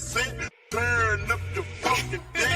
100%. Turn up the fucking day.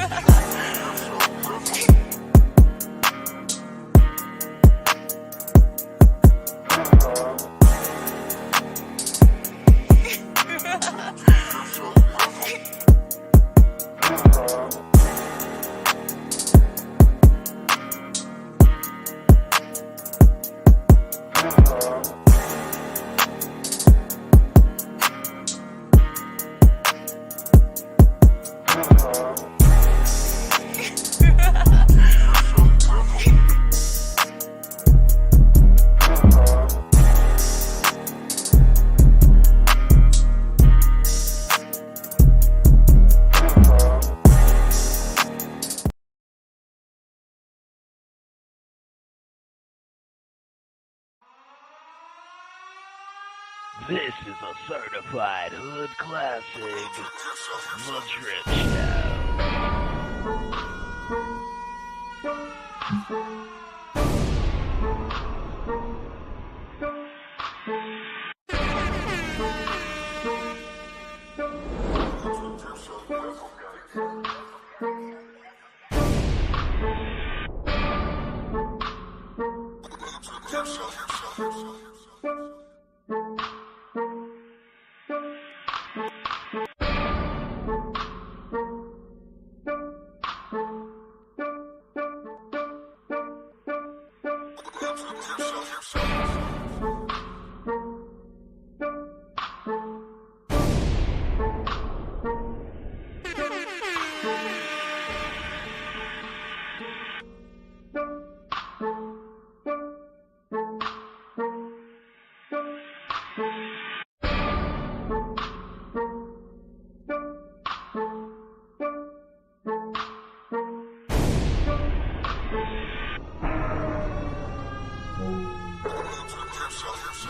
This is a certified hood classic, The Drip Show.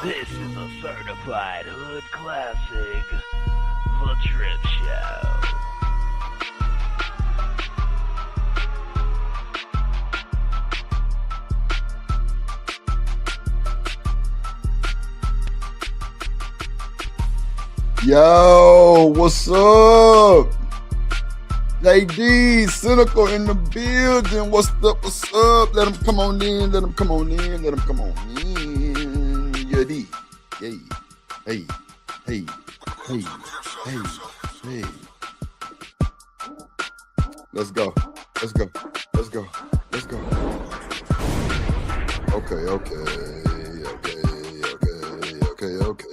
This is a certified hood classic, The Drip Show. Yo, what's up? JD, Cynical in the building. What's up? What's up? Let them come on in. Let them come on in. Let them come on in. JD. Hey, hey, hey, hey, hey, hey. Let's go. Let's go. Let's go. Let's go. Okay, okay, okay, okay, okay, okay.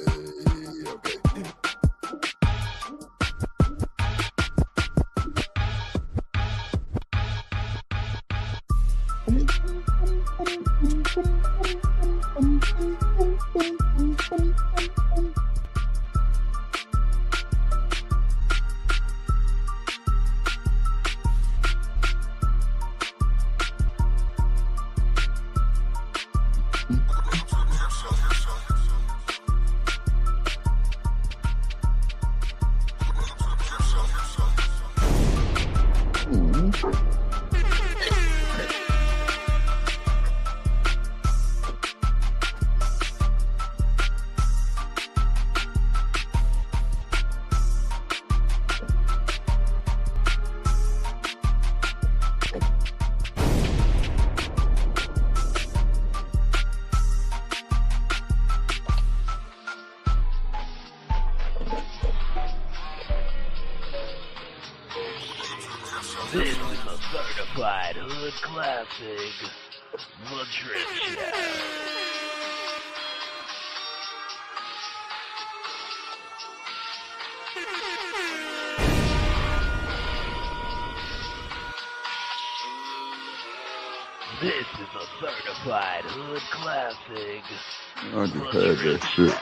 This is a certified hood classic, The Drip Show. This is a certified hood classic, I just had that shit.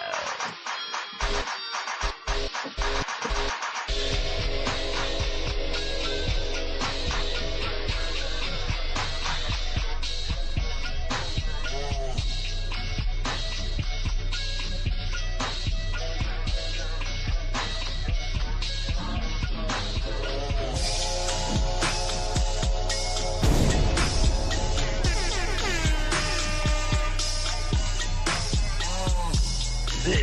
This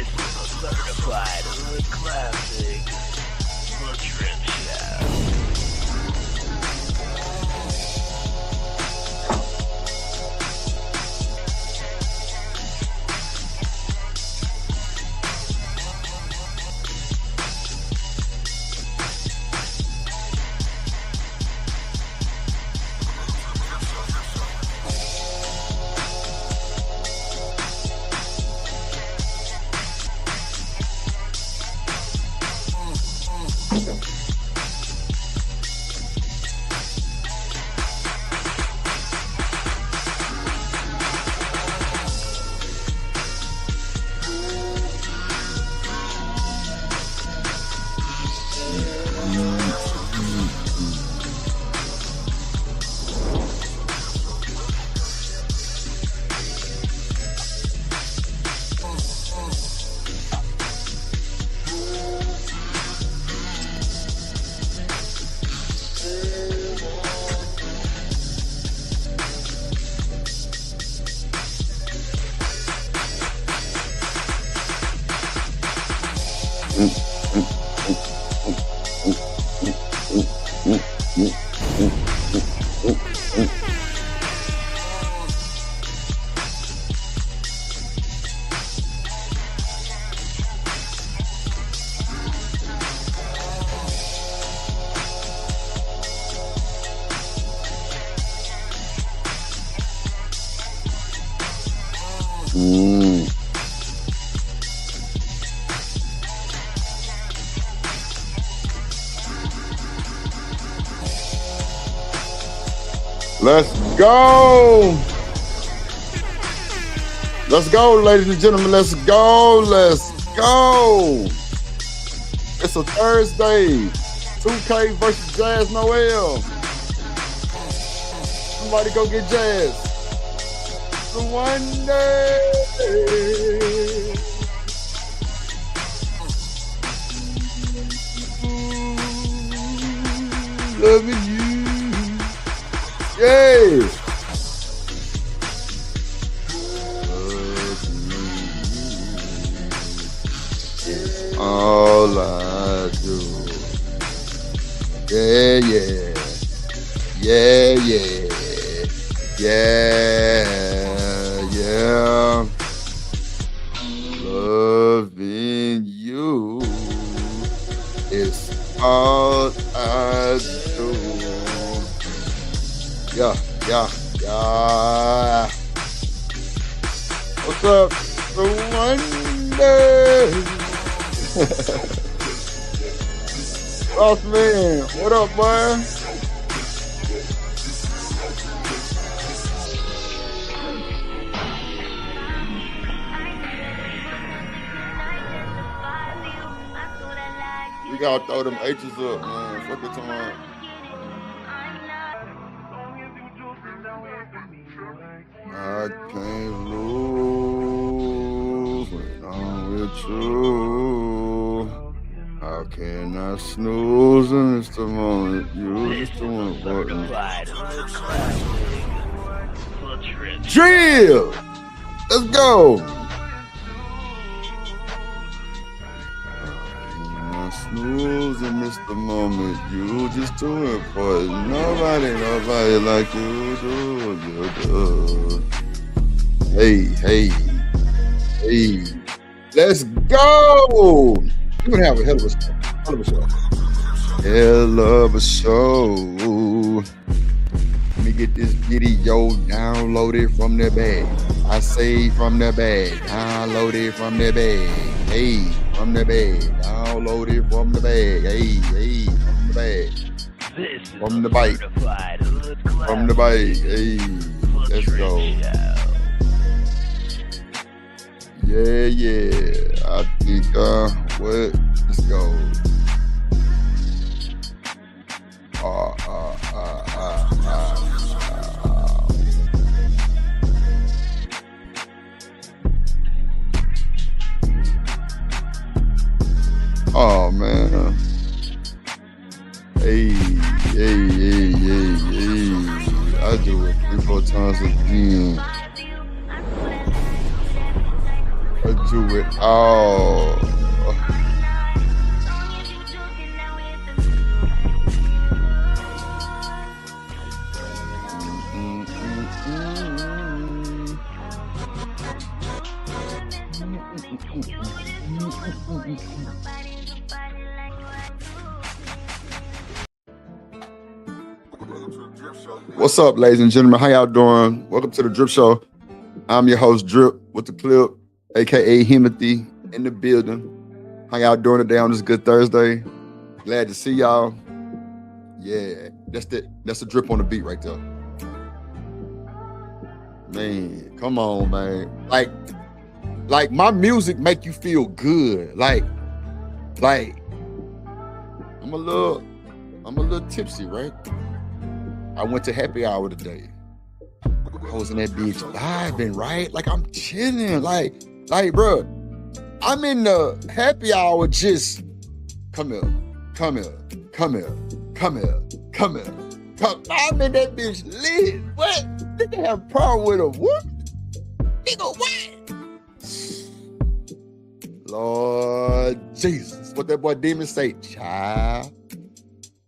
Let's go. Let's go, ladies and gentlemen. Let's go. Let's go. It's a Thursday. Tukay versus Jazz Noel. Somebody go get Jazz. So one day. Loving you. Yay. All I do. Yeah, yeah. Yeah, yeah. Yeah, yeah. Loving you is all I do. Yeah, yeah, yeah. What's up? The wonder. Boss man, what up, boy? We gotta throw them H's up, man. Fuck it, tomorrow. I can't lose when I'm with you. How can I snooze in this the moment? You This just is a doing certified hood classic. Ultra Drill! Let's go! How can I snooze and miss the moment? You just do it for it. Nobody like you do. Hey, hey, hey. Let's go! You're gonna have a hell of a show. Hell of a show. Hell of a show. Let me get this video downloaded from the bag. I say from the bag. Downloaded from the bag. Hey, from the bag. Downloaded from the bag. Hey, hey, from the bag. This is From the bike. certified hood classic. From the bike. Hey, let's go. Yeah, yeah. I think, what? Let's go. Oh, man. Hey, hey, hey, hey, hey. I do it 3-4 times again. I do it all. What's up, ladies and gentlemen? How y'all doing? Welcome to the Drip Show. I'm your host, Drip, with the clip, aka Himothy, in the building. How y'all doing today on this good Thursday? Glad to see y'all. Yeah, that's the drip on the beat right there. Man, come on, man. Like my music make you feel good. Like I'm a little tipsy, right? I went to happy hour today. I was in that bitch vibing, right? Like I'm chilling, like, bro. I'm in the happy hour, just come here. I'm in that bitch lit. What? Did they have a problem with a what? Nigga, what? Lord Jesus. What that boy Demon say? Child.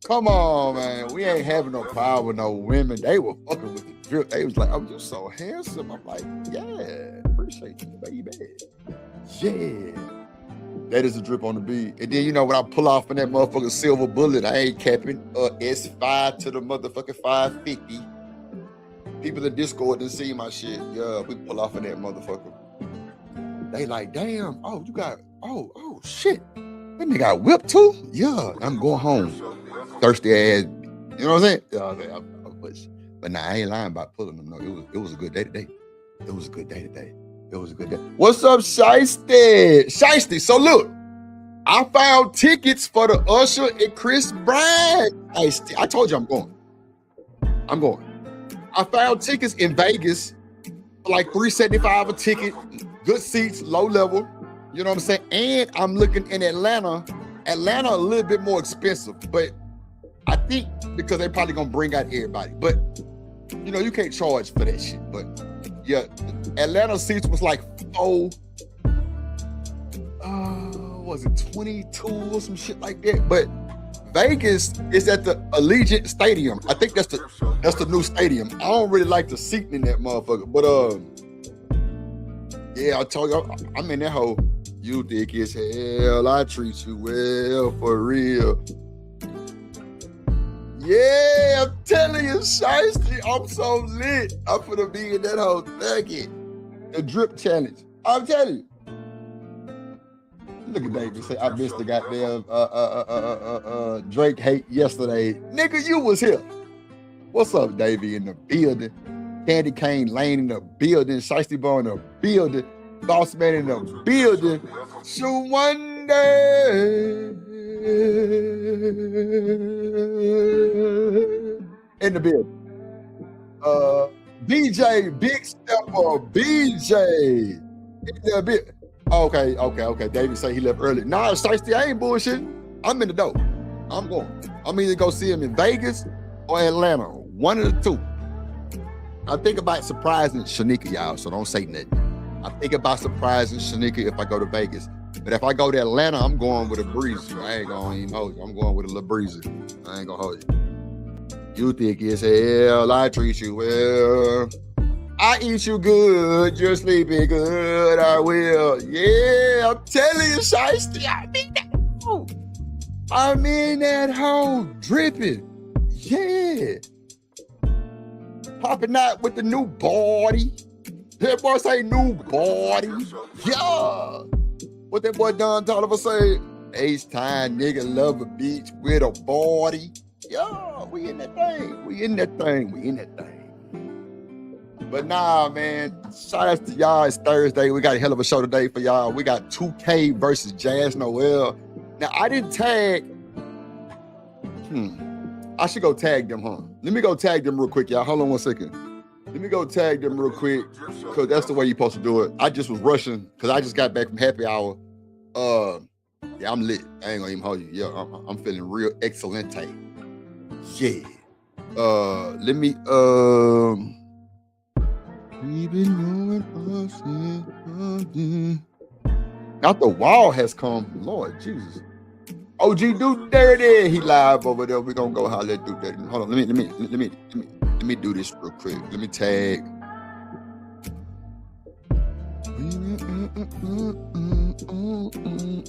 Come on, man. We ain't having no problem with no women. They were fucking with the drip. They was like, oh, you so handsome. I'm like, yeah, appreciate you, baby. Yeah. That is a drip on the beat. And then, you know, when I pull off in that motherfucking silver bullet, I ain't capping. S5 to the motherfucking 550. People in Discord didn't see my shit. Yeah, we pull off in that motherfucker. They like, damn, oh, you got, oh, shit. That nigga got whipped too? Yeah, I'm going home. Thirsty ass, you know what I'm saying? Yeah, but nah, I ain't lying about pulling them. No, it was a good day today. It was a good day today. It was a good day. What's up, Shiesty? Shiesty, so look, I found tickets for the Usher and Chris Brown. I told you I'm going. I'm going. I found tickets in Vegas for like $375 a ticket, good seats, low level. You know what I'm saying? And I'm looking in Atlanta. Atlanta a little bit more expensive, but I think because they probably gonna bring out everybody. But you know, you can't charge for that shit. But yeah, Atlanta seats was like was it 22 or some shit like that? But Vegas is at the Allegiant Stadium. I think that's the new stadium. I don't really like the seating in that motherfucker, but yeah, I told you I'm in that hole. You thick as hell, I treat you well, for real. Yeah, I'm telling you, Shiesty, I'm so lit. I'm gonna be in that whole thuggy. The drip challenge. I'm telling you. Look at David say, I missed the goddamn Drake hate yesterday. Nigga, you was here. What's up, Davey, in the building? Candy Cane Lane in the building. Shiesty Bar in the building. Boss Man in the building. So one day in the building. BJ, Big Stepper, BJ. In the building. Okay. David say he left early. Nah, Shiesty, I ain't bullshit. I'm in the dope. I'm going. I'm either go see him in Vegas or Atlanta. One of the two. I think about surprising Shanika, y'all, so don't say nothing. I think about surprising Shanika if I go to Vegas. But if I go to Atlanta, I'm going with a breezy. I ain't gonna even hold you. I'm going with a little breezy. I ain't gonna hold you. You think as hell, I treat you well. I eat you good, you're sleeping good, I will. Yeah, I'm telling you, Shiesty, I'm in that hole. I'm in that hole, dripping. Yeah. Popping out with the new body. That boy say new body. Yeah. What that boy Don Tolliver say? H-time nigga love a bitch with a body. Yeah, we in that thing. We in that thing. But nah, man, shout out to y'all. It's Thursday. We got a hell of a show today for y'all. We got Tukay versus Jazz Noel. Now, I didn't tag. I should go tag them, huh? Let me go tag them real quick, y'all. Hold on one second. Let me go tag them real quick, because that's the way you're supposed to do it. I just was rushing, because I just got back from happy hour. Yeah, I'm lit. I ain't gonna even hold you. Yeah, I'm feeling real excellent. Yeah. Let me, we've been knowing not the wall has come. Lord Jesus. OG Do Dirty. He live over there. We're gonna go holler at Do Dirty. Hold on. Let me do this real quick. Let me tag.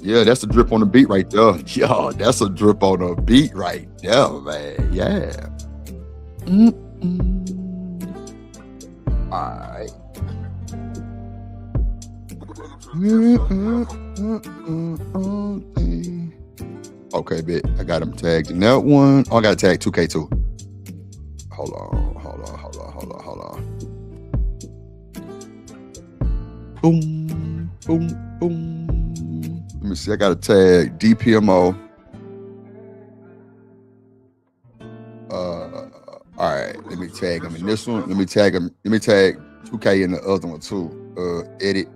Yeah, that's a drip on the beat right there. Yo, that's a drip on the beat right there, man. Yeah. All right. Okay, bet. I got him tagged in that one. Oh, I got to tag 2K too. Hold on. Boom. Let me see. I got to tag DPMO. All right. Let me tag him in this one. Let me tag 2K in the other one too. Edit.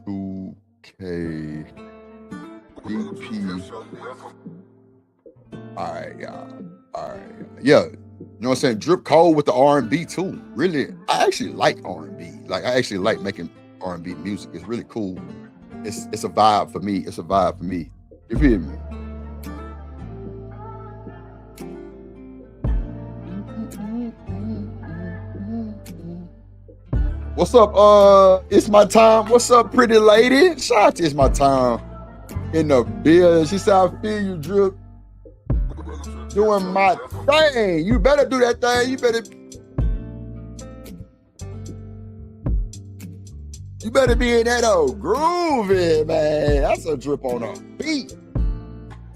2K DP. All right, y'all. Yeah. You know what I'm saying? Drip cold with the R&B too. Really, I actually like R&B. Like, I actually like making R&B music. It's really cool. It's a vibe for me. You feel me? What's up? It's my time. What's up, pretty lady? Shout out to It's My Time in the building. She said, I feel you, Drip. Doing my thing. You better do that thing. You better. You better be in that old groovy, man. That's a drip on a beat.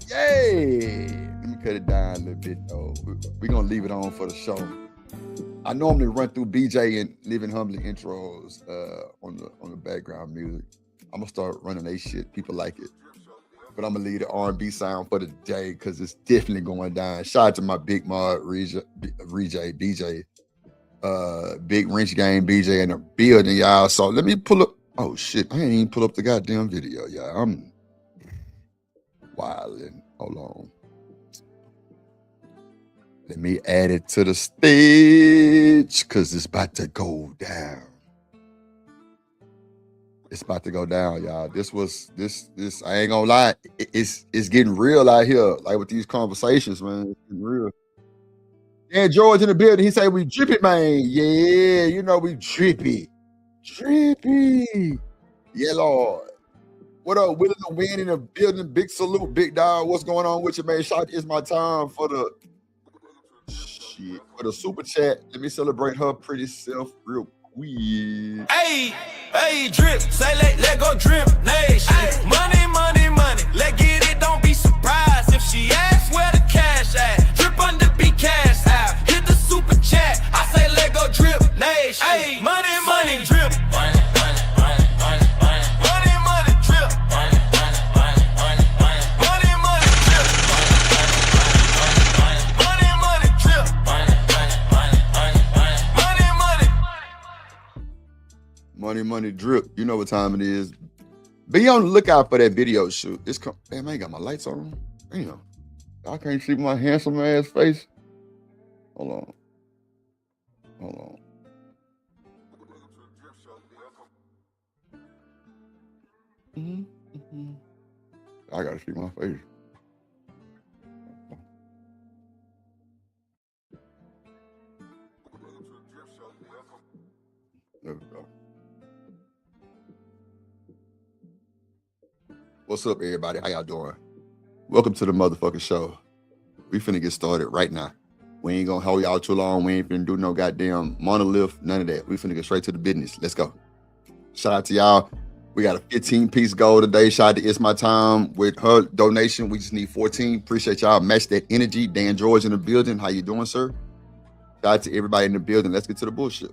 Yay. Let me cut it down a little bit, though. We're going to leave it on for the show. I normally run through BJ and Living Humbly intros on the background music. I'm going to start running that shit. People like it. But I'm going to leave the R&B sound for the day because it's definitely going down. Shout out to my big mod, BJ. Big Wrench Game BJ in the building, y'all. So let me pull up. Oh shit, I ain't even pull up the goddamn video, y'all. I'm wilding. Hold on. Let me add it to the stage because it's about to go down. It's about to go down, y'all. This I ain't gonna lie. It's getting real out here, like with these conversations, man. It's getting real. And George in the building, he say we drippy, man. Yeah, you know we drippy. Drippy. Yeah, Lord. What up, Willing to Win in the building? Big salute, big dog. What's going on with you, man? Shot is my time for the shit. For the super chat. Let me celebrate her pretty self real quick. Hey, drip. Say let go drip. Nation. Money, money, money. Let get it, don't be surprised. If she asks where the cash at. Drip under be cash out. Hit the super chat. I say let go drip. Nation. Hey, money, money, drip. Money, money, money, money, money. Money, money, drip. Money, money, money, money, money. Money, money, drip. Money, money, drip. Money, money, money, money, money. Money, money. Money, money, drip. You know what time it is. Be on the lookout for that video shoot. Damn, I ain't got my lights on. Damn. I can't see my handsome ass face. Hold on. I gotta see my face. There we go. What's up, everybody? How y'all doing? Welcome to the motherfucking show. We finna get started right now. We ain't gonna hold y'all too long. We ain't finna do no goddamn monolith, none of that. We finna get straight to the business. Let's go. Shout out to y'all. We got a 15-piece goal today. Shout out to It's My Time with her donation. We just need 14. Appreciate y'all. Match that energy. Dan George in the building. How you doing, sir? Shout out to everybody in the building. Let's get to the bullshit.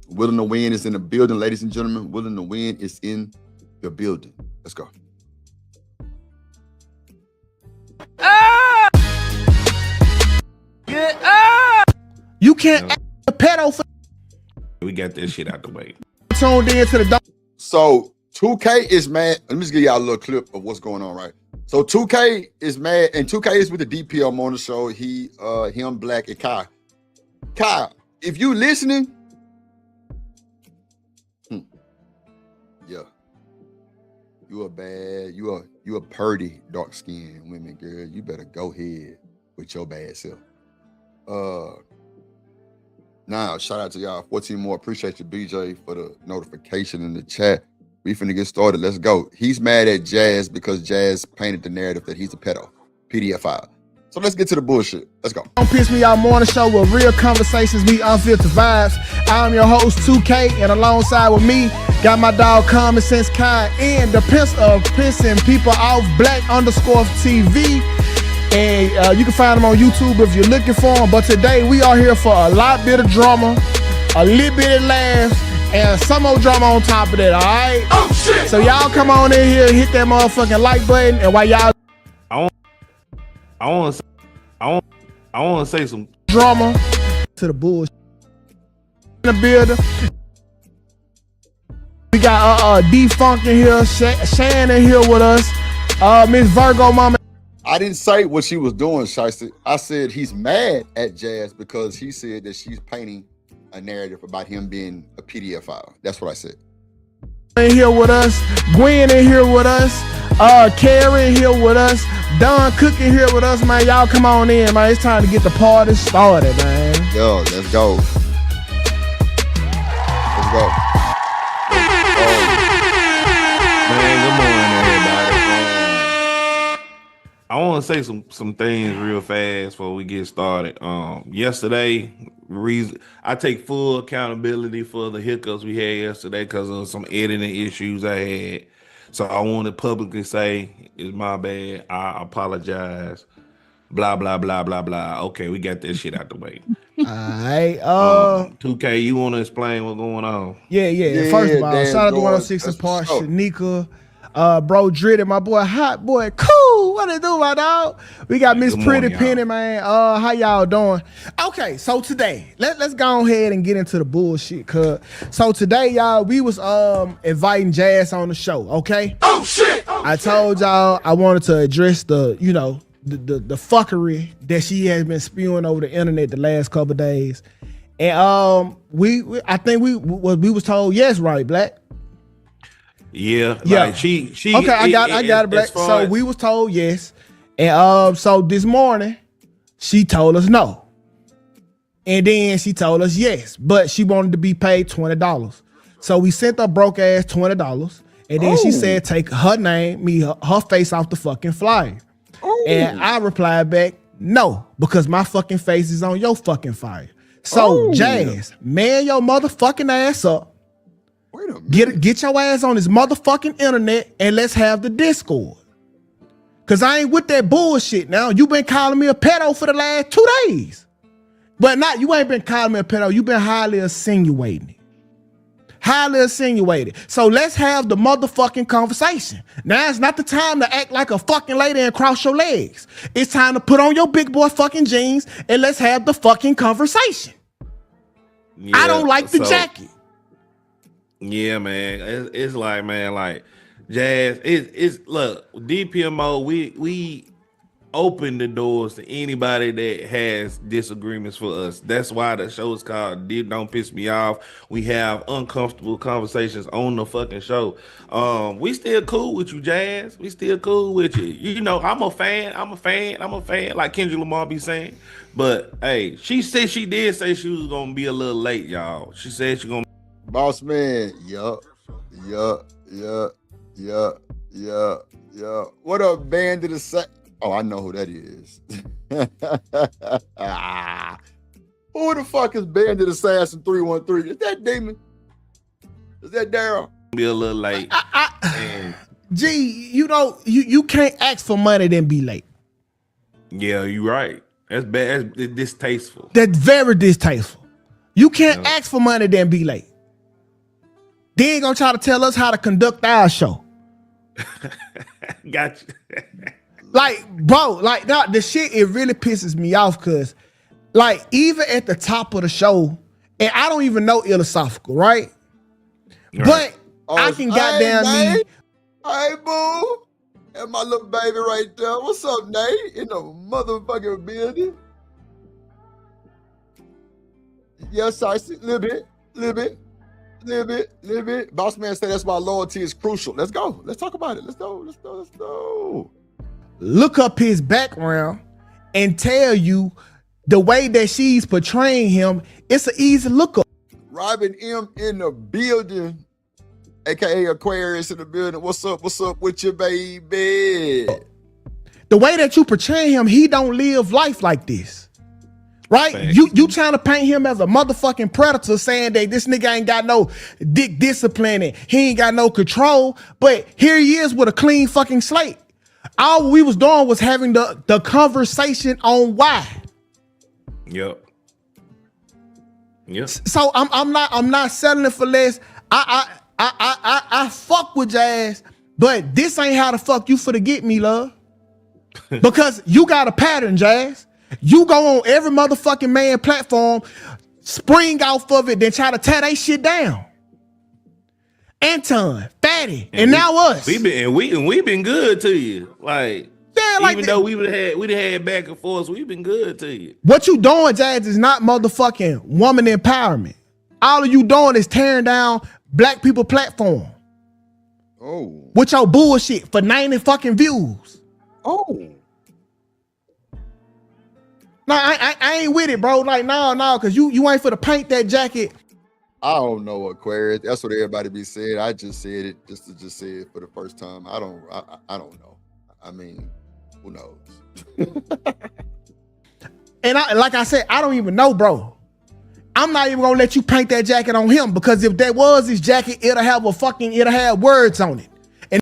Willing to Win is in the building, ladies and gentlemen. Willing to Win is in the building. Let's go. You can't act a pedo for We got this shit out the way. tuned in to the So 2K is mad. Let me just give y'all a little clip of what's going on, right? So 2K is mad, and 2K is with the DPL on the show. Him, Black, and Kai. Kai, if you listening, yeah, you a bad, you a purdy, dark-skinned women, girl. You better go ahead with your bad self. Now, shout out to y'all. 14 more. Appreciate you, BJ, for the notification in the chat. We finna get started. Let's go. He's mad at Jazz because Jazz painted the narrative that he's a pedo. PDF. So let's get to the bullshit. Let's go. Don't Piss Me Off morning show where real conversations meet unfiltered vibes. I'm your host, 2K, and alongside with me, got my dog Common Sense Kai and the Prince of Pissing People Off, Black_TV. And you can find them on YouTube if you're looking for them. But today we are here for a lot bit of drama, a little bit of laughs, and some more drama on top of that, all right? Oh, shit! So y'all come on in here, hit that motherfucking like button, and while y'all I want to say some drama to the bullshit in the building. We got D-Funk in here, Shannon here with us, Miss Virgo Mama. I didn't say what she was doing, Shiesty. I said he's mad at Jazz because he said that she's painting a narrative about him being a PDF file. That's what I said. In here with us, Gwen in here with us, Carrie in here with us, Don Cook in here with us, man. Y'all come on in, man. It's time to get the party started, man. Yo, let's go. Let's go. Man, good morning, everybody. I I want to say some things real fast before we get started. Yesterday, I take full accountability for the hiccups we had yesterday because of some editing issues I had. So I want to publicly say it's my bad. I apologize. Blah blah blah blah blah. Okay, we got that shit out the way. All right. 2K, you want to explain what's going on? Yeah. First of all, damn, shout out to George. 106 That's and Park, for sure. Shanika, bro Dritty, my boy Hot Boy, cool. What it do, my dog? We got Miss Good Pretty morning, Penny, y'all. man. How y'all doing? Okay, so today, let's go ahead and get into the bullshit, cuz. So today, y'all, we was inviting Jazz on the show, okay? Oh shit! I told y'all I wanted to address the fuckery that she has been spewing over the internet the last couple of days. And I think we was told yes, right, Black? Yeah. Like she. Okay, I got it, Black. as far So as- we was told yes. And so this morning she told us no. And then she told us yes, but she wanted to be paid $20. So we sent her broke ass $20. And then she said take her name, her face off the fucking flyer. And I replied back, no, because my fucking face is on your fucking fire. So Jazz, man your motherfucking ass up. Wait a minute. Get your ass on this motherfucking internet and let's have the Discord. Cause I ain't with that bullshit now. You been calling me a pedo for the last 2 days. But you ain't been calling me a pedo. You been highly insinuating it. Highly insinuated. So let's have the motherfucking conversation. Now it's not the time to act like a fucking lady and cross your legs. It's time to put on your big boy fucking jeans and let's have the fucking conversation. I don't like the jacket. Yeah, man. It's like, man, like Jazz. It's look, DPMO. We open the doors to anybody that has disagreements for us. That's why the show is called Don't Piss Me Off. We have uncomfortable conversations on the fucking show. We still cool with you, Jazz. We still cool with you. You know, I'm a fan, like Kendrick Lamar be saying. But hey, she said she did say she was gonna be a little late, y'all. She said she gonna Boss man. Yup. What up, band of the set? Oh, I know who that is. Who the fuck is Bandit Assassin 313? Is that Damon? Is that Daryl? be a little late. And Gee, you know, you can't ask for money then be late. yeah, you're right. That's bad. That's distasteful. That's very distasteful. You can't ask for money then be late. They ain't gonna try to tell us how to conduct our show. Gotcha. Like, bro, like the shit, it really pisses me off because, like, even at the top of the show, and I don't even know philosophical, right? But I can goddamn me. Hey, boo. And my little baby right there. What's up, Nate? In the motherfucking building. Yes, I see. Little bit. Boss man said that's why loyalty is crucial. Let's go. Let's talk about it. Let's go. Look up his background and tell you the way that she's portraying him, it's an easy look up. Robin M in the building, aka Aquarius in the building. What's up with your baby? The way that you portray him, he don't live life like this. Right? Thanks. You trying to paint him as a motherfucking predator, saying that this nigga ain't got no dick discipline and he ain't got no control. But here he is with a clean fucking slate. All we was doing was having the conversation on why. Yep. So I'm not selling it for less. I fuck with Jazz, but this ain't how the fuck you for to get me, love. Because you got a pattern, Jazz. You go on every motherfucking man platform, spring off of it, then try to tear that shit down. Anton, Fatty, and now us. We've been good to you. Like, Yeah, like even though we'd had back and forth, we've been good to you. What you doing, Jazz, is not motherfucking woman empowerment. All of you doing is tearing down black people platform Oh. with your bullshit for 90 fucking views. Oh. No, I ain't with it, bro. Like, no, because you ain't for to paint that jacket. I don't know, Aquarius. That's what everybody be saying. I just said it just to say it for the first time. I don't know. I mean, Who knows? And like I said, I don't even know, bro. I'm not even gonna let you paint that jacket on him, because if that was his jacket, it'll have words on it. And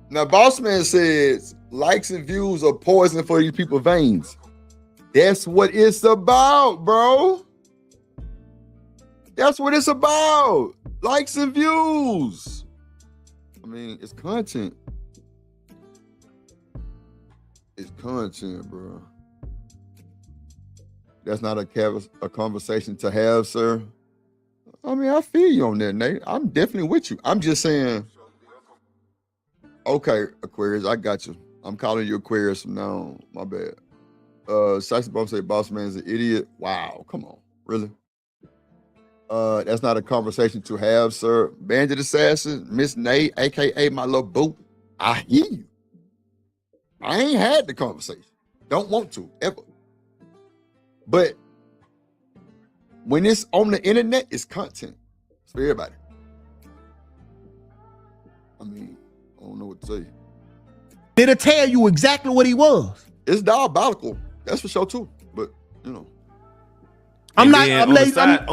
now, Boss Man says likes and views are poison for these people's veins. That's what it's about, bro. That's what it's about. Likes and views. I mean, it's content. It's content, bro. That's not a conversation to have, sir. I mean, I feel you on that, Nate. I'm definitely with you. I'm just saying, okay, Aquarius, I got you. I'm calling you Aquarius from now on. My bad. Saxy Bomb say Boss Man's an idiot. Wow, come on. Really? That's not a conversation to have, sir. Bandit Assassin, Miss Nate, aka my little boo. I hear you. I ain't had the conversation. Don't want to, ever. But when it's on the internet, it's content. It's for everybody. I mean, I don't know what to tell you. it'll tell you exactly what he was. It's diabolical. That's for sure too. But you know, I'm And not. then I'm on the lazy. side,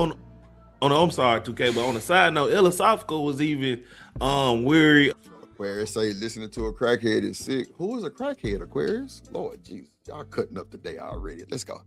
I'm sorry, 2K, but on the side note, Philosophical was even weary. Aquarius say listening to a crackhead is sick. Who is a crackhead, Aquarius? Lord Jesus, y'all cutting up today already. Let's go.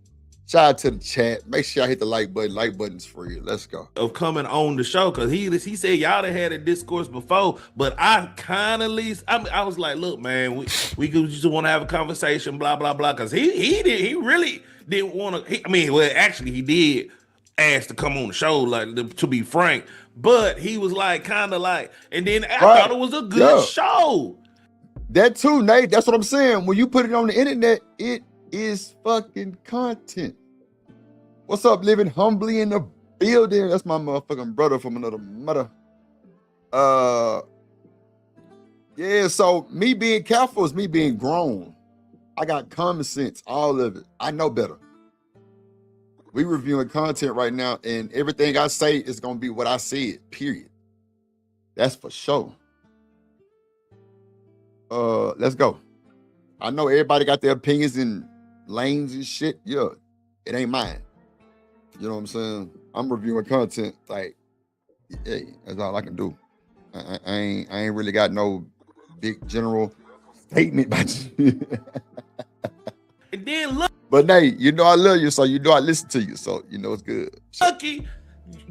Shout out to the chat. Make sure y'all hit the like button. Like button's free. Let's go. Of coming on the show, because he said y'all done had a discourse before, but I kind of least I was like, look, man, we just want to have a conversation, blah blah blah, because he really didn't want to. I mean, well, actually, he did ask to come on the show, like to be frank, but he was like kind of like, and then I thought it was a good show. That too, Nate. That's what I'm saying. When you put it on the internet, it is fucking content. What's up, living humbly in the building? That's my motherfucking brother from another mother. Yeah, so me being careful is me being grown. I got common sense, all of it. I know better. We reviewing content right now, and everything I say is gonna be what I said, period. That's for sure. Let's go. I know everybody got their opinions and lanes and shit. Yeah, it ain't mine. You know what I'm saying? I'm reviewing content. Like, hey, that's all I can do. I ain't really got no big general statement about you. And then look, But Nate, you know I love you, so you know I listen to you, so you know it's good. Lucky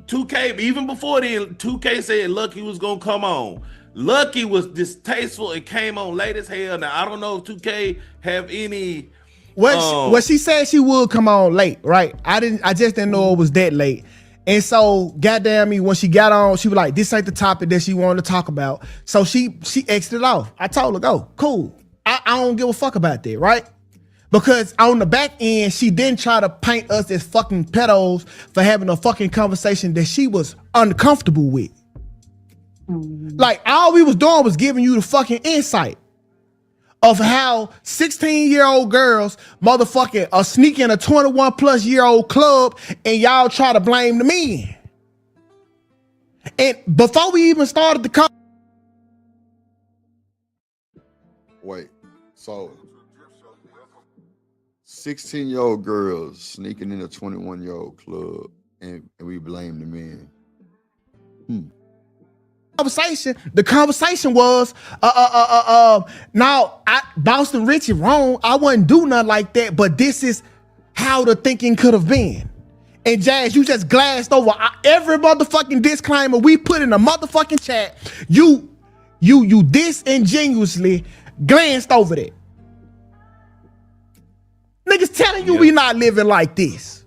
2K, even before then, 2K said Lucky was gonna come on. Lucky was distasteful and came on late as hell. Now I don't know if 2K have any. What she said she would come on late, right? I just didn't know it was that late. And so, goddamn me, when she got on, she was like, this ain't the topic that she wanted to talk about. So she exited off. I told her, go, cool. I don't give a fuck about that, right? Because on the back end, she didn't try to paint us as fucking pedos for having a fucking conversation that she was uncomfortable with. Like, all we was doing was giving you the fucking insight of how 16-year-old girls motherfucking are sneaking a 21-plus-year-old club, and y'all try to blame the men. And before we even started the Wait, so 16-year-old girls sneaking in a 21-year-old club, and we blame the men. the conversation was, now, Boston Richie wrong. I wouldn't do nothing like that, but this is how the thinking could have been. And Jazz, you just glassed over every motherfucking disclaimer we put in the motherfucking chat. You disingenuously glanced over that. Niggas telling you we not living like this.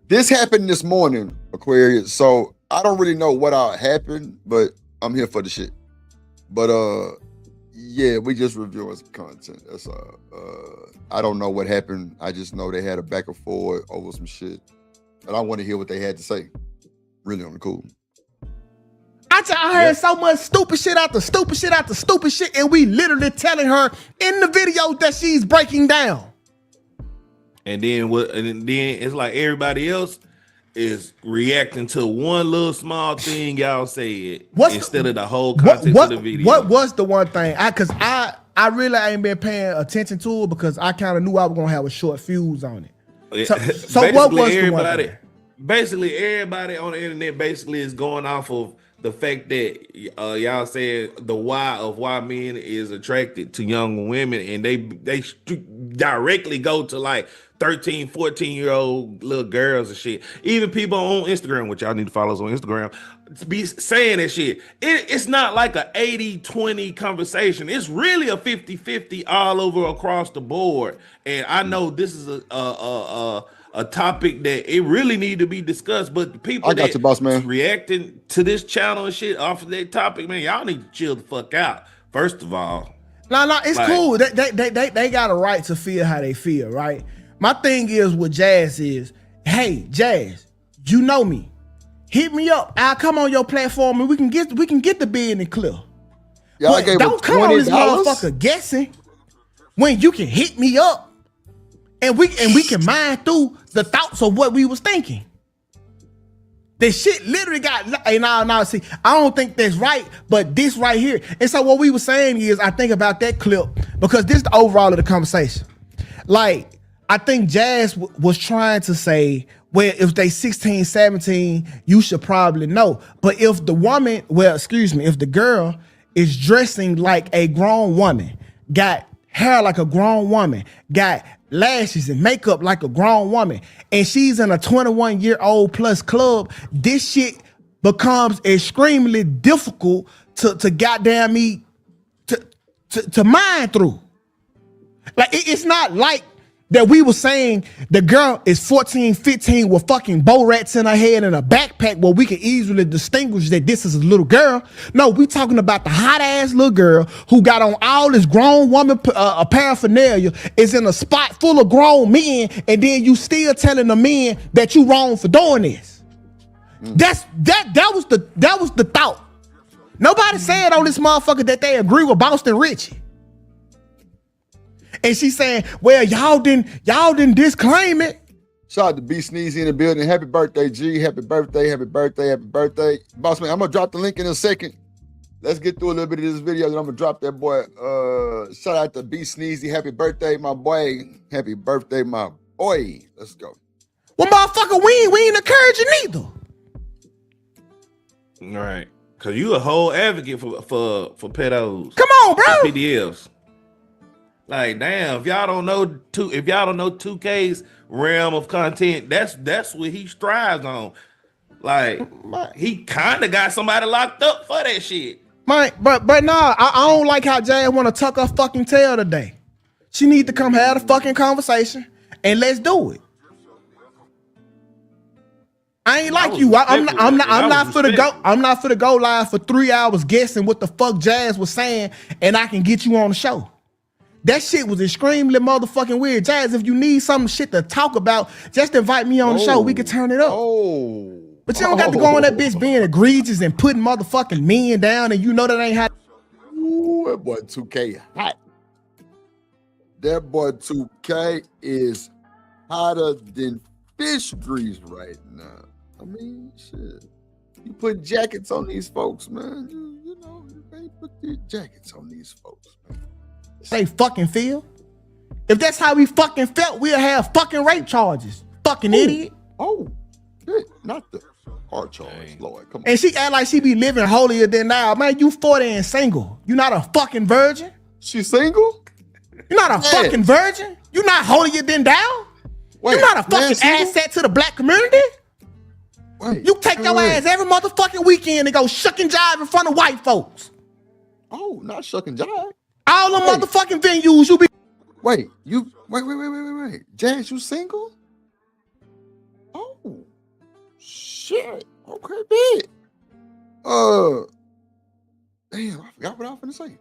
This happened this morning, Aquarius. So I don't really know what all happened, but I'm here for the shit. But yeah, we just reviewing some content. That's I don't know what happened. I just know they had a back and forth over some shit. And I want to hear what they had to say. Really on the cool. I heard so much stupid shit after stupid shit after stupid shit, and we literally telling her in the video that she's breaking down. And then it's like everybody else is reacting to one little small thing y'all said instead of the whole context of the video. What was the one thing? Because I really ain't been paying attention to it because I kind of knew I was gonna have a short fuse on it. So what was the one thing? Basically, everybody on the internet basically is going off of the fact that y'all said the why of why men is attracted to young women, and they directly go to like 13, 14-year-old little girls and shit. Even people on Instagram, which y'all need to follow us on Instagram, be saying that shit. It's not like a 80-20 conversation. It's really a 50-50 all over across the board. And I know this is a topic that it really need to be discussed, but the people I got you, boss man, reacting to this channel and shit off of that topic, man, y'all need to chill the fuck out. First of all, no, it's like, cool. They got a right to feel how they feel, right? My thing is with Jazz is, hey, Jazz, you know me. Hit me up. I'll come on your platform and we can get the bid and clear. Y'all gave don't come on this motherfucker guessing when you can hit me up. And we can mine through the thoughts of what we was thinking. The shit literally got, now see, I don't think that's right, but this right here. And so what we were saying is, I think about that clip because this is the overall of the conversation. Like, I think Jazz was trying to say, well, if they 16, 17, you should probably know. But if the woman, if the girl is dressing like a grown woman, got hair like a grown woman, got lashes and makeup like a grown woman, and she's in a 21-year-old plus club, this shit becomes extremely difficult to goddamn me to mine through. Like it's not like that we were saying the girl is 14, 15 with fucking bow rats in her head and a backpack where we can easily distinguish that this is a little girl. No, we talking about the hot ass little girl who got on all this grown woman paraphernalia, is in a spot full of grown men, and then you still telling the men that you wrong for doing this. That was the thought. Nobody said on this motherfucker that they agree with Boston Richie. And she's saying, well, y'all didn't disclaim it. Shout out to B Sneezy in the building. Happy birthday, G. Happy birthday, happy birthday, happy birthday. Boss man, I'm gonna drop the link in a second. Let's get through a little bit of this video, and I'm gonna drop that boy. Shout out to B Sneezy. Happy birthday, my boy. Happy birthday, my boy. Let's go. Well, motherfucker, we ain't encouraging neither. All right. Cause you a whole advocate for pedos. Come on, bro. PDLs. Like, damn, if y'all don't know 2K's realm of content, that's what he strives on. Like, he kind of got somebody locked up for that shit. But nah, I don't like how Jay want to tuck her fucking tail today. She need to come have a fucking conversation and let's do it. I ain't like you. I'm not for the go live for 3 hours guessing what the fuck Jazz was saying, and I can get you on the show. That shit was extremely motherfucking weird. Jazz, if you need some shit to talk about, just invite me on the show. We can turn it up. But you don't got to go on that bitch being egregious and putting motherfucking men down, and you know that ain't how. Ooh, that boy 2K hot. That boy 2K is hotter than fish grease right now. I mean, shit. You put jackets on these folks, man. You know, you can't put these jackets on these folks, man. They fucking feel. If that's how we fucking felt, we'll have fucking rape charges. Fucking idiot. Oh, shit. Not the hard charge, Lord. Come on. And she act like she be living holier than thou. Man, you 40 and single. You not a fucking virgin? She single? You not a fucking virgin? You not holier than thou? Wait, you not a fucking asset to the black community? Wait, you take your ass every motherfucking weekend and go shuck and jive in front of white folks. Oh, not shuck and jive. All the motherfucking venues you be. Wait. Jazz, you single? Oh, shit. Okay, big. Damn, I forgot what I was finna say.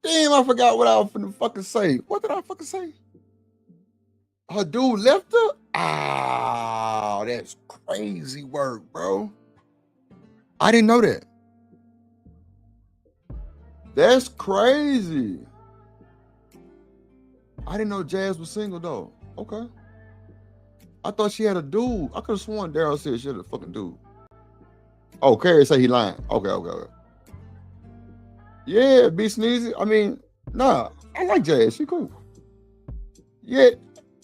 Damn, I forgot what I was finna fucking say. What did I fucking say? Her dude left her? Ah, that's crazy work, bro. I didn't know that. That's crazy. I didn't know Jazz was single though. Okay. I thought she had a dude. I could have sworn Daryl said she had a fucking dude. Oh, Carrie said he lying. Okay. Yeah, be sneezy. I mean, nah, I like Jazz. She cool. Yeah,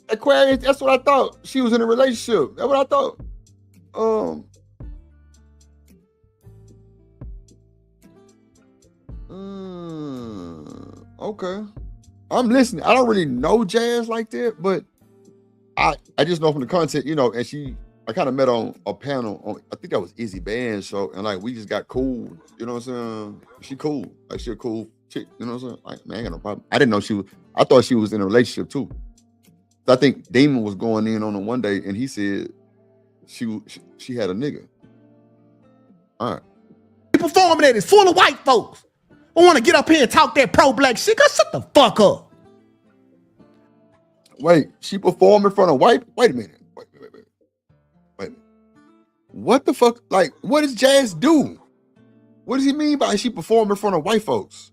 Aquarius. That's what I thought. She was in a relationship. That's what I thought. Okay. I'm listening. I don't really know Jazz like that, but I just know from the content, you know, and I kind of met on a panel on, I think that was Izzy Band's show, and like we just got cool, you know what I'm saying? She cool. Like she a cool chick, you know what I'm saying? Like, man, I ain't got no problem. I didn't know I thought she was in a relationship too. So I think Damon was going in on her one day and he said she had a nigga. All right. Performing that is full of white folks. I want to get up here and talk that pro-black shit. Cause shut the fuck up. Wait, she performed in front of white? Wait a minute. Wait a minute. What the fuck? Like, what does Jazz do? What does he mean by she performed in front of white folks?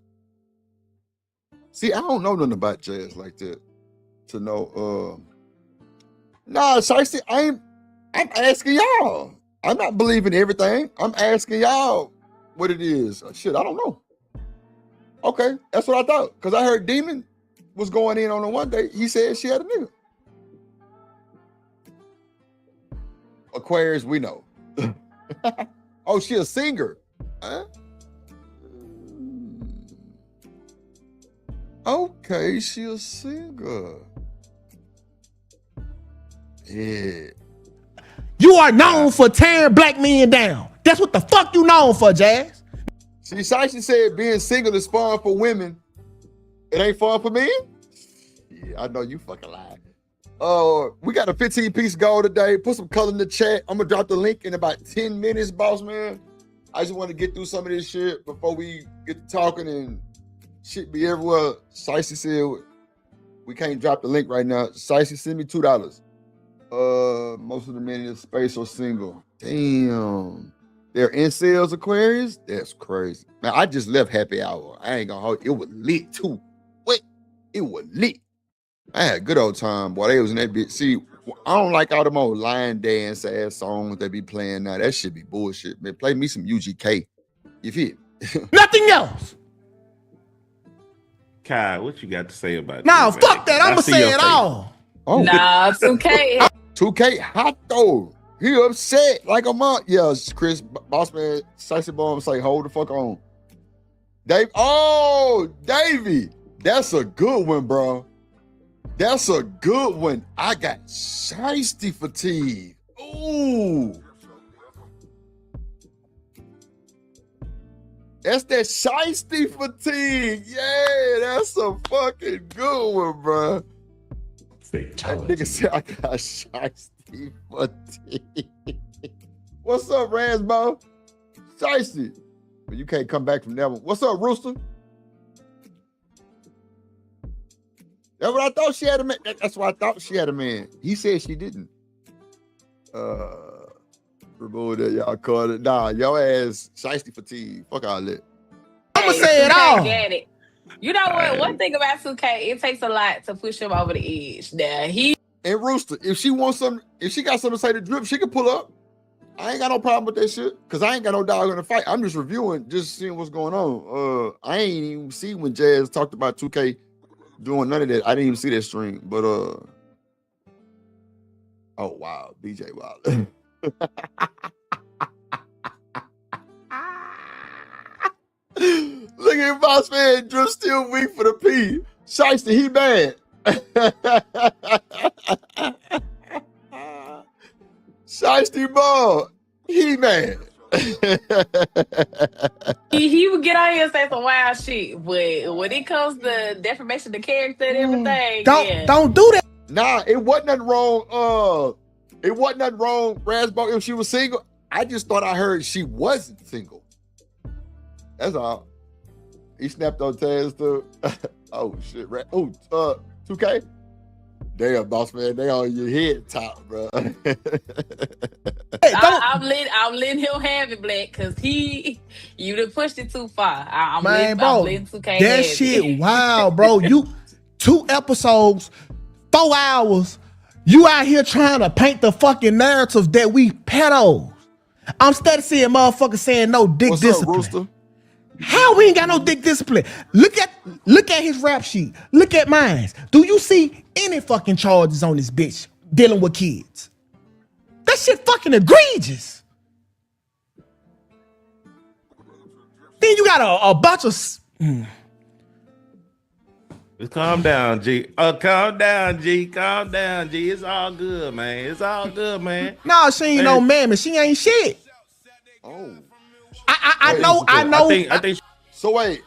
See, I don't know nothing about Jazz like that to know. Nah, Shiesty, I'm asking y'all. I'm not believing everything. I'm asking y'all what it is. Shit, I don't know. Okay, that's what I thought. Because I heard Demon was going in on her one day. He said she had a nigga. Aquarius, we know. Oh, she a singer. Huh? Okay, she a singer. Yeah. You are known for tearing black men down. That's what the fuck you known for, Jazz. See, Saisha said being single is fun for women. It ain't fun for men? Yeah, I know you fucking lying. We got a 15-piece goal today. Put some color in the chat. I'm gonna drop the link in about 10 minutes, boss man. I just want to get through some of this shit before we get to talking and shit be everywhere. Saisha said we can't drop the link right now. Saisha, send me $2. Most of the men in this space are single. Damn. They're incels, Aquarius? That's crazy. Man, I just left happy hour. I ain't gonna hold it. It was lit too. What? It was lit. I had a good old time, boy. They was in that bitch. See, I don't like all them old line dance ass songs they be playing now. That shit be bullshit, man. Play me some UGK. You feel? Nothing else. Kai, what you got to say about Nah, that? fuck that. I'ma say it all. Oh, Nah, Tukay. 2K hot though. He upset like a month. Yeah, Chris, boss man, Sicey Bomb say, hold the fuck on. Dave, oh, Davey. That's a good one, bro. That's a good one. I got shiesty fatigue. Ooh. That's that shiesty fatigue. Yeah, that's a fucking good one, bro. That nigga said I got shiesty fatigue. What's up, Ransbo? Shiesty. But you can't come back from that one. What's up, Rooster? That's what I thought she had a man. That's why I thought she had a man. He said she didn't. Remove that, y'all called it. Nah, your ass shiesty fatigue. Fuck all that. I'ma say it all. Get it. You know what? One thing about 2K, it takes a lot to push him over the edge. Now And Rooster, if she got something to say to Drip, she can pull up. I ain't got no problem with that shit. Cause I ain't got no dog in the fight. I'm just reviewing, just seeing what's going on. I ain't even see when Jazz talked about 2K doing none of that. I didn't even see that stream. But oh wow, BJ Wilder. Look at boss man, Drip still weak for the P. Shiesty, he bad. Shiesty ball, he mad. he would get on here and say some wild shit, but when it comes to defamation of character and everything, don't do that. Nah, it wasn't nothing wrong. It wasn't nothing wrong, Raspberry, if she was single. I just thought I heard she wasn't single. That's all. He snapped on Taz too. Oh shit, oh 2K. Damn, boss man, they on your head top, bro. Hey, I'm letting him have it, Black, because you done pushed it too far. I'm letting 2K that have shit it. wild, bro. You 2 episodes, 4 hours. You out here trying to paint the fucking narrative that we pedos. I'm steady seeing motherfuckers saying no dick What's discipline. up, Rooster? How we ain't got no dick discipline? Look at his rap sheet. Look at mine. Do you see any fucking charges on this bitch dealing with kids? That shit fucking egregious. Then you got a bunch of. Just calm down, G. Calm down, G. Calm down, G. It's all good, man. It's all good, man. No, she ain't no mammy. She ain't shit. Oh. I know. I think. So wait,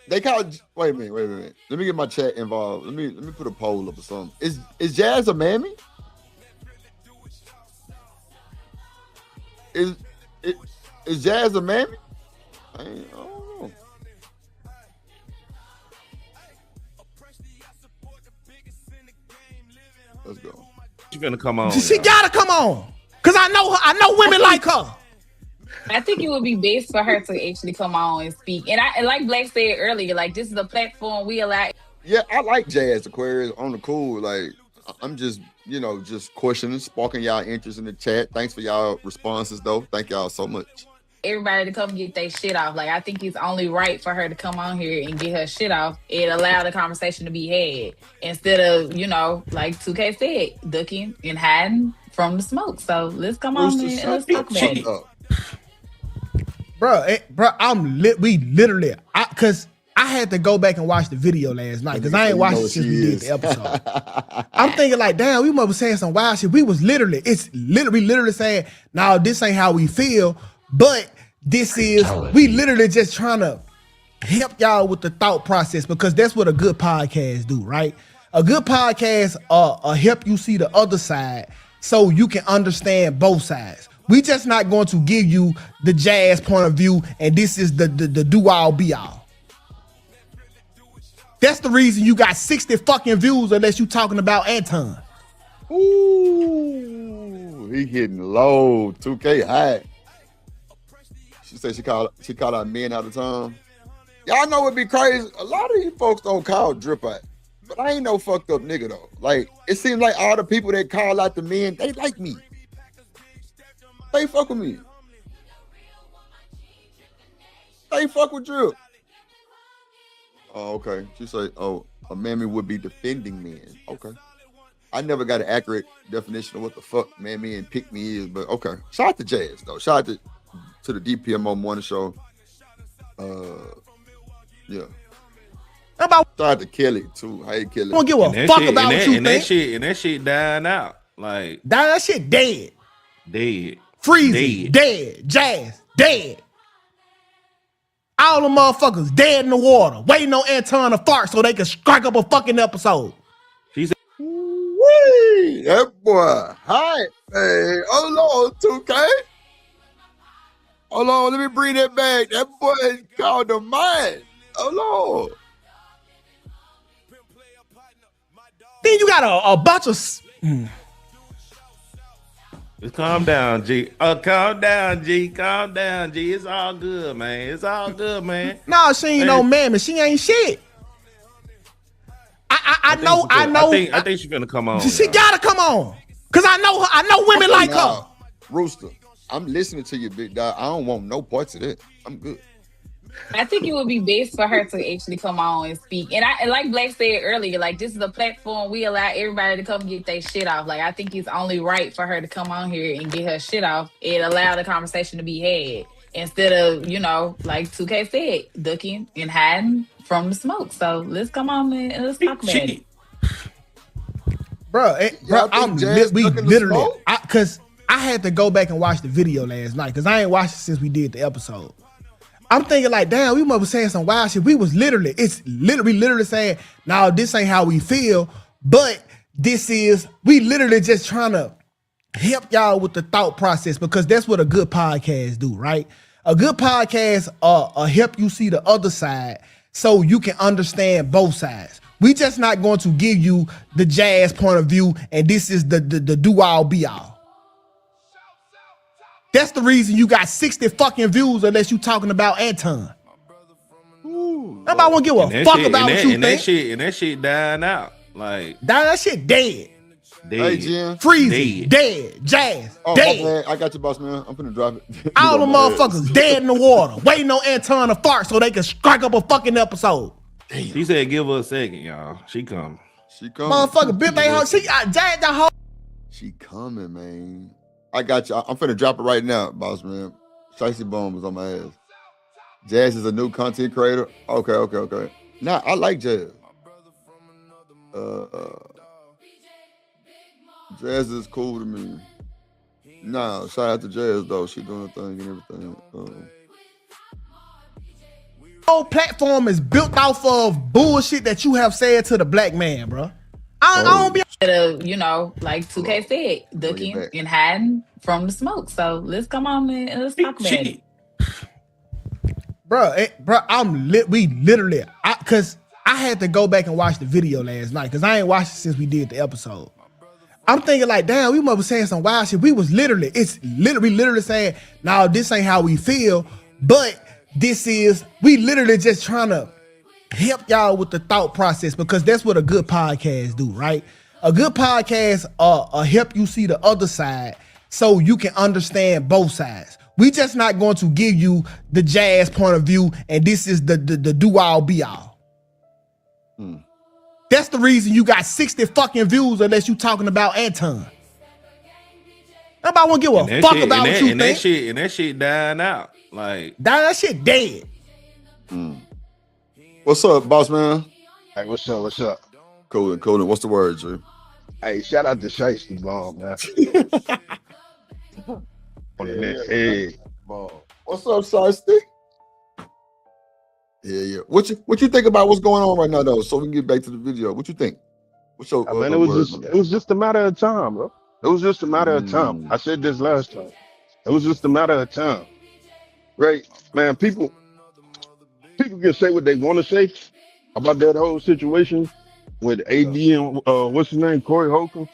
they call. Wait a minute. Let me get my chat involved. Let me put a poll up or something. Is Jazz a mammy? Is Jazz a mammy? I don't know. Let's go. She's gonna come on. She gotta come on, cause I know her. I know women like her. I think it would be best for her to actually come on and speak. And like Black said earlier, like this is a platform we allow. Yeah, I like Jazz Aquarius on the cool. Like I'm just, just questioning, sparking y'all interest in the chat. Thanks for y'all responses though. Thank y'all so much. Everybody to come get their shit off. Like I think it's only right for her to come on here and get her shit off and allow the conversation to be had instead of, like 2K said, ducking and hiding from the smoke. So let's come on and let's talk about it. Bro, cause I had to go back and watch the video last night because I ain't watched it since we did the episode. I'm thinking like, damn, we must be saying some wild shit. We literally saying, no, this ain't how we feel, but this is, we literally just trying to help y'all with the thought process because that's what a good podcast do, right? A good podcast help you see the other side so you can understand both sides. We just not going to give you the Jazz point of view and this is the do-all be-all. That's the reason you got 60 fucking views unless you talking about Anton. Ooh, he hitting low. 2K high. She said she called out men out of time. Y'all know it'd be crazy. A lot of you folks don't call drip out. But I ain't no fucked up nigga though. Like, it seems like all the people that call out the men, they like me. They fuck with me. They fuck with drip. Oh, okay. She said, a mammy would be defending men. Okay. I never got an accurate definition of what the fuck mammy and pick me is, but okay. Shout out to Jazz though. Shout out to the DPMO morning show. Yeah. How about shout out to Kelly too. Hey Kelly. Don't give a fuck about what you think. And that shit dying out. Like that shit dead. Freezy, dead. Jazz, dead. All the motherfuckers dead in the water, waiting on Anton to fart so they can strike up a fucking episode. She said, wee, that boy, hi. Hey, hold on, 2K. Hold on, let me bring that back. That boy is called Tomind. Hold on. Then you got a bunch of... Just calm down, G. Calm down, G. Calm down, G. It's all good, man. It's all good, man. No, she ain't no mammy. She ain't shit. I know. I think she's gonna come on. She gotta come on, cause I know her. I know women like her. Rooster, I'm listening to you, big dog. I don't want no parts of that. I'm good. I think it would be best for her to actually come on and speak. And like Black said earlier, like this is a platform we allow everybody to come get their shit off. Like I think it's only right for her to come on here and get her shit off and allow the conversation to be had instead of, like 2K said, ducking and hiding from the smoke. So let's come on and let's talk about it. Bro, we literally, cause I had to go back and watch the video last night because I ain't watched it since we did the episode. I'm thinking like, damn, we must be saying some wild shit. We literally saying, no, this ain't how we feel, but we literally just trying to help y'all with the thought process because that's what a good podcast do, right? A good podcast help you see the other side so you can understand both sides. We just not going to give you the Jazz point of view and this is the do-all be-all. That's the reason you got 60 fucking views unless you talking about Anton. Nobody won't give a fuck about what you think. And that shit dying out. Like that shit dead. Hey, Jen. Freezy, dead. Jazz, Oh, dead. my bad. I got you, boss man. I'm finna drop it. All the You know, my motherfuckers dead in the water, waiting on Anton to fart so they can strike up a fucking episode. She said, "Give her a second, y'all. She come." She coming. Motherfucker, built they hoe. She Jazz the whole. She coming, man. I got you. I'm finna drop it right now, boss man. Shicey Bone was on my ass. Jazz is a new content creator. Okay. Nah, I like Jazz. Jazz is cool to me. Nah, shout out to Jazz though. She doing her thing and everything. Whole platform is built off of bullshit that you have said to the black man, bro. I don't be. You know, like 2K said, ducking and hiding from the smoke. So let's come on and let's talk about it. Bro, we literally, cause I had to go back and watch the video last night, cause I ain't watched it since we did the episode. I'm thinking like, damn, we must be saying some wild shit. We literally saying, no, this ain't how we feel, but we literally just trying to help y'all with the thought process, because that's what a good podcast do, right? A good podcast help you see the other side so you can understand both sides. We just not going to give you the Jazz point of view and this is the do-all be-all. That's the reason you got 60 fucking views unless you talking about Anton. Nobody want to give a fuck about what you think. That shit dying out. Like, that shit dead. What's up, boss man? Hey, what's up? Cool. What's the word, Drew? Hey, shout out to Shicey Bone, man. Hey. What's up, Shicey? Yeah. What you think about what's going on right now, though? So we can get back to the video. What you think? What's your? I mean, it was just a matter of time, bro. It was just a matter of time. I said this last time. It was just a matter of time, right, man? People can say what they want to say about that whole situation with AD and what's his name, Corey Holcomb.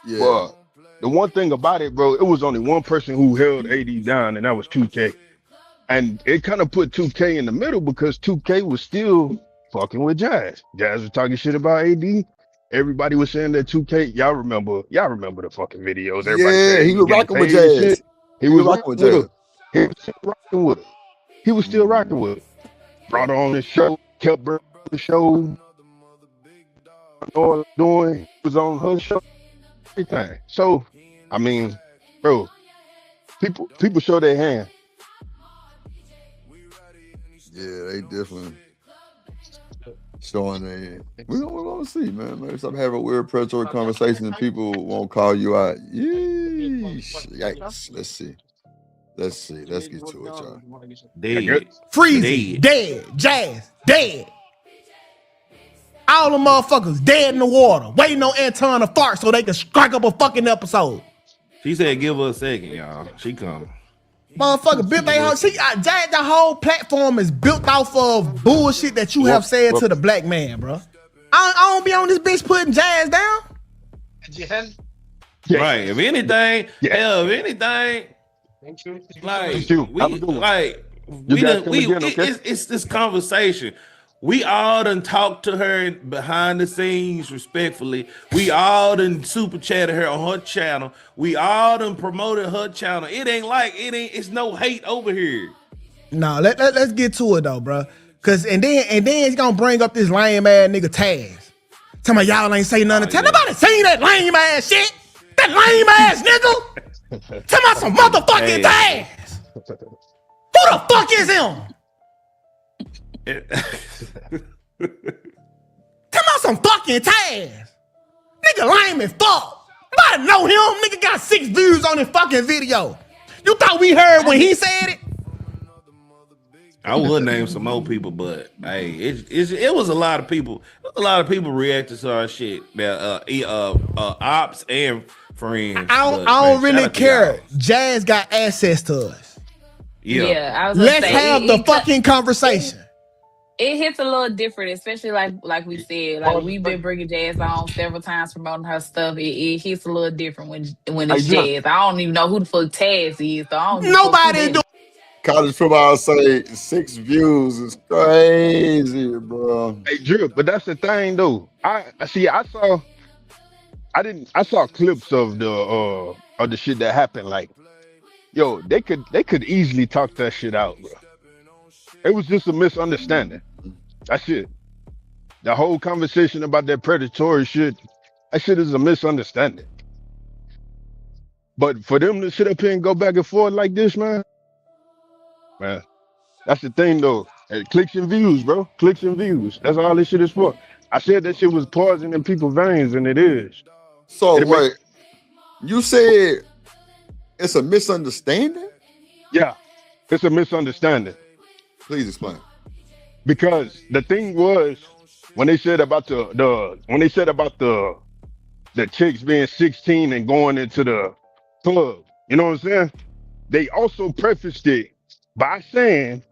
Yeah. But the one thing about it, bro, it was only one person who held AD down, and that was 2K. And it kind of put 2K in the middle because 2K was still fucking with Jazz. Jazz was talking shit about AD. Everybody was saying that 2K. Y'all remember the fucking videos. Everybody he was rocking with Jazz. He was rocking with Jazz. He was still rocking with her. He was still rocking with her. Brought her on the show, kept bringing the show. Doing was on her show, everything. So, I mean, bro, people show their hand. Yeah, they definitely showing their hand. We're gonna see, man. Maybe stop having weird predatory conversations and people won't call you out. Yeesh. Yikes. Let's see. Let's get to it, y'all. Dead. Freezy, dead. Jazz, dead. All the motherfuckers dead in the water, waiting on Anton to fart so they can strike up a fucking episode. She said, "Give her a second, y'all. She come." Motherfucker, built they whole. Jazz, the whole platform is built off of bullshit that you have said to the black man, bro. I don't be on this bitch putting Jazz down. Right. If anything, it's this conversation. We all done talked to her behind the scenes respectfully. We all done super chatted her on her channel. We all done promoted her channel. It's no hate over here. No, let's get to it though, bro. Cause and then it's gonna bring up this lame ass nigga Taz. Tell me y'all ain't say nothing. Tell nobody seen that lame ass shit. That lame ass nigga. Tell me some motherfucking Taz. Who the fuck is him? Come on, some fucking Taz. Nigga lame as fuck. Nobody know him. Nigga got 6 views on his fucking video. You thought we heard when he said it? I would name some more people, but hey, it was a lot of people. A lot of people reacted to our shit. Ops and friends. I don't really care. Jazz got access to us. Yeah. Let's have the fucking conversation. It hits a little different, especially like we said. Like we've been bringing Jazz on several times, promoting her stuff. It hits a little different when it's Jazz. I don't even know who the fuck Taz is. So I don't Nobody do. College football say 6 views is crazy, bro. Hey, Drew, but that's the thing though. I I saw clips of the shit that happened. Like, yo, they could easily talk that shit out, bro. It was just a misunderstanding. That's it. The whole conversation about that predatory shit, that shit is a misunderstanding. But for them to sit up here and go back and forth like this, man, that's the thing though. Clicks and views, bro. Clicks and views. That's all this shit is for. I said that shit was poison in people's veins, and it is. So wait, you said it's a misunderstanding? Yeah, it's a misunderstanding. Please explain. Because the thing was, when they said about the chicks being 16 and going into the club, you know what I'm saying? They also prefaced it by saying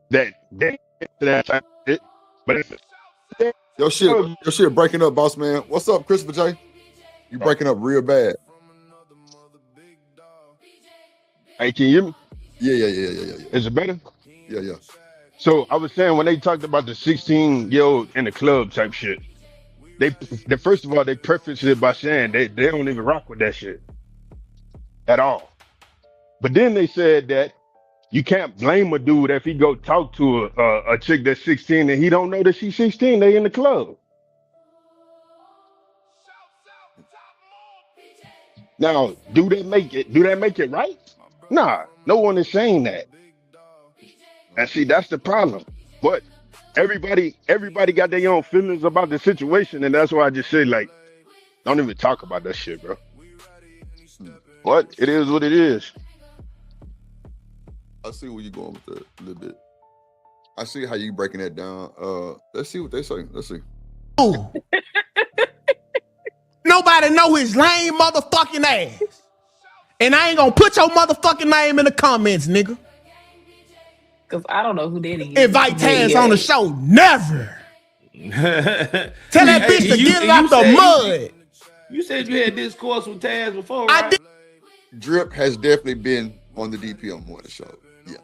that they that type of shit, but it's Your shit breaking up, boss man. What's up, Christopher J? You breaking up real bad. Hey, can you hear me? Yeah. Is it better? Yeah. So I was saying when they talked about the 16-year-old in the club type shit, they first of all they prefaced it by saying they don't even rock with that shit at all. But then they said that you can't blame a dude if he go talk to a chick that's 16 and he don't know that she's 16. They in the club. Now, do that make it right? Nah, no one is saying that. And see, that's the problem. But everybody got their own feelings about the situation, and that's why I just say, like, don't even talk about that shit, bro. But it is what it is. I see where you're going with that a little bit. I see how you breaking that down. Let's see what they say. Let's see. Nobody know his lame motherfucking ass. And I ain't gonna put your motherfucking name in the comments, nigga. Cause I don't know who that is. Invite Taz on the show. Never. Tell that bitch to get it out the mud. You said you had discourse with Taz before, I right? did. Drip has definitely been on the DPM morning show. Yeah,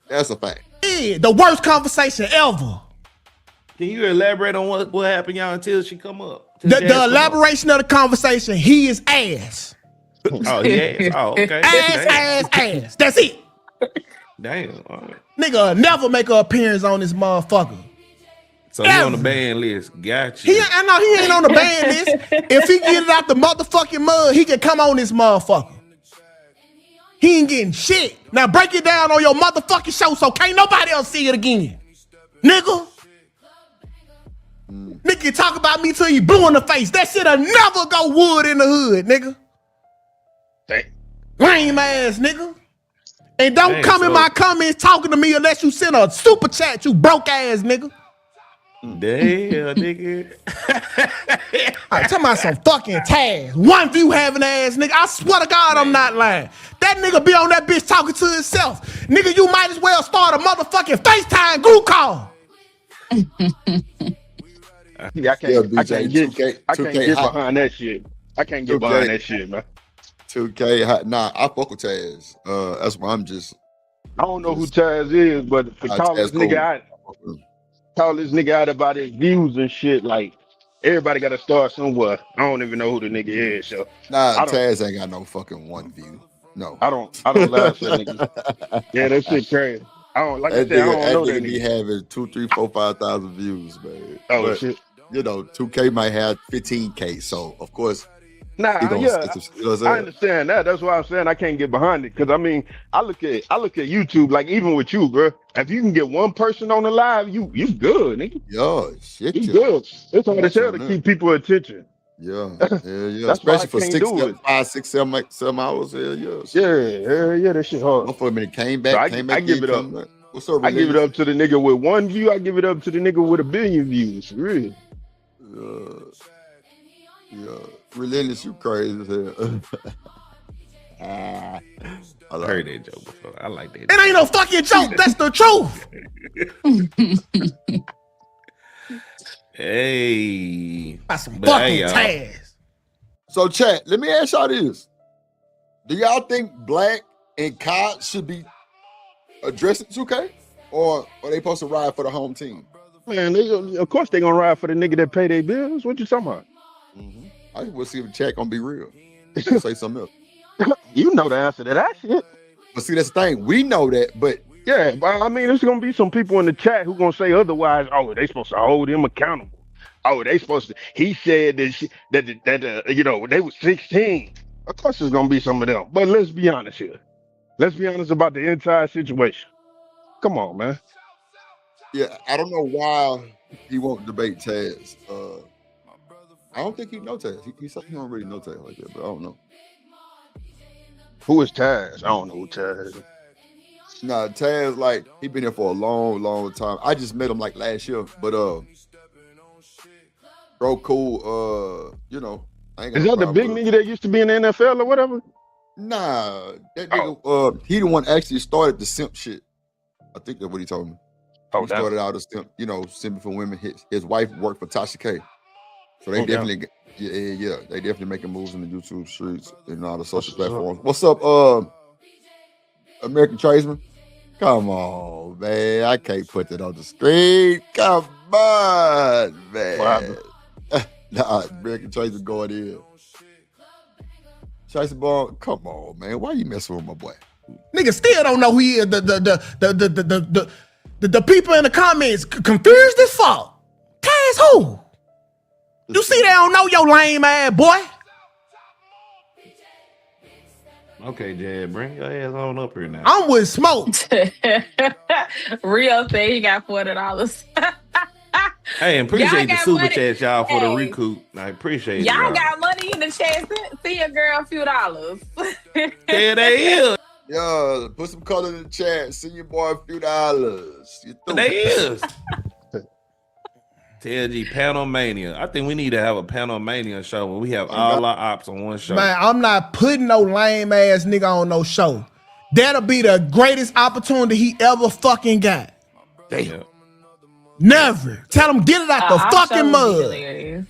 that's a fact. Yeah, the worst conversation ever. Can you elaborate on what happened, y'all, until she come up? The elaboration of the conversation, he is ass. Oh, yeah. Oh, okay. Ass. That's it. Damn. All right. Nigga never make an appearance on this motherfucker. So he on the ban list. Gotcha. I know he ain't on the ban list. If he get it out the motherfucking mud, he can come on this motherfucker. He ain't getting shit. Now break it down on your motherfucking show so can't nobody else see it again. Nigga. Nigga talk about me till you blue in the face. That shit'll never go wood in the hood, nigga. Dang. Lame ass nigga. And don't come in my comments talking to me unless you send a super chat, you broke ass nigga. Damn, nigga. I'm talking about some fucking Taz. One view having ass nigga. I swear to God, I'm not lying. That nigga be on that bitch talking to himself. Nigga, you might as well start a motherfucking FaceTime group call. Yeah, I can't get behind that shit. I can't get behind that shit, man. 2K, nah, I fuck with Taz. That's why I'm just. I don't know who Taz is, but to call this nigga out about his views and shit, like everybody got to start somewhere. I don't even know who the nigga is. So nah, Taz ain't got no fucking one view. No, I don't laugh at niggas. Yeah, that shit crazy. I don't like I said. I don't know that nigga be having 2, 3, 4, 5,000 views, man. Oh but, shit. You know, 2K might have 15K, so of course. Nah, you know I understand that. That's why I'm saying I can't get behind it. Cause I mean, I look at YouTube, like even with you, bro. If you can get one person on the live, you good, nigga. Yo, shit, you good. It's hard as hell to keep people attention. Yeah. Especially for 5, 6, 7 hours. Yeah, that shit hard. One for a minute came back. So I give it up. What's up? I give it up to the nigga with 1 view. I give it up to the nigga with 1 billion views. Really. Yeah. Relentless, you crazy as hell. I heard that joke before. I like that. It ain't no fucking joke. That's the truth. Hey. That's some fucking Taz. So, chat, let me ask y'all this. Do y'all think Black and Kai should be addressing 2K? Or are they supposed to ride for the home team? Man, of course they gonna ride for the nigga that pay their bills. What you talking about? I just want to see if the chat gonna be real. Say something else. You know the answer to that shit. But see, that's the thing. We know that, but Yeah, but I mean, there's gonna be some people in the chat who gonna say otherwise. Oh, they supposed to hold him accountable. Oh, they supposed to. He said that you know, they was 16. Of course, there's gonna be some of them. But let's be honest here. Let's be honest about the entire situation. Come on, man. yeah, I don't know why he won't debate Taz. I don't think he know Taz. He said he don't really know Taz like that, but I don't know. Who is Taz? I don't know who Taz is. Nah, Taz, like, he been here for a long time. I just met him like last year, but bro, cool. You know, I ain't got Is no that the problem big with him. nigga that used to be in the NFL or whatever? Nah, that nigga, he the one actually started the simp shit. I think that's what he told me. Oh, He started out as simp, you know, simping for women. His wife worked for Tasha K. So they Oh, damn. definitely, yeah, they definitely making moves in the YouTube streets and all the social What's up? platforms. What's up, American Tradesman? Come on, man. I can't put that on the screen. Come on, man. What Nah, American Tradesman going in. Tracy Ball, come on, man. Why you messing with my boy? Nigga still don't know who he is. The people in the comments confused as fuck. Taz who? You see they don't know your lame ass boy. Okay, Jad, bring your ass on up here now. I'm with Smoke. Real thing, he got $40. Hey, and appreciate Y'all the got super money. chat, y'all, for the Hey. recoup. I appreciate it. Y'all got money in the chat. See your girl a few dollars. Yeah, they is. Yo, put some color in the chat. Send your boy a few dollars. You through. They is. TLG Panomania. I think we need to have a Panomania show where we have all our ops on one show. Man, I'm not putting no lame ass nigga on no show. That'll be the greatest opportunity he ever fucking got. Damn. Never. Tell him get it out the Our fucking show would be mud. hilarious.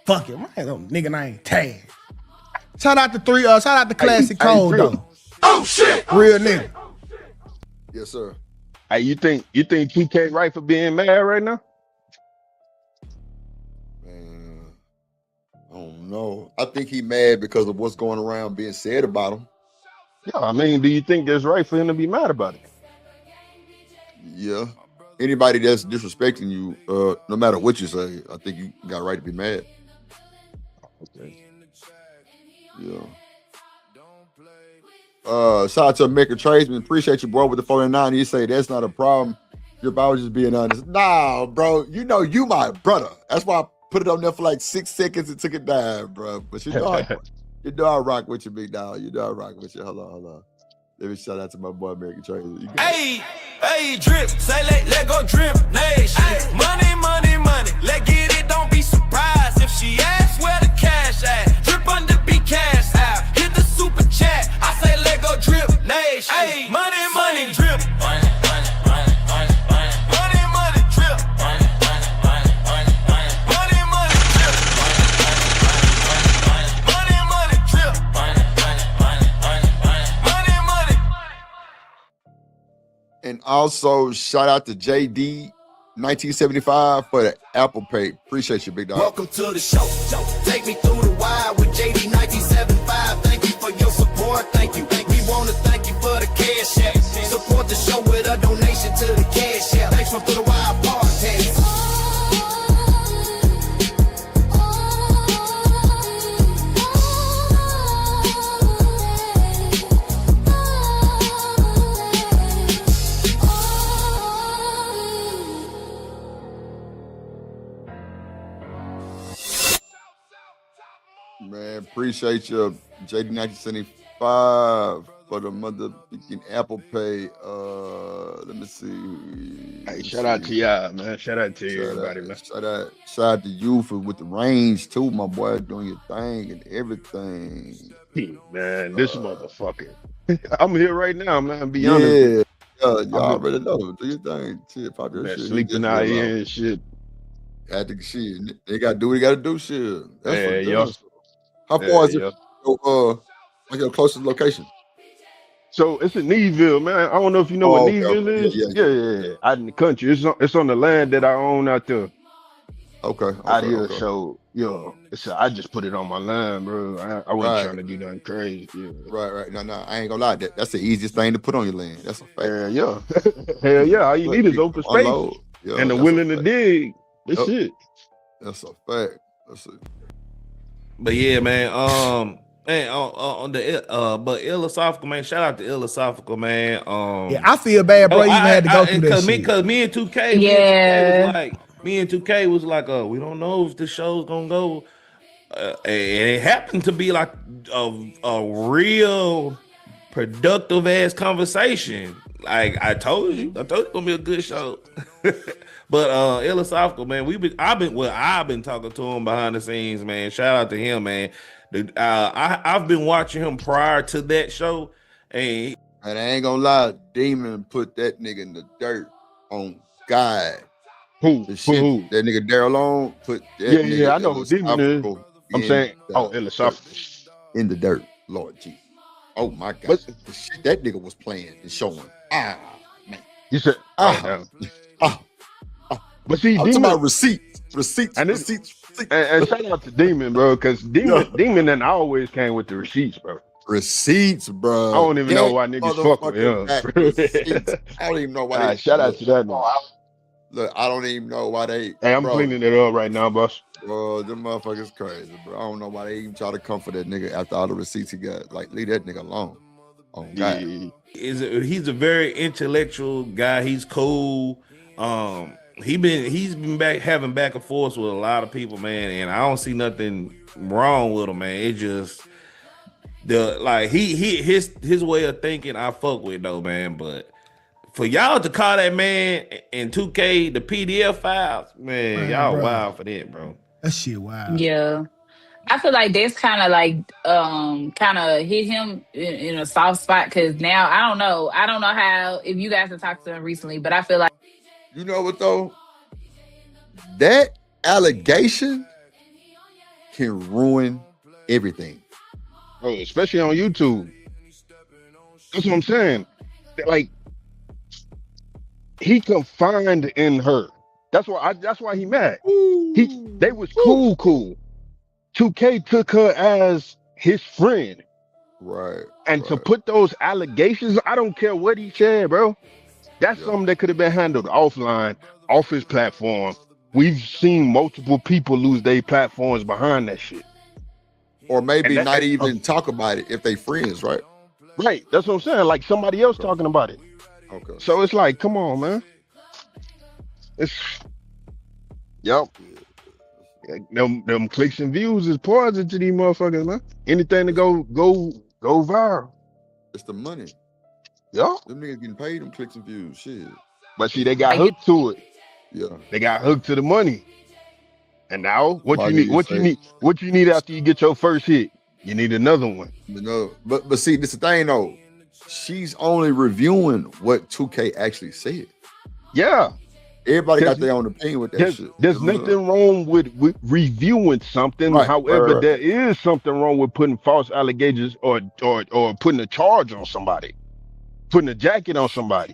Fuck it, man. No nigga name Taz. Shout out to Classic Code real. though. Oh shit. Real nigga. Yes, sir. Hey, you think TK right for being mad right now? Man, I don't know. I think he mad because of what's going around being said about him. Yeah, I mean, do you think that's right for him to be mad about it? Yeah. Anybody that's disrespecting you, no matter what you say, I think you got a right to be mad. Okay. Yeah. Shout out to American Tradesman. Appreciate you, bro, with the 49. You say that's not a problem. You're about just being honest. Nah, bro. You know you my brother. That's why I put it on there for like 6 seconds and took it down, bro. But you know I rock with you, big dog. You know I rock with you. Hold on. Let me shout out to my boy American Tradesman. Hey, drip, say let go drip, nation. Money, let get it, don't be surprised if she asks where the cash at. Drip under be cash out, hit the super chat. I say let go drip, nation. Hey, money, drip. Money, drip. And also shout out to JD 1975 for the Apple Pay. Appreciate you, big dog. Welcome to the show. Take me through the wire with JD 1975. Thank you for your support. Thank you. We want to thank you for the cash app. Support the show with a donation to the cash app. Thanks for the wire podcast. Man, appreciate you, JD 1975 for the motherfucking Apple Pay. Let me see. Hey, shout out to y'all, man. Shout out to everybody, man. Shout out to you for with the range too, my boy, doing your thing and everything. Man, this motherfucker. I'm here right now, man. Be honest. Yeah, y'all already know. Do your thing. Shit, pop your Man, shit. sleeping out here and shit. I think shit. They gotta do what they gotta do, shit. That's Yeah, what yo. does. How far is it? Yeah. Like your closest location? So it's in Neesville, man. I don't know if you know what okay, Neesville okay. is. Yeah. Out in the country. It's on the land that I own out there. out here. So, I just put it on my line, bro. I wasn't trying to do nothing crazy. Yeah. Right. No, I ain't gonna lie. That's the easiest thing to put on your land. That's a fact. Hell yeah. All you need is open space and the willing to dig. That's it. That's a fact. That's it. But yeah, man. On the but Philosophical, man. Shout out to Philosophical, man. Yeah, I feel bad, bro. You even had to go through that shit. Because me and 2K, me and 2K was like, we don't know if the show's gonna go. And it happened to be like a real productive ass conversation. Like I told you it's gonna be a good show. But Philosophical, man, I've been talking to him behind the scenes, man. Shout out to him, man. I've been watching him prior to that show, and I ain't gonna lie, Demon put that nigga in the dirt on God. Who? Who? That nigga Daryl Long put that nigga. Yeah, I know who Demon is. I'm saying, Philosophical in the dirt, Lord Jesus. Oh my God, the shit that nigga was playing and showing. Man. You said, but see, I'm talking about receipts. And shout out to Demon, bro, because Demon and I always came with the receipts, bro. Receipts, bro. I don't even know why niggas fuck with him. I don't even know why. Shout out to that man. Look, I don't even know why they. Hey, I'm cleaning it up right now, boss. Bro, them motherfuckers crazy, bro. I don't know why they even try to come for that nigga after all the receipts he got. Like, leave that nigga alone. Oh God. He's a very intellectual guy. He's cool. He's been having back and forth with a lot of people, man, and I don't see nothing wrong with him, man. It just his way of thinking I fuck with though, man. But for y'all to call that man and 2K the PDF files, man, y'all bro. Wild for that, bro. That shit wild. Yeah. I feel like that's kind of hit him in a soft spot because now I don't know how if you guys have talked to him recently, but I feel like you know what though, that allegation can ruin everything. Oh, especially on YouTube. That's what I'm saying. Like he confined in her. That's why he mad. They was cool. 2K took her as his friend. Right. And to put those allegations, I don't care what he said, bro. That's something that could have been handled offline, off his platform. We've seen multiple people lose their platforms behind that shit. Or maybe not even talk about it if they friends, right? Right. That's what I'm saying. Like somebody else talking about it. Okay. So it's like, come on, man. Yep. Them clicks and views is poison to these motherfuckers, man. Anything to go viral. It's the money. Yeah. Them niggas getting paid them clicks and views. Shit. But see, they got hooked to it. Yeah. They got hooked to the money. And now what you need after you get your first hit? You need another one. But see, this is the thing though. She's only reviewing what 2K actually said. Yeah. Everybody got their own opinion with that shit. There's nothing wrong with reviewing something. Right, However, there is something wrong with putting false allegations or putting a charge on somebody, putting a jacket on somebody.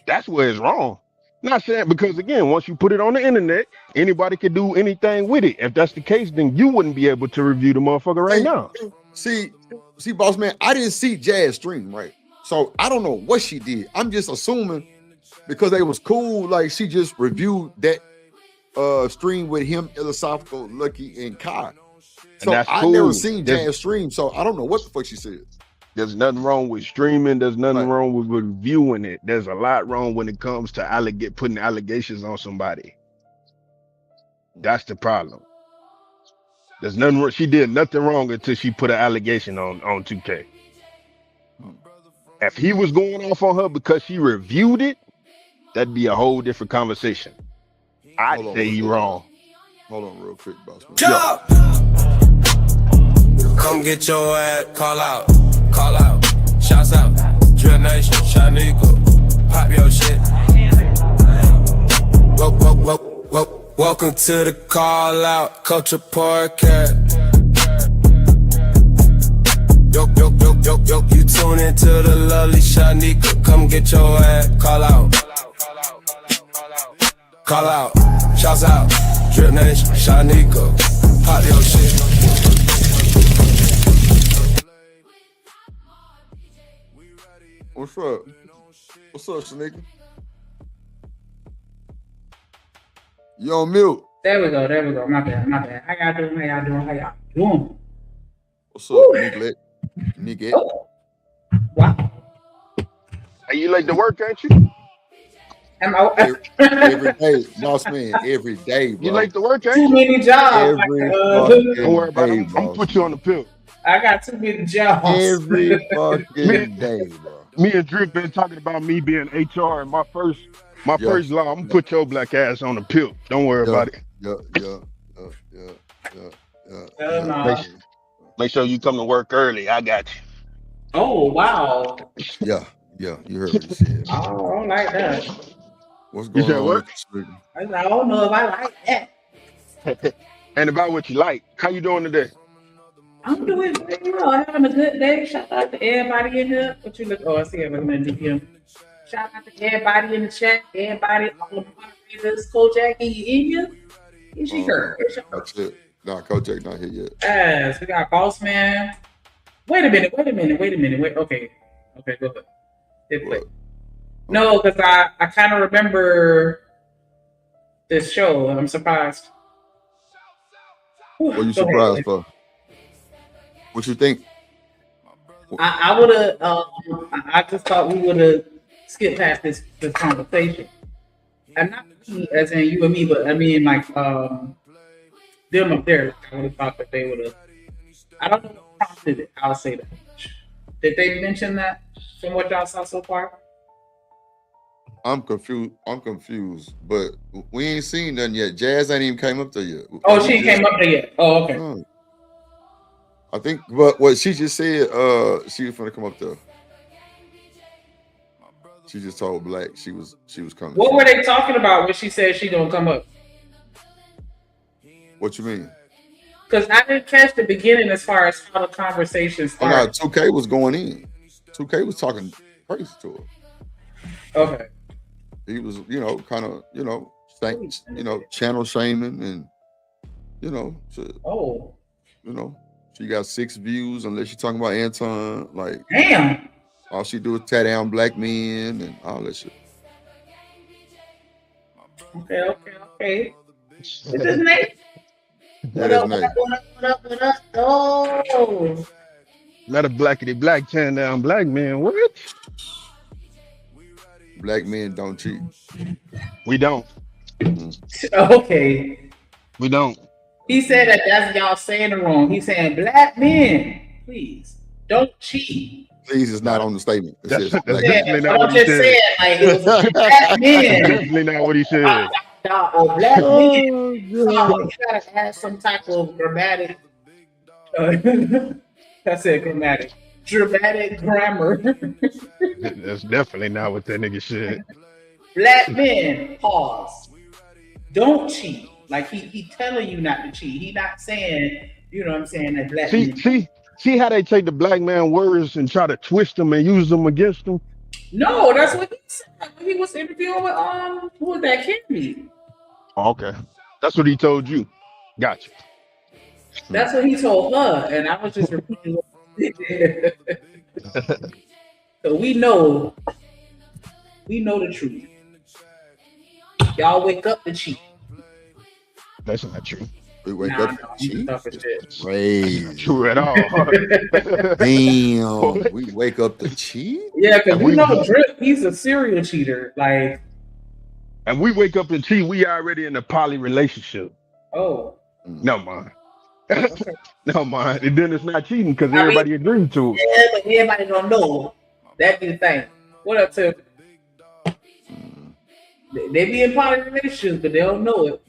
That's where it's wrong. Not saying because again, once you put it on the internet, anybody can do anything with it. If that's the case, then you wouldn't be able to review the motherfucker right now. See, boss man, I didn't see Jazz stream, right? So I don't know what she did. I'm just assuming because they was cool, like she just reviewed that stream with him, Philosophical, Lucky, and Kai. So I never seen Jazz stream, so I don't know what the fuck she said. There's nothing wrong with streaming. There's nothing wrong with reviewing it. There's a lot wrong when it comes to putting allegations on somebody. That's the problem. There's nothing. She did nothing wrong until she put an allegation on 2K. If he was going off on her because she reviewed it, that'd be a whole different conversation. I'd say he wrong. Hold on real quick, boss man. Jump! Come get your ass, call out. Shouts out, Drill Nation, Shanico, pop your shit. Welcome to the call out, Culture Podcast. Yo, you tune into the lovely Shanico. Come get your ass, call out. Shouts out, Drip nation, Shanico, pop your shit. What's up? What's up, Shanika? You on mute? There we go. My bad. How y'all doing? What's up, Nigga? Oh, wow. Hey, you late to work, ain't you? Am I Every day, boss man. Every day, bro. You late to work, ain't too you? many jobs? Every Don't worry about day, it. I'm bro. gonna put you on the pill. I got too many jobs. Every fucking day, bro. Me and Drip been talking about me being HR and my first law. I'm gonna put your black ass on the pill. Don't worry about it. Yeah. No. Make sure you come to work early. I got you. Oh wow. Yeah. You heard what he said. I don't like that. What's You going said on? what? With you, I don't know if I like that. And about what you like. How you doing today? I'm doing pretty well. Having a good day. Shout out to everybody in here. What you look? Oh, I see everybody in DPM. Shout out to everybody in the chat. Everybody, all the moderators. Kojak, are you in here? Is she her? That's it. Nah, Kojak not here yet. Yes, we got Boss Man. Wait a minute. Okay, go ahead. Hit play. What? No, because I kind of remember this show. I'm surprised. What you surprised for? What you think? I would have. I just thought we would have skipped past this conversation, and not me, as in you and me, but I mean like them up there. I would have thought that they would have. I don't know what prompted it. I'll say that. Did they mention that from what y'all saw so far? I'm confused, but we ain't seen nothing yet. Jazz ain't even came up there yet. Oh, she came up there yet. Oh, okay. I think, but what she just said, she was gonna come up there. She just told Black she was coming. What were they talking about when she said she gonna come up? What you mean? Because I didn't catch the beginning as far as how the conversation started. Oh, no, 2K was going in. 2K was talking crazy to her. Okay. He was, kind of, channel shaming and, she got 6 views unless you're talking about Anton. Like, damn. All she do is tear down black men and all that shit. Okay. This is Nate. That is Nate. What up? Oh. Not a blackity black tearing down black man. What? Black men don't cheat. We don't. Okay. We don't. He said that's y'all saying it wrong. He's saying black men, please don't cheat. Please is not on the statement. It says That's black definitely men. not what he said. Like, it was black men. Definitely not what he said. Or black men. You gotta add some type of grammatic. I said grammatic. Dramatic grammar. That's definitely not what that nigga said. Black men, pause. Don't cheat. Like he telling you not to cheat. He not saying, you know what I'm saying, that black men. See how they take the black man words and try to twist them and use them against them? No, that's what he said when he was interviewing with who was that, Kimmy? Okay. That's what he told you. Gotcha. That's what he told her, and I was just repeating what he did. So we know the truth. Y'all wake up to cheat. That's not true. We wake up to cheat. It's Crazy. true at all. Damn. We wake up to cheat? Yeah, because we know Drip, he's a serial cheater. Like, and we wake up and cheat, we already in a poly relationship. oh. No mind. No mind. And then it's not cheating because everybody agreed to it. Yeah, but everybody don't know. That be the thing. What up, Tim? They be in poly relationships, but they don't know it.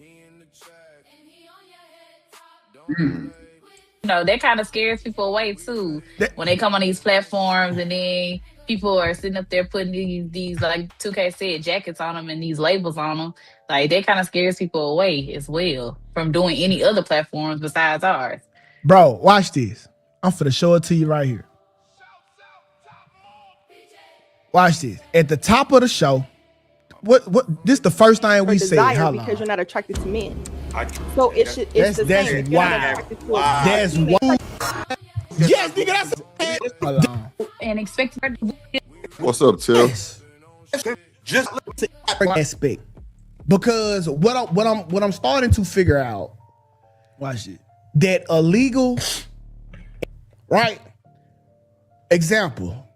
That kind of scares people away too. When they come on these platforms and then people are sitting up there putting these like 2K said, jackets on them and these labels on them. Like, that kind of scares people away as well from doing any other platforms besides ours. Bro, watch this. I'm finna show it to you right here. Watch this. At the top of the show, what this the first thing we said. Desire because you're not attracted to men. So it should. It's the That's same. wild. That's wild. Yes, nigga, that's hold on. And expect her to What's up, Till? Yes. Just aspect. Because what I'm starting to figure out, watch it, that illegal, right? Example,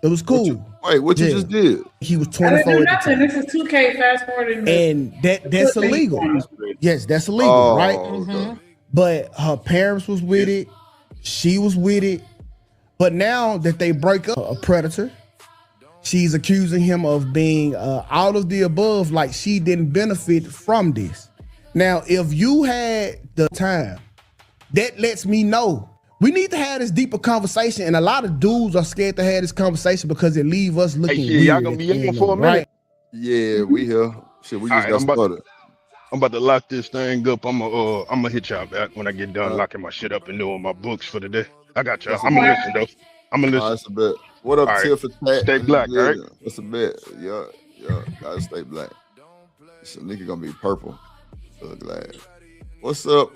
it was cool. What you just did? He was I 24 didn't do at the nothing. time. This is 2K fast forwarding. And that's illegal. Yes, that's illegal, right? Okay. But her parents was with it. She was with it. But now that they break up, a predator, she's accusing him of being out of the above, like she didn't benefit from this. Now, if you had the time, that lets me know we need to have this deeper conversation. And a lot of dudes are scared to have this conversation because it leave us looking weird. Y'all gonna be in for a minute? Right? Yeah, we here. Shit, we just got started. I'm about to lock this thing up. I'm gonna hit y'all back when I get done locking my shit up and doing my books for the day. I got y'all. I'm gonna listen though. I'm gonna listen. That's a bet. What up, All Till for chat? Stay black, all right? That's a bet. Yeah, gotta stay black. This nigga gonna be purple. So glad. What's up?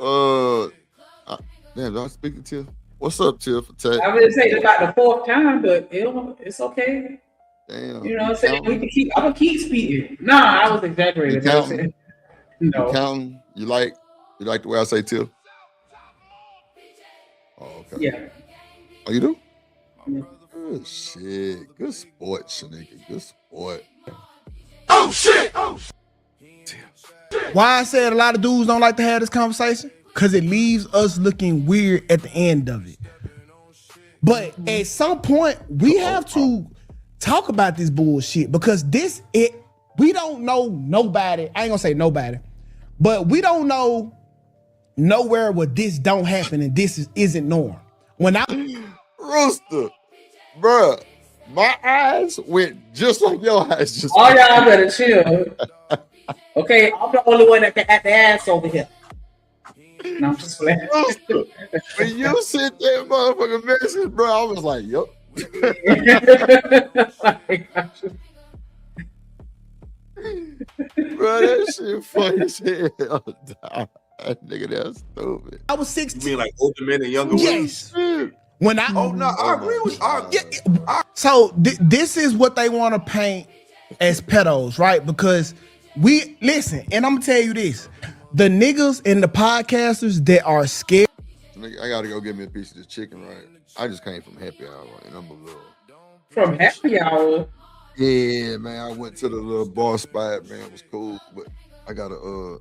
Damn, do I speak to Till? What's up, Till for chat? I would say about the fourth time, but it's okay. Damn. You know what I'm saying? We can keep. I'm gonna keep speaking. Nah, I was exaggerating. You counting? No. You counting? You like the way I say Till? Oh, okay. Yeah. Oh, you do? Yeah. Good shit. Good sport, Shanika. Good sport. Oh shit! Why I said a lot of dudes don't like to have this conversation? Because it leaves us looking weird at the end of it. But at some point, we have to talk about this bullshit because we don't know nobody. I ain't gonna say nobody, but we don't know nowhere where this don't happen and this isn't norm. When I Rooster, bruh, my eyes went just like your eyes just. All y'all better chill. Okay, I'm the only one that can act the ass over here. No, I'm just playing. Rooster, when you sent that motherfucking message, bro, I was like, yup. Bro, that shit funny as hell. That nigga, that's stupid. I was 16. You mean like older men and younger women? Yes. When I I agree with you. So this is what they want to paint as pedos, right? Because we listen, and I'm gonna tell you this: the niggas and the podcasters that are scared. I gotta go get me a piece of this chicken, right? I just came from happy hour, and I'm a little. From happy hour. Yeah, man. I went to the little bar spot, man. It was cool, but I gotta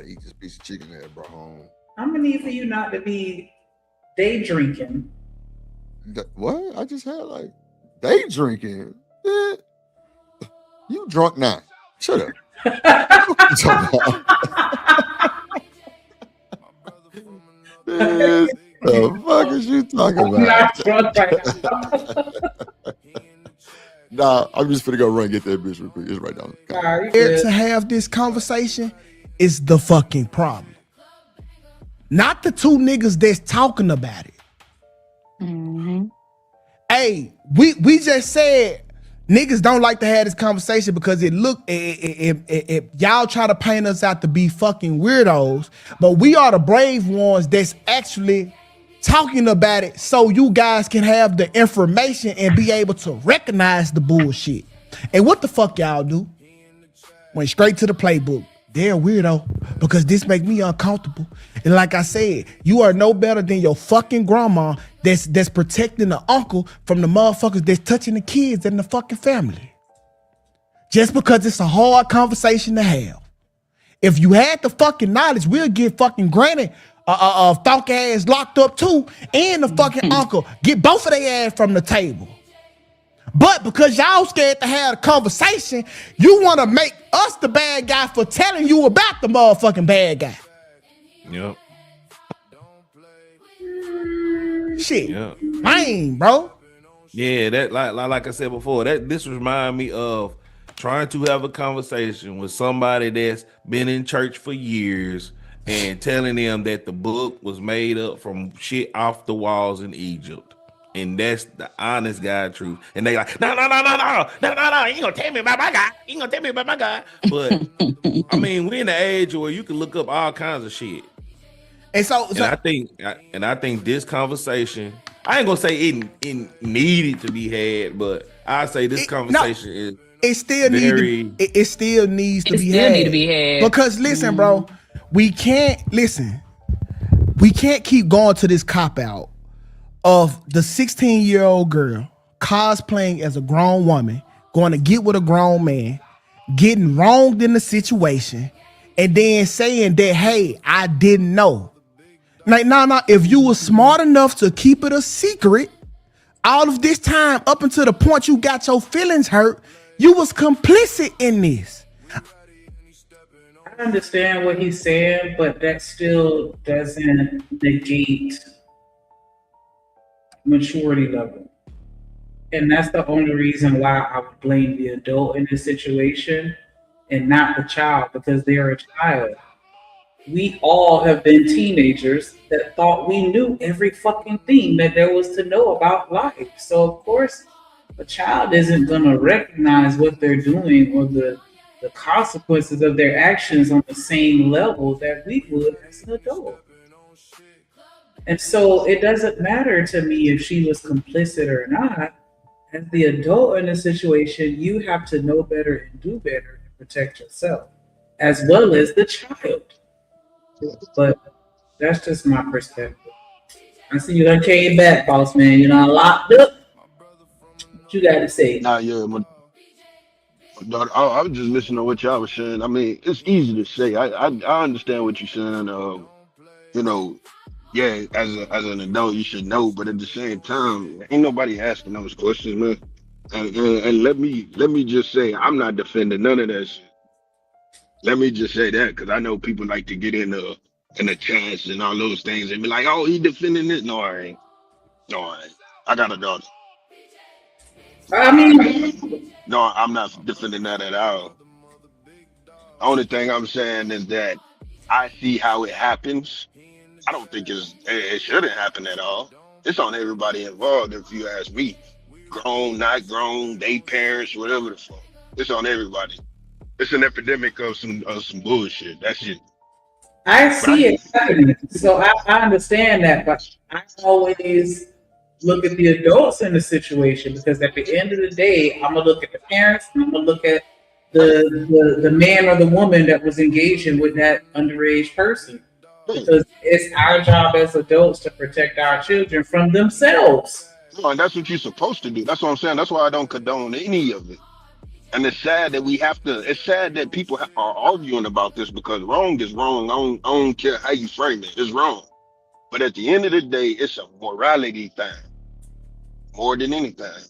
eat this piece of chicken that I brought home. I'm gonna need for you not to be day drinking. What? I just had like day drinking. Eh. You drunk now? Shut up. What you talking about? The fuck is you talking I'm not drunk about? Nah, I'm just finna go run and get that bitch real quick. It's right down. Scared to have this conversation is the fucking problem. Not the two niggas that's talking about it. Mm-hmm. Hey, we just said niggas don't like to have this conversation because y'all try to paint us out to be fucking weirdos, but we are the brave ones that's actually talking about it so you guys can have the information and be able to recognize the bullshit. And what the fuck y'all do? Went straight to the playbook. They're weirdo because this make me uncomfortable. And like I said, you are no better than your fucking grandma that's protecting the uncle from the motherfuckers that's touching the kids in the fucking family. Just because it's a hard conversation to have. If you had the fucking knowledge, we'll get fucking granny thunk ass locked up too, and the fucking uncle. Get both of their ass from the table. But because y'all scared to have a conversation, you want to make us the bad guy for telling you about the motherfucking bad guy. Yep. Shit. Yep. Lame, bro. Yeah, that like I said before, this remind me of trying to have a conversation with somebody that's been in church for years and telling them that the book was made up from shit off the walls in Egypt. And that's the honest God truth. And they like, no, you ain't gonna tell me about my God. You ain't gonna tell me about my God. But I mean, we're in the age where you can look up all kinds of shit. And so I think this conversation, I ain't gonna say it needed to be had, but I say this conversation is it still very it still needs to It be still had. need to be had. Because listen, bro, we can't keep going to this cop out of the 16-year-old girl cosplaying as a grown woman, going to get with a grown man, getting wronged in the situation, and then saying that, hey, I didn't know. Like, no, if you were smart enough to keep it a secret, all of this time up until the point you got your feelings hurt, you was complicit in this. I understand what he's saying, but that still doesn't negate maturity level. And that's the only reason why I would blame the adult in this situation and not the child, because they're a child. We all have been teenagers that thought we knew every fucking thing that there was to know about life. So of course, a child isn't gonna recognize what they're doing or the consequences of their actions on the same level that we would as an adult. And so it doesn't matter to me if she was complicit or not. As the adult in the situation, you have to know better and do better to protect yourself, as well as the child. But that's just my perspective. I see you done came back, boss man. You know, locked up. What you got to say? Nah, yeah, my daughter, I was just listening to what y'all was saying. I mean, it's easy to say. I understand what you're saying. You know, yeah, as an adult, you should know, but at the same time, ain't nobody asking those questions, man. And let me just say, I'm not defending none of that shit. Let me just say that, because I know people like to get in the chats and all those things and be like, "Oh, he defending this." No, I ain't. No, I ain't. I got a daughter. I mean, No, I'm not defending that at all. The only thing I'm saying is that I see how it happens. I don't think it shouldn't happen at all. It's on everybody involved, if you ask me. Grown, not grown, they parents, whatever the fuck. It's on everybody. It's an epidemic of some bullshit. That's it. I see it happening. So I understand that, but I always look at the adults in the situation, because at the end of the day, I'm gonna look at the parents, and I'm gonna look at the man or the woman that was engaging with that underage person. Because it's our job as adults to protect our children from themselves. No, and that's what you're supposed to do. That's what I'm saying. That's why I don't condone any of it. And it's sad that it's sad that people are arguing about this, because wrong is wrong. I don't care how you frame it. It's wrong. But at the end of the day, it's a morality thing more than anything.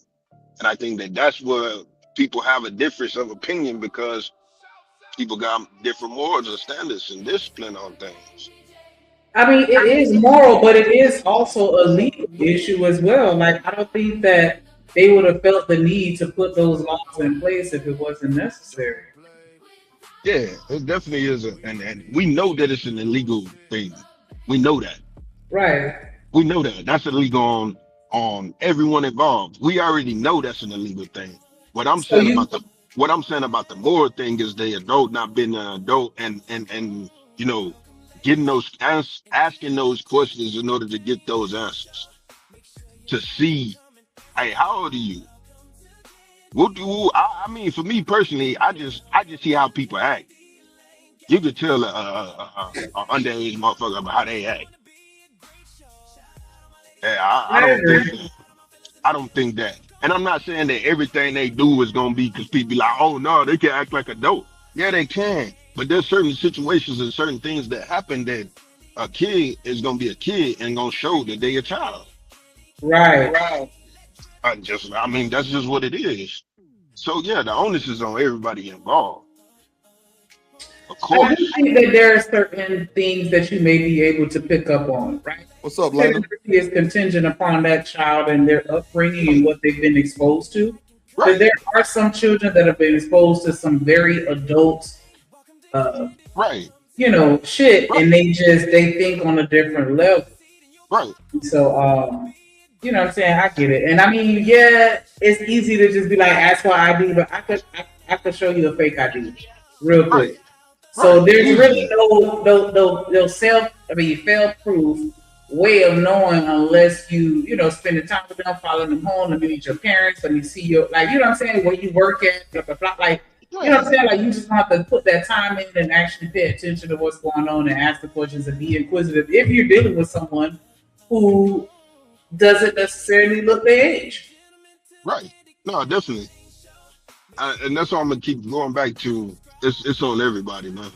And I think that's where people have a difference of opinion, because people got different morals and standards and discipline on things. I mean, it is moral, but it is also a legal issue as well. Like, I don't think that they would have felt the need to put those laws in place if it wasn't necessary. Yeah, it definitely is. And we know that it's an illegal thing. We know that. Right. We know that. That's illegal on everyone involved. We already know that's an illegal thing. What I'm saying about the moral thing is the adult not being an adult and you know, getting asking those questions in order to get those answers. To see, hey, how old are you? I mean, for me personally, I just see how people act. You could tell a underage motherfucker about how they act. Yeah, I don't think that. And I'm not saying that everything they do is gonna be, because people be like, oh no, they can act like adult. Yeah, they can. But there's certain situations and certain things that happen that a kid is gonna be a kid and gonna show that they a child. Right. I mean, that's just what it is. So yeah, the onus is on everybody involved. Of course. I do think that there are certain things that you may be able to pick up on, right? What's up, Lana? Is contingent upon that child and their upbringing and what they've been exposed to. Right. But there are some children that have been exposed to some very adult, right, shit, right. And they think on a different level. Right. So You know what I'm saying? I get it. And I mean, yeah, it's easy to just be like, ask for ID, but I could show you a fake ID real quick. Right. So there's really no fail proof way of knowing unless you know, spend the time with them, follow them home, let me meet your parents, let me see your, like, you know what I'm saying, where you work at, blah, blah, blah. Like, you know what I'm saying? Like, you just have to put that time in and actually pay attention to what's going on and ask the questions and be inquisitive if you're dealing with someone who doesn't necessarily look their age. Right. No, definitely. And that's why I'm gonna keep going back to. It's on everybody, man.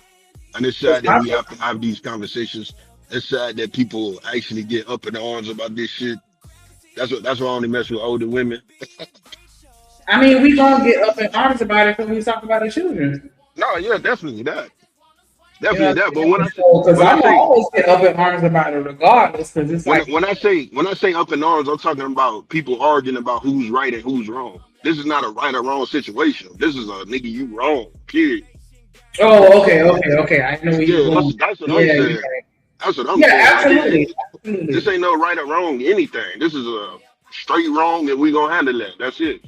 And it's sad that we have to have these conversations. It's sad that people actually get up in arms about this shit. That's why I only mess with older women. I mean, we gonna get up in arms about it when we talk about the children. No, yeah, definitely that. You know, But when I'm always get up in arms about it regardless, because it's like when I say up in arms, I'm talking about people arguing about who's right and who's wrong. This is not a right or wrong situation. This is a nigga, you wrong. Period. Oh, okay. I know what you're going. That's what I'm saying. That's what I'm saying. Absolutely. This ain't no right or wrong anything. This is a straight wrong, and we gonna handle that. That's it.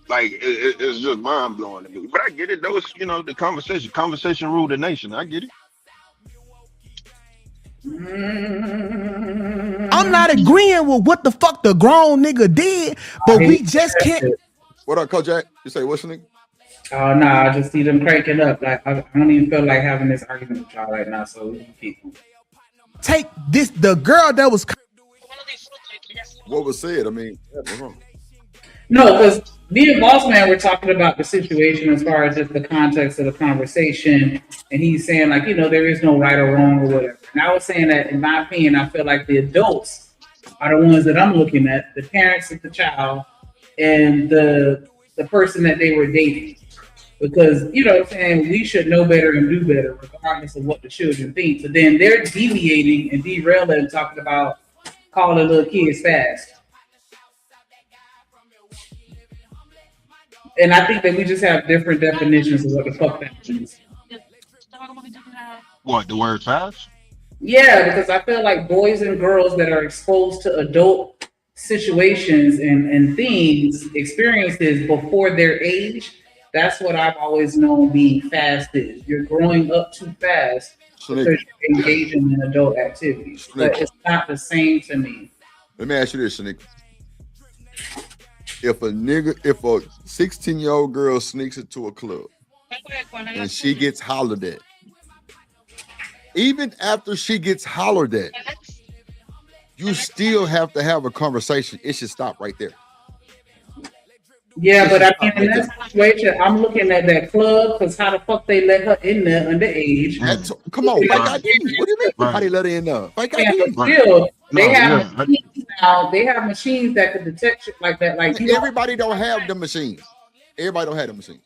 Like it's just mind blowing to me. But I get it. Those, you know, the conversation ruled the nation. I get it. I'm not agreeing with what the fuck the grown nigga did, but we just can't. What up, Coach Jack? You say what's the nigga? Oh no, I just see them cranking up. Like I don't even feel like having this argument with y'all right now. So we can keep take this. The girl that was. What was said? I mean, what's wrong? No, because me and Boss Man were talking about the situation as far as just the context of the conversation, and he's saying like, you know, there is no right or wrong or whatever. And I was saying that in my opinion, I feel like the adults are the ones that I'm looking at, the parents of the child and the person that they were dating. Because, you know what I'm saying, we should know better and do better regardless of what the children think. So then they're deviating and derailing and talking about calling little kids fast. And I think that we just have different definitions of what the fuck that means. What, the word fast? Yeah, because I feel like boys and girls that are exposed to adult situations and things, experiences before their age, that's what I've always known being fast is. You're growing up too fast because you're engaging in adult activities. But it's not the same to me. Let me ask you this, Shanika. If a 16-year-old girl sneaks into a club and she gets hollered at, even after she gets hollered at, you still have to have a conversation. It should stop right there. Yeah, but I mean, in that situation, I'm looking at that club because how the fuck they let her in there underage? Come on, like I did. What do you mean? How they let her in there? Like I did. Still, they have machines now. They have machines that can detect shit like that. Like everybody don't have the machines. Everybody don't have the machines.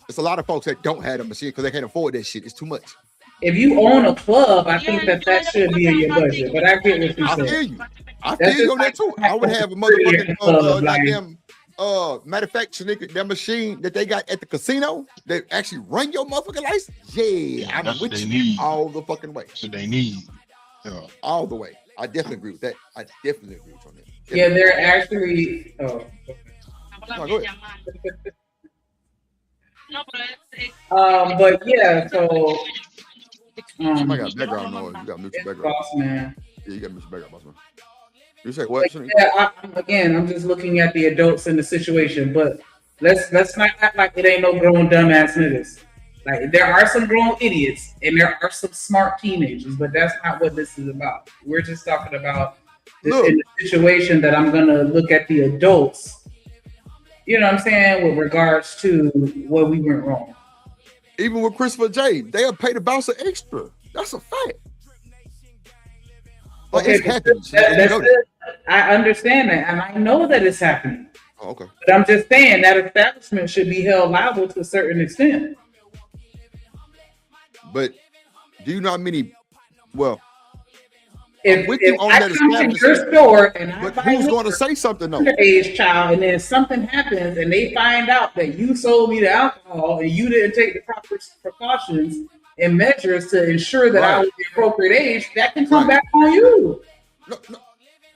It's a lot of folks that don't have the machine because they can't afford that shit. It's too much. If you own a club, I think that should be in your budget. But I get what you said. I feel you. I feel you on that too. I would have a motherfucking goddamn. Matter of fact, Shanika, that machine that they got at the casino, they actually run your motherfucking license. Yeah, I'm with you all the fucking way. So they need all the way. I definitely agree with that. I definitely agree with you on that. Definitely. Yeah, they're actually. Oh. No, go ahead. But yeah, so. I got background noise. You got mixed background. Boss man. Yeah, you got mixed background, boss man. You say what? Yeah, I'm just looking at the adults in the situation, but let's not act like it ain't no grown dumbass niggas. Like there are some grown idiots and there are some smart teenagers, but that's not what this is about. We're just talking about in the situation that I'm gonna look at the adults. You know what I'm saying with regards to where we went wrong. Even with Christopher J, they'll pay the bouncer extra. That's a fact. But okay, it's happening. I understand that, and I know that it's happening. Oh, okay. But I'm just saying that establishment should be held liable to a certain extent. But do you know how many? Well, if I come to your store and I buy who's going to say something though? Underage child, and then something happens, and they find out that you sold me the alcohol and you didn't take the proper precautions and measures to ensure that I was the appropriate age, that can come back on you. No,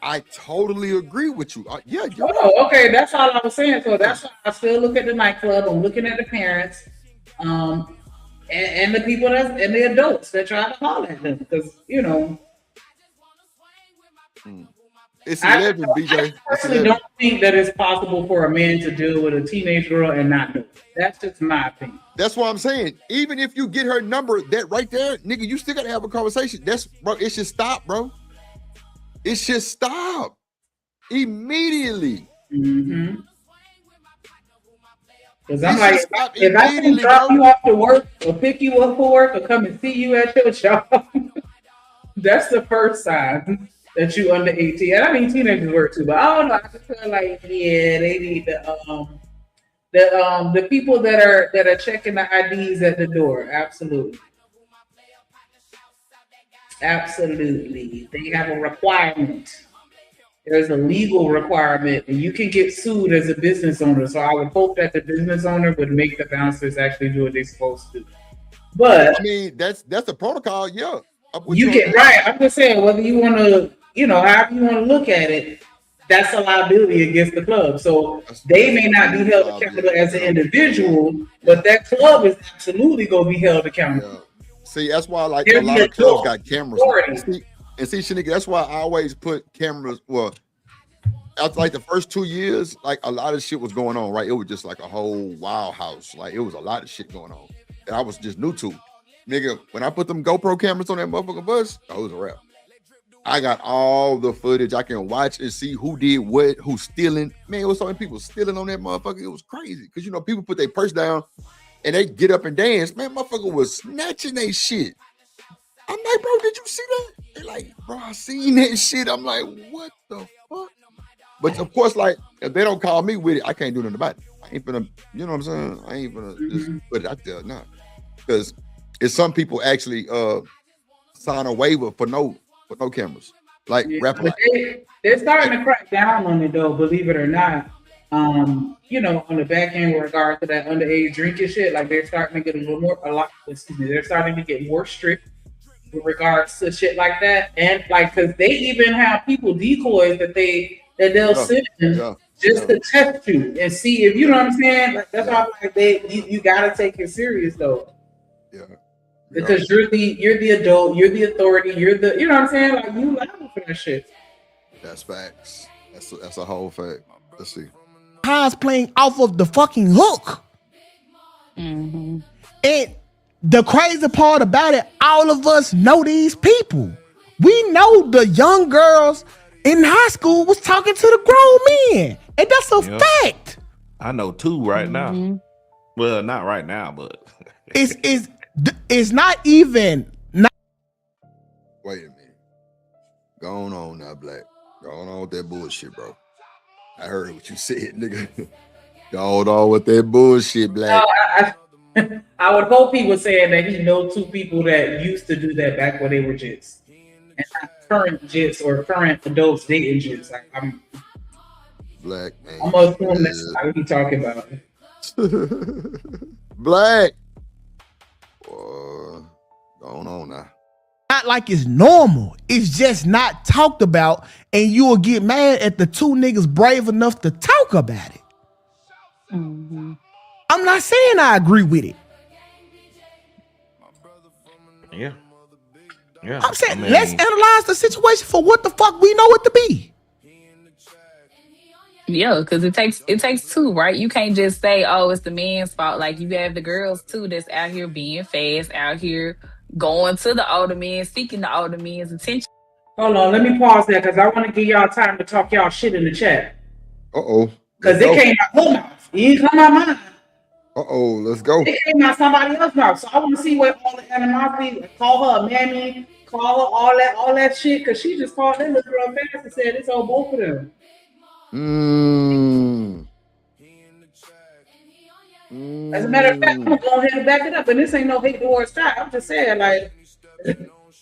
I totally agree with you. Yeah, you're right. Oh, okay. That's all I was saying. So that's why I still look at the nightclub. I'm looking at the parents, and the people and the adults that try to holler at them because It's I 11, BJ. It's personally 11. don't think that it's possible for a man to deal with a teenage girl and not know it. That's just my opinion. That's what I'm saying. Even if you get her number, that right there, nigga, you still gotta have a conversation. Bro. It should stop, bro. It should stop immediately. Mm-hmm. Because I'm It like, should stop if I can immediately, drop bro. you off to work or pick you up for work or come and see you at your job, that's the first sign that you under 18. And I mean, teenagers work too, but I don't know. I just feel like, yeah, they need the people that are checking the IDs at the door. Absolutely. Absolutely. They have a requirement. There's a legal requirement, and you can get sued as a business owner. So I would hope that the business owner would make the bouncers actually do what they're supposed to. But I mean, that's a protocol, yeah. You get right. I'm just saying, whether you want to, however you want to look at it, that's a liability against the club. So they may not be held accountable as an individual, but that club is absolutely going to be held accountable. Yeah. See, that's why like a lot of clubs got cameras. See, Shanika, that's why I always put cameras. Well, after like the first 2 years, like a lot of shit was going on, right? It was just like a whole wild house. Like it was a lot of shit going on that I was just new to. Nigga, when I put them GoPro cameras on that motherfucking bus, that was a wrap. I got all the footage. I can watch and see who did what, who's stealing. Man, it was so many people stealing on that motherfucker. It was crazy. Because, people put their purse down and they get up and dance. Man, motherfucker was snatching their shit. I'm like, bro, did you see that? They're like, bro, I seen that shit. I'm like, what the fuck? But of course, like, if they don't call me with it, I can't do nothing about it. I ain't gonna, you know what I'm saying? I ain't gonna just put it out there now. Because it's some people actually sign a waiver for no cameras. Like rapper. They're starting to crack down on it though, believe it or not. On the back end with regard to that underage drinking shit, like they're starting to get they're starting to get more strict with regards to shit like that. And like, cause they even have people decoys that they'll send just to test you and see if you know what I'm saying. Like that's why I'm like you gotta take it serious though. Yeah. Because you're the adult, you're the authority, you know what I'm saying? Like you liable for that shit. That's facts. That's a whole fact. Let's see. Hines playing off of the fucking hook. Mm-hmm. And the crazy part about it, all of us know these people. We know the young girls in high school was talking to the grown men. And that's a fact. I know two right now. Well, not right now, but it's not even. Wait a minute. Going on now, Black. Going on with that bullshit, bro. I heard what you said, nigga. Going on with that bullshit, Black. I would hope he was saying that he knows two people that used to do that back when they were jits. And not current jits or current adults dating jits. Like, I'm Black, man. I'm assuming that's what he talking about. Black. Going on now. Not like it's normal. It's just not talked about, and you will get mad at the two niggas brave enough to talk about it. Mm-hmm. I'm not saying I agree with it. Yeah. I'm saying let's analyze the situation for what the fuck we know it to be. Yeah, because it takes two, right? You can't just say, oh, it's the man's fault. Like you have the girls too that's out here being fast, out here going to the older men, seeking the older men's attention. Hold on, let me pause there because I want to give y'all time to talk y'all shit in the chat. Because it came out her mouth. It didn't come out mine. Let's go. It came out somebody else's mouth. So I want to see where all the animosity, call her a mammy, call her all that shit, because she just called that little girl fast and said it's on both of them. As a matter of fact, I'm gonna go ahead and back it up, and this ain't no hate towards Ty. I'm just saying, like,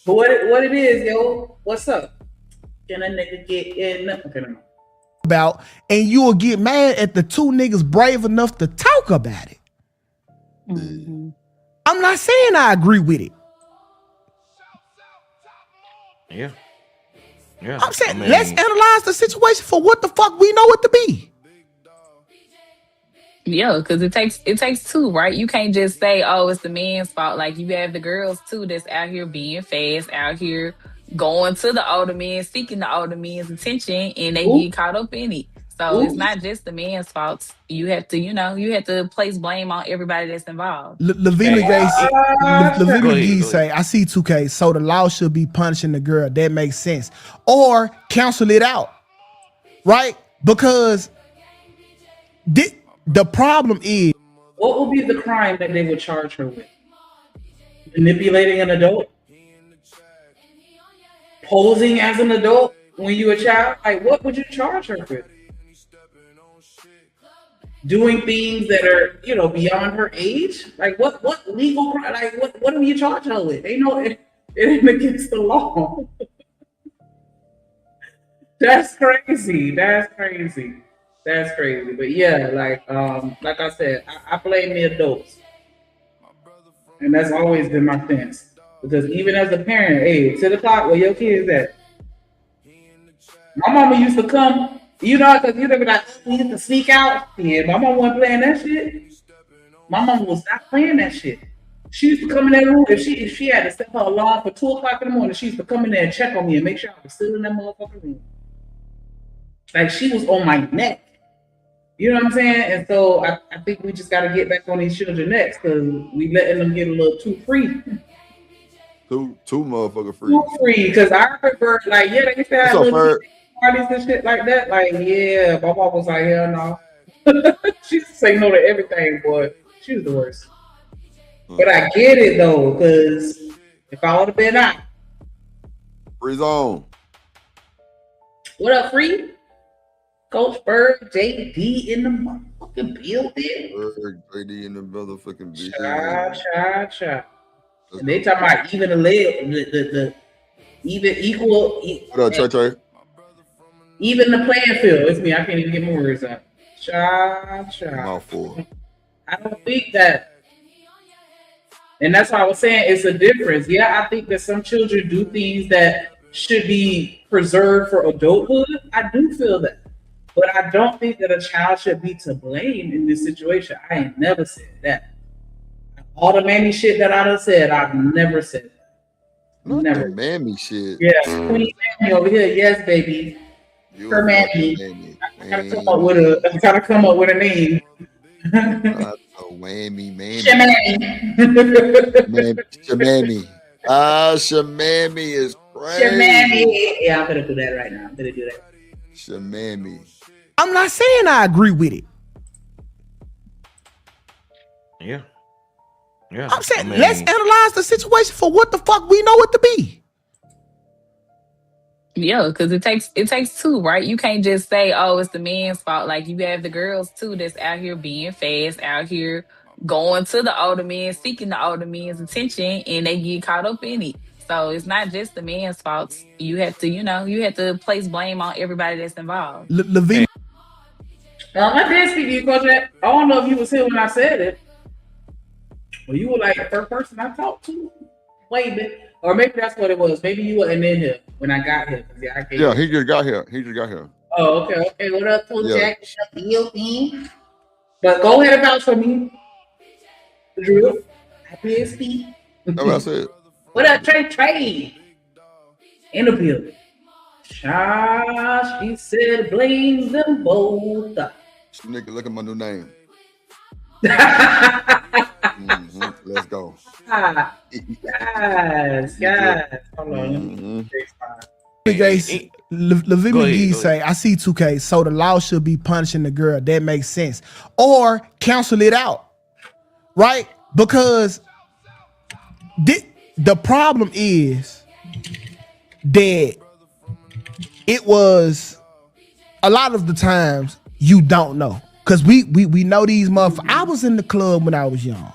what it is, yo. What's up? Can a nigga get in? Okay, no. About, and you will get mad at the two niggas brave enough to talk about it. Mm-hmm. I'm not saying I agree with it. Yeah. Yeah, I'm saying, let's analyze the situation for what the fuck we know it to be. Yeah, because it takes two, right? You can't just say, "Oh, it's the man's fault." Like you have the girls too that's out here being fast, out here going to the older men, seeking the older men's attention, and they Ooh. get caught up in it. So it's Ooh. not just the man's fault. You have to, you have to place blame on everybody that's involved. Lavina Go Gay ahead. say, I see 2K, so the law should be punishing the girl. That makes sense. Or cancel it out, right? Because the problem is, What would be the crime that they would charge her with? Manipulating an adult? Posing as an adult when you were a child? Like, what would you charge her with? Doing things that are, beyond her age? Like, what legal crime? Like, what do you charge her with? They know it ain't against the law. That's crazy. That's crazy. But yeah, like I said, I blame the adults. And that's always been my stance. Because even as a parent, hey, 10 o'clock, where your kids at? My mama used to come, because be like, we used to sneak out. Yeah, my mama wasn't playing that shit. My mama was not playing that shit. She used to come in that room, if she had to set her alarm for 2 o'clock in the morning, she used to come in there and check on me and make sure I was still in that motherfucking room. Like, she was on my neck. You know what I'm saying? And so I think we just got to get back on these children next because we letting them get a little too free. Two motherfucker free. Too free. Because I remember, like, yeah, they used to have little parties and shit like that. Like, yeah, my mom was like, hell no. She used to say no to everything, boy. She was the worst. But I get it, though, because if I would have been out. Free zone. What up, Free? Coach Bird, JD in the motherfucking building. Bird, JD in the motherfucking building. Cha. And they talking about even the leg, the even equal. What up, Trey? Even the playing field. It's me. I can't even get my words out. Cha. Mouthful. I don't think that. And that's why I was saying it's a difference. Yeah, I think that some children do things that should be preserved for adulthood. I do feel that. But I don't think that a child should be to blame in this situation. I ain't never said that. All the mammy shit that I done said, I've never said that. Not Never. the mammy shit. Yeah, Queen Mammy over here. Yes, baby. Her mammy. I gotta come up with a name. Not a whammy, mammy. Shamammy. Shamammy is crazy. Shamammy. Yeah, I'm gonna do that right now. I'm gonna do that. Shamammy. I'm not saying I agree with it. Yeah. I'm saying, let's analyze the situation for what the fuck we know it to be. Yeah, because it takes two, right? You can't just say, "Oh, it's the man's fault." Like you have the girls too that's out here being fast, out here going to the older men, seeking the older men's attention, and they get caught up in it. So it's not just the man's fault. You have to, place blame on everybody that's involved. Levine. I did speak to you, Coach. I don't know if you was here when I said it. Well, you were like the first person I talked to. Wait a minute. Or maybe that's what it was. Maybe you weren't in here when I got here. Yeah, he just got here. Oh, okay. What up, Coach Jack? But go ahead and vouch for me. Drew. PSP. That's what I said. What up, Trey? In the building. She said, blame them both. Nigga, look at my new name. Let's go. Guys. Hold on. Levine McGee say, I see 2K, so the law should be punishing the girl. That makes sense. Or cancel it out. Right? Because the problem is that it was a lot of the times you don't know. Because we know these motherfuckers. I was in the club when I was young.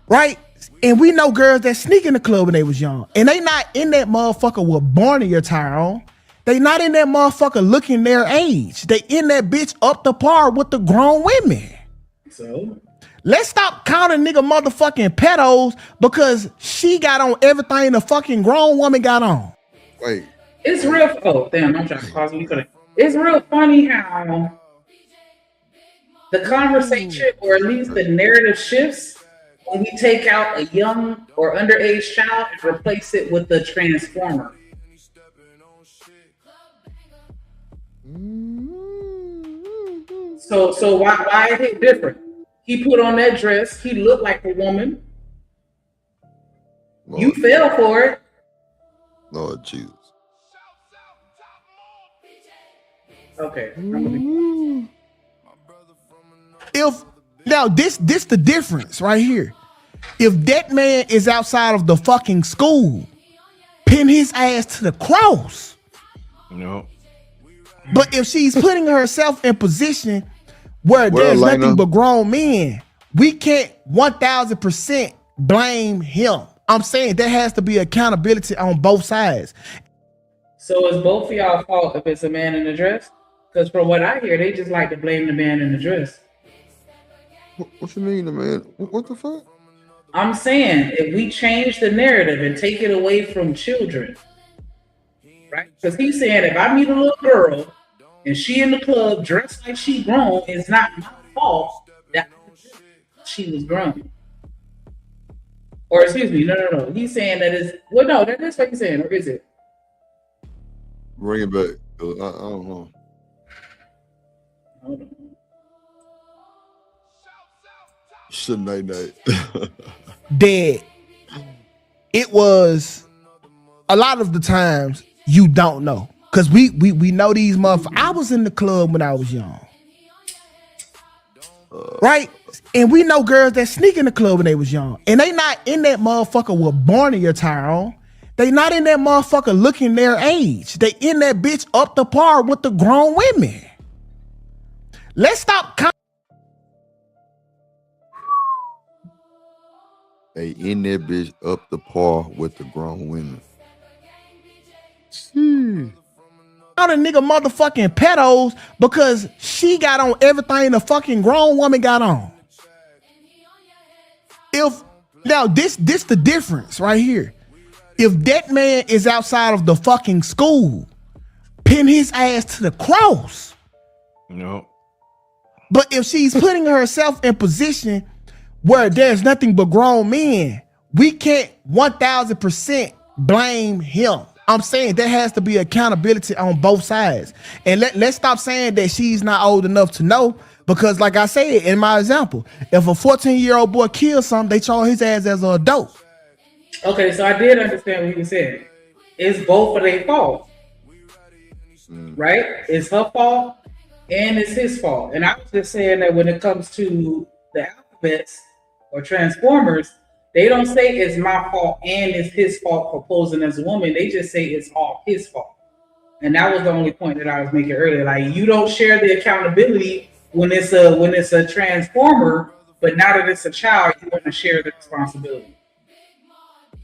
Right? And we know girls that sneak in the club when they was young. And they not in that motherfucker with Barney attire on. They not in that motherfucker looking their age. They in that bitch up to par with the grown women. So? Let's stop counting nigga motherfucking pedos because she got on everything the fucking grown woman got on. Wait. It's real. Oh, damn! I'm trying to pause me. It's real funny how the conversation, or at least the narrative, shifts when we take out a young or underage child and replace it with the transformer. So why is it different? He put on that dress. He looked like a woman. Lord, You fell for it. Lord Jesus. Okay. If now this the difference right here. If that man is outside of the fucking school, pin his ass to the cross. No. But if she's putting herself in position where there's Lena, nothing but grown men, we can't 1000% blame him. I'm saying there has to be accountability on both sides. So is both of y'all fault if it's a man in a dress? Because from what I hear, they just like to blame the man in the dress. what you mean, man? What the fuck? I'm saying if we change the narrative and take it away from children, right? Because he's saying if I meet a little girl and she in the club dressed like she grown, it's not my fault that she was grown. Or excuse me, no. He's saying that is no, that is what he's saying, or is it? Bring it back. I don't know. Hold on. Shouldn't I? That it was a lot of the times you don't know. Cause we know these motherfuckers. I was in the club when I was young. Right? And we know girls that sneak in the club when they was young. And they not in that motherfucker with Barney attire on. They not in that motherfucker looking their age. They in that bitch up the par with the grown women. Let's stop. They in that bitch up the par with the grown women. All the nigga motherfucking pedos because she got on everything the fucking grown woman got on. If now this the difference right here. If that man is outside of the fucking school, pin his ass to the cross. No. But if she's putting herself in position where there's nothing but grown men, we can't 1000% blame him. I'm saying there has to be accountability on both sides. And let's stop saying that she's not old enough to know, because like I said in my example, if a 14-year-old boy kills something, they charge his ass as an adult. Okay, so I did understand what you said. It's both of their fault, right? It's her fault and it's his fault. And I was just saying that when it comes to the alphabets or transformers, they don't say it's my fault and it's his fault for posing as a woman. They just say it's all his fault. And that was the only point that I was making earlier. Like, you don't share the accountability when it's a transformer, but now that it's a child, you want to share the responsibility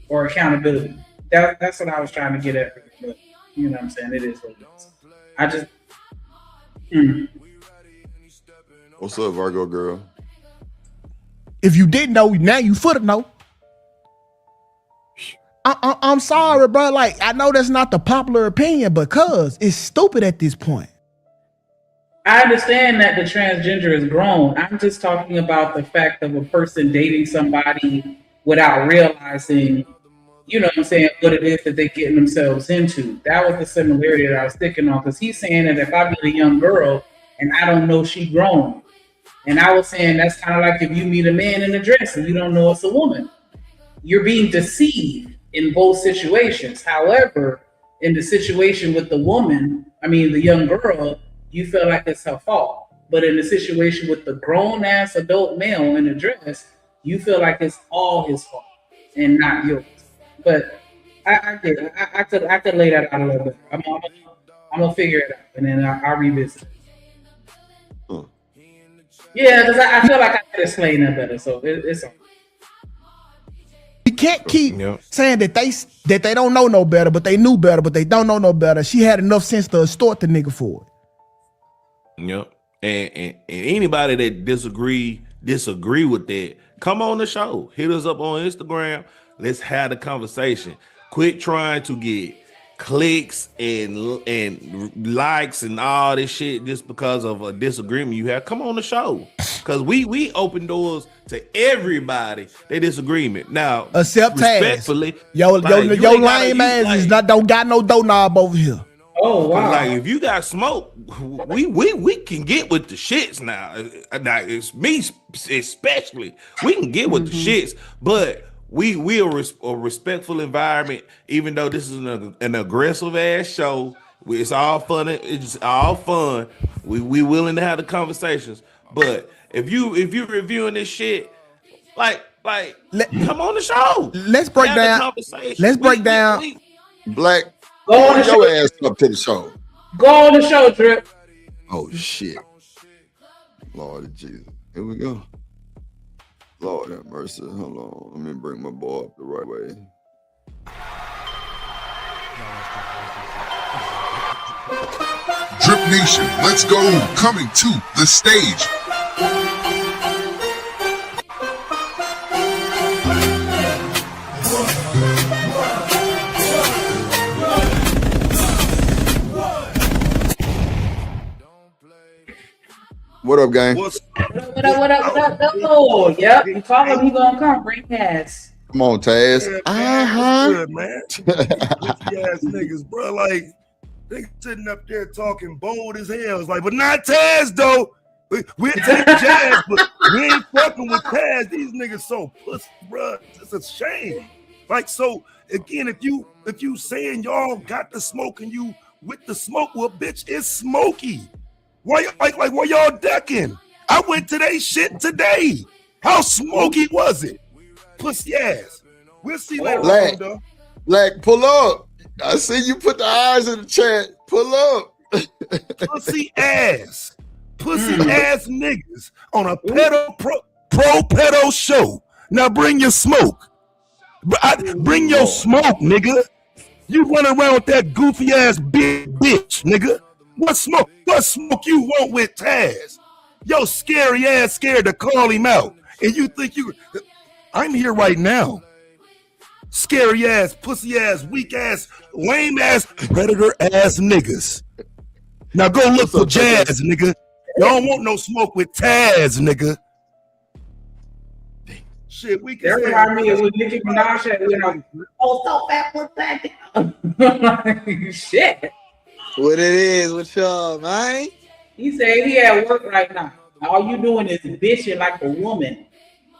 or accountability. That's what I was trying to get at. But you know what I'm saying? It is what it is. I just What's up, Virgo girl? If you didn't know, now you foot know. I'm sorry, bro. Like, I know that's not the popular opinion, because it's stupid at this point. I understand that the transgender is grown. I'm just talking about the fact of a person dating somebody without realizing, you know what I'm saying, what it is that they're getting themselves into. That was the similarity that I was sticking on, because he's saying that if I meet a young girl and I don't know she grown, and I was saying that's kind of like if you meet a man in a dress and you don't know it's a woman. You're being deceived in both situations. However, in the situation with the woman, the young girl, you feel like it's her fault. But in the situation with the grown-ass adult male in a dress, you feel like it's all his fault and not yours. But I get it. I could lay that out a little bit. I'm gonna figure it out, and then I'll revisit. Yeah, because I feel like I could explain that better. So it's okay. We can't keep saying that they don't know no better, but they knew better, but they don't know no better. She had enough sense to extort the nigga for it. Yep. And anybody that disagree with that, come on the show. Hit us up on Instagram. Let's have the conversation. Quit trying to get clicks and likes and all this shit just because of a disagreement you have. Come on the show, because we open doors to everybody. Their disagreement now, Except respectfully, Taz. Yo, like, your lame ass is not don't got no doorknob over here. Oh wow! Like if you got smoke, we can get with the shits now. Now it's me especially. We can get with the shits, but we are a respectful environment. Even though this is an aggressive ass show, it's all fun. It's all fun. We willing to have the conversations. But if you reviewing this shit, like come on the show. Let's break Have the down. conversation. Let's break down. Black, Go on the pull your show. ass up to the show. Go on the show, Drip. Oh shit. Lord Jesus. Here we go. Lord have mercy. Hold on. Let me bring my boy up the right way. Drip Nation, let's go. Coming to the stage. What up, gang? What up? Oh, yep. You follow me, gonna come. Bring ass. Come on, Taz. Good, man. Goofy ass niggas, bro. Like, they sitting up there talking bold as hell. It's like, but not Taz, though. We'll take Jazz, but we ain't fucking with Taz. These niggas so pussy, bro. It's a shame. Like, so, again, if you saying y'all got the smoke and you with the smoke, well, bitch, it's smoky. Why, like why y'all ducking? I went to they shit today. How smoky was it? Pussy ass. We'll see later on, though. Black, pull up. I see you put the eyes in the chat. Pull up. Pussy ass. Pussy ass niggas on a pedo pro pedo show. Now bring your smoke. Bring your smoke, nigga. You run around with that goofy ass big bitch, nigga. What smoke you want with Taz? Yo, scary ass scared to call him out. And you think I'm here right now. Scary ass, pussy ass, weak ass, lame ass, predator ass niggas. Now go look for Jazz, nigga. Y'all don't want no smoke with Taz, nigga. Shit, we can That's what I mean with Nicki Minaj and so fat, put that down. Shit. What it is with y'all, man? He said he at work right now. All you doing is bitching like a woman.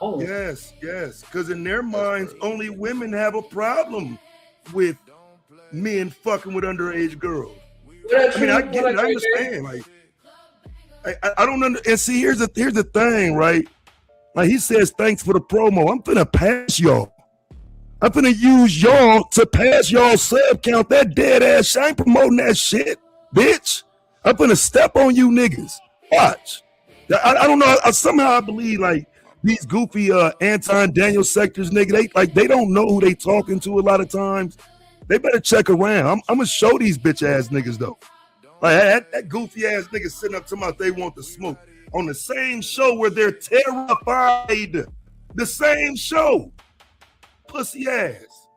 Oh. Yes. Because in their minds, only women have a problem with men fucking with underage girls. I mean, I get it. I understand. Like, I don't understand. And see, here's the thing, right? Like he says, thanks for the promo. I'm finna pass y'all. I'm finna use y'all to pass y'all sub count. That dead ass shit. I ain't promoting that shit, bitch. I'm finna step on you niggas. Watch. I don't know. Somehow I believe like these goofy Anton Daniel sectors, nigga. They don't know who they talking to a lot of times. They better check around. I'm gonna show these bitch ass niggas though. Like that goofy ass nigga sitting up to my they want the smoke on the same show where they're terrified. The same show. Pussy ass.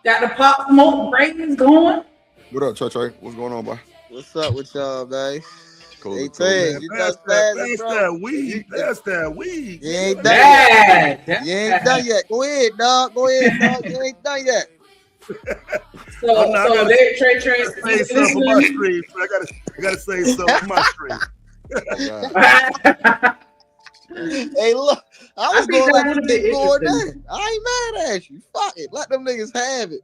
Got the pop smoke braids going. What up, Trey? What's going on, boy? What's up with y'all, man? Cool, Hey, cool, Taz, you That's that weed. That's that weed. You ain't done yet. You ain't done yet. Go ahead, dog. You ain't done yet. So they Trey. Say something for my stream. I gotta say something for my stream. Hey, look, I was going like you keep going there. I ain't mad at you. Fuck it. Let them niggas have it.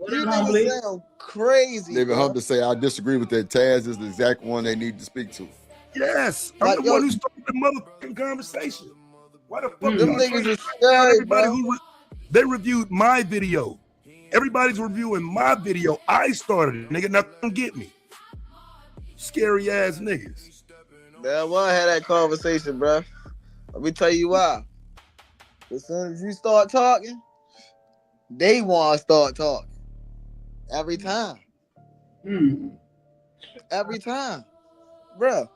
You niggas sound crazy. David Hunter say, I disagree with that. Taz is the exact one they need to speak to. Yes, I'm the one who started the motherfucking conversation. Why the fuck them niggas are scary, everybody they reviewed my video. Everybody's reviewing my video. I started it, nigga. Now come get me. Scary ass niggas. Man, I want to have that conversation, bro. Let me tell you why. As soon as you start talking, they want to start talking. Every time. Every time. Bro.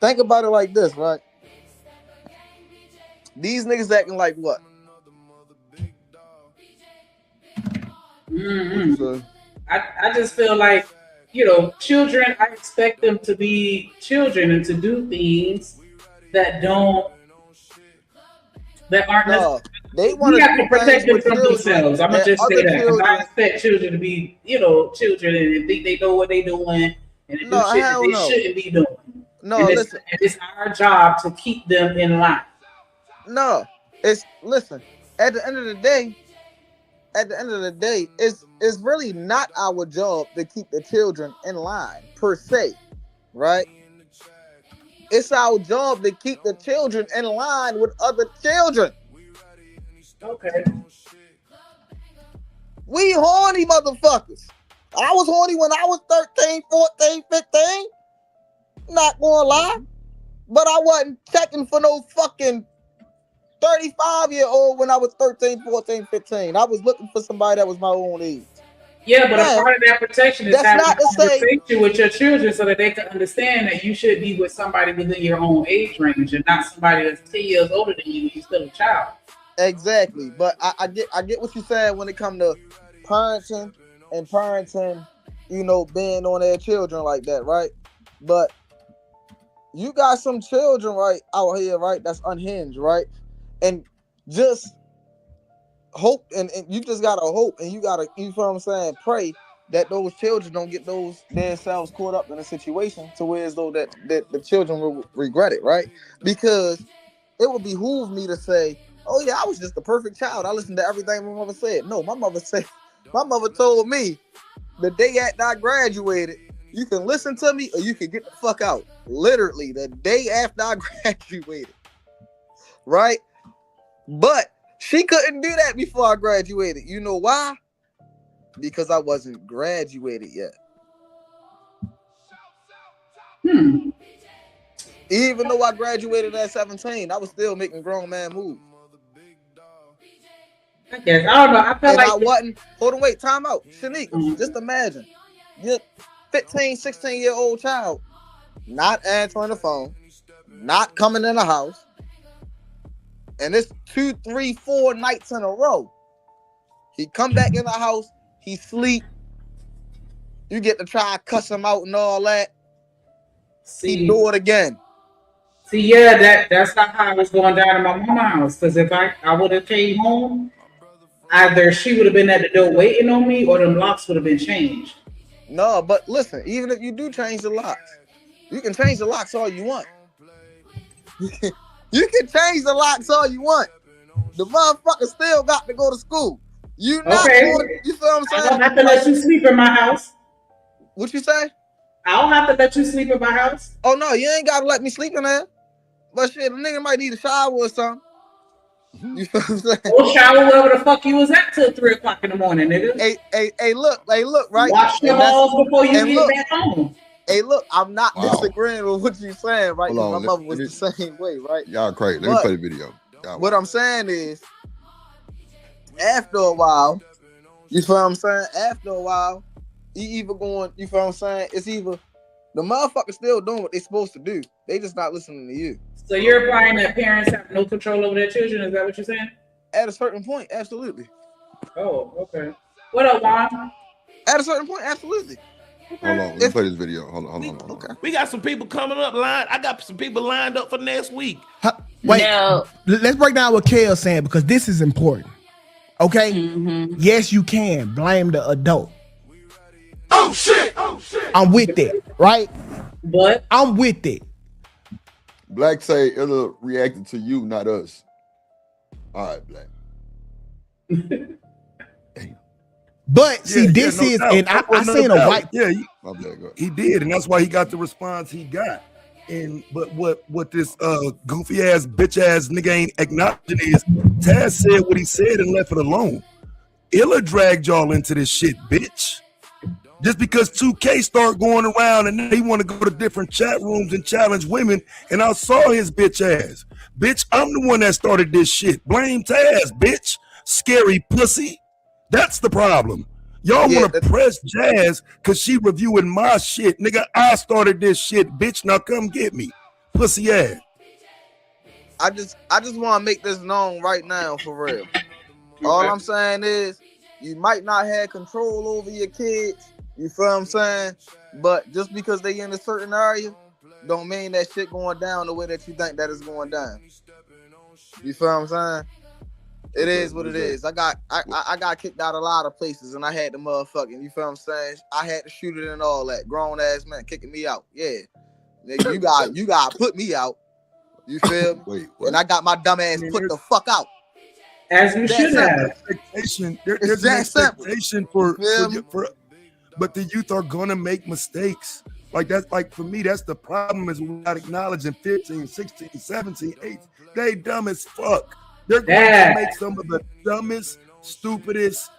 think about it like this, right? These niggas acting like what? Mm-hmm. I just feel like, you know, children, I expect them to be children and to do things that aren't they want to protect them from themselves. I'm gonna just say that because I expect children to be, you know, children and think they know what they're doing and do shit that they shouldn't be doing. No, and listen, it's our job to keep them in line. No, listen. At the end of the day, it's really not our job to keep the children in line per se, right? It's our job to keep the children in line with other children. Okay. We horny motherfuckers. I was horny when I was 13, 14, 15. Not gonna lie. But I wasn't checking for no fucking 35-year-old when I was 13, 14, 15. I was looking for somebody that was my own age. Yeah, but a part of that protection is having a conversation with your children so that they can understand that you should be with somebody within your own age range and not somebody that's 10 years older than you and you're still a child. Exactly. But I get what you're saying when it comes to parenting, you know, being on their children like that, right? But you got some children right out here, right, that's unhinged, right? And just hope, and you just gotta hope, and you gotta, you feel what I'm saying, pray that those children don't get themselves caught up in a situation to where as though that the children will regret it, right? Because it would behoove me to say, oh yeah, I was just the perfect child. I listened to everything my mother said. No, my mother told me the day after I graduated, you can listen to me or you can get the fuck out. Literally, the day after I graduated, right? But she couldn't do that before I graduated. You know why? Because I wasn't graduated yet. Even though I graduated at 17, I was still making grown man moves. I guess. I don't know. I feel like I wasn't. Hold on, wait, time out. Shanique, just imagine. You're 15, 16-year-old child, not answering the phone, not coming in the house. And it's 2, 3, 4 nights in a row. He come back in the house, he sleep. You get to try to cuss him out and all that. He do it again. See, yeah, that's not how it was going down in my mama's house. Because if I would have came home, either she would have been at the door waiting on me or them locks would have been changed. No, but listen, even if you do change the locks, you can change the locks all you want. You can change the locks all you want. The motherfucker still got to go to school. You not going, you feel what I'm saying? I don't have to let you sleep in my house. What you say? I don't have to let you sleep in my house. Oh no, you ain't gotta let me sleep in there. But shit, the nigga might need a shower or something. You feel what I'm saying? We'll shower wherever the fuck you was at till 3 o'clock in the morning, nigga. Hey, look, right? Wash your balls before you get back home. Hey, look, I'm not disagreeing with what you're saying, right? My mother was the same way, right? Y'all crazy. Let me play the video. What I'm saying is, after a while, you feel what I'm saying? After a while, you either going, you feel what I'm saying? It's either the motherfucker still doing what they're supposed to do. They just not listening to you. So you're implying that parents have no control over their children? Is that what you're saying? At a certain point, absolutely. Oh, okay. What up, Juan? At a certain point, absolutely. Hold on, let me play this video. Hold on. Okay. We got some people coming up I got some people lined up for next week. Wait, let's break down what Kel's saying because this is important. Okay? Mm-hmm. Yes, you can blame the adult. Oh shit! I'm with it, right? But I'm with it. Black say it'll reacted to you, not us. All right, Black. But see, this is, doubt. and I seen a white. Yeah, go he did, and that's why he got the response he got. And but what this goofy ass bitch ass nigga ain't acknowledging is Taz said what he said and left it alone. Illa dragged y'all into this shit, bitch. Just because 2K start going around and they want to go to different chat rooms and challenge women, and I saw his bitch ass. Bitch, I'm the one that started this shit. Blame Taz, bitch. Scary pussy. That's the problem. Y'all want to press Jazz because she reviewing my shit. Nigga, I started this shit, bitch. Now come get me. pussy ass. I just want to make this known right now for real. All I'm saying is you might not have control over your kids. You feel what I'm saying? But just because they in a certain area, don't mean that shit going down the way that you think that it's going down. You feel what I'm saying? It is what it is. I got kicked out a lot of places, and I had the motherfucking. You feel what I'm saying? I had to shoot it and all that. Grown ass man kicking me out. Yeah, nigga, you got put me out. You feel me? Wait. And I got my dumb ass put the fuck out. As you should have. There's an expectation for but the youth are gonna make mistakes. Like that's like for me, that's the problem is we're not acknowledging 15, 16, 17, 18. They dumb as fuck. They're going to make some of the dumbest, stupidest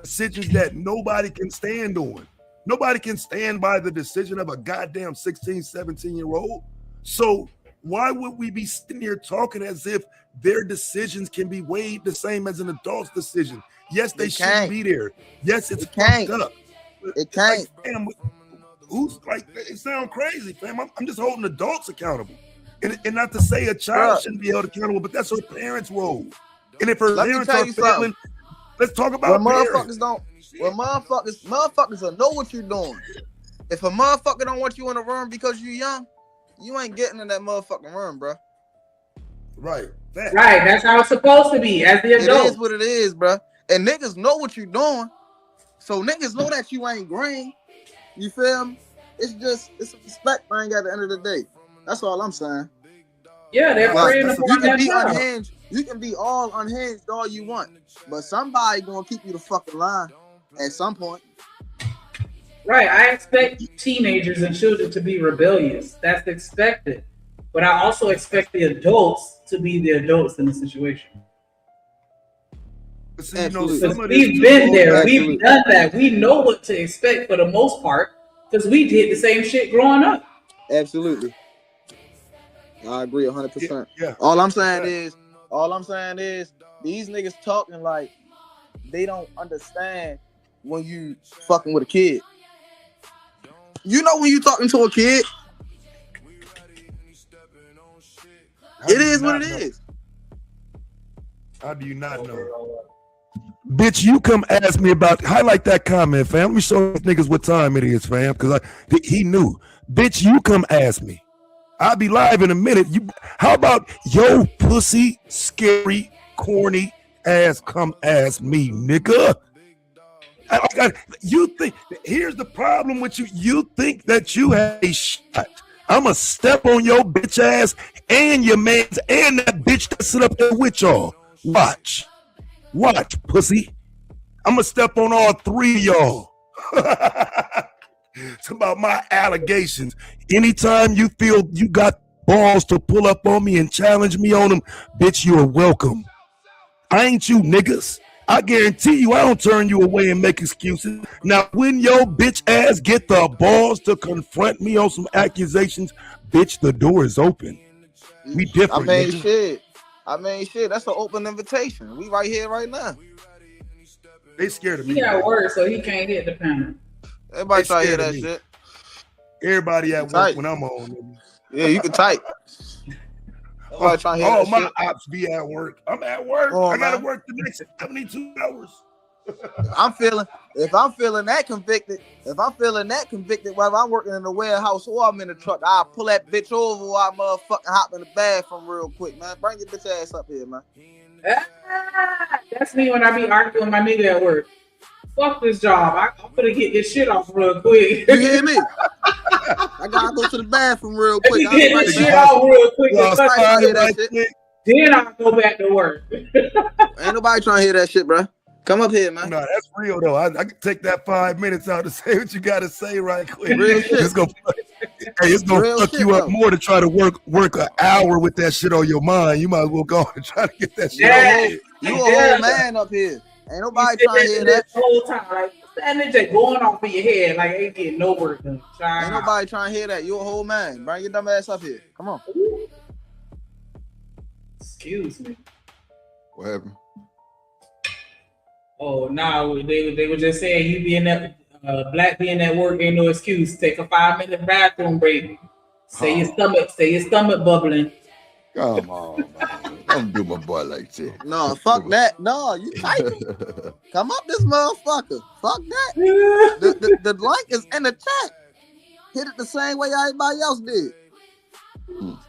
decisions that nobody can stand on. Nobody can stand by the decision of a goddamn 16, 17-year-old. So why would we be sitting here talking as if their decisions can be weighed the same as an adult's decision? Yes, they shouldn't be there. Yes, it's fucked up. It can't. Like, fam, who's like, it sounds crazy, fam. I'm just holding adults accountable. And not to say a child shouldn't be held accountable, but that's her parents' role. And if her parents are failing, let's talk about motherfuckers motherfuckers will know what you're doing. If a motherfucker don't want you in the room because you young, you ain't getting in that motherfucking room, bro. Right. Right. That's how it's supposed to be as the adult. It is what it is, bro. And niggas know what you're doing. So niggas know that you ain't green. You feel me? It's a respect thing at the end of the day. That's all I'm saying. Yeah, they're praying you can be unhinged. You can be all unhinged all you want, but somebody gonna keep you the fucking line at some point. Right. I expect teenagers and children to be rebellious. That's expected. But I also expect the adults to be the adults in the situation. See, we've been there. We've done that. We know what to expect for the most part because we did the same shit growing up. Absolutely. I agree 100%. Yeah. All I'm saying is these niggas talking like they don't understand when you fucking with a kid. You know when you talking to a kid, it is what it is. How do you not know? Bitch, you come ask me about, highlight that comment, fam. Let me show these niggas what time it is, fam, because he knew. Bitch, you come ask me. I'll be live in a minute. How about yo pussy, scary, corny ass come ask me, nigga? You think, here's the problem with you. You think that you have a shot. I'ma step on your bitch ass and your man's and that bitch that sit up there with y'all. Watch, pussy. I'ma step on all three of y'all. It's about my allegations. Anytime you feel you got balls to pull up on me and challenge me on them, bitch, you are welcome. I ain't you niggas. I guarantee you I don't turn you away and make excuses. Now, when your bitch ass get the balls to confront me on some accusations, bitch, the door is open. We different. I mean, shit. That's an open invitation. We right here right now. They scared of me. He got work, so he can't hit the panel. Everybody try to hear that shit. Everybody at work when I'm on. Yeah, you can type. Trying to hear all that my shit. ops be at work. I'm at work. I gotta work the next 72 hours. If I'm feeling that convicted, whether I'm working in the warehouse or I'm in the truck, I'll pull that bitch over while I motherfucking hop in the bathroom real quick, man. Bring your bitch ass up here, man. That's me when I be arguing with my nigga at work. Fuck this job. I'm gonna get this shit off real quick. You hear me? I gotta go to the bathroom real quick. Let me get this shit off real quick. Then I'll go back to work. Ain't nobody trying to hear that shit, bro. Come up here, man. No, that's real though. I can take that 5 minutes out to say what you gotta say right quick. Real shit. It's gonna fuck you up more to try to work an hour with that shit on your mind. You might as well go and try to get that shit. You a whole man up here. Ain't nobody trying to hear that whole time. Like that nigga going off in your head, like ain't getting no work done. Ain't nobody trying to hear that. You a whole man. Bring your dumb ass up here. Come on. Excuse me. What happened? Oh no, they were just saying you being that black being at work ain't no excuse. Take a 5-minute bathroom break. Say your stomach bubbling. Come on, man. Don't do my boy like that. No, fuck that. No, you typing. Come up this motherfucker. Fuck that. The link is in the chat. Hit it the same way everybody else did.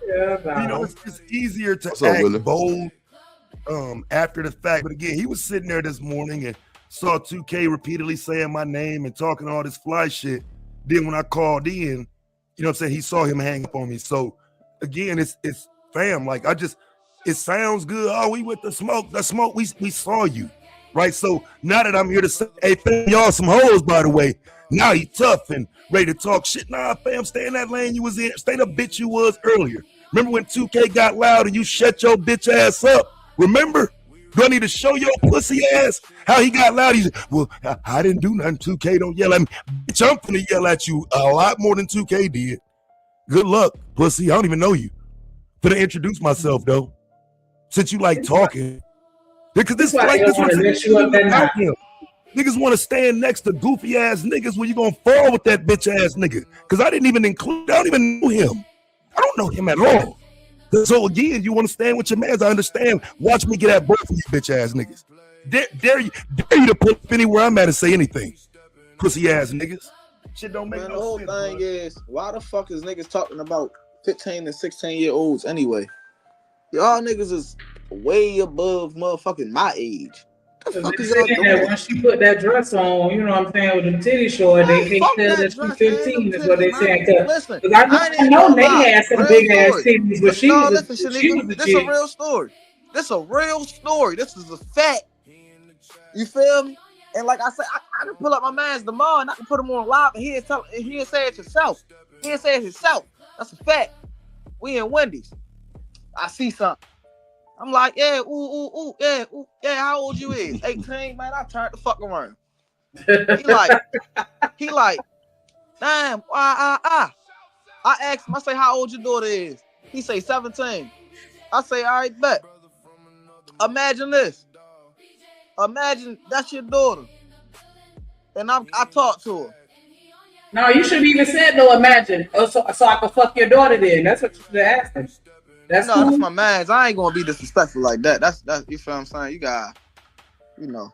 Yeah, You know, it's easier to What's up, act Willie? bold after the fact. But again, he was sitting there this morning and saw 2K repeatedly saying my name and talking all this fly shit. Then when I called in, you know what I'm saying, he saw him hang up on me. So again, it's fam, like it sounds good. Oh, we with the smoke, we saw you. Right. So now that I'm here to say, hey fam, y'all some hoes, by the way. Now he tough and ready to talk shit. Nah, fam, stay in that lane you was in. Stay the bitch you was earlier. Remember when 2K got loud and you shut your bitch ass up? Remember? Do I need to show your pussy ass how he got loud? He said, well, I didn't do nothing. 2K don't yell at me. Bitch, I'm finna yell at you a lot more than 2K did. Good luck, pussy. I don't even know you. Finna introduce myself, though. Since you like talking. Because this like this one. Niggas want to stand next to goofy ass niggas when you gonna fall with that bitch ass nigga. Because I didn't even include, I don't even know him. I don't know him at all. So again, you want to stand with your mans. I understand. Watch me get at both of you bitch ass niggas. Dare you to put up anywhere I'm at and say anything. Pussy ass niggas. Shit don't make Man, no the whole sense. thing is, why the fuck is niggas talking about 15 and 16-year-olds anyway? Y'all niggas is way above motherfucking my age. The fuck is y'all doing? That when she put that dress on, you know what I'm saying, with them titty short, they can't tell that she's 15 is what they saying. Listen, Because I know they had some big ass titties, but she was a this a real story. This a real story. This is a fact. You feel me? And like I said, I can pull up my man's tomorrow and I can put him on live and he'll say it yourself. He'll say it himself. That's a fact. We in Wendy's. I see something. I'm like, yeah, yeah, how old you is? 18, man. I turned the fuck around. He like, damn, I asked him, I say, how old your daughter is? He say 17. I say, all right, bet. Imagine this. Imagine that's your daughter. And I talk to her. No, you shouldn't even said no imagine. So I can fuck your daughter then. That's what you should have asked him. That's no, cool. That's my man. I ain't gonna be disrespectful like that. That's you feel what I'm saying? You got, you know.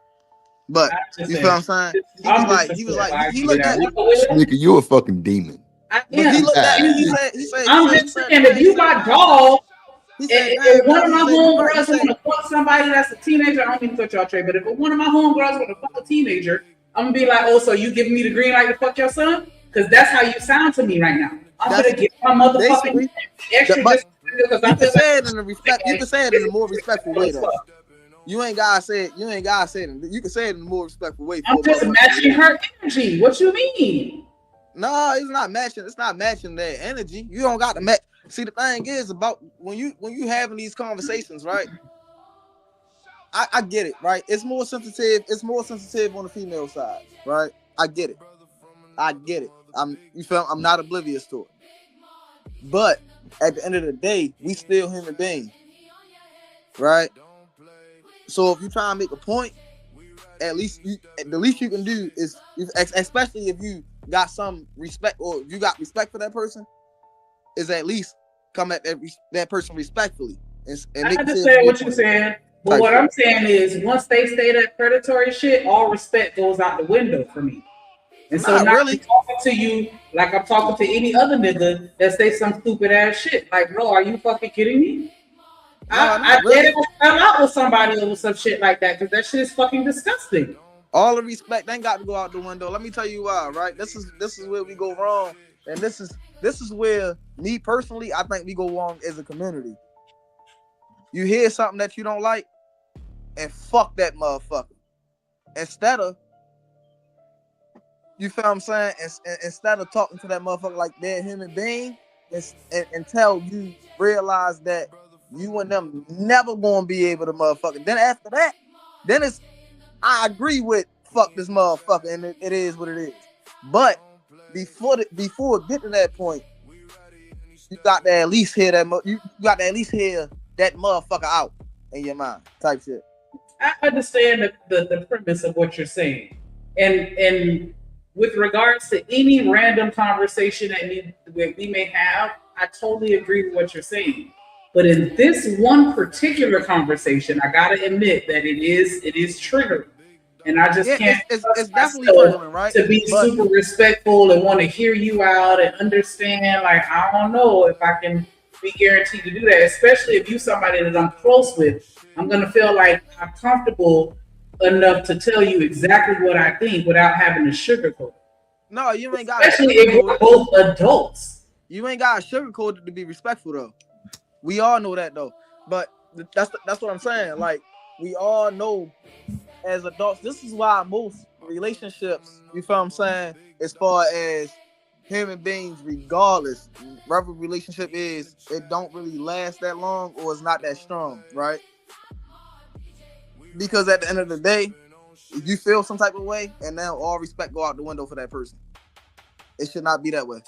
But you feel what I'm saying? He was like, he looked at me. Nigga, you a fucking demon. He looked at me. He said, I'm just saying, if you my dog, if one of my homegirls want to fuck somebody that's a teenager, I don't mean to cut y'all trade, but if one of my homegirls want to fuck a teenager, I'm gonna be like, oh, so you giving me the green light to fuck your son? Because that's how you sound to me right now. I'm gonna get my motherfucking extra. You can say it in a respect. You can say it in a more respectful way, though. You ain't gotta say it. You ain't gotta say it. You can say it in a more respectful way. I'm just matching her energy. What you mean? No, it's not matching. It's not matching their energy. You don't got to match. See, the thing is about when you having these conversations, right? I get it, right? It's more sensitive. It's more sensitive on the female side, right? I get it. I'm not oblivious to it. But at the end of the day, we still human beings, right? So if you try and make a point, the least you can do is, especially if you got some respect or if you got respect for that person, is at least come at that person respectfully. And I understand what you're saying, but what I'm saying is once they say that predatory shit, all respect goes out the window for me. And so now I'm talking to you like I'm talking to any other nigga that say some stupid ass shit. Like, bro, are you fucking kidding me? I did fell out with somebody over some shit like that because that shit is fucking disgusting. All the respect ain't got to go out the window. Let me tell you why, right? This is where we go wrong, and this is where me personally, I think we go wrong as a community. You hear something that you don't like, and fuck that motherfucker. Instead of, you feel what I'm saying? Instead of talking to that motherfucker like they're a human being, until you realize that you and them never gonna be able to motherfucker. Then after that, then it's, I agree with fuck this motherfucker, and it is what it is. But before it get to that point, you got to at least hear that. You got to at least hear that motherfucker out in your mind, type shit. I understand the premise of what you're saying, and with regards to any random conversation that we may have, I totally agree with what you're saying. But in this one particular conversation, I gotta admit that it is triggering. And I just can't it's definitely triggering, right? To be super respectful and want to hear you out and understand. Like, I don't know if I can be guaranteed to do that, especially if you're somebody that I'm close with. I'm gonna feel like I'm comfortable enough to tell you exactly what I think without having to sugarcoat. No, you ain't got. Especially if we're both adults. You ain't got to sugarcoat it to be respectful, though. We all know that, though. But that's what I'm saying. Like, we all know as adults, this is why most relationships, you feel what I'm saying, as far as human beings, regardless, whatever relationship is, it don't really last that long or it's not that strong, right? Because at the end of the day, if you feel some type of way, and now all respect go out the window for that person. It should not be that way.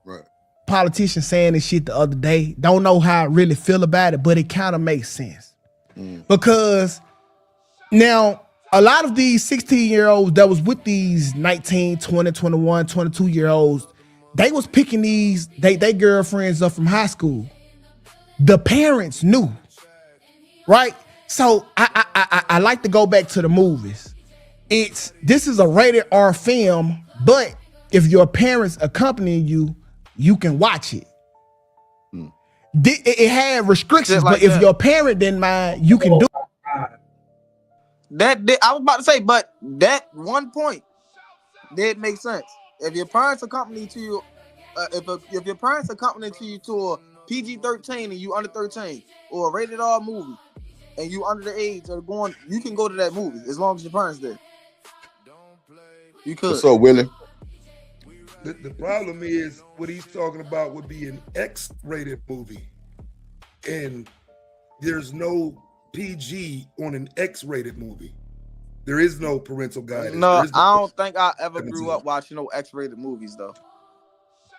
Right. Politician saying this shit the other day. Don't know how I really feel about it, but it kind of makes sense. Because now a lot of these 16-year-olds that was with these 19, 20, 21, 22-year-olds, they was picking these they girlfriends up from high school. The parents knew, right? So I like to go back to the movies. This is a rated R film, but if your parents accompanying you, you can watch it. It had restrictions, like but if that. your parent didn't mind, you can do it. I was about to say, but that one point did make sense. If your parents accompany to you, if your parents accompany to you to a PG-13 and you under 13 or a rated R movie and you under the age of going, you can go to that movie as long as your parents there. You could. What's up, Willie? The problem is what he's talking about would be an X-rated movie, and there's no PG on an X-rated movie. There is no parental guidance. No, I don't think I ever grew up watching no X-rated movies though.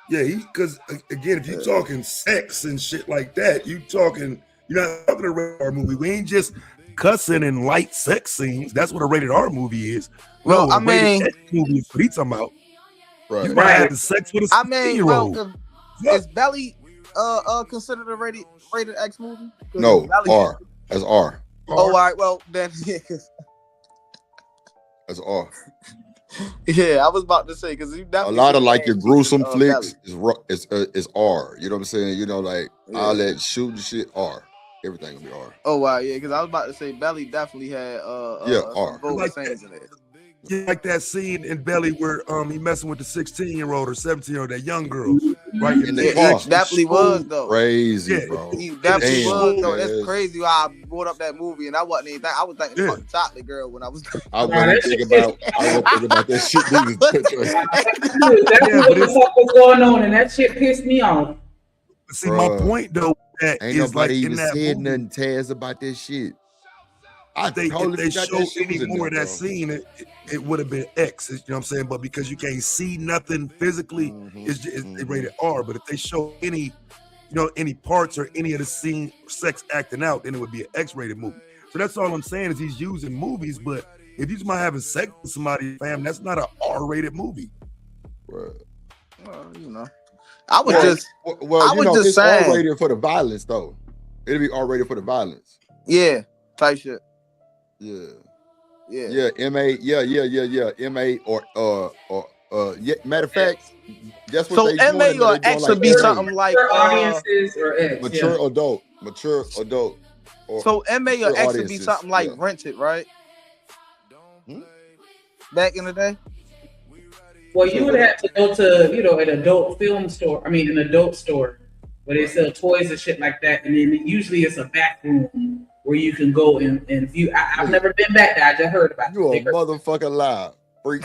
Yeah, because again, if you're talking sex and shit like that, you're not talking a rated R movie. We ain't just cussing and light sex scenes. That's what a rated R movie is. Well, no, I mean, X movie is what he's talking about. Right. You might have the sex with a 16-year-old. Is Belly considered a rated X movie? No, R. That's R. Oh, all right. Well, then, yeah. That's R. Yeah, I was about to say because you definitely a lot of like your gruesome flicks Belly. is R. You know what I'm saying? You know, like all that shooting shit R. Everything will be R. Oh wow, yeah. Because I was about to say Belly definitely had R. Like scenes in there. Yeah, like that scene in Belly where he messing with the 16-year-old or 17-year-old, that young girl, right? In the car. He definitely was though. Crazy, bro. He definitely was though. Man. That's crazy how I brought up that movie and I wasn't even I was thinking fucking Chocolate Girl when I was. I wasn't thinking about that shit. That's what the fuck was going on, and that shit pissed me off. See, my point though, that ain't is nobody like even in that said movie, nothing, Taz, about this shit. if they showed any more of that scene, it would have been X. You know what I'm saying? But because you can't see nothing physically, it's rated R. But if they show any parts or any of the scene sex acting out, then it would be an X-rated movie. So that's all I'm saying is he's using movies. But if he's about having sex with somebody, fam, that's not an R-rated movie. Right. Well, you know, I was just it's saying. R-rated for the violence though. It'll be R-rated for the violence. Yeah, type shit. Yeah. MA, MA or matter of fact, that's what so they MA doing. or X would be something like audiences or X. Mature adult. Or so MA or X would be audiences, something like Rented, right? Back in the day. Well, you would have to go to an adult film store. I mean, an adult store where they sell toys and shit like that, and then usually it's a back room where you can go and view. I've never been back there. I just heard about it. You a motherfucking lie, freak.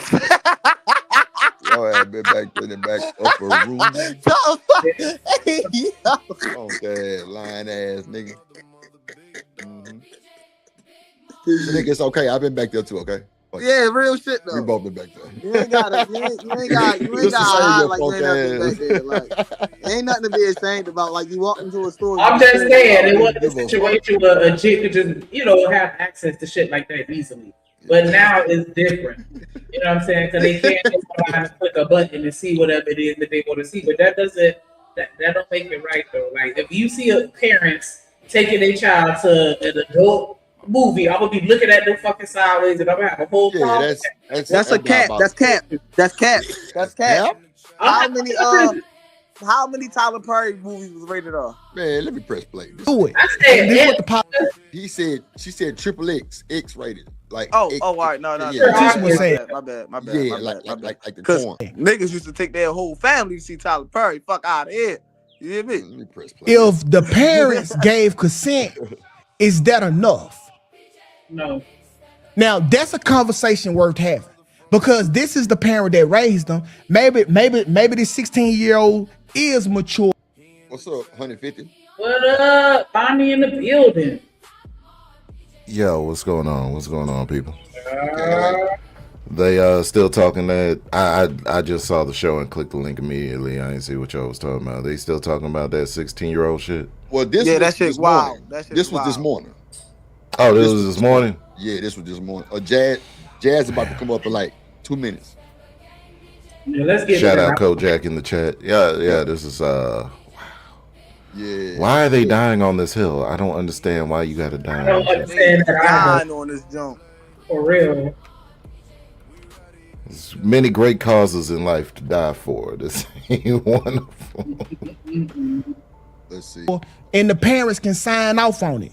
Y'all have been back in the back upper room. Okay, lying ass nigga. Nigga, it's okay. I've been back there too. Okay. Like, yeah, real shit though. We both been back there. You ain't got hide like you ain't nothing back there. Like ain't nothing to be ashamed about. Like you walk into a store. I'm just saying it wasn't a situation where a chick could just have access to shit like that easily. But now it's different. You know what I'm saying? Because they can't just click a button and see whatever it is that they want to see. But that doesn't That don't make it right though. Like if you see a parents taking their child to an adult movie, I'm gonna be looking at them fucking sideways, and I'm gonna have a whole problem. That's a cat. That's cat. That's cat. That's cat. How many Tyler Perry movies was rated R? Man, let me press play. Do it. She said triple X rated. Like all right, no. My bad. Yeah, like the porn. Niggas used to take their whole family to see Tyler Perry. Fuck out of here. You hear me? Let me press play. If the parents gave consent, is that enough? No. Now that's a conversation worth having because this is the parent that raised them. Maybe this 16-year-old is mature. What's up, 150? What up? Bonnie in the building. Yo, what's going on? What's going on, people? They still talking that I just saw the show and clicked the link immediately. I didn't see what y'all was talking about. They still talking about that 16-year-old shit? Well, that shit's wild. This was this morning. Oh, this was this morning? Yeah, this was this morning. Jazz about to come up in like 2 minutes. Yeah, let's get shout out Kojak in the chat. Yeah, this is wow. Yeah. Why are they dying on this hill? I don't understand why you gotta die. I don't understand that dying on this jump. For real. There's many great causes in life to die for. This ain't one of them. Let's see. And the parents can sign off on it.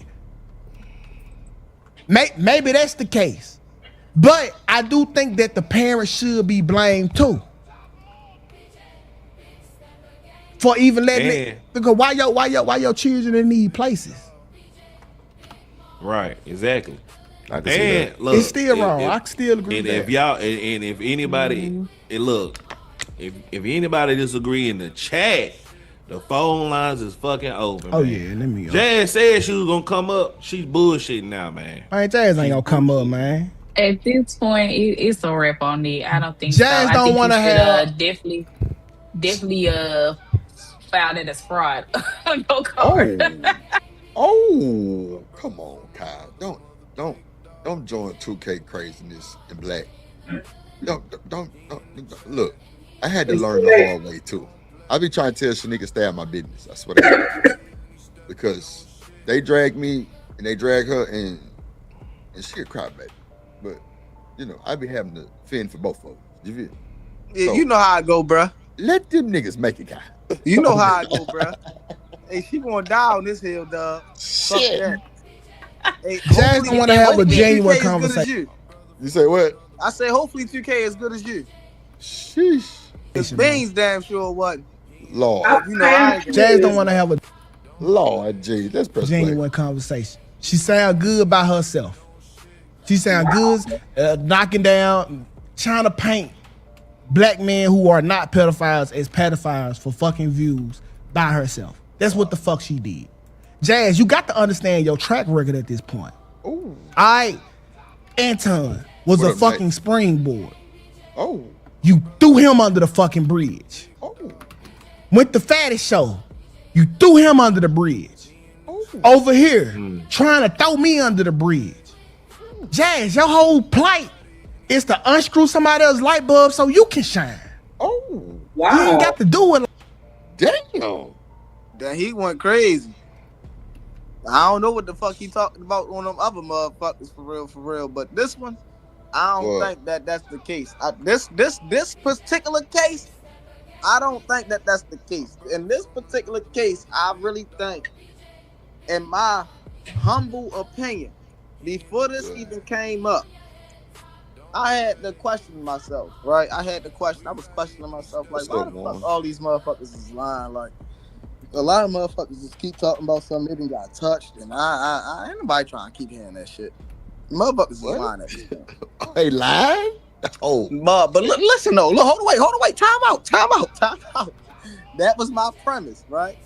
Maybe that's the case. But I do think that the parents should be blamed too. For even letting it, because why your children in these places? Right, exactly. I can see that. Look, it's still wrong. I still agree. And with if that. y'all and if anybody, if anybody disagree in the chat, the phone lines is fucking open. Oh man. yeah, let me go. Jazz said she was gonna come up. She's bullshitting now, man. Man, Jazz ain't gonna come up, man. At this point, it's a wrap on it. I don't think Jazz so. don't want to have definitely filed it as fraud. No card. Oh, come on, Kyle. Don't join 2K craziness in black. Don't look. I had to learn the hard way too. I be trying to tell Shanika stay out of my business. I swear to God. Because they drag me and they drag her and she a crybaby. But I be having to fend for both of them. You feel? Yeah, So, you know how I go, bruh. Let them niggas make it, guy. You know how I go, bruh. Hey, she gonna die on this hill, dog. Shit. Hey, Jazz don't want to have a genuine 2K as good as conversation. You say what? I say hopefully 2K as good as you. Sheesh. Cause Beans damn sure wasn't. Lord. Jazz don't want to have a Lord, gee, that's genuine conversation. She sound good by herself. She sound good, knocking down, trying to paint black men who are not pedophiles as pedophiles for fucking views by herself. That's what the fuck she did. Jazz, you got to understand your track record at this point. Ooh. Anton was What a up, fucking Nate? springboard. Oh. You threw him under the fucking bridge. Oh. Went the fattest show. You threw him under the bridge. Oh. Over here, trying to throw me under the bridge. Jazz, your whole plight is to unscrew somebody else's light bulb so you can shine. Oh. Wow. You ain't got to do it. Damn. Then he went crazy. I don't know what the fuck he talking about on them other motherfuckers for real. But this one, I don't think that that's the case. This particular case, I don't think that that's the case. In this particular case, I really think, in my humble opinion, before this even came up, I had to question myself, right? I was questioning myself, like, why the fuck all these motherfuckers is lying? Like, a lot of motherfuckers just keep talking about something they done got touched, and I ain't nobody trying to keep hearing that shit. Motherfuckers is lying at this point. They lying? Oh. But listen though, look, hold on, wait, time out. That was my premise, right?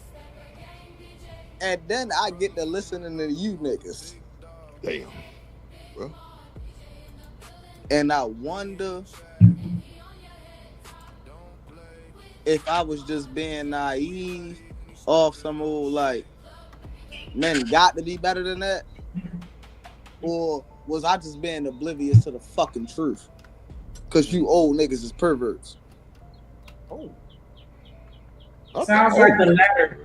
And then I get to listening to you niggas. Damn. Well. And I wonder if I was just being naive off some old like, men got to be better than that, or was I just being oblivious to the fucking truth? Cause you old niggas is perverts. Oh. Sounds like the latter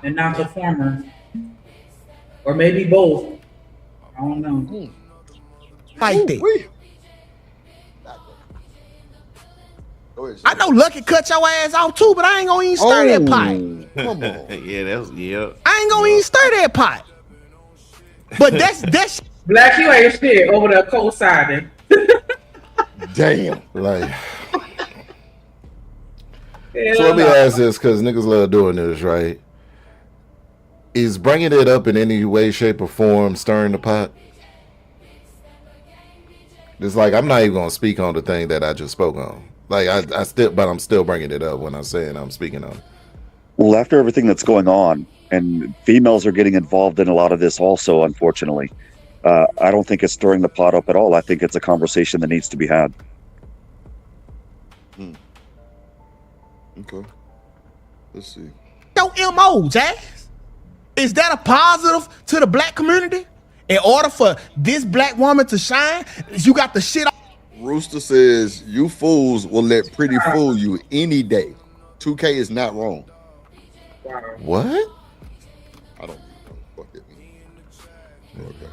and not the former. Or maybe both. I don't know. Like that. I know Lucky cut your ass off too, but I ain't gonna even stir that pot. Come on. I ain't gonna even stir that pot. But that's Black, you ain't shit over there co-signing. Damn. Like. So let me ask this, because niggas love doing this, right? Is bringing it up in any way, shape, or form stirring the pot? It's like I'm not even gonna speak on the thing that I just spoke on. Like I'm still bringing it up when I'm saying I'm speaking on it. Well, after everything that's going on, and females are getting involved in a lot of this also, unfortunately, I don't think it's stirring the pot up at all. I think it's a conversation that needs to be had. Okay. Let's see. Your MO, Jazz. Is that a positive to the black community? In order for this black woman to shine, you got the shit off. Rooster says, you fools will let pretty fool you any day. 2K is not wrong. What? I don't know. Fuck it. Okay.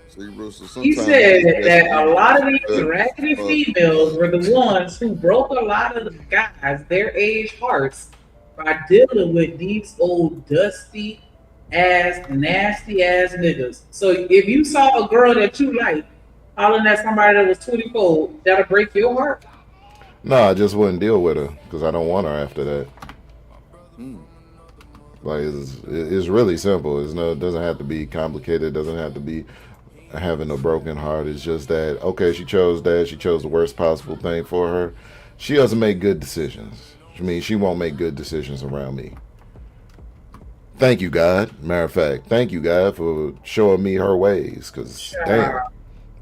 See, Rooster, He said that a lot of these raggedy females were the ones who broke a lot of the guys, their age hearts, by dealing with these old dusty ass, nasty ass niggas. So if you saw a girl that you like hollering at somebody that was 24, that'll break your heart? No, I just wouldn't deal with her because I don't want her after that. Like it's really simple. It doesn't have to be complicated. It doesn't have to be having a broken heart. It's just that, okay, she chose that. She chose the worst possible thing for her. She doesn't make good decisions. I mean, she won't make good decisions around me. Thank you, God. Matter of fact, thank you, God, for showing me her ways. Because, damn.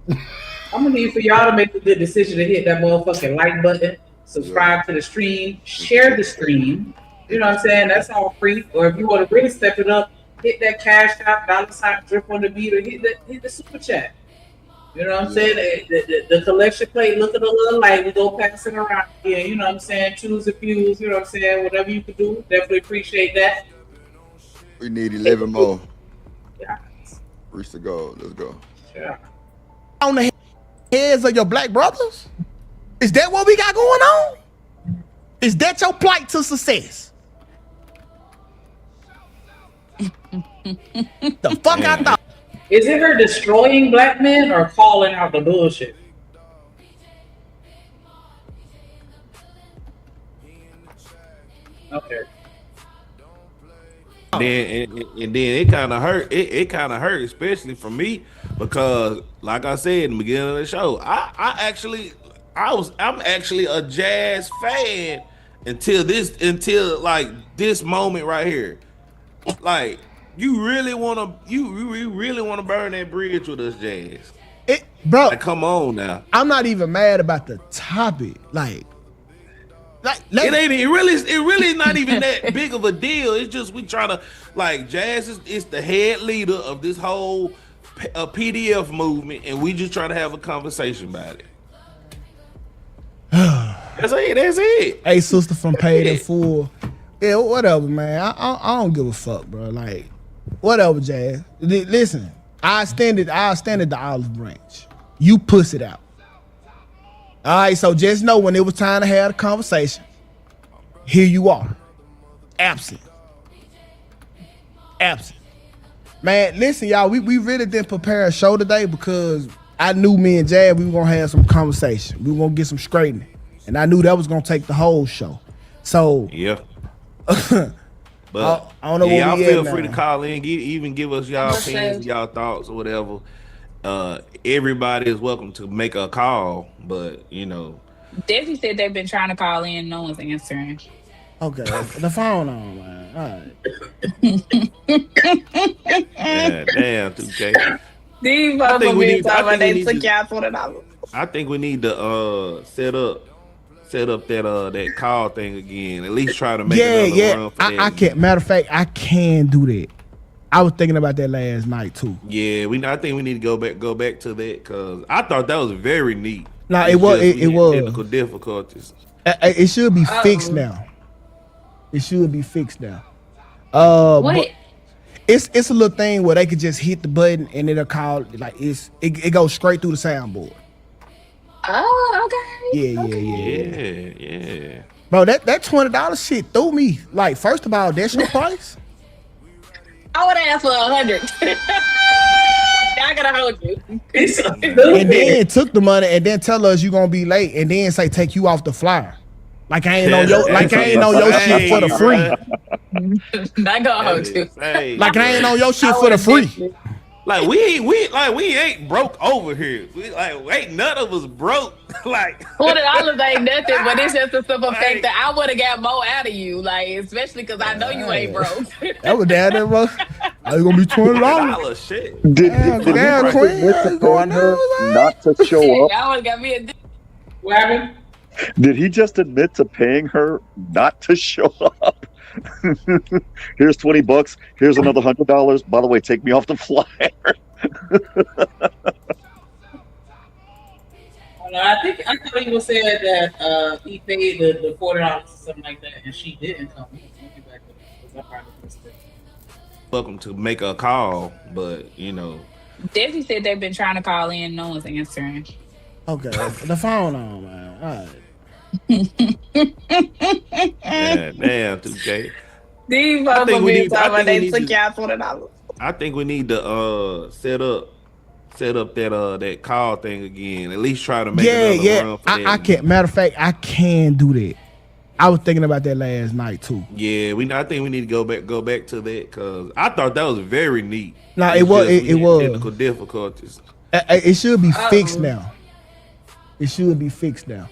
I'm gonna need for y'all to make a good decision to hit that motherfucking like button, subscribe to the stream, share the stream. You know what I'm saying? That's all free. Or if you want to really step it up, hit that cash out, $ drip on the beat, or hit the super chat. You know what I'm saying? The collection plate, look at the little light, we go pass it around here. You know what I'm saying? Choose a fuse, you know what I'm saying? Whatever you can do, definitely appreciate that. We need 11 more. Yeah. Reach the goal. Let's go. Yeah. On the heads of your black brothers? Is that what we got going on? Is that your plight to success? The fuck I thought. Is it her destroying black men or calling out the bullshit? Okay. And then it kind of hurt. It kind of hurt, especially for me, because like I said in the beginning of the show, I'm actually a Jazz fan until like this moment right here. Like you really wanna burn that bridge with us, Jazz? Bro, like, come on now. I'm not even mad about the topic. Like it really not even that big of a deal. It's just we trying to, like, Jazz is the head leader of this whole PDF movement, and we just try to have a conversation about it. That's it. Hey, sister from Paid in Full. Yeah, whatever, man. I don't give a fuck, bro. Like, whatever, Jazz. Listen, I extended the olive branch. You puss it out. All right, so just know when it was time to have a conversation, here you are. Absent. Man, listen, y'all, we really didn't prepare a show today because I knew me and Jazz, we were going to have some conversation. We were going to get some straightening. And I knew that was going to take the whole show. So, yeah. But I don't know what y'all we feel at free now. to call in, even give us y'all opinions, y'all thoughts, or whatever. Everybody is welcome to make a call, but you know. Desi said they've been trying to call in, no one's answering. Okay, the phone on, man. All right. Yeah, damn, Tukay. These motherfuckers talking about they took y'all $20. I think we need to set up that call thing again. At least try to make another run for that. I can't. Matter of fact, I can do that. I was thinking about that last night too. Yeah, I think we need to go back to that because I thought that was very neat. No, it was. Technical difficulties. It should be fixed now. It should be fixed now. What? But it's a little thing where they could just hit the button and it'll call like it goes straight through the soundboard. Oh, okay. Yeah. Bro, that $20 shit threw me. Like, first of all, that's your price. I would ask for 100. I gotta hold you. And then took the money and then tell us you gonna be late and then say take you off the flyer. Like I ain't on your shit for the free. Not gonna hold you. Like I ain't on your shit for the free. Like we ain't broke over here. Ain't none of us broke. Like $40 ain't nothing, but it's just a simple fact that I would have got more out of you. Like, especially because I know you ain't broke. That was down there, bro. It's gonna be $20. Shit. Did he admit to paying her not to show up? I would have got me a. What happened? Did he just admit to paying her not to show up? Here's $20. Here's another $100. By the way, take me off the flyer. I thought he was saying that he paid the $40 or something like that, and she didn't come. Welcome to make a call, but you know. Desi said they've been trying to call in, no one's answering. Okay, the phone on, man. All right. Damn, Tukay. These folks be talking about they took y'all $20. I think we need to set up that call thing again. At least try to make another run for that. I can't. Matter of fact, I can do that. I was thinking about that last night too. Yeah, I think we need to go back to that because I thought that was very neat. No, it was technical difficulties. It should be fixed now. It should be fixed now.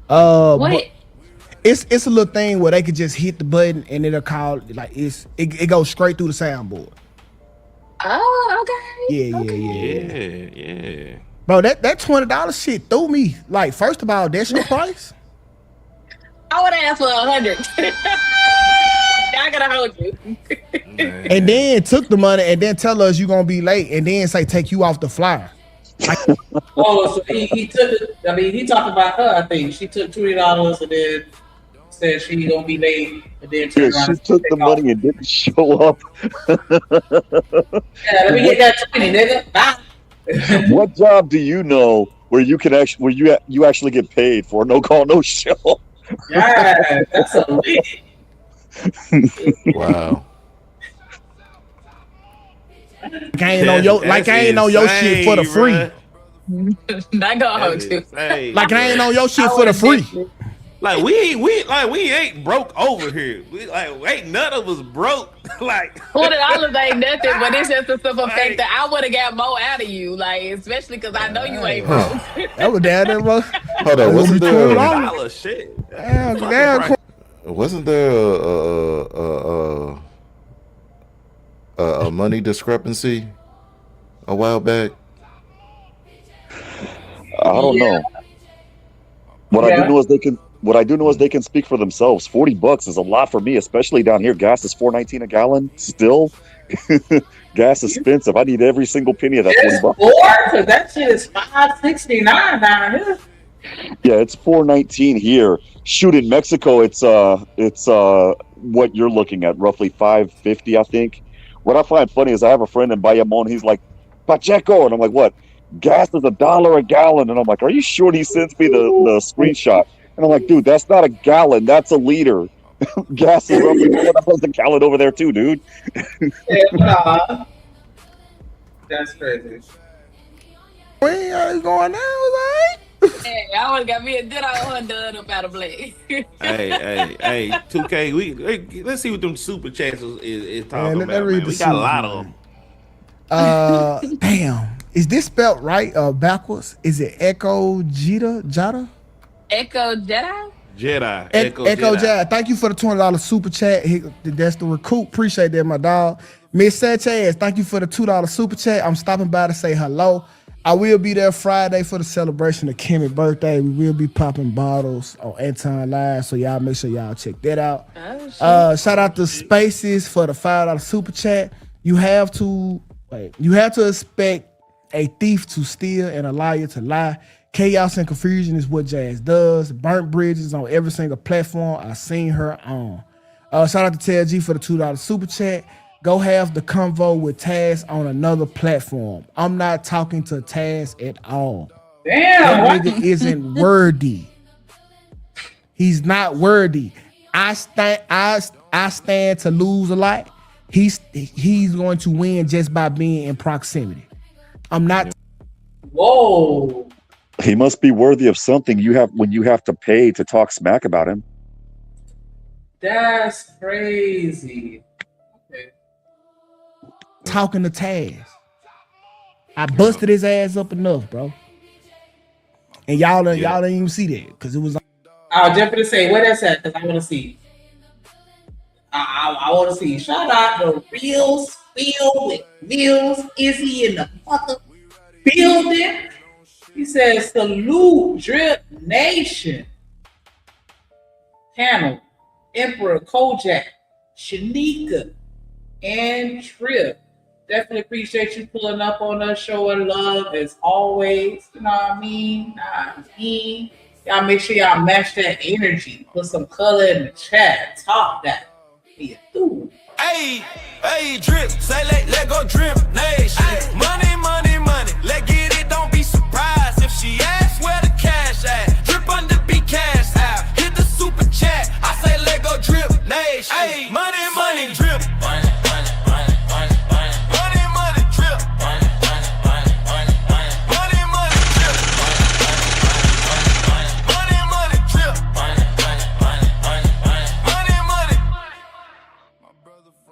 What? It's a little thing where they could just hit the button and it'll call like it goes straight through the soundboard. Oh, okay. Yeah. Bro, that $20 shit threw me. Like, first of all, that's your price. I would ask for 100. I gotta hold you. And then took the money and then tell us you gonna be late and then say take you off the flyer. So he took it. I mean, he talked about her. I think she took $20 and then said she gonna be late, and then she took the money and didn't show up. Yeah, let me get that 20, nigga. Bye. What job do you know where you can actually you actually get paid for no call, no show? Yeah, that's elite. Wow. Like I ain't on your shit for the free. Not gonna hold you. Like I ain't on your shit for the free. Like we ain't broke over here. Ain't none of us broke. Like $40 ain't nothing, but it's just a simple fact that I would have got more out of you. Like, especially because I know you ain't broke. That was down there, bro. Hold on, wasn't there $20 shit? Damn. Wasn't there a money discrepancy a while back? I don't know. What I do know is they can speak for themselves. $40 is a lot for me, especially down here. Gas is $4.19 a gallon. Still, gas is expensive. I need every single penny of that $40. Because that shit is $5.69 down here. Yeah, it's $4.19 here. Shoot, in Mexico, it's what you're looking at, roughly $5.50, I think. What I find funny is I have a friend in Bayamon. He's like, Pacheco, and I'm like, what? Gas is $1 a gallon, and I'm like, are you sure? He sends me the screenshot, and I'm like, dude, that's not a gallon, that's a liter. Gas is roughly $4 a gallon over there too, dude. Yeah, that's crazy. Where are you going now? Hey, I would have got me a good old done up out of play. Hey, 2K, let's see what them super chats is talking about, man. We got a lot of them. Damn. Is this spelled right or backwards? Is it Echo Jada? Echo Jedi? Echo Jedi. Thank you for the $20 super chat. That's the recruit. Appreciate that, my dog. Miss Sanchez, thank you for the $2 super chat. I'm stopping by to say hello. I will be there Friday for the celebration of Kimmy's birthday. We will be popping bottles on Anton Live, so y'all make sure y'all check that out. Shout out to Spaces for the $5 super chat. You have to expect a thief to steal and a liar to lie. Chaos and confusion is what Jazz does. Burnt bridges on every single platform I seen her on. Shout out to TLG for the $2 super chat. Go have the convo with Taz on another platform. I'm not talking to Taz at all. Damn, that nigga isn't worthy. He's not worthy. I stand to lose a lot. He's going to win just by being in proximity. I'm not. Whoa. He must be worthy of something when you have to pay to talk smack about him. That's crazy. Okay. Talking to Taz. I busted his ass up enough, bro. And y'all didn't even see that because it was. I'll definitely say where that's at because I want to see. I want to see. Shout out to Real Spill with Mills. Izzy in the mother building. He says, salute Drip Nation. Panel, Emperor Kojak, Shanika, and Trip. Definitely appreciate you pulling up on us, showing love as always. You know what I mean? Y'all make sure y'all match that energy. Put some color in the chat. Talk that. Hey, Drip, say let go Drip Nation. Money, money, money. Let get it, don't be surprised if she asks where the cash at. Drip under be cash out. Hit the super chat. I say let go Drip Nation. Hey, money, money, Drip. Money, money, money, money, money. Money, money, Drip. Money, money, money, money, money. Money, money, Drip. Money, money, Drip. Money, money, money, money, money. Money, money.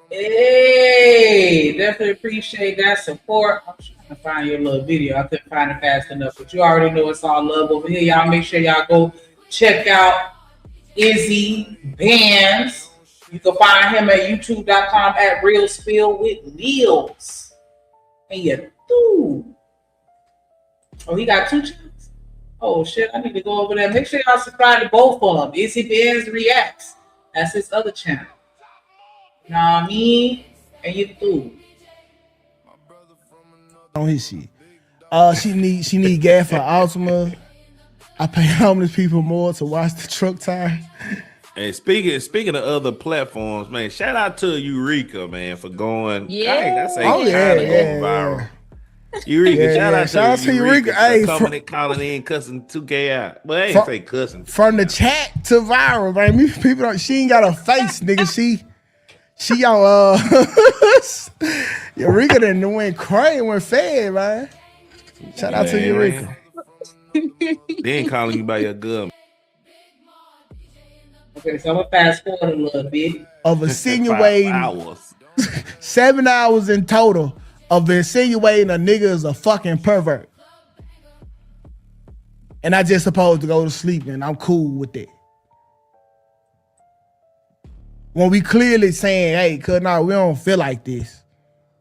Hey, definitely appreciate that support. I'm trying to find your little video. I couldn't find it fast enough, but you already know it's all love over here. Y'all make sure y'all go check out Izzy Bands. You can find him at youtube.com at Real Spill with Meals. And you do. Oh, he got 2 channels? Oh, shit. I need to go over there. Make sure y'all subscribe to both of them. Izzy Bands Reacts. That's his other channel. You know what I mean? And you do. On his shit. She need gas for Altima. I pay homeless people more to watch the truck tires. And speaking of other platforms, man, shout out to Eureka, man, for going. Yeah. Going viral. Eureka, shout out to Eureka. Hey, calling in, cussing 2K out. But I ain't say cussing. From the chat to viral, man. People don't. She ain't got a face, nigga. She on Eureka done went crazy, went fed, man. Shout out to Eureka. They ain't calling you by your gun. Okay, so I'm gonna fast forward a little bit. Of insinuating 5 hours. 7 hours in total of insinuating a nigga is a fucking pervert. And I just supposed to go to sleep and I'm cool with that. When we clearly saying, hey, cause no, we don't feel like this.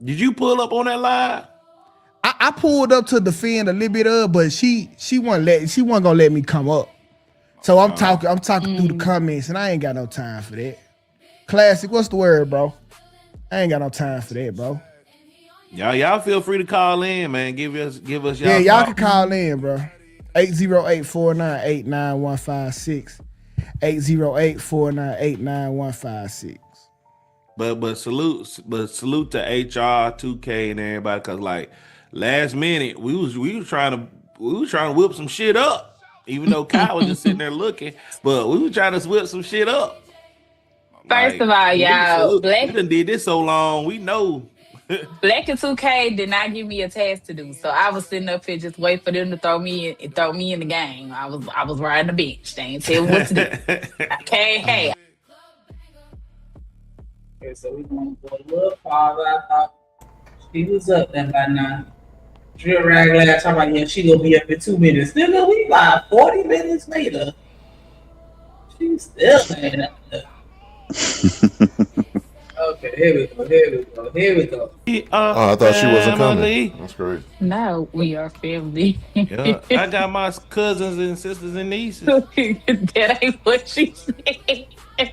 Did you pull up on that live? I pulled up to defend a little bit of, but she wasn't gonna let me come up. So I'm talking through the comments, and I ain't got no time for that. Classic, what's the word, bro? I ain't got no time for that, bro. Y'all feel free to call in, man. Give us y'all. Yeah, y'all can call in, bro. 808-498-9156. 808-498-9156. But salute to HR, 2K, and everybody, cause like last minute we was trying to whip some shit up. Even though Kyle was just sitting there looking, but we were trying to whip some shit up. First of all, y'all, we done did this so long, we know. Black and 2K did not give me a task to do, so I was sitting up here just waiting for them to throw me in the game. I was riding the bench. They ain't tell me what to do. Okay. Okay, so we going for a little farther. I thought she was up there by now. Drill rag last talking about, yeah, she gonna be up in 2 minutes. Nigga, we about 40 minutes later. She still ain't up there. Okay, here we go. I thought she wasn't coming. That's great. No, we are family. Yeah, I got my cousins and sisters and nieces. That ain't what she said. She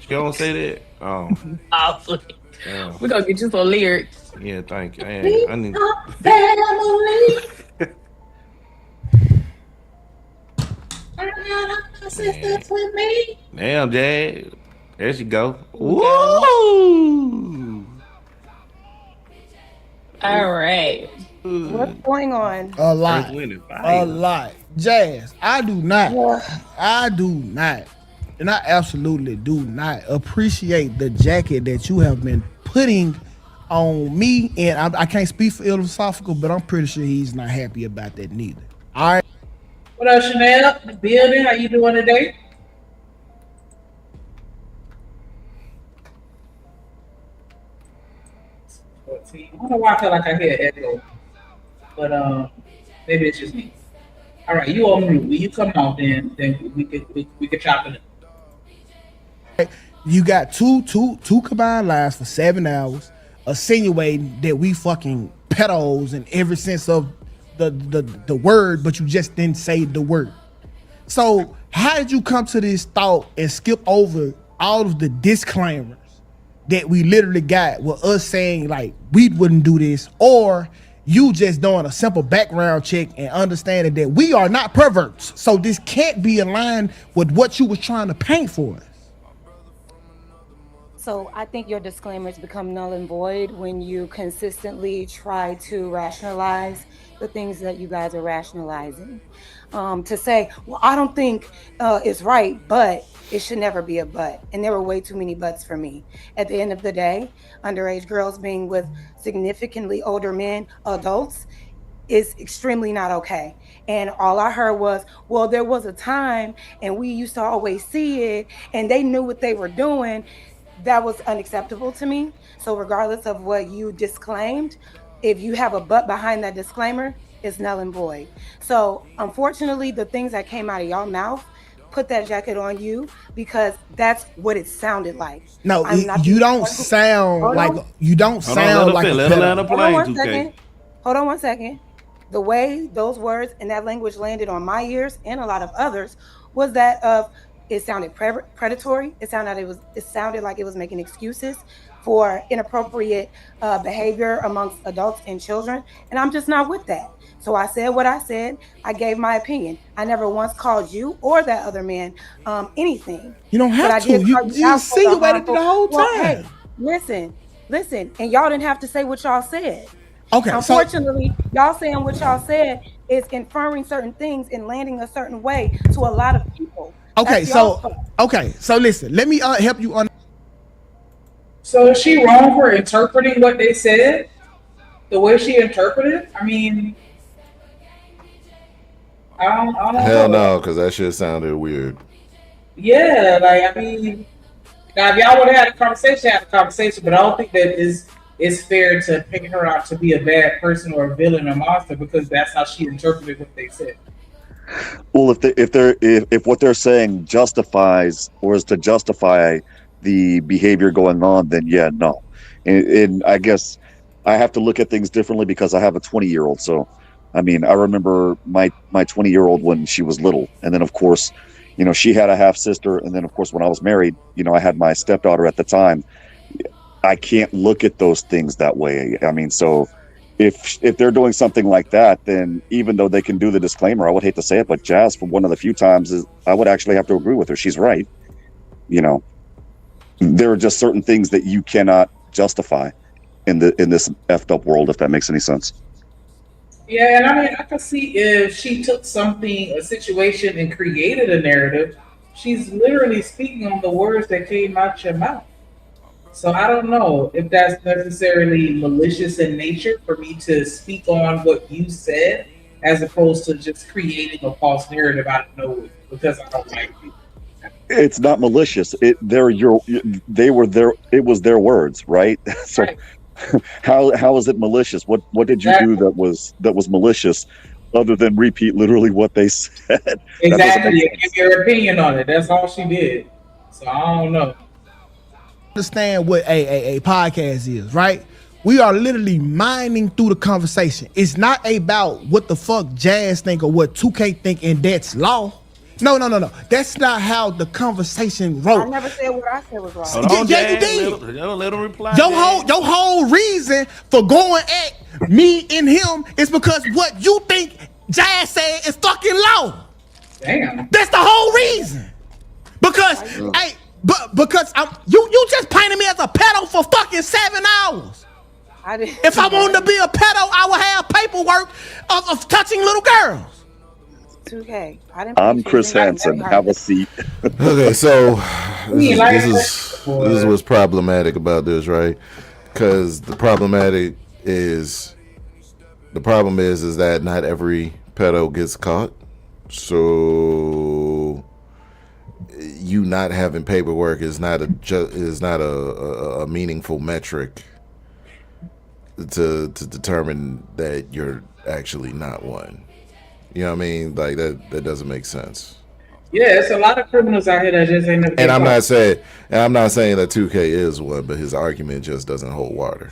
don't say that. Oh. Obviously. Yeah. We're gonna get you some lyrics. Yeah, thank you. I need... Sisters with me. Damn, Jazz. There she go. Okay. Woo! All right. What's going on? A lot. First winning, A fire. lot. Jazz, I do not. Yeah. I do not. And I absolutely do not appreciate the jacket that you have been putting on me. And I can't speak for philosophical, but I'm pretty sure he's not happy about that neither. All right. What up, Chanel? The building. How you doing today? I don't know why I feel like I hear an echo, but maybe it's just me. All right, you on mute. When you come on, then we could chop it up. You got two combined lies for 7 hours, insinuating that we fucking pedos in every sense of the word, but you just didn't say the word. So how did you come to this thought and skip over all of the disclaimers that we literally got with us saying like we wouldn't do this, or you just doing a simple background check and understanding that we are not perverts, so this can't be in line with what you was trying to paint for us? So I think your disclaimers become null and void when you consistently try to rationalize the things that you guys are rationalizing. To say, well, I don't think it's right, but it should never be a but. And there were way too many buts for me. At the end of the day, underage girls being with significantly older men, adults, is extremely not okay. And all I heard was, well, there was a time and we used to always see it and they knew what they were doing. That was unacceptable to me. So regardless of what you disclaimed, if you have a but behind that disclaimer, it's null and void. So unfortunately, the things that came out of y'all mouth put that jacket on you because that's what it sounded like. No, you don't sound like you don't sound like a pedo. Hold on one second. The way those words and that language landed on my ears and a lot of others was that of it sounded predatory. It sounded like it was making excuses for inappropriate behavior amongst adults and children, and I'm just not with that. So I said what I said. I gave my opinion. I never once called you or that other man anything. You don't have to. You insinuated the whole time. Well, hey, listen, and y'all didn't have to say what y'all said. Okay. Unfortunately, y'all saying what y'all said is inferring certain things and landing a certain way to a lot of people. Okay, so listen. Let me help you on. So is she wrong for interpreting what they said the way she interpreted? I mean, I don't Hell know. no, because that shit sounded weird. Yeah, like I mean, now if y'all would have had a conversation, but I don't think that it's fair to pick her out to be a bad person or a villain or monster because that's how she interpreted what they said. Well, if what they're saying justifies or is to justify the behavior going on, then yeah, no. And I guess I have to look at things differently because I have a 20-year-old. So, I mean, I remember my 20-year-old when she was little, and then of course, you know, she had a half sister, and then of course when I was married, you know, I had my stepdaughter at the time. I can't look at those things that way. I mean, so. If they're doing something like that, then even though they can do the disclaimer, I would hate to say it, but Jazz, for one of the few times, I would actually have to agree with her. She's right. You know, there are just certain things that you cannot justify in this effed up world, if that makes any sense. Yeah, and I mean, I can see if she took a situation, and created a narrative. She's literally speaking on the words that came out your mouth. So I don't know if that's necessarily malicious in nature for me to speak on what you said, as opposed to just creating a false narrative out of nowhere because I don't like you. It's not malicious. It was their words, right? So right. How is it malicious? What did you do that was malicious, other than repeat literally what they said? Exactly. Give your opinion on it. That's all she did. So I don't know. Understand what a podcast is, right? We are literally mining through the conversation. It's not about what the fuck Jazz think or what Tukay think, and that's law. No. That's not how the conversation wrote. I never said what I said was wrong. Yeah, you did. Let him reply. Your whole reason for going at me and him is because what you think Jazz said is fucking law. Damn. That's the whole reason. Because, hey, because you just painted me as a pedo for fucking 7 hours. If I wanted to be a pedo, I would have paperwork of touching little girls. 2K. I'm Chris Hansen. Have a seat. Okay, so this is what's problematic about this, right? Because the problem is that not every pedo gets caught. So you not having paperwork is not a meaningful metric to determine that you're actually not one. You know what I mean? Like that doesn't make sense. Yeah, it's a lot of criminals out here that just ain't never. And I'm not saying that 2K is one, but his argument just doesn't hold water.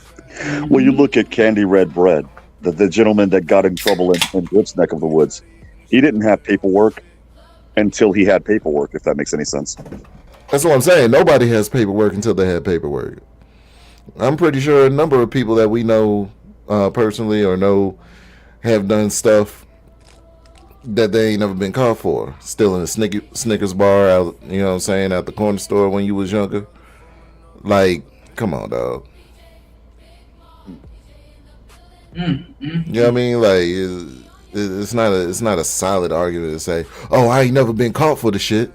Well, you look at Candy Red Bread, the gentleman that got in trouble in Drip's neck of the woods. He didn't have paperwork until he had paperwork, if that makes any sense. That's what I'm saying. Nobody has paperwork until they have paperwork. I'm pretty sure a number of people that we know personally or know have done stuff that they ain't never been caught for. Still in a Snickers bar out, you know what I'm saying, at the corner store when you was younger. Like, come on, dog. You know what I mean? Like, it's not a solid argument to say, oh, I ain't never been caught for the shit.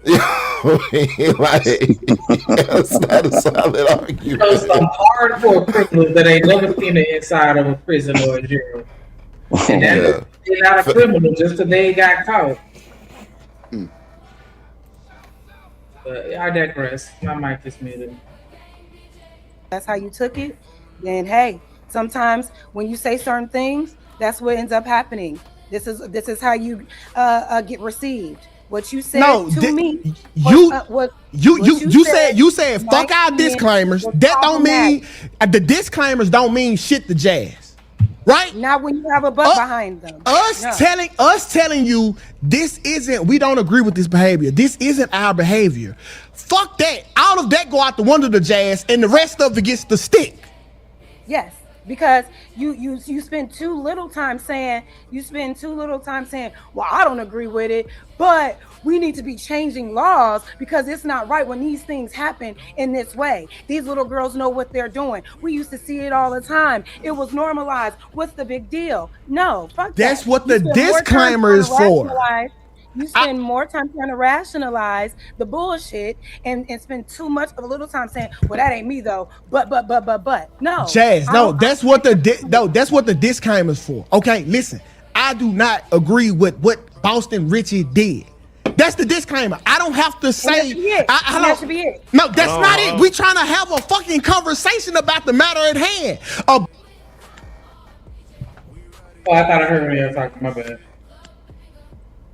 You know what I mean? Like, it's not a solid argument. You know, some hardcore criminals that ain't never seen the inside of a prison or a jail. And they're not a criminal just because they got caught. But I digress. My mic just muted. That's how you took it. Then hey, sometimes when you say certain things, that's what ends up happening. This is how you get received. What you said to me. You said fuck our disclaimers. That don't mean the disclaimers don't mean shit to Jazz. Right? Not when you have a butt behind them. Telling you this isn't, we don't agree with this behavior. This isn't our behavior. Fuck that. All of that go out the window to Jazz, and the rest of it gets the stick. Yes, because you spend too little time saying, well, I don't agree with it, but we need to be changing laws because it's not right when these things happen in this way. These little girls know what they're doing. We used to see it all the time. It was normalized. What's the big deal? No, fuck That's that. what the disclaimer is for. You spend more time trying to rationalize the bullshit and spend too much of a little time saying, well, that ain't me though. But no. Jazz, no, that's what the disclaimer is for. Okay, listen, I do not agree with what Boston Richie did. That's the disclaimer. I don't have to say. That should be it. No, that's not it. We trying to have a fucking conversation about the matter at hand. Oh, I thought I heard when you were talking. My bad.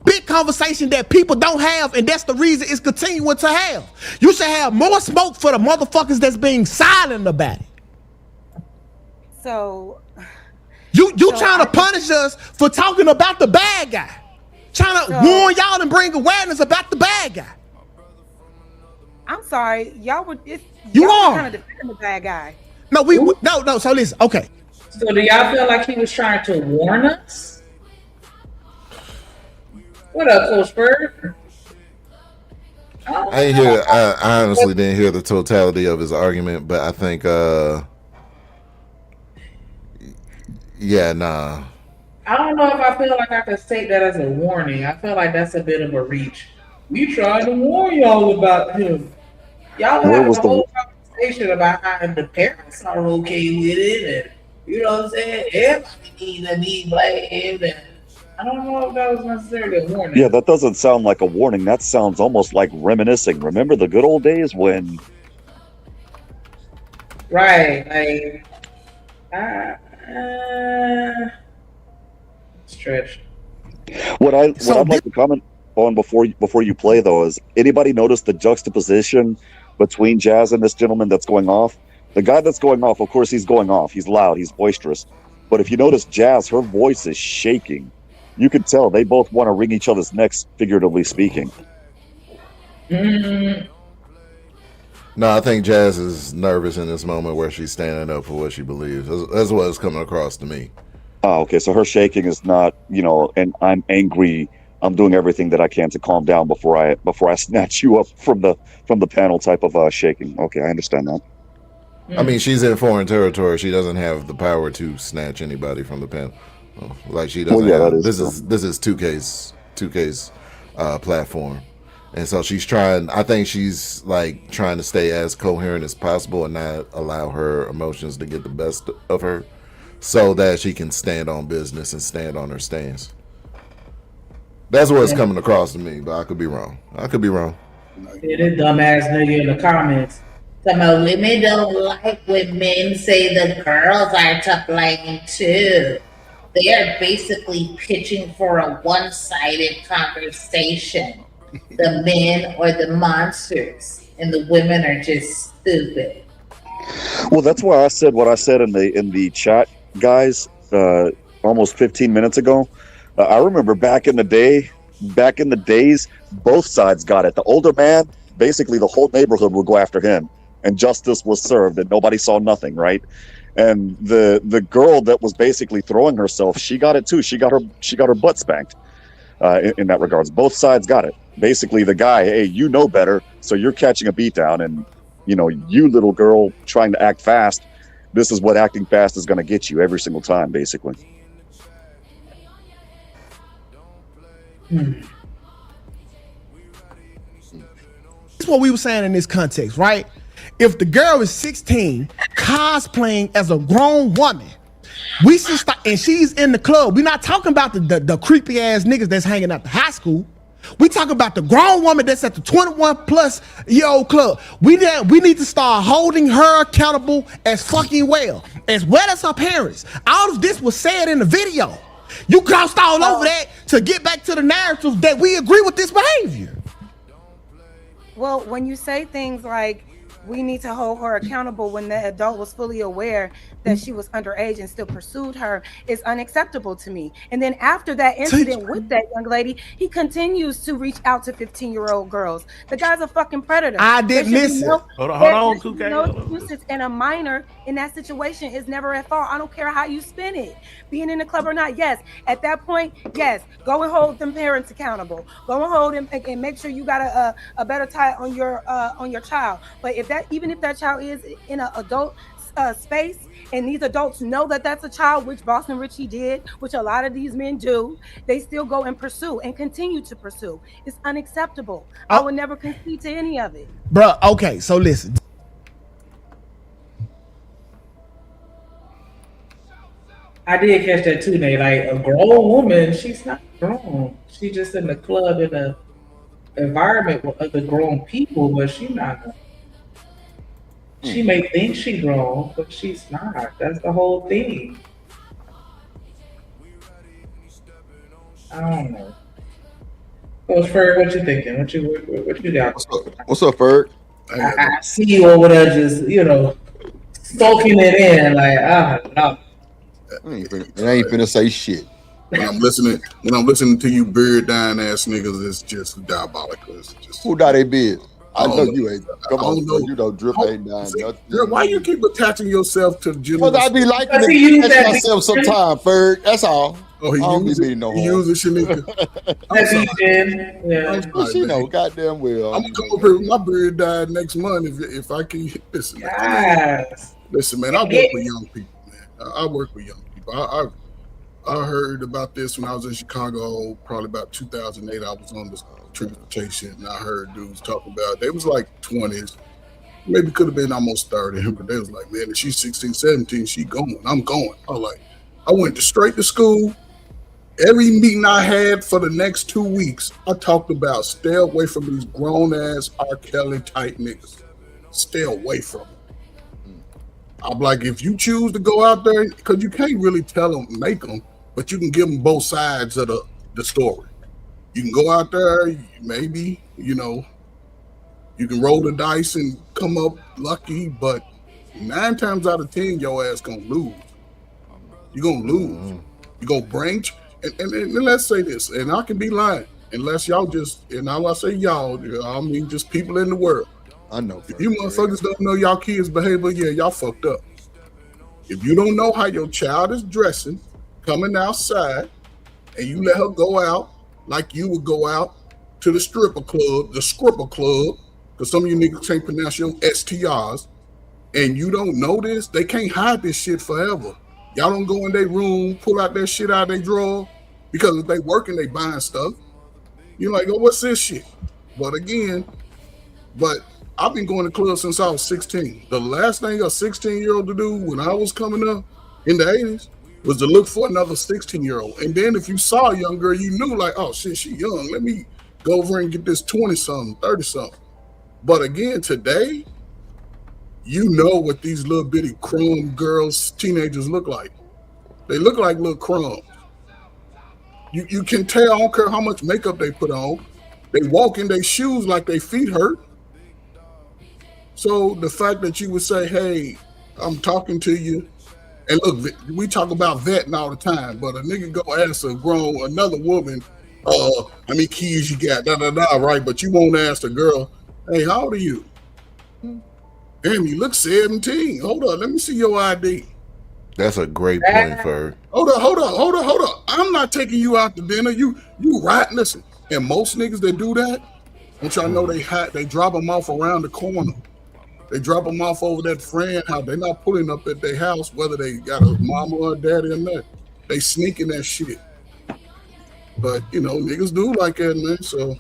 Big conversation that people don't have, and that's the reason it's continuing to have. You should have more smoke for the motherfuckers that's being silent about it. So you trying to punish us for talking about the bad guy. Trying to warn y'all and bring awareness about the bad guy. I'm sorry, y'all were kind of defending the bad guy. No, no. So listen, okay. So do y'all feel like he was trying to warn us? What up, Coach Bird? I honestly didn't hear the totality of his argument, but I think, nah. I don't know if I feel like I could take that as a warning. I feel like that's a bit of a reach. We tried to warn y'all about him. Y'all have a whole conversation about how the parents are okay with it, and you know what I'm saying? Everybody needs to be blamed. And I don't know if that was necessarily a warning. Yeah, that doesn't sound like a warning. That sounds almost like reminiscing. Remember the good old days when? Right, like, stretch. What I'd like to comment on before you play though is, anybody notice the juxtaposition between Jazz and this gentleman that's going off? The guy that's going off, of course, he's going off. He's loud. He's boisterous. But if you notice, Jazz, her voice is shaking. You can tell they both want to wring each other's necks, figuratively speaking. No, I think Jazz is nervous in this moment where she's standing up for what she believes. That's what it's coming across to me. Oh, okay. So her shaking is not, and I'm angry I'm doing everything that I can to calm down before I snatch you up from the panel type of shaking. Okay, I understand that. I mean, she's in foreign territory. She doesn't have the power to snatch anybody from the panel. Like she doesn't. Well, yeah, have, that is this is 2K's platform, and so she's trying. I think she's like trying to stay as coherent as possible and not allow her emotions to get the best of her, so that she can stand on business and stand on her stance. That's what it's coming across to me, but I could be wrong. Yeah, this dumbass nigga in the comments. Talking about women don't like when men say the girls are to blame too. They are basically pitching for a one-sided conversation. The men are the monsters, and the women are just stupid. Well, that's why I said what I said in the chat, guys, almost 15 minutes ago. I remember back in the days, both sides got it. The older man, basically the whole neighborhood would go after him, and justice was served, and nobody saw nothing, right? And the girl that was basically throwing herself, she got it too. She got her butt spanked. In that regards, both sides got it. Basically, the guy, hey, you know better, so you're catching a beat down, and you little girl trying to act fast. This is what acting fast is going to get you every single time, basically. That's what we were saying in this context, right? If the girl is 16 cosplaying as a grown woman, we should start, and she's in the club. We're not talking about the creepy ass niggas that's hanging out the high school. We talk about the grown woman that's at the 21 plus year old club. We need to start holding her accountable as fucking well as her parents. All of this was said in the video. You glossed all over that to get back to the narrative that we agree with this behavior. Well, when you say things like we need to hold her accountable when the adult was fully aware that she was underage and still pursued her, is unacceptable to me. And then after that incident with that young lady, he continues to reach out to 15-year-old girls. The guy's a fucking predator. I didn't listen. Hold on, Tukay. No excuses, and a minor in that situation is never at fault. I don't care how you spin it. Being in the club or not, yes. At that point, yes. Go and hold them parents accountable. Go and hold them and make sure you got a better tie on your child. But even if that child is in an adult space, and these adults know that that's a child, which Boston Richie did, which a lot of these men do, they still go and pursue and continue to pursue. It's unacceptable. I would never concede to any of it. Bruh, okay, so listen. I did catch that too, Nate. Like a grown woman, she's not grown. She's just in the club in a environment with other grown people, but she's not grown. She may think she's grown, but she's not. That's the whole thing. I don't know. Well, Ferg, what you thinking? What you got? What's up, Ferg? I see you over there just, soaking it in. Like, no. I ain't finna say shit. When I'm listening to you beard dying ass niggas, it's just diabolical. It's just who dye they beard? I know you ain't. Come on, you don't drip ain't dying nothing. Girl, why you keep attaching yourself to Jimmy? Because I be liking to catch myself sometime, Ferg. That's all. Oh, he using Shanika. Yeah. She know goddamn well. I'm gonna come up here with my beard dyed next month if I can. Listen, listen, man. I work with young people, man. I work with young people. I heard about this when I was in Chicago, probably about 2008. I was on this transportation, and I heard dudes talking about, they was like 20s, maybe could have been almost 30, but they was like, man, if she's 16, 17, she going, I'm going. I went straight to school. Every meeting I had for the next 2 weeks, I talked about stay away from these grown-ass R. Kelly type niggas. Stay away from them. I'm like, if you choose to go out there, because you can't really tell them, make them, but you can give them both sides of the story. You can go out there, maybe, you can roll the dice and come up lucky, but 9 times out of 10, your ass gonna lose. You're gonna lose. You're gonna bring, and let's say this, and I can be lying, unless y'all just, and now I say y'all, I mean just people in the world. I know. If you motherfuckers don't know y'all kids' behavior, yeah, y'all fucked up. If you don't know how your child is dressing, coming outside, and you let her go out like you would go out to the stripper club, because some of you niggas can't pronounce your STRs, and you don't know this, they can't hide this shit forever. Y'all don't go in their room, pull out that shit out of their drawer, because if they working, they buying stuff. You're like, oh, what's this shit? But I've been going to clubs since I was 16. The last thing a 16-year-old to do when I was coming up in the 80s was to look for another 16-year-old. And then if you saw a young girl, you knew like, oh shit, she young. Let me go over and get this 20-something, 30-something. But again, today, you know what these little bitty crumb girls, teenagers look like. They look like little crumbs. You can tell, I don't care how much makeup they put on. They walk in their shoes like their feet hurt. So the fact that you would say, hey, I'm talking to you, and look, we talk about vetting all the time, but a nigga go ask another woman, how many keys you got, right? But you won't ask the girl, hey, how old are you? Damn, you look 17. Hold on, let me see your ID. That's a great point for her. Hold up. I'm not taking you out to dinner. You right? Listen, and most niggas that do that, don't y'all know they drop them off around the corner. They drop them off over that friend house. They're not pulling up at their house, whether they got a mama or a daddy or not. They sneaking that shit. But you know, niggas do like that, man. So,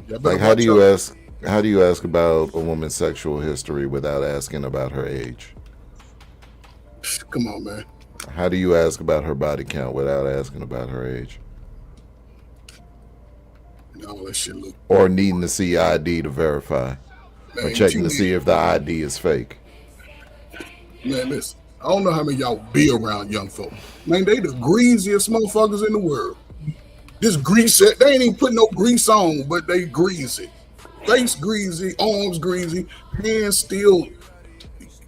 like, how do you ask about a woman's sexual history without asking about her age? Come on, man. How do you ask about her body count without asking about her age? All that shit look. Or needing to see ID to verify. Man, or checking to see if the ID is fake. Man, listen, I don't know how many y'all be around young folk. Man, they the greasiest motherfuckers in the world. This grease, they ain't even putting no grease on, but they greasy. Face greasy, arms greasy, hands still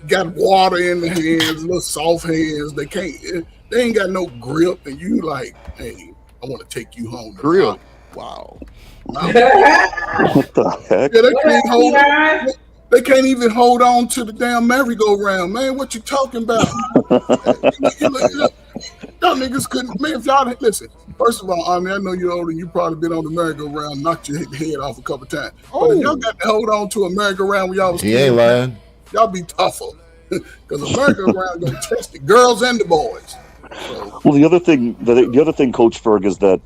got water in the hands, little soft hands. They ain't got no grip, and you like, hey, I want to take you home. Grip. Wow. What the heck? Yeah, they can't even hold on to the damn merry-go-round, man. What you talking about? Y'all niggas couldn't, man. If y'all listen, first of all, I know you're old and you probably been on the merry-go-round, knocked your head off a couple times. But if y'all got to hold on to a merry-go-round when y'all was he ain't lying. Y'all be tougher because a merry-go-round gonna test the girls and the boys. So. Well, the other thing, Coach Ferg, is that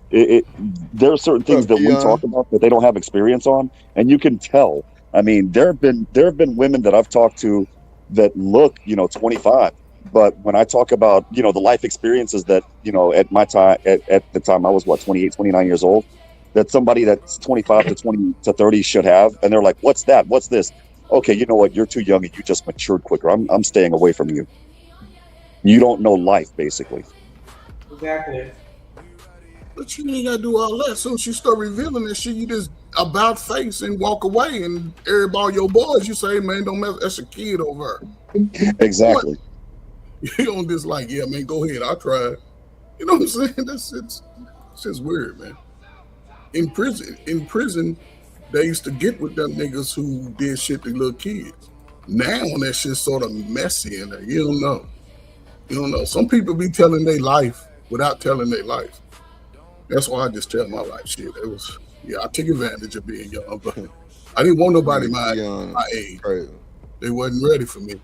there are certain things that we talk about that they don't have experience on, and you can tell. I mean, there have been women that I've talked to that look, 25, but when I talk about, the life experiences that, at my time, at the time I was 28, 29 years old, that somebody that's 25 to 20 to 30 should have, and they're like, what's that? What's this? Okay, you know what? You're too young and you just matured quicker. I'm staying away from you. You don't know life, basically. Exactly. But you ain't gotta do all that. As soon as you start revealing this shit, you just about face and walk away, and everybody, your boys, you say, man, don't mess. That's a kid over there. Exactly. You don't just like, yeah, man, go ahead. I tried. You know what I'm saying? It's just weird, man. In prison, they used to get with them niggas who did shit to little kids. Now that shit's sort of messy in there. You don't know. Some people be telling their life without telling their life. That's why I just tell my life shit. I took advantage of being young, but I didn't want nobody my age. Right. They wasn't ready for me.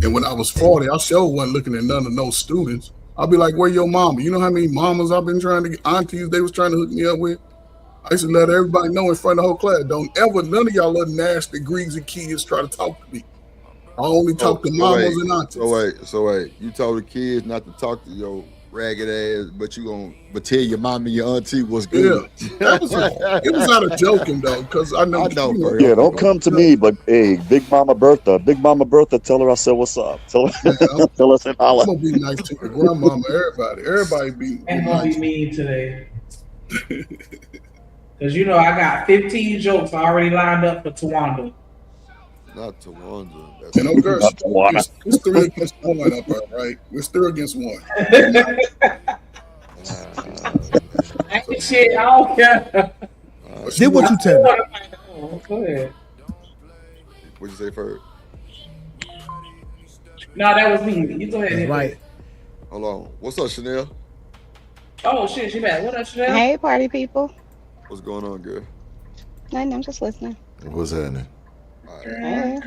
And when I was 40, I sure wasn't looking at none of those students. I'll be like, where your mama? You know how many mamas I've been trying to get, aunties they was trying to hook me up with? I used to let everybody know in front of the whole class, none of y'all little nasty, greasy kids try to talk to me. I only talk to mamas and aunties. So wait, you told the kids not to talk to your ragged ass, but tell your mom and your auntie what's good. Yeah, it was out of joking though, because I know. Yeah, don't come to me, but hey, Big Mama Bertha, tell her I said what's up. Tell her I holla. I'm gonna be nice to your grandmama, everybody be. I'm gonna be mean today. Because I got 15 jokes already lined up for Tawanda. Not Tawanda. And oh, girl, it's 3 against 1 up there, right? We're 3 against 1. Shit, I don't care. Did what you tell me. Go ahead. What'd you say first? No, that was me. You go ahead. Right. Hold on. What's up, Chanel? Oh shit, she back. What up, Chanel? Hey, party people. What's going on, girl? Nothing, I'm just listening. What's happening? Hey.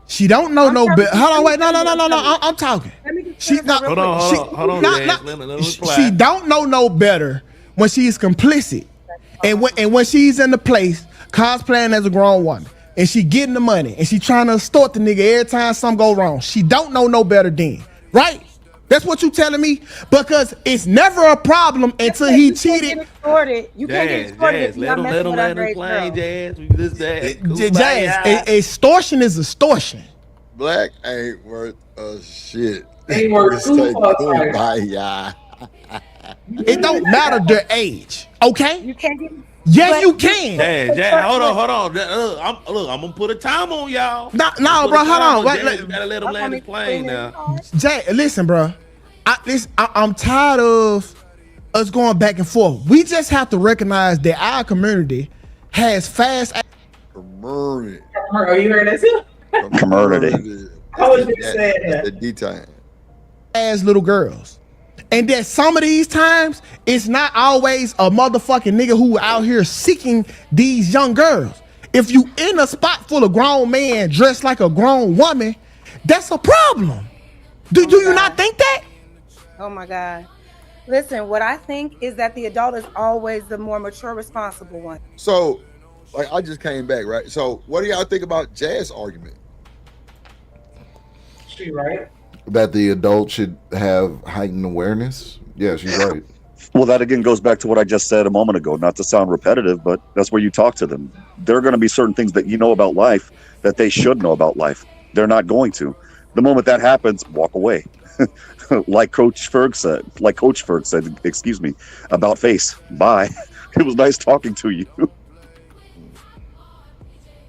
She don't know no better. Hold on, wait, no. I'm talking. She not. Hold on. Jazz. Let me She don't know no better when she's complicit, and when she's in the place cosplaying as a grown woman, and she getting the money, and she trying to extort the nigga every time something go wrong. She don't know no better then, right? That's what you telling me? Because it's never a problem until he cheated. You can't get extorted if you're not messing with underage girls. Jazz, extortion is extortion. Black ain't worth a shit. Ain't worth two fucks. It don't matter their age, okay? You can't get. Yes, you can. Jazz, hold on. I'm gonna put a time on y'all. No, bro, hold on. You gotta let him land his plane now. Jay, listen, bro. I'm tired of us going back and forth. We just have to recognize that our community has fast. Community. Oh, you heard that too? Community. I was just saying that. The D-time. As little girls. And that some of these times, it's not always a motherfucking nigga who out here seeking these young girls. If you in a spot full of grown men dressed like a grown woman, that's a problem. Do you not think that? Oh my God. Listen, what I think is that the adult is always the more mature, responsible one. So, like, I just came back, right? So, what do y'all think about Jazz's argument? She right. That the adult should have heightened awareness. Yeah, she's right. Well, that again goes back to what I just said a moment ago. Not to sound repetitive, but that's where you talk to them. There are going to be certain things that you know about life that they should know about life. They're not going to. The moment that happens, walk away. like Coach Ferg said, excuse me, about face. Bye. It was nice talking to you.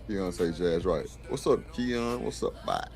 Keon say Jazz right. What's up, Keon? What's up? Bye.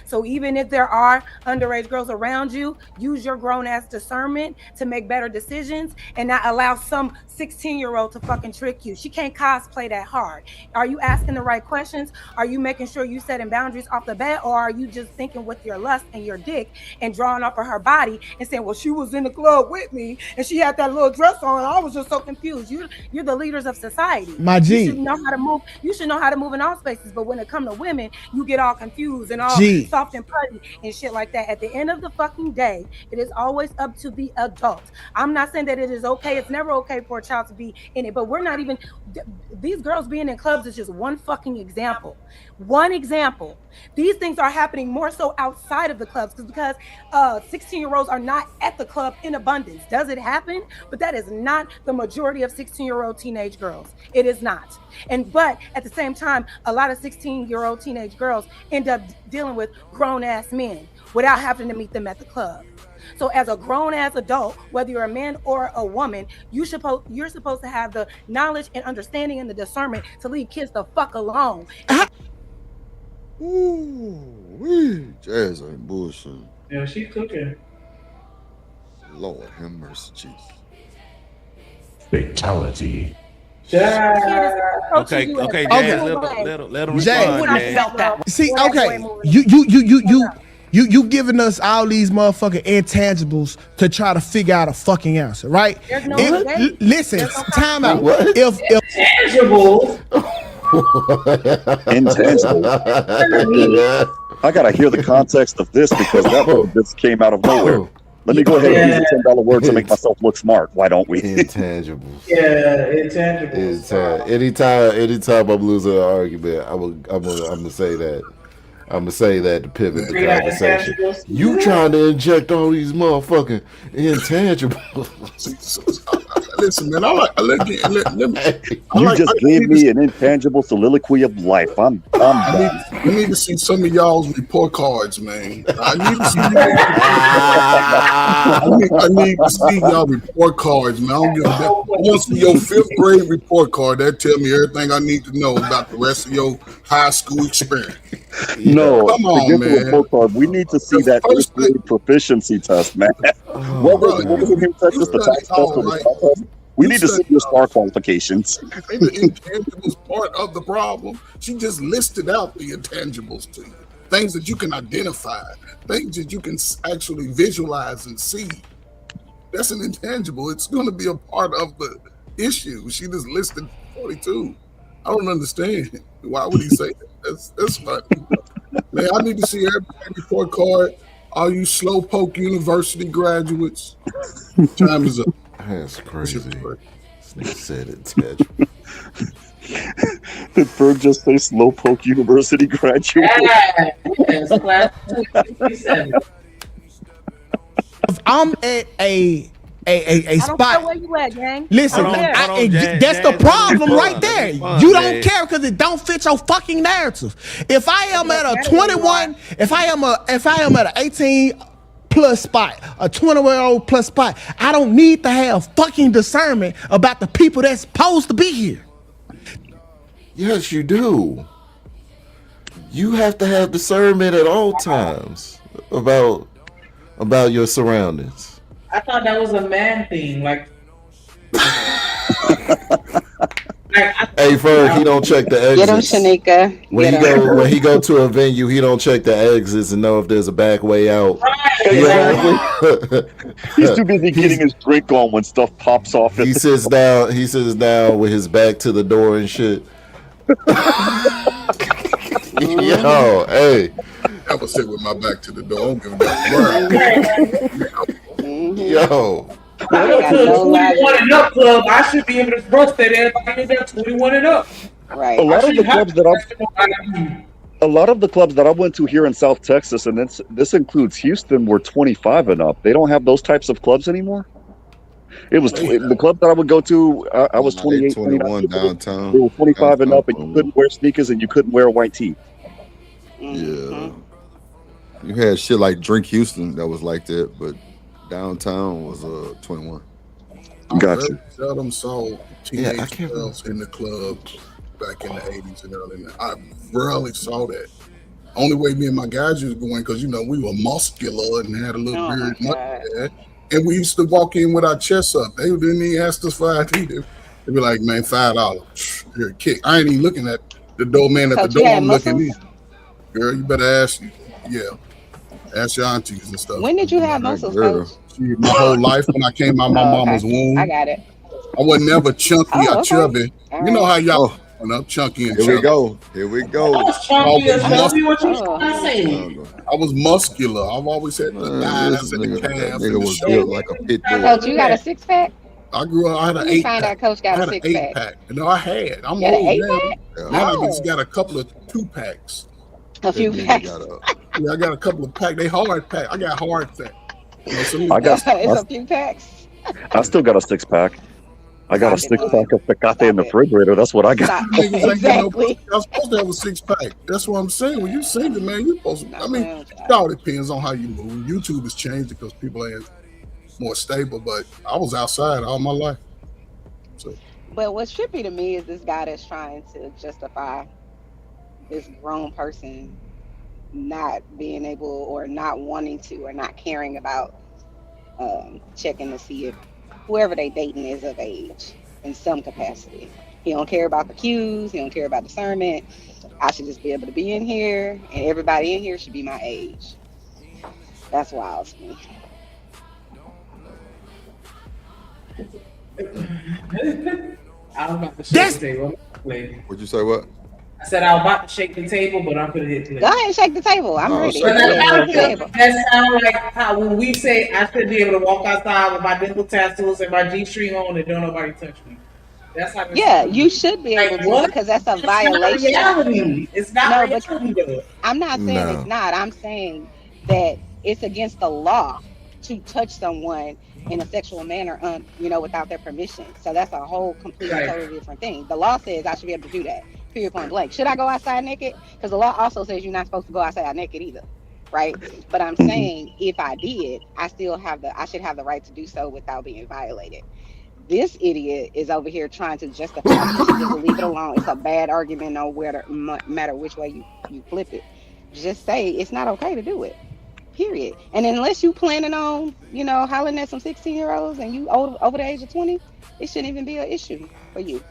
So even if there are underage girls around you, use your grown-ass discernment to make better decisions and not allow some 16-year-old to fucking trick you. She can't cosplay that hard. Are you asking the right questions? Are you making sure you setting boundaries off the bat? Or are you just thinking with your lust and your dick and drawing off of her body and saying, well, she was in the club with me and she had that little dress on. I was just so confused. You're the leaders of society. My G. You should know how to move. You should know how to move in all spaces. But when it comes to women, you get all confused and all soft and putty and shit like that. At the end of the fucking day, it is always up to the adult. I'm not saying that it is okay. It's never okay for a child to be in it, but we're not even, these girls being in clubs is just one fucking example. One example. These things are happening more so outside of the clubs because 16-year-olds are not at the club in abundance. Does it happen? But that is not the majority of 16-year-old teenage girls. It is not. But at the same time, a lot of 16-year-old teenage girls end up dealing with grown-ass men without having to meet them at the club. So as a grown-ass adult, whether you're a man or a woman, you're supposed to have the knowledge and understanding and the discernment to leave kids the fuck alone. Ooh, Jazz ain't bullshit. Yeah, she cooking. Lord have mercy, Jesus. Fatality. Okay. Jazz, let him respond. See, okay, you giving us all these motherfucking intangibles to try to figure out a fucking answer, right? Listen, time out. If intangible. Intangible. I gotta hear the context of this because that just came out of nowhere. Let me go ahead and use a $10 word to make myself look smart. Why don't we? Intangibles. Yeah, intangibles. Anytime I'm losing an argument, I'm gonna say that. I'm gonna say that to pivot the conversation. You trying to inject all these motherfucking intangibles? Listen, man, You just gave me an intangible soliloquy of life. I'm done. I need to see some of y'all's report cards, man. I need to see y'all report cards, man. I want to see your 5th grade report card. That tell me everything I need to know about the rest of your high school experience. No, come on, forget man. the report card. We need to see that first grade proficiency test, man. What was it in Texas, the tax test or the spell test? We need to see your STAR qualifications. The intangibles part of the problem. She just listed out the intangibles to you. things that you can identify, things that you can actually visualize and see. That's an intangible. It's going to be a part of the issue. She just listed 42. I don't understand. Why would he say that? That's funny. Man, I need to see everybody report card. All you Slowpoke University graduates. Time is up. That's crazy. This nigga said intangible. Did Berg just say Slowpoke University graduate? Yes, class 27. If I'm at a I don't spot. care where you at, gang. Listen, I don't care. that's the problem right there. You don't care because it don't fit your fucking narrative. If I am at a 21, if I am at an 18 plus spot, a 20-year-old plus spot, I don't need to have fucking discernment about the people that's supposed to be here. Yes, you do. You have to have discernment at all times about your surroundings. I thought that was a man thing. Like Hey, Ferg, he don't check the exits. Get him, Shanika. When he go to a venue, he don't check the exits and know if there's a back way out. Exactly. He's too busy getting his drink on when stuff pops off. He sits down with his back to the door and shit. Yo, hey. I would sit with my back to the door. I don't give a damn. Yo. I go to a 21 and up club. I should be able to trust that everybody is there 21 and up. Right. A lot of the clubs that I went to here in South Texas, and this includes Houston, were 25 and up. They don't have those types of clubs anymore. It was the club that I would go to. I was 28, 21 downtown. They were 25 and up, and you couldn't wear sneakers and you couldn't wear a white tee. Yeah. You had shit like Drink Houston that was like that, but downtown was 21. Gotcha. I seldom saw teenage girls in the club back in the 80s and early 90s. I rarely saw that. Only way me and my guys was going, because we were muscular and had a little beard, and we used to walk in with our chests up. They didn't even ask us for ID. They'd be like, "Man, $5 here, kick." I ain't even looking at the doorman at the door. I'm looking at me. Girl, you better ask your aunties and stuff. When did you have muscles, Coach? My whole life when I came out my mama's womb. I got it. I was never chunky or chubby. All You know how right. y'all chunky and chubby. Here we go. I was chunky as chubby. What you saying? I was muscular. I've always had the thighs and the calves and the was shoulders. built like a pit bull. Coach, you got a 6-pack? I grew up. I had an Let me 8-pack. find out Coach got a I had an 6-pack. 8-pack. No, I had. I'm You got an old now. 8-pack? Now I just got a couple of 2-packs. A few packs. Yeah, I got a couple of packs. They hard pack. I got hard pack. It's a few packs. I still got a 6-pack. I got a 6-pack of Tecate in the refrigerator. That's what I got. Exactly. I'm supposed to have a 6-pack. That's what I'm saying. When you single, man, you're supposed to. I mean, it all depends on how you move. YouTube has changed because people ain't more stable. But I was outside all my life. So. But what's trippy to me is this guy that's trying to justify this grown person not being able or not wanting to or not caring about checking to see if whoever they dating is of age in some capacity. He don't care about the cues. He don't care about discernment. I should just be able to be in here, and everybody in here should be my age. That's wild to me. I was about to shake the table. What'd you say? What? I said I was about to shake the table, but I'm gonna hit play. Go ahead and shake the table. I'm ready. That sounds like how when we say I should be able to walk outside with my dimple tattoos and my G-string on and don't nobody touch me. That's how. Yeah, you should be able to because that's a violation. Not reality. It's not reality. Though. I'm not saying it's not. I'm saying that it's against the law to touch someone in a sexual manner, without their permission. So that's a whole completely totally different thing. The law says I should be able to do that. Period, point blank. Should I go outside naked? Because the law also says you're not supposed to go outside naked either, right? But I'm saying if I did, I should have the right to do so without being violated. This idiot is over here trying to justify it. Just leave it alone. It's a bad argument no matter which way you flip it. Just say it's not okay to do it. Period. And unless you planning on, hollering at some 16-year-olds and you over the age of 20, it shouldn't even be an issue for you.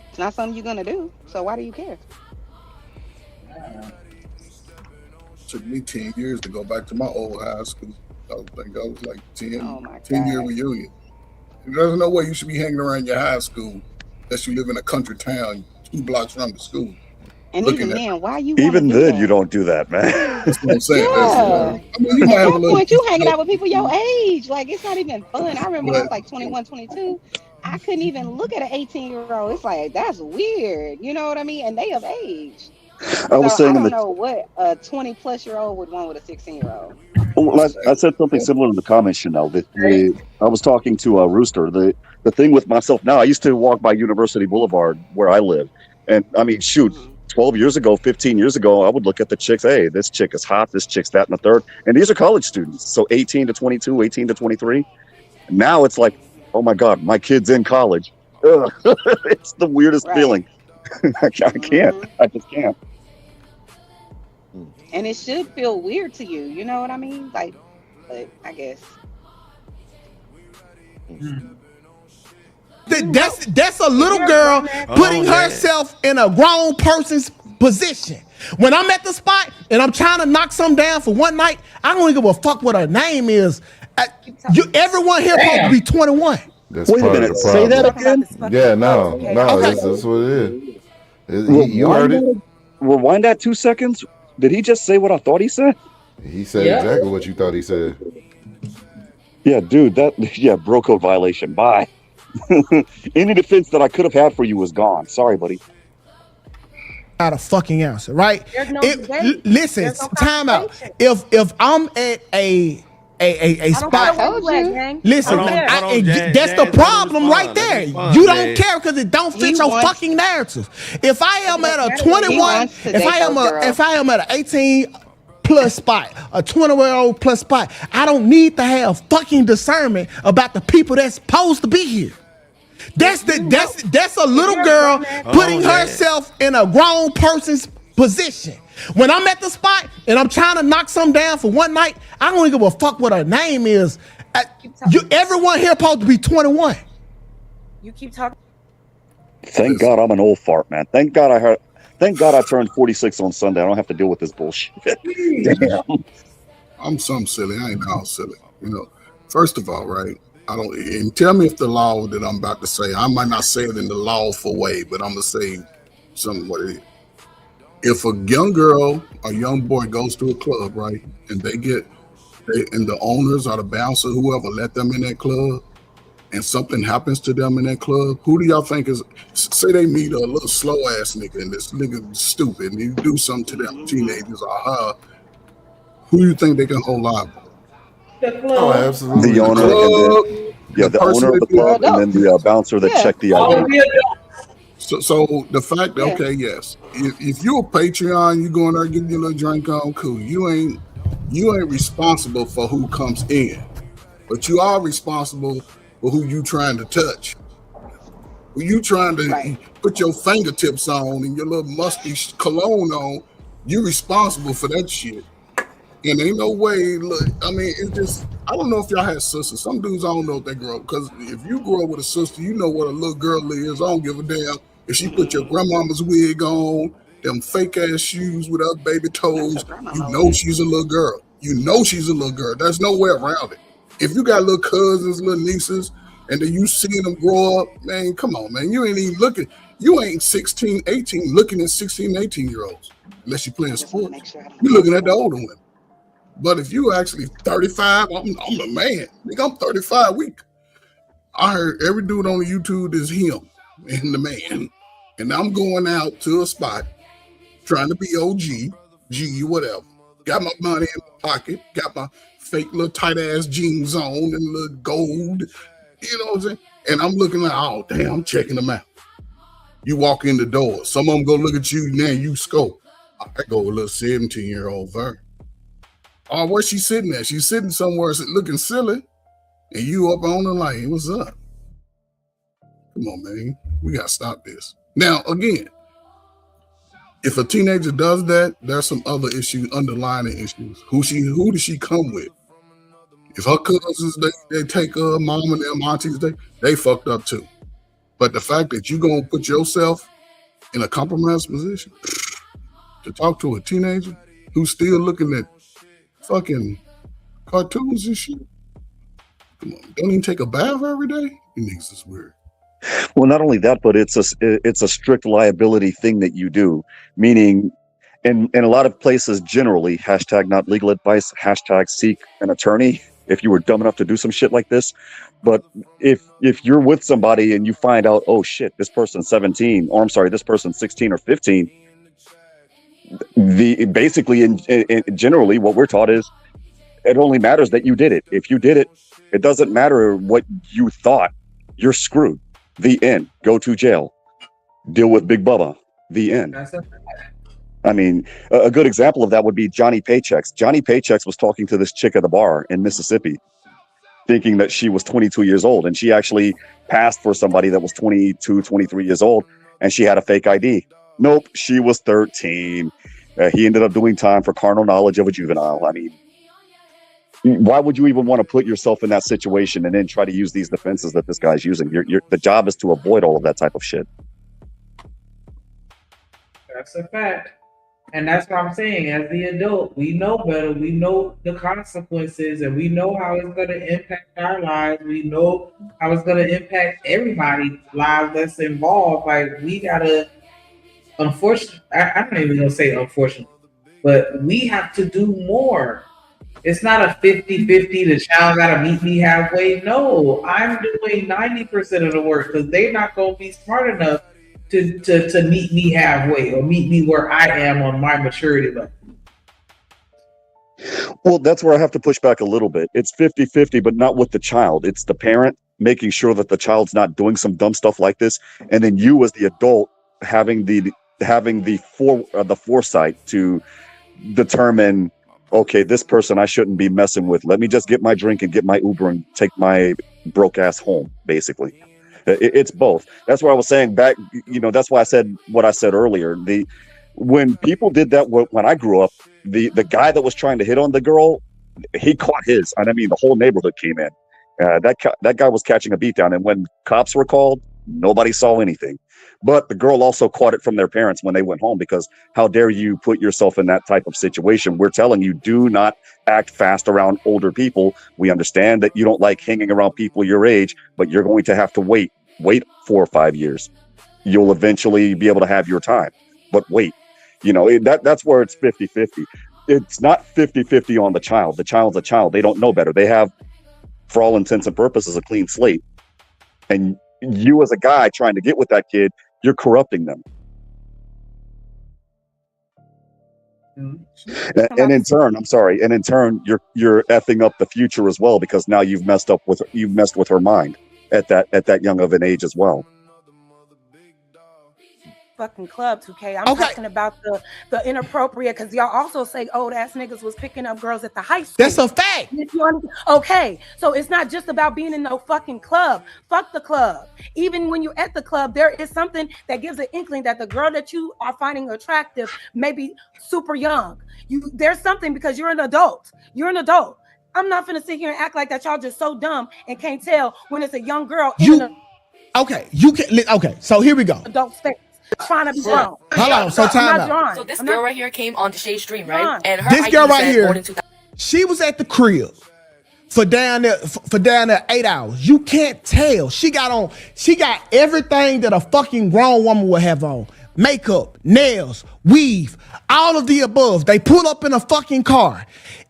It's not something you're gonna do, so why do you care? took me 10 years to go back to my old high school. I think I was like 10, Oh my 10-year God. reunion. There's no way you should be hanging around your high school unless you live in a country town 2 blocks from the school. And Looking even at then, why you want to Even do then, that? you don't do that, man. that's what I'm saying. Yeah. I mean, you might At have a that little, point, you hanging out with people your age. Like, it's not even fun. I remember when I but was like 21, 22. I couldn't even look at an 18-year-old. It's like, that's weird. You know what I mean? And they of age. I was So saying I in don't the know what a 20-plus-year-old would want with a 16-year-old. well, I said something similar in the comments, Chanel. I was talking to a Rooster. The thing with myself now, I used to walk by University Boulevard where I live, and I mean, shoot, 12 years ago, 15 years ago, I would look at the chicks. Hey, this chick is hot. This chick's that and the third. And these are college students, so 18 to 22, 18 to 23. Now it's like, oh my God, my kid's in college. Ugh. It's the weirdest feeling. I can't. I just can't. And it should feel weird to you. You know what I mean? Like, but I guess. That's a little girl putting herself in a grown person's position. When I'm at the spot and I'm trying to knock something down for one night, I don't give a fuck what her name is. Everyone here supposed to be 21. That's part of the Say that problem. again. Yeah, no, Okay. that's what it is. You heard it. Rewind that 2 seconds. Did he just say what I thought he said? He said exactly what you thought he said. Yeah, dude, bro code violation. Bye. Any defense that I could have had for you was gone. Sorry, buddy. Not a fucking answer, right? There's no Listen, There's no time out. If I'm at a spot, listen, Hold on, that's the problem right there. You don't care because it don't fit your wants- fucking narrative. If I am at a 21, wants to if date those I girls. am at an 18 plus spot, a 20-year-old plus spot, I don't need to have fucking discernment about the people that's supposed to be here. That's a little girl putting herself in a grown person's position. When I'm at the spot and I'm trying to knock something down for one night, I don't give a fuck what her name is. Everyone here supposed to be 21. You keep talking. Thank God I'm an old fart, man. Thank God I turned 46 on Sunday. I don't have to deal with this bullshit. Damn. I'm some silly. I ain't all silly. You know, first of all, right? I don't. And tell me if the law that I'm about to say, I might not say it in the lawful way, but I'm gonna say something what it is. If a young girl or young boy goes to a club, right, and and the owners or the bouncer, whoever, let them in that club, and something happens to them in that club, who do y'all think is? Say they meet a little slow ass nigga, and this nigga stupid, and you do something to them, teenagers or her. Who do you think they can hold liable? Oh, absolutely. The owner, the owner of the club, and then the bouncer that checked the ID. So the fact that, okay, yes, if you're a Patreon, you go in there getting your little drink on, cool. You ain't responsible for who comes in, but you are responsible for who you trying to touch. Who you trying to put your fingertips on and your little musty cologne on, you're responsible for that shit. And ain't no way, look, I mean, it's just, I don't know if y'all had sisters. Some dudes, I don't know if they grow up. Because if you grow up with a sister, you know what a little girl is. I don't give a damn if she put your grandmama's wig on, them fake ass shoes with her baby toes. You know she's a little girl. You know she's a little girl. There's no way around it. If you got little cousins, little nieces, and then you seeing them grow up, man, come on, man. You ain't even looking. You ain't 16, 18 looking at 16, 18-year-olds unless you're playing sports. You're looking at the older women. But if you actually 35, I'm the man. Nigga, I'm 35 week. I heard every dude on the YouTube is him and the man. And I'm going out to a spot trying to be OG, G, whatever. Got my money in my pocket, got my fake little tight ass jeans on and little gold. You know what I'm saying? And I'm looking like, oh, damn, I'm checking them out. You walk in the door. Some of them go look at you, now you scope. I go with a little 17-year-old Vern. Oh, where's she sitting at? She's sitting somewhere looking silly, and you up on the lane. What's up? Come on, man. We got to stop this. Now, again, if a teenager does that, there's some other issues, underlying issues. Who does she come with? If her cousins, they take her mom and them aunties, they fucked up too. But the fact that you're going to put yourself in a compromised position to talk to a teenager, who's still looking at fucking cartoons and shit. Come on, don't even take a bath every day. You niggas is weird. Well, not only that, but it's a strict liability thing that you do, meaning in a lot of places generally, hashtag not legal advice, hashtag seek an attorney if you were dumb enough to do some shit like this. But if you're with somebody and you find out, oh shit, this person's 17, or I'm sorry, this person's 16 or 15, basically in generally what we're taught is it only matters that you did it. If you did it, it doesn't matter what you thought. You're screwed. The end. Go to jail. Deal with Big Bubba. The end. I mean, a good example of that would be Johnny Paychecks. Johnny Paychecks was talking to this chick at the bar in Mississippi, thinking that she was 22 years old. And she actually passed for somebody that was 22, 23 years old. And she had a fake ID. Nope, she was 13. He ended up doing time for carnal knowledge of a juvenile. I mean, why would you even want to put yourself in that situation and then try to use these defenses that this guy's using? The job is to avoid all of that type of shit. That's a fact. And that's what I'm saying. As the adult, we know better. We know the consequences, and we know how it's going to impact our lives. We know how it's going to impact everybody's lives that's involved. Like, we got to, unfortunately, I don't even want to say unfortunately, but we have to do more. It's not a 50-50, the child got to meet me halfway. No, I'm doing 90% of the work because they're not going to be smart enough to meet me halfway or meet me where I am on my maturity level. Well, that's where I have to push back a little bit. It's 50-50, but not with the child. It's the parent making sure that the child's not doing some dumb stuff like this. And then you as the adult having the foresight to determine, okay, this person I shouldn't be messing with. Let me just get my drink and get my Uber and take my broke ass home, basically. It's both. That's what I was saying back. That's why I said what I said earlier. When people did that when I grew up, the guy that was trying to hit on the girl, he caught his, and I mean the whole neighborhood came in. That guy was catching a beat down, and when cops were called, nobody saw anything. But the girl also caught it from their parents when they went home, because how dare you put yourself in that type of situation? We're telling you, do not act fast around older people. We understand that you don't like hanging around people your age, but you're going to have to wait 4 or 5 years. You'll eventually be able to have your time, but wait. That's where it's 50-50. It's not 50-50 on the child. The child's a child. They don't know better. They have, for all intents and purposes, a clean slate. And you as a guy trying to get with that kid, you're corrupting them. And in turn, you're effing up the future as well, because now you've messed with her mind at that young of an age as well. Fucking club, Tukay. I'm talking about the inappropriate, because y'all also say old ass niggas was picking up girls at the high school. That's a fact. Okay, so it's not just about being in no fucking club. Fuck the club. Even when you're at the club, there is something that gives an inkling that the girl that you are finding attractive may be super young. There's something, because you're an adult. You're an adult. I'm not gonna sit here and act like that y'all just so dumb and can't tell when it's a young girl. Okay, so here we go. Adult space. Trying to be grown. Hold on, so time out. So this girl right here came on the Shade Stream, right? And her this girl right here, she she was at the crib for down there 8 hours. You can't tell. She got everything that a fucking grown woman would have on. Makeup, nails, weave, all of the above. They pull up in a fucking car.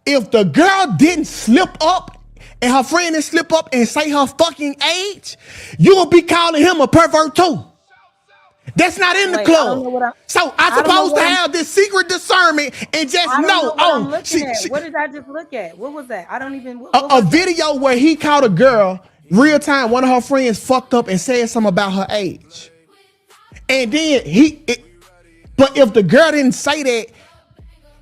If the girl didn't slip up and her friend didn't slip up and say her fucking age, you will be calling him a pervert too. That's not in the club. So I'm supposed to have this secret discernment and just know. What did I just look at? What was that? I don't even. A video where he caught a girl real time. One of her friends fucked up and said something about her age. And then but if the girl didn't say that,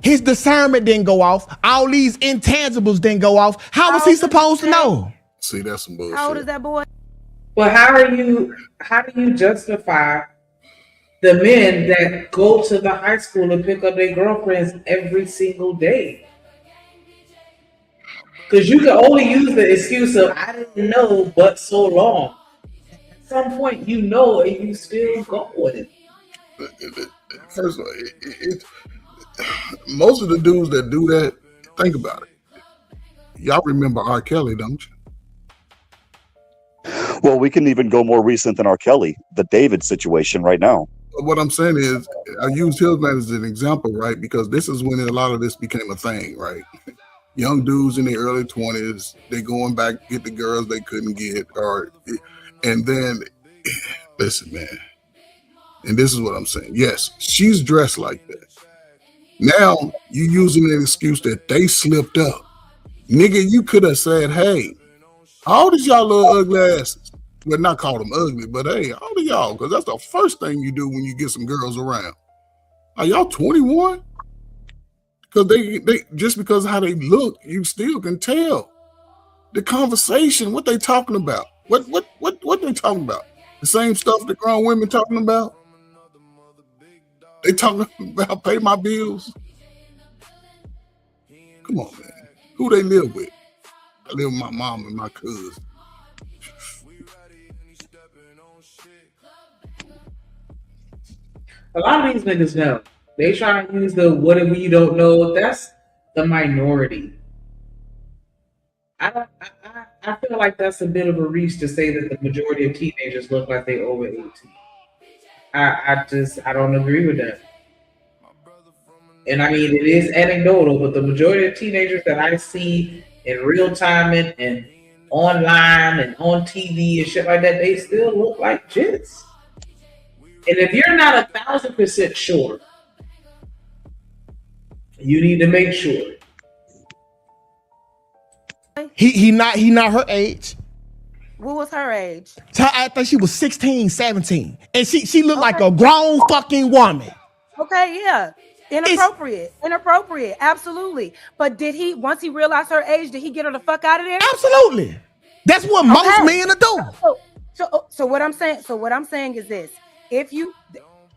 his discernment didn't go off. All these intangibles didn't go off. How was he supposed to know? See, that's some bullshit. How old is that boy? Well, how do you justify the men that go to the high school and pick up their girlfriends every single day? Because you can only use the excuse of, I didn't know but so long. At some point, and you still go with it. First of all, most of the dudes that do that, think about it. Y'all remember R. Kelly, don't you? Well, we can even go more recent than R. Kelly, the David situation right now. What I'm saying is, I use Hillman as an example, right? Because this is when a lot of this became a thing, right? Young dudes in their early 20s, they going back to get the girls they couldn't get, and then, listen, man, and this is what I'm saying. Yes, she's dressed like that. Now you using an excuse that they slipped up. Nigga, you could have said, hey, how old is y'all little ugly asses? Well, not call them ugly, but hey, how old are y'all? Because that's the first thing you do when you get some girls around. Are y'all 21? Because they just because of how they look, you still can tell. The conversation, what they talking about. What they talking about? The same stuff that grown women talking about? They talking about pay my bills? Come on, man. Who they live with? I live with my mom and my cousin. A lot of these niggas know. They try to use the whatever you don't know. That's the minority. I feel like that's a bit of a reach to say that the majority of teenagers look like they over 18. I don't agree with that. And I mean, it is anecdotal, but the majority of teenagers that I see in real time and online and on TV and shit like that, they still look like jits. And if you're not 1,000% sure, you need to make sure. He not her age. What was her age? So I think she was 16, 17. And she looked like a grown fucking woman. Okay, yeah. Inappropriate. Absolutely. But did he, once he realized her age, did he get her the fuck out of there? Absolutely. That's what most men do. So what I'm saying is this.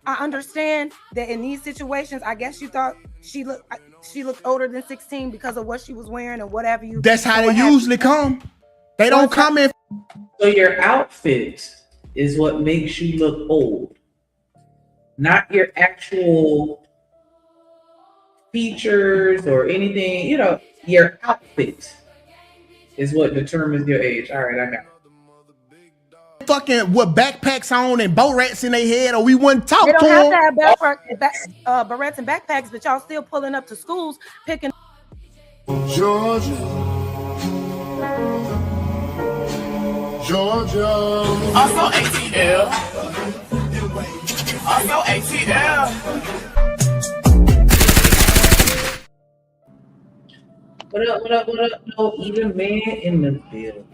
I understand that in these situations, I guess you thought she looked older than 16 because of what she was wearing and whatever you. That's how they usually come. They don't come in. So your outfit is what makes you look old, not your actual features or anything. You know, your outfit is what determines your age. All right, I got it. Fucking with backpacks on and bow rats in their head, or we wouldn't talk to them. They don't have to have barrettes and backpacks, but y'all still pulling up to schools picking. Georgia. Also ATL. Also ATL. What up? No, even man in the field.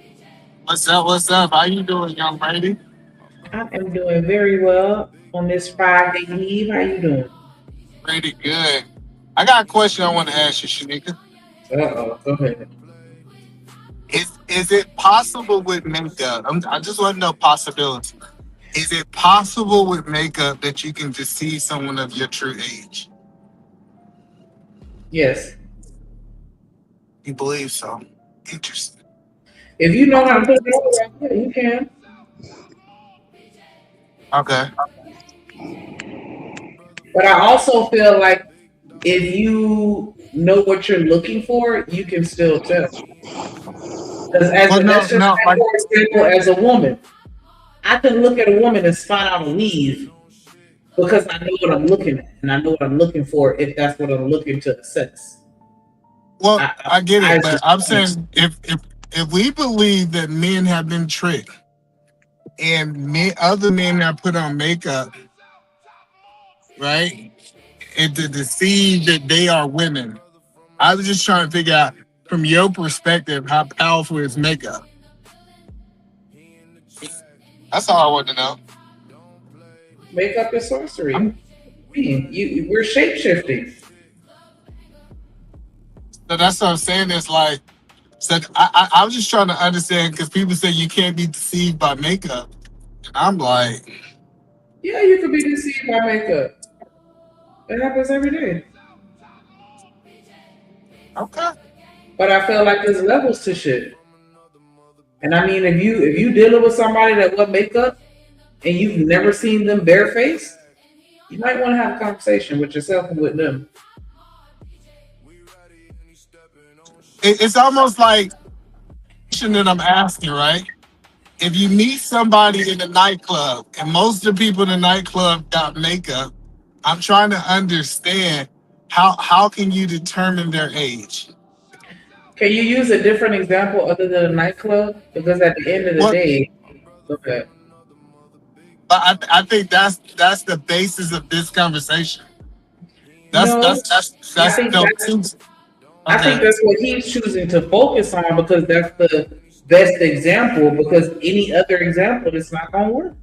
What's up? How you doing, young lady? I am doing very well on this Friday Eve. How you doing? Pretty good. I got a question I want to ask you, Shanika. Go ahead. Is it possible with makeup? I just want to know possibility. Is it possible with makeup that you can deceive someone of your true age? Yes. You believe so? Interesting. If you know how to put it on, yeah, you can. Okay. But I also feel like if you know what you're looking for, you can still tell. Because for example, as a woman, I can look at a woman and spot out a weave because I know what I'm looking at and I know what I'm looking for if that's what I'm looking to assess. Well, I get it, but I'm saying if we believe that men have been tricked and other men that put on makeup, right, and to deceive that they are women, I was just trying to figure out from your perspective how powerful is makeup. That's all I want to know. Makeup is sorcery. We're shape shifting. So that's what I'm saying. It's like, so I was just trying to understand because people say you can't be deceived by makeup. And I'm like, yeah, you can be deceived by makeup. It happens every day. Okay. But I feel like there's levels to shit. And I mean, if you dealing with somebody that wear makeup and you've never seen them barefaced, you might want to have a conversation with yourself and with them. it's almost like that I'm asking, right? If you meet somebody in the nightclub and most of the people in the nightclub got makeup, I'm trying to understand how can you determine their age? Can you use a different example other than a nightclub? Because at the end of the What? day, okay. But I think that's the basis of this conversation. That's No, I think no. that's I think Okay. that's what he's choosing to focus on because that's the best example. Because any other example, it's not gonna work.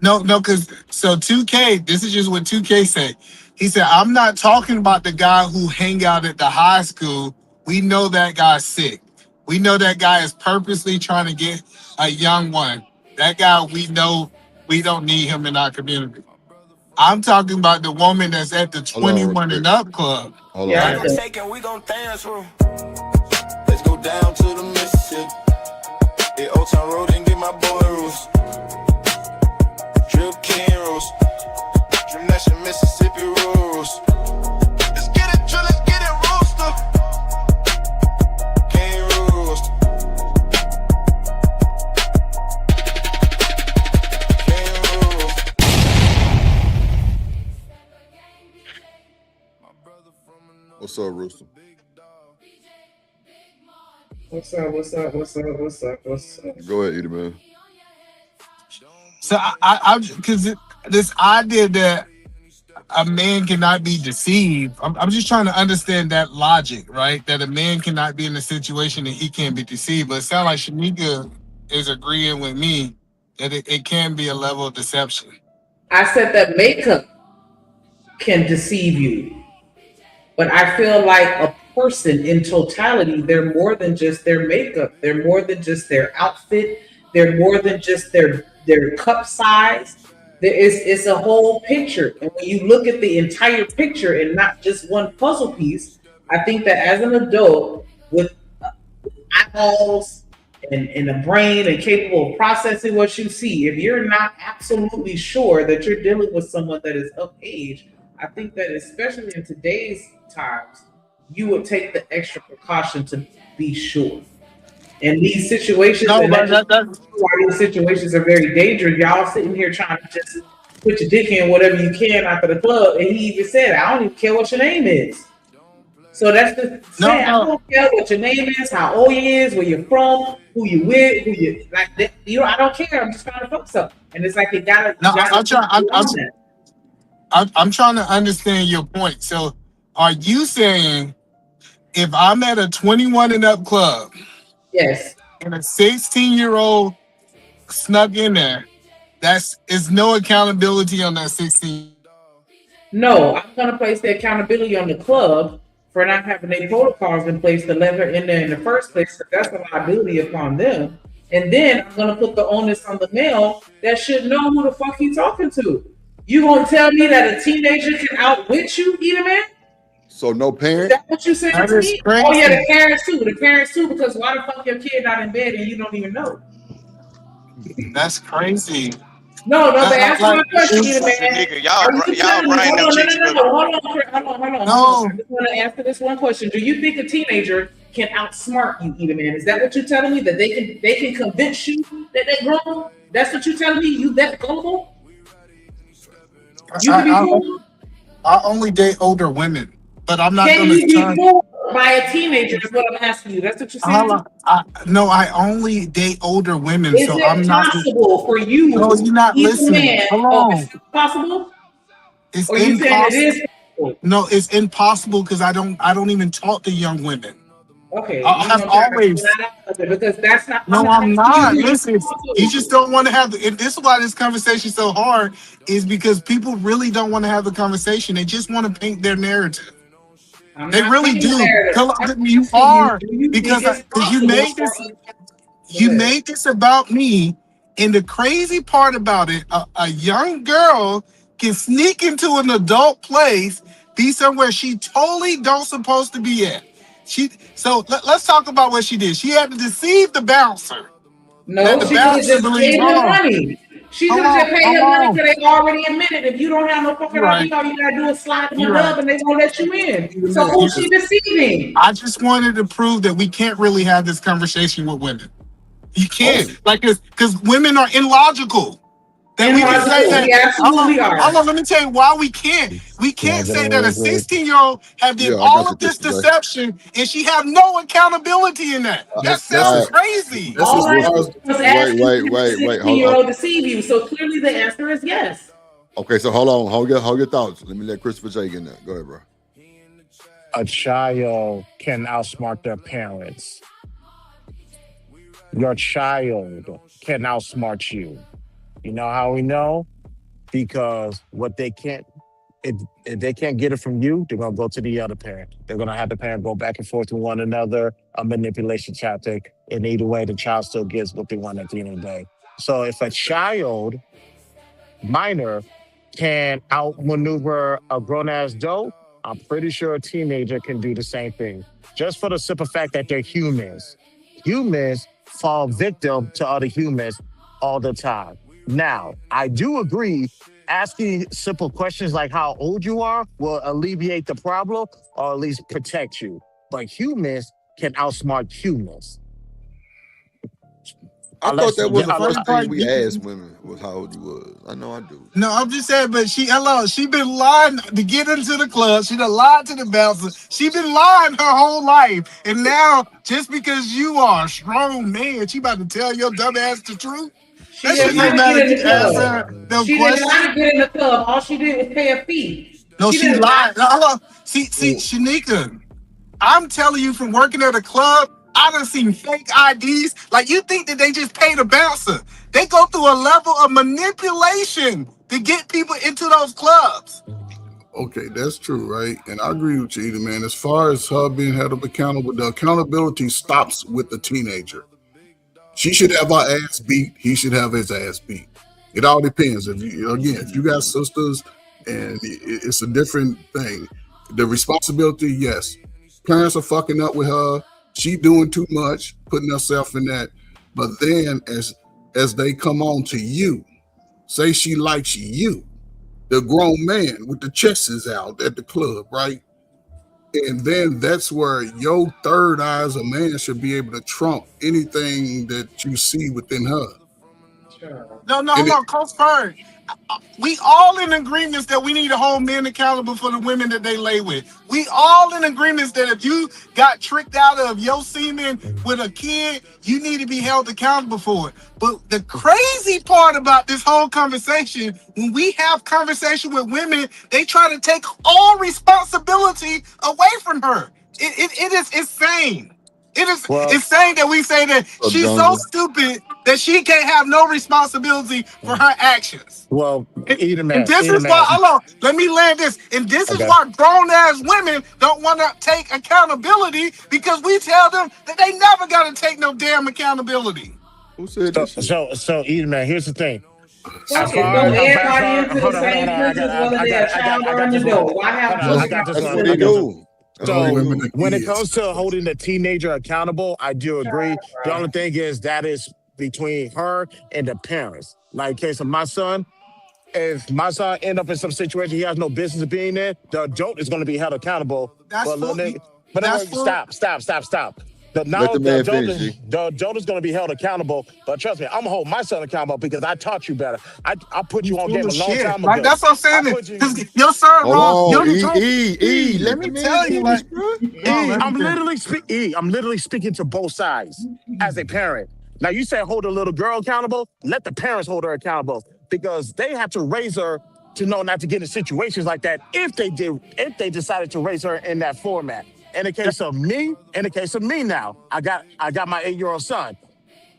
No, because so 2K, this is just what 2K said. He said, I'm not talking about the guy who hang out at the high school. We know that guy's sick. We know that guy is purposely trying to get a young one. That guy, we know we don't need him in our community. I'm talking about the woman that's at the Hold on, real 21 quick. and up club. Hold Yeah, on. I Hold on. think- Taking, we gon' dance through. Let's go down to the Mississippi. Hit Old Town Road and get my boy rules. Drill King rules. Dream Nation Mississippi rules. Let's get it, drill, let's get it, roaster. King rules. King rules. What's up, Rooster? What's up? What's up? What's up? What's up? What's up? Go ahead, Edie, man. So I because this idea that a man cannot be deceived, I'm just trying to understand that logic, right? That a man cannot be in a situation that he can't be deceived. But it sounds like Shanika is agreeing with me that it can be a level of deception. I said that makeup can deceive you, but I feel like a person in totality, they're more than just their makeup. They're more than just their outfit. They're more than just their cup size. It's a whole picture. And when you look at the entire picture and not just one puzzle piece, I think that as an adult with eyeballs and a brain and capable of processing what you see, if you're not absolutely sure that you're dealing with someone that is of age, I think that especially in today's times, you would take the extra precaution to be sure. And these situations, No, and but that's why these situations are very dangerous. Y'all sitting here trying to just put your dick in whatever you can after the club, and he even said, "I don't even care what your name is." So that's the saying. I don't care what your name is, how old you is, where you're from, who you with, who you like. You know, I don't care. I'm just trying to fuck something, and it's like you gotta. No, You I'm trying to understand your point. So are you saying if I'm at a 21 and up club, yes, and a 16-year-old snuck in there, is no accountability on that 16? No, I'm gonna place the accountability on the club for not having their protocols in place to let her in there in the first place. So that's a liability upon them. And then I'm gonna put the onus on the male that should know who the fuck he's talking to. You gonna tell me that a teenager can outwit you, either man? So no Is parent? that what you saying That to is me? crazy. Oh yeah, the parents too. The parents too, because why the fuck your kid not in bed and you don't even know? That's crazy. No, but answer my question, either man. Nigga, y'all Are you brain telling me? them chicks good. Hold on. No. I just want to answer this one question. Do you think a teenager can outsmart you, either man? Is that what you're telling me? That they can convince you that they're grown? That's what you're telling me? You that gullible? You can be fooled? I only date older women, but I'm not Can going you to be turn. fooled by a teenager? Is what I'm asking you. That's what you're saying. No, I only date older women, Is so it I'm not. possible for you? No, you're not either listening. man? Hold Oh, on. it's not possible? It's Or you saying it impossible. is possible? No, it's impossible because I don't even talk to young women. Okay, I you have gonna try to always. pull that out because that's not. No, I'm not. asking you. Listen, you just don't want to have. And this is why this conversation is so hard, is because people really don't want to have the conversation. They just want to paint their narrative. They really do. You are because you made this. You made this about me, and the crazy part about it, a young girl can sneak into an adult place, be somewhere she totally don't supposed to be at. Let's talk about what she did. She had to deceive the bouncer. No, she could have just paid him money. She could have just paid him money because they already admitted if you don't have no fucking ID, all you gotta do is slide them a dub and they won't let you in. So who's she deceiving? I just wanted to prove that we can't really have this conversation with women. You can't, because women are illogical. That we can say that. We absolutely are. Hold on, let me tell you why we can't. We can't say that a 16-year-old have did all of this deception and she have no accountability in that. That sounds crazy. All I was asking wait. 16-year-old deceive you. So clearly the answer is yes. Okay, so hold on. Hold your thoughts. Let me let Christopher J get in there. Go ahead, bro. A child can outsmart their parents. Your child can outsmart you. You know how we know? Because what they can't, if they can't get it from you, they're gonna go to the other parent. They're gonna have the parent go back and forth with one another, a manipulation tactic, and either way, the child still gets what they want at the end of the day. So if a child, minor, can outmaneuver a grown-ass adult, I'm pretty sure a teenager can do the same thing. Just for the simple fact that they're humans. Humans fall victim to other humans all the time. Now, I do agree, asking simple questions like how old you are will alleviate the problem or at least protect you. But humans can outsmart humans. I thought that was the first thing we asked women was how old you was. I know I do. No, I'm just saying, but she been lying to get into the club. She done lied to the bouncer. She been lying her whole life. And now, just because you are a strong man, she about to tell your dumb ass the truth? She didn't get in the club. She didn't want to get in the club. All she did was pay a fee. No, she lied. See, Shanika, I'm telling you from working at a club, I done seen fake IDs. Like, you think that they just paid a bouncer. They go through a level of manipulation to get people into those clubs. Okay, that's true, right? And I agree with you, Edie, man. As far as her being held accountable, the accountability stops with the teenager. She should have her ass beat. He should have his ass beat. It all depends. If you got sisters, and it's a different thing. The responsibility, yes. Parents are fucking up with her. She doing too much, putting herself in that. But then, as they come on to you, say she likes you, the grown man with the chest is out at the club, right? And then that's where your third eye as a man should be able to trump anything that you see within her. No, hold on, Coach Fern. We all in agreements that we need to hold men accountable for the women that they lay with. We all in agreements that if you got tricked out of your semen with a kid, you need to be held accountable for it. But the crazy part about this whole conversation, when we have conversation with women, they try to take all responsibility away from her. It is insane. It is insane that we say that she's so stupid that she can't have no responsibility for her actions. Well, and this is why, hold on, let me land this. And this is why grown-ass women don't want to take accountability, because we tell them that they never got to take no damn accountability. Who said this? So Edie, man, here's the thing. Fuck it, don't everybody into the same prison whether they're a child or an adult. Why have I got this one. So when it comes to holding the teenager accountable, I do agree. The only thing is that is between her and the parents. Like in case of my son, if my son end up in some situation he has no business being in, the adult is going to be held accountable. Stop. The adult is going to be held accountable, but trust me, I'm gonna hold my son accountable because I taught you better. I put you on game a long time ago. Like, that's what I'm saying. Your son wrong. Let me tell you, I'm literally speaking to both sides as a parent. Now you say hold a little girl accountable. Let the parents hold her accountable because they have to raise her to know not to get in situations like that. If they decided to raise her in that format. In the case of me now, I got my 8-year-old son.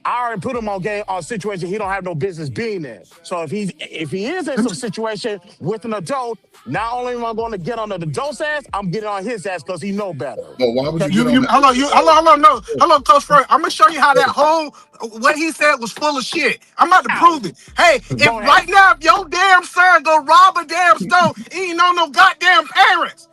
I already put him on a situation he don't have no business being in. So if he is in some situation with an adult, not only am I going to get on the adult's ass, I'm getting on his ass because he know better. Well, why would Hello, Coach Fred. I'm gonna show you how that whole what he said was full of shit. I'm about to prove it. Hey, right now, if your damn son go rob a damn store, he ain't on no goddamn parents.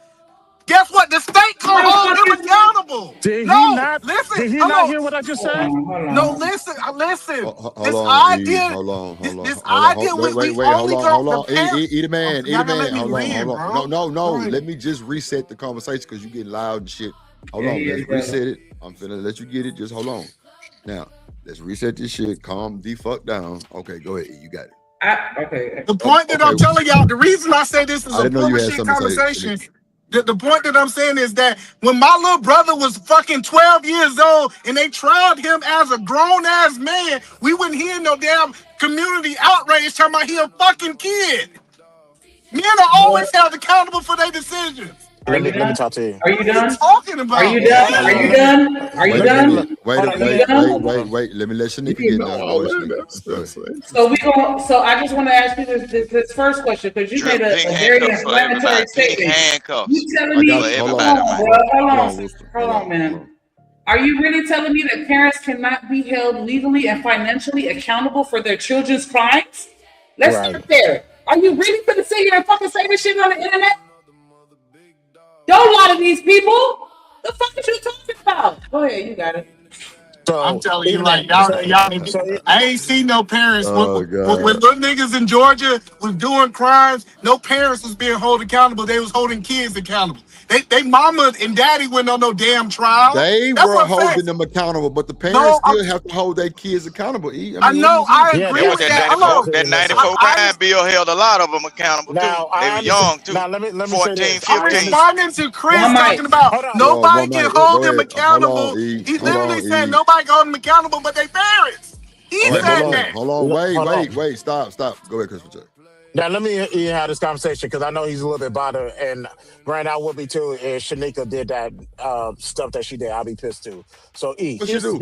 Guess what? The state gonna hold him accountable. Did he No, not? listen. Did he Hold not on. hear what I just said? No, listen. Listen. Hold This on, E. idea. Hold on. This idea. Wait, We hold only on, gonna hold on. prepare. E the man, Y'all gotta let me Hold win, on. bro. No. Right. Let me just reset the conversation because you getting loud and shit. Hold on, Yeah, let's reset it. I'm finna let you get it. Just hold on. Now, let's reset this shit. Calm the fuck down. Okay, go ahead. You got it. Okay. The point that I'm telling y'all, the reason I say this is I a didn't know you had bullshit something to say. conversation. The point that I'm saying is that when my little brother was fucking 12 years old and they tried him as a grown ass man, we wouldn't hear no damn community outrage talking about he a fucking kid. Men are always held accountable for their decisions. Let me talk to you. Are you What are done? you talking about? Are you done? Are you done? Are you done? Wait. Let me let Shanika get done. Go ahead, Shanika. So I just want to ask you this first question because you made a very inflammatory statement. You telling me? Hold on, man. Are you really telling me that parents cannot be held legally and financially accountable for their children's crimes? Let's start there. Are you really going to sit here and fucking say this shit on the internet? Don't lie to these people. The fuck is you talking about? Go ahead, you got it. So I'm telling you, like y'all, I ain't seen no parents when little niggas in Georgia was doing crimes. No parents was being held accountable. They was holding kids accountable. They mama and daddy went on no damn trial. They were holding them accountable, but the parents still have to hold their kids accountable. I know. I agree with that. That 94 crime bill held a lot of them accountable too. They were young too. Now let me 14, say this. 15. I'm responding to Chris talking about nobody can hold them accountable. He literally said nobody can hold them accountable but their parents. He said that. Hold on. Wait. Stop. Go ahead, Chris. Now let me have this conversation because I know he's a little bit bothered, and Brand, I would be too if Shanika did that stuff that she did. I'll be pissed too. So what you do?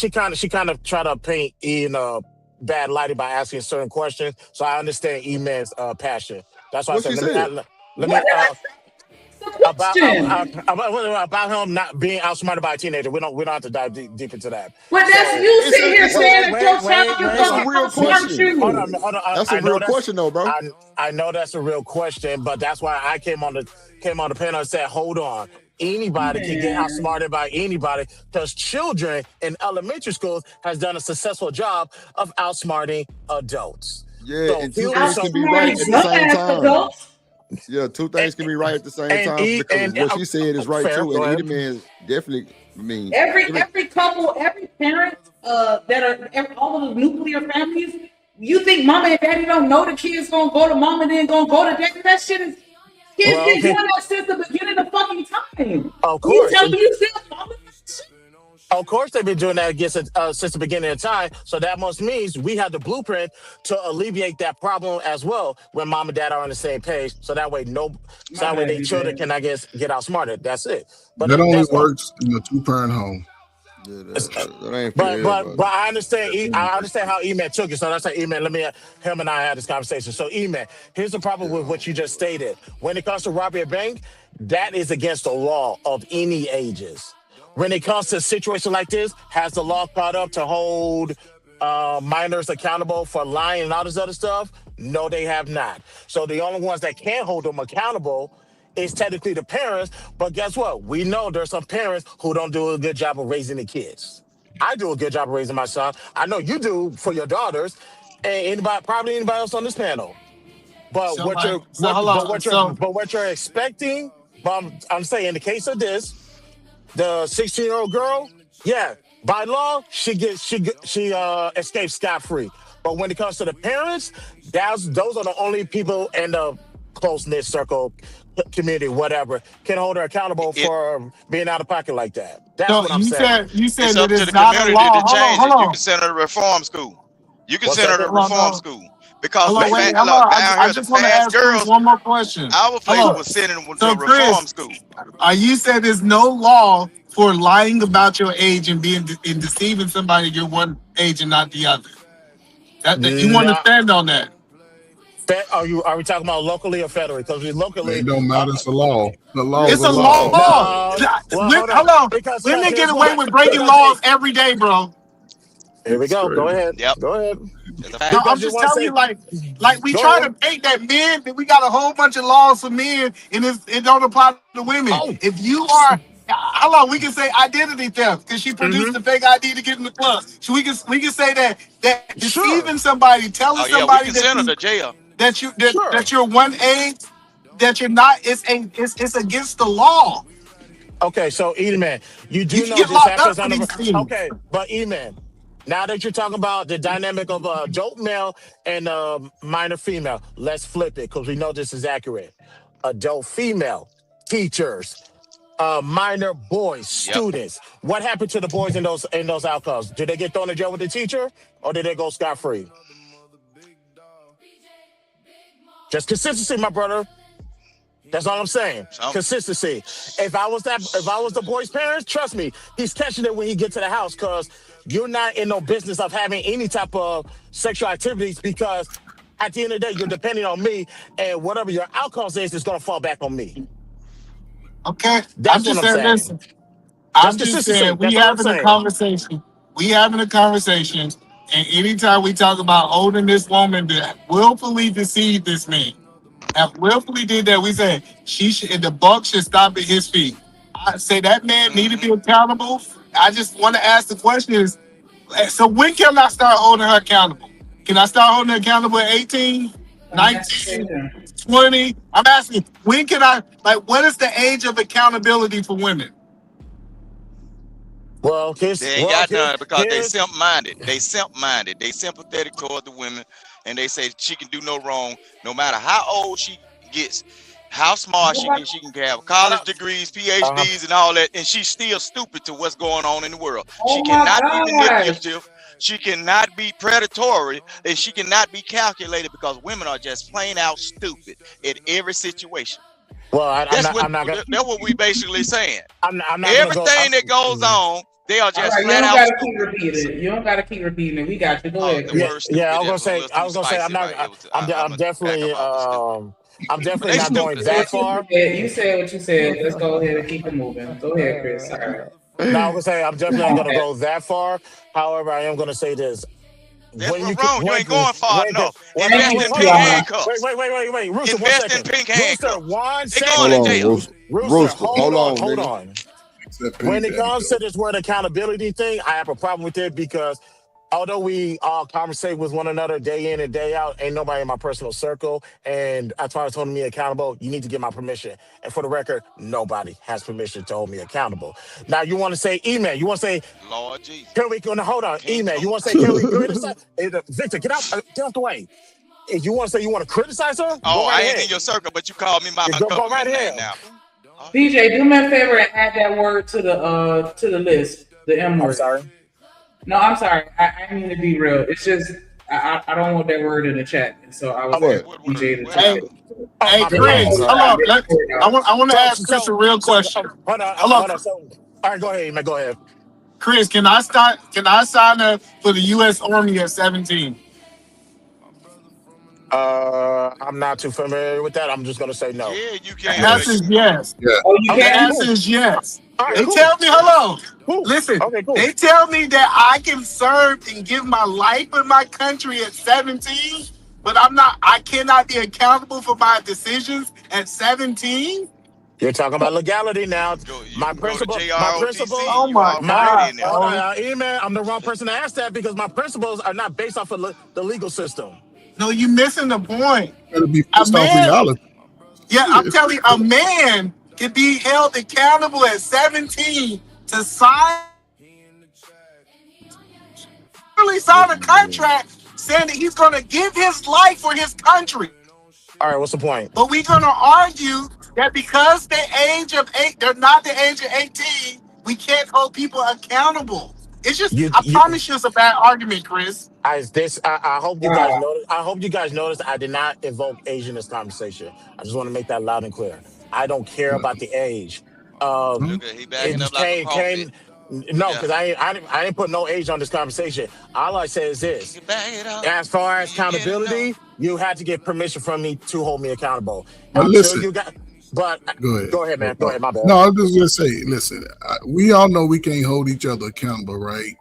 She kind of tried to paint E in a bad lighting by asking certain questions. So I understand E-Man's passion. That's why I said let me about him not being outsmarted by a teenager. We don't have to dive deep into that. But that's you sitting here saying that your child That's a real question. Hold on. That's a real question, though, bro. I know that's a real question, but that's why I came on the panel and said, hold on. Anybody can get outsmarted by anybody because children in elementary schools has done a successful job of outsmarting adults. Yeah, so and two things can be right at the same time. Yeah, two things can be right at the same time because what she said is right too. And either man definitely, I mean, every couple, every parent that are all of the nuclear families. You think mama and daddy don't know the kids gonna go to mama and then gonna go to daddy? That shit is kids been doing that since the beginning of fucking time. Of course. You tell me you still following that shit? Of course, they've been doing that since the beginning of time. So that must means we have the blueprint to alleviate that problem as well when mom and dad are on the same page. So that way, their children can, I guess, get outsmarted. That's it. But that only works in a two-parent home. Yeah, that ain't but I understand. I understand how E-Man took it. So that's like E-Man. Him and I had this conversation. So E-Man, here's the problem with what you just stated. When it comes to robbery a bank, that is against the law of any ages. When it comes to a situation like this, has the law caught up to hold minors accountable for lying and all this other stuff? No, they have not. So the only ones that can hold them accountable is technically the parents. But guess what? We know there's some parents who don't do a good job of raising the kids. I do a good job of raising my son. I know you do for your daughters, and probably anybody else on this panel. But what you're expecting, I'm saying in the case of this, the 16-year-old girl, yeah, by law, she escapes scot-free. But when it comes to the parents, those are the only people in the close-knit circle, community, whatever, can hold her accountable for being out of pocket like that. That's what I'm saying. You said it's that up to it's the not community a law. to change Hold it. on. You can send her to reform school. You can send her to reform school. Because I just want to ask Chris one more question. Our place was sending them to reform school. You said there's no law for lying about your age and deceiving somebody you're one age and not the other. You want to stand on that? Are we talking about locally or federally? Because locally, it don't matter. It's a law. The law it's is a law. Hold on. Because women get away with breaking laws every day, bro. Here we go. Go ahead. Yep. Go ahead. No, I'm just telling you, like we try to paint that men, that we got a whole bunch of laws for men, and it don't apply to women. If you are, how long we can say identity theft because she produced a fake ID to get in the club. So we can say that deceiving somebody, telling Oh yeah, we somebody can that send her you to jail. that you're one age, that you're not. It's against the law. Okay, so E-Man, you You do can know get this locked happens up for on these the things. okay, but E-Man, now that you're talking about the dynamic of a adult male and a minor female, let's flip it because we know this is accurate. Adult female teachers, minor boys, Yep. students. What happened to the boys in those outcomes? Did they get thrown in jail with the teacher, or did they go scot free? Just consistency, my brother. That's all I'm saying. Consistency. If I was the boy's parents, trust me, he's catching it when he gets to the house because you're not in no business of having any type of sexual activities because at the end of the day, you're depending on me, and whatever your outcomes is going to fall back on me. Okay, That's I'm what just I'm saying. saying. Listen, I'm Just just consistency. saying we That's all I'm having a saying. conversation. We having a conversation, and anytime we talk about holding this woman that willfully deceived this man, that willfully did that, we say the buck should stop at his feet. I say that man need to be accountable. I just want to ask the question is, so when can I start holding her accountable? Can I start holding her accountable at 18, 19, 20? I'm asking, when can I, what is the age of accountability for women? Well, They ain't got none because they simp-minded. They simp-minded. They sympathetic toward the women, and they say she can do no wrong, no matter how old she gets, how smart she gets. She can have college degrees, PhDs, and all that, and she's still stupid to what's going on in the world. She cannot be manipulative. She cannot be predatory, and she cannot be calculated because women are just plain out stupid in every situation. Well, That's what we basically saying. I'm not Everything that goes on, they are just flat out stupid. Keep repeating it. You don't gotta keep repeating it. We got you. Go ahead. Yeah, I was gonna say, I'm definitely not going that far. You said what you said. Let's go ahead and keep it moving. Go ahead, Chris. Sorry. No, I'm gonna say I'm definitely not gonna go that far. However, I am gonna say this. That's wrong. You ain't going far enough. Invest in pink handcuffs. Wait. Rooster, invest in pink handcuffs. Rooster, one they second. going to jail. Rooster, hold on. Except When it Penny comes to this word accountability thing, I have a problem with it because although we all conversate with one another day in and day out, ain't nobody in my personal circle. And as far as holding me accountable, you need to get my permission. And for the record, nobody has permission to hold me accountable. Now, you want to say email. You want to say, Lord Jesus. Can we, hold on, email. You want to say, can we criticize? Victor, get out the way. If you want to say you want to criticize her, oh, right I ain't ahead. in your circle, but you called me by my government right name now. DJ, do me a favor and add that word to the list. The M word. I'm sorry. No, I'm sorry. I mean to be real. It's just I don't want that word in the chat, and so I was DJ to Hey, Chris, hold on. I want to ask Chris a real question. Hold on. All right, go ahead, man. Go ahead. Chris, can I sign up for the U.S. Army at 17? I'm not too familiar with that. I'm just gonna say no. Yeah, you can. The answer is yes. Yeah. Oh, you The can? answer is yes. Right, they tell me, hello. Cool. Listen, okay, cool. They tell me that I can serve and give my life in my country at 17, but I cannot be accountable for my decisions at 17. You're talking about legality now. My principal. Oh my God. Email. I'm the wrong person to ask that because my principles are not based off of the legal system. No, you're missing the point. Gotta be based off reality. Yeah, I'm telling you, a man can be held accountable at 17 to sign a contract saying that he's going to give his life for his country. All right, what's the point? But we're going to argue that because they're not the age of 18, we can't hold people accountable. It's just, I promise you it's a bad argument, Chris. I hope you guys notice. I hope you guys notice I did not invoke age in this conversation. I just want to make that loud and clear. I don't care about the age. He backing up like a pulpit. No, because I didn't put no age on this conversation. All I say is this: as far as accountability, you had to get permission from me to hold me accountable. But listen, go ahead, man. Go ahead, my bad. No, I'm just gonna say, listen. We all know we can't hold each other accountable, right?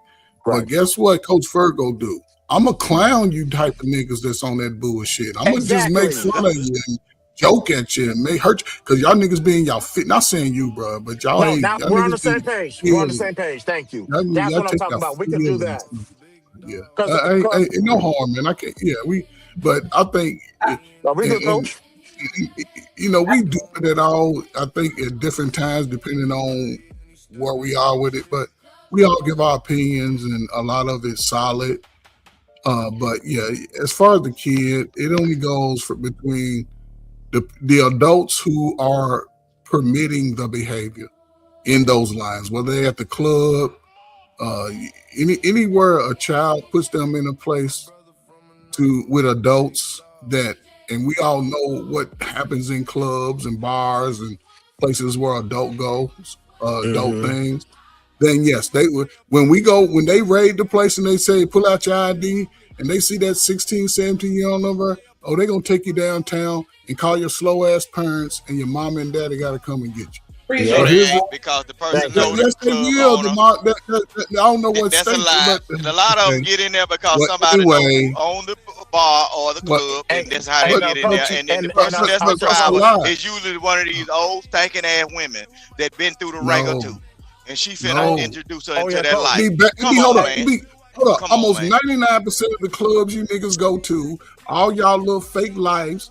But guess what, Coach Fergo do? I'm a clown you type of niggas that's on that bullshit. I'm gonna just make fun of you and joke at you and make hurt you because y'all niggas being y'all fit. Not saying you, bro, but y'all No, ain't. now Y'all we're on the niggas same be page. We're on the feelings. same page. Thank you. Y'all, That's y'all what I'm take talking y'all about. We can do feelings. that. Yeah, Cause ain't no harm, man. I can't. Yeah, but I think, we good, coach. you know, we do it at all. I think at different times, depending on where we are with it. But we all give our opinions, and a lot of it's solid. But yeah, as far as the kid, it only goes for between the adults who are permitting the behavior in those lines, whether they're at the club, anywhere a child puts them in a place with adults that, and we all know what happens in clubs and bars and places where adult things. Then yes, they would. When they raid the place and they say pull out your ID and they see that 16, 17-year-old number, oh, they're gonna take you downtown and call your slow ass parents and your mom and daddy got to come and get you. No, they ain't, because the person know the Yes, they club will. owner. I don't know what That's state, a lie. but A lot of them get in there because somebody know who own the bar or the club, and that's how they get in there. And then the person that's the driver is usually one of these old stinking ass women that been through the ringer too, and she finna introduce her into that life. Hold up. Almost 99% of the clubs you niggas go to, all y'all little fake lives,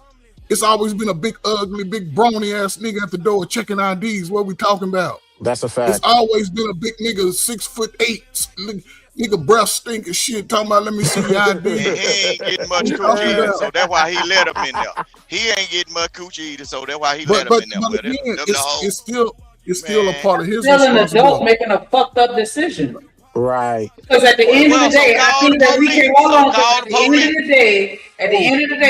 it's always been a big, ugly, big brawny ass nigga at the door checking IDs. What we talking about? That's a fact. It's always been a big nigga, 6'8", nigga breath stink and shit. Talking about let me see your ID. And he ain't getting much coochie either, so that's why he let him in there. He ain't getting much coochie either, so that's why he let him in there. But again, it's still a part of his still an adult responsibility. making a fucked up decision. Right. Because at the end of the day, I think that we can hold on. At the end of the day,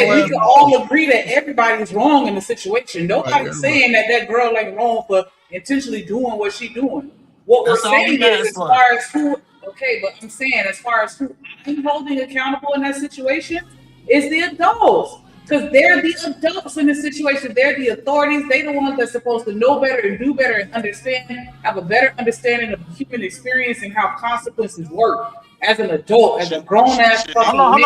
we can all agree that everybody's wrong in the situation. Nobody's saying that girl ain't wrong for intentionally doing what she's doing. What we're saying is, as far as who, but I'm saying as far as who I'm holding accountable in that situation is the adults. Because they're the adults in this situation. They're the authorities. They're the ones that's supposed to know better and do better and understand, have a better understanding of human experience and how consequences work. As an adult, as a grown-ass fucking Hold on.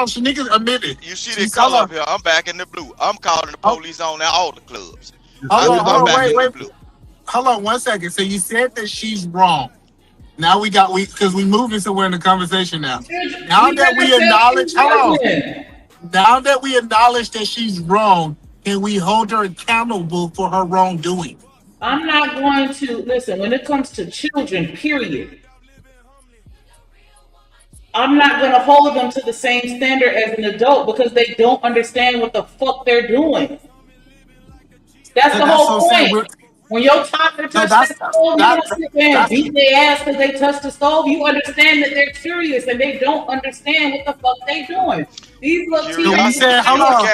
Shanika admitted. You see the color up here. I'm back in the blue. I'm calling the police on all the clubs. Hold on, wait. Hold on 1 second. So you said that she's wrong. Now because we moving somewhere in the conversation now. Now that we acknowledge that she's wrong, can we hold her accountable for her wrongdoing? I'm not going to listen when it comes to children, period. I'm not going to hold them to the same standard as an adult because they don't understand what the fuck they're doing. That's the whole point. When your toddler touches the stove, you don't sit there and beat their ass because they touched the stove. You understand that they're curious and they don't understand what the fuck they doing. These little teenagers. Hold on.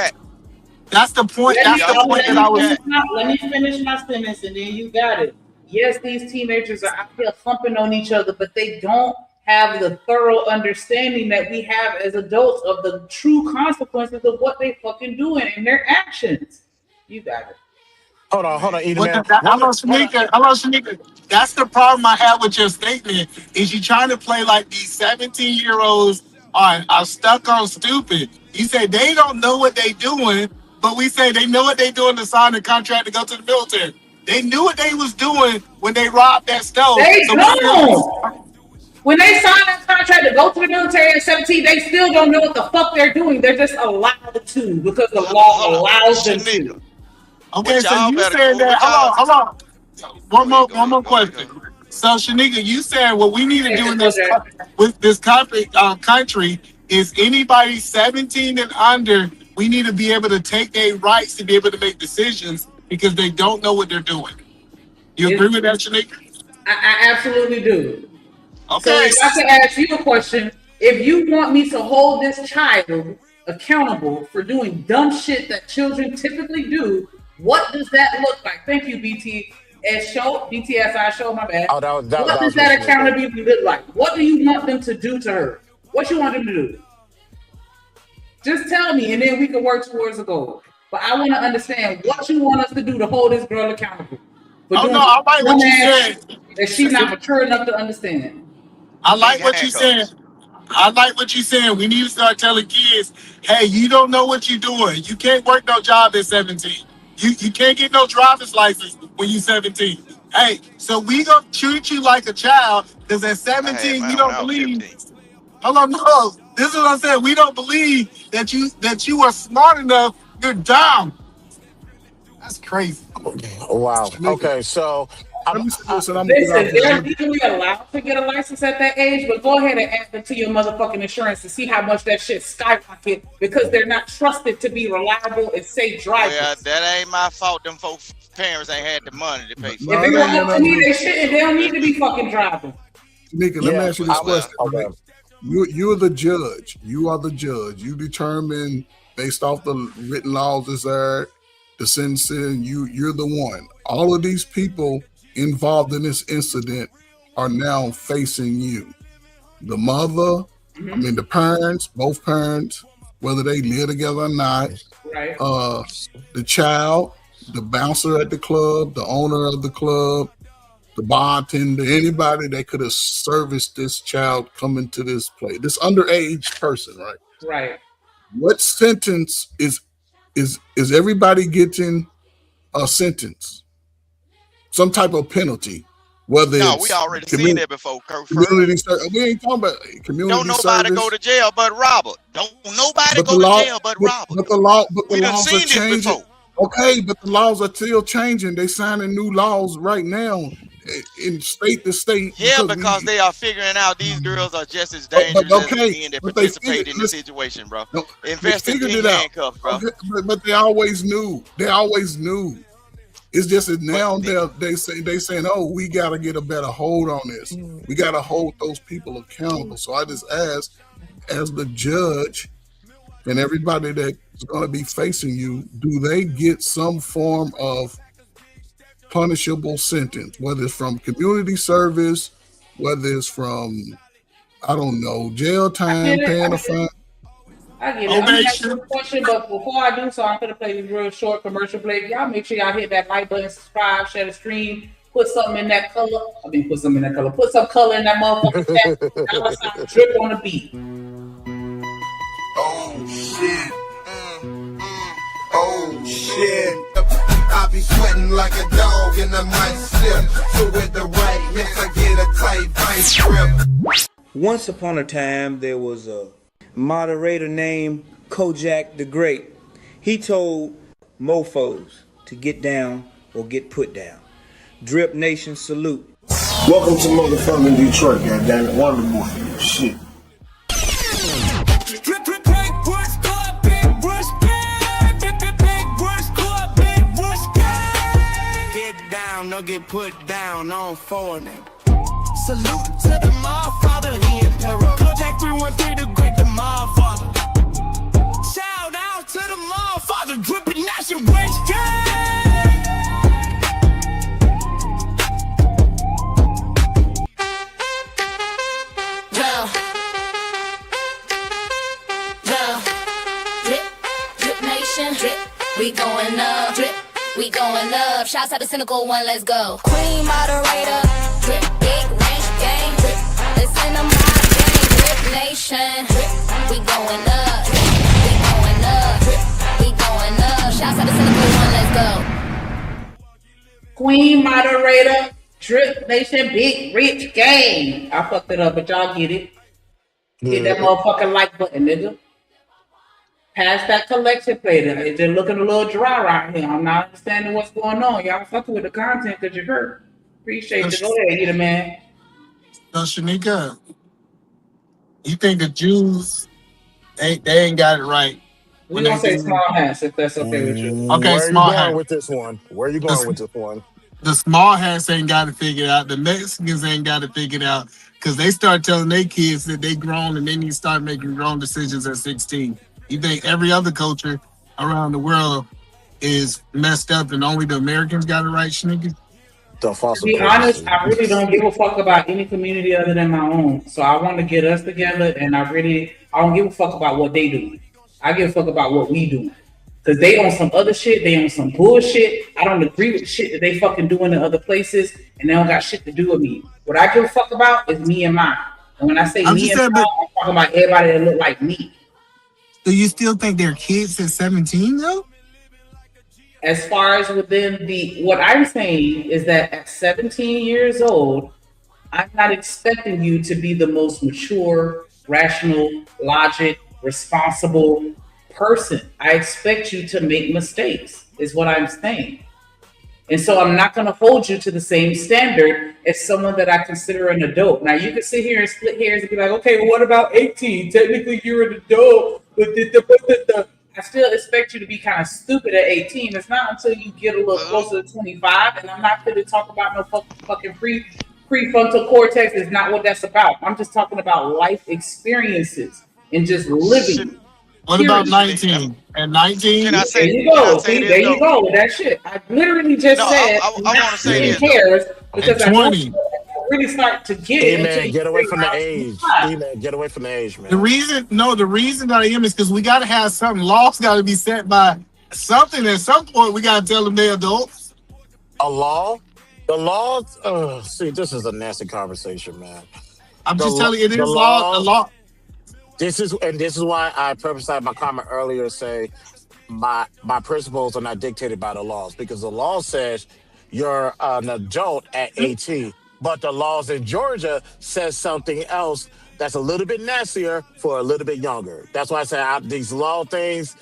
That's the point. Let me finish my sentence and then you got it. Yes, these teenagers are out here thumping on each other, but they don't have the thorough understanding that we have as adults of the true consequences of what they fucking doing and their actions. You got it. Hold on, Edom. Hello, Shanika. That's the problem I have with your statement. Is you trying to play like these 17-year-olds are stuck on stupid. You say they don't know what they doing, but we say they know what they doing to sign the contract to go to the military. They knew what they was doing when they robbed that stove. They don't. When they sign that contract to go to the military at 17, they still don't know what the fuck they're doing. They're just allowed to because the law allows them to. Okay, so you saying that? Hold on. One more question. So Shanika, you said what we need to do in this country is anybody 17 and under, we need to be able to take their rights to be able to make decisions because they don't know what they're doing. You agree with that, Shanika? I absolutely do. Okay. So if I could ask you a question, if you want me to hold this child accountable for doing dumb shit that children typically do, what does that look like? Thank you, BTSI show, my bad. Oh, that what does that accountability look like? What do you want them to do to her? What you want them to do? Just tell me, and then we can work towards a goal. But I want to understand what you want us to do to hold this girl accountable. I like what you said. That she's not mature enough to understand. I like what you said. I like what you're saying. We need to start telling kids, hey, you don't know what you're doing. You can't work no job at 17. You can't get no driver's license when you're 17. Hey, so we gonna treat you like a child because at I had 17 mine you when don't I was believe. 15. Hold on, no. This is what I'm saying. We don't believe that you are smart enough. You're dumb. That's crazy. Wow. Shanika, Okay, so let me say this, and I'm gonna get Listen, off they're here. legally allowed to get a license at that age, but go ahead and add them to your motherfucking insurance to see how much that shit skyrocket because they're not trusted to be reliable and safe drivers. Well, that ain't my fault. Them folks' parents ain't had the money to pay for If No, it it were ain't got up to nothing me, to do. they shouldn't. They don't need to be fucking driving. Shanika, let me ask you this question. well, Right? You're the judge. You are the judge. You determine based off the written laws that's there, the sentencing. You're the one. All of these people involved in this incident are now facing you. The mother, I mean the parents, both parents, whether they live together or not. Right. The child, the bouncer at the club, the owner of the club, the bartender, anybody that could have serviced this child coming to this place, this underage person, right? Right. What sentence is everybody getting a sentence? Some type of penalty, whether no, we it's already seen that before, Kurt. community service. We ain't talking about community Don't nobody service. go to jail but Robert. Don't nobody But go the to law, jail but but Robert. the law, but the We done laws are seen this changing. before. Okay, but the laws are still changing. They signing new laws right now in state to state. Yeah, because they are figuring out these girls are just as dangerous as the men that participate in the situation, bro. No, Invest they in figured pink it out. handcuffs, bro. Okay, but they always knew. They always knew. It's just that now they saying, oh, we got to get a better hold on this. We got to hold those people accountable. So I just ask, as the judge and everybody that's going to be facing you, do they get some form of punishable sentence, whether it's from community service, whether it's from, I don't know, jail time, paying a fine? I get it. I'm gonna ask you a question, but before I do so, I'm gonna play this real short commercial break. Y'all make sure y'all hit that like button, subscribe, share the stream, put something in that color. Put some color in that motherfucker. Dollar sign drip on the beat. Oh shit. Oh shit. I be sweating like a dog and I might slip. So with the right mix, I get a tight vice grip. Once upon a time, there was a moderator named Kojak the Great. He told mofos to get down or get put down. Drip Nation salute. Welcome to motherfucking Detroit, goddammit. Wonder Boy. Shit. Get down, no get put down on for them. Salute to the Motherfather, he in peril. Kojak 313, the great, the Motherfather. Shout out to the Motherfather, dripping Nation West Drip Nation, drip, we going up, drip, we going up. Shouts out to Cynical One, let's go. Queen moderator, drip, big range gang, drip, listen to my gang, Drip Nation, drip, we going up, drip, we going up, drip, we going up. Shouts out to Cynical One, let's go. Queen moderator, Drip Nation, big rich gang. I fucked it up, but y'all get it. Hit that motherfucking like button, nigga. Pass that collection plate. It's just looking a little dry right here. I'm not understanding what's going on. Y'all fucking with the content that you heard. Appreciate you. Go ahead, you the man. So Shanika, you think the Jews ain't got it right? We're gonna say small hats if that's okay with you. Okay, where are you small going hat. with this one? Where are you going with this one? The small hats ain't got it figured out. The Mexicans ain't got it figured out because they start telling their kids that they grown and they need to start making grown decisions at 16. You think every other culture around the world is messed up and only the Americans got it right, Shanika? To be honest, I really don't give a fuck about any community other than my own. So I want to get us together, and I don't give a fuck about what they do. I give a fuck about what we do. Because they on some other shit, they on some bullshit. I don't agree with the shit that they fucking doing in other places, and they don't got shit to do with me. What I give a fuck about is me and mine. And when I say I'm me just and saying, Paul, but I'm talking about everybody that look like me. do you still think they're kids at 17 though? As far as within what I'm saying is that at 17 years old, I'm not expecting you to be the most mature, rational, logic, responsible person. I expect you to make mistakes, is what I'm saying. And so I'm not going to hold you to the same standard as someone that I consider an adult. Now, you can sit here and split hairs and be like, okay, well, what about 18? Technically, you're an adult. But I still expect you to be kind of stupid at 18. It's not until you get a little closer to 25. And I'm not going to talk about no fucking prefrontal cortex. Is not what that's about. I'm just talking about life experiences and just living. What about 19? At 19? Can I say? There you go. Say See, this, there you though? go with that shit. I literally just said I want to say this. cares because At I 20. really start to get Hey it. man, get away from the age. Hey man, get away from the age, man. The reason that I am is because we got to have something. Laws got to be set by something. At some point, we got to tell them they're adults. A law? The laws? See, this is a nasty conversation, man. I'm just telling you, it is law. A law. This is why I purposely my comment earlier to say my principles are not dictated by the laws, because the law says you're an adult at 18, but the laws in Georgia says something else that's a little bit nastier for a little bit younger. That's why I say these law things,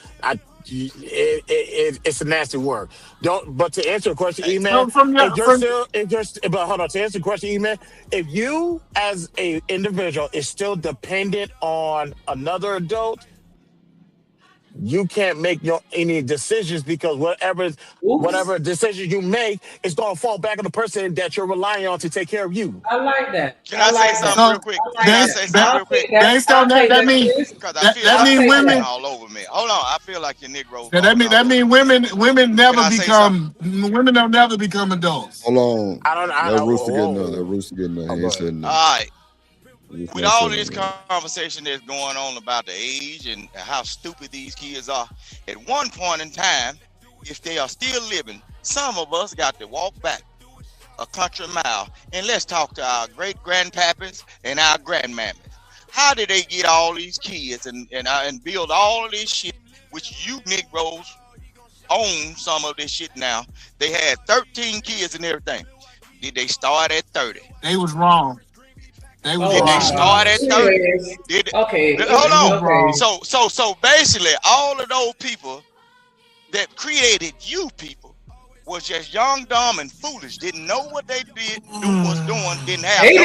it's a nasty word. But to answer the question, E-Man, but hold on, to answer the question, E-Man, if you as a individual is still dependent on another adult, you can't make any decisions, because whatever decisions you make is going to fall back on the person that you're relying on to take care of you. I like that. Can I say something real quick? Based on that means that mean women all over me. Hold on, I feel like your Negro. That mean women don't never become adults. Hold on. I don't. That rooster getting there. He ain't said nothing. All right. With all this conversation that's going on about the age and how stupid these kids are, at one point in time, if they are still living, some of us got to walk back a country mile and let's talk to our great grandpappys and our grandmammas. How did they get all these kids and build all of this shit, which you Negroes own some of this shit now? They had 13 kids and everything. Did they start at 30? They was wrong. Did they start at 30? Okay. Hold on. Okay. So basically, all of those people that created you people was just young, dumb, and foolish. Didn't know what they was doing. Didn't have. They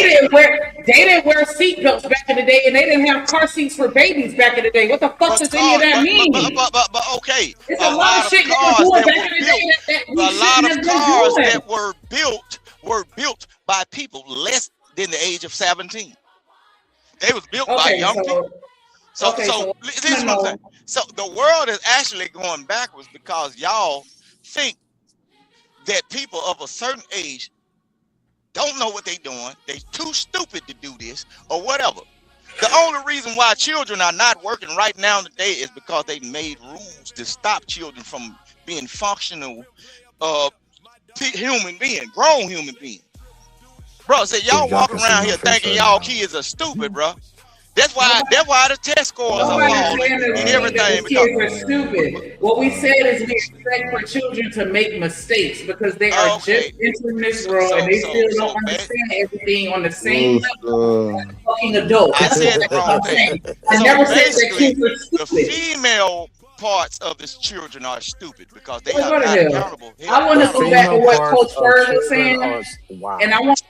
didn't wear seatbelts back in the day, and they didn't have car seats for babies back in the day. What the fuck does any of that mean? But okay. It's a lot of shit that were doing back in the day that we shouldn't have been doing. That were built by people less than the age of 17. They was built by young people. So this is what I'm saying. So the world is actually going backwards because y'all think that people of a certain age don't know what they're doing. They're too stupid to do this or whatever. The only reason why children are not working right now today is because they made rules to stop children from being functional human beings, grown human beings. Bro, say y'all walking around here thinking y'all kids are stupid, bro. That's why the test scores are falling and everything. Kids are stupid. What we said is we expect for children to make mistakes because they are just entering this world and they still don't understand everything on the same level as a fucking adult. I said the wrong thing. I never said that kids are stupid. The female parts of the children are stupid because they are not accountable. I want to go back to what Coach Bird was saying, and I want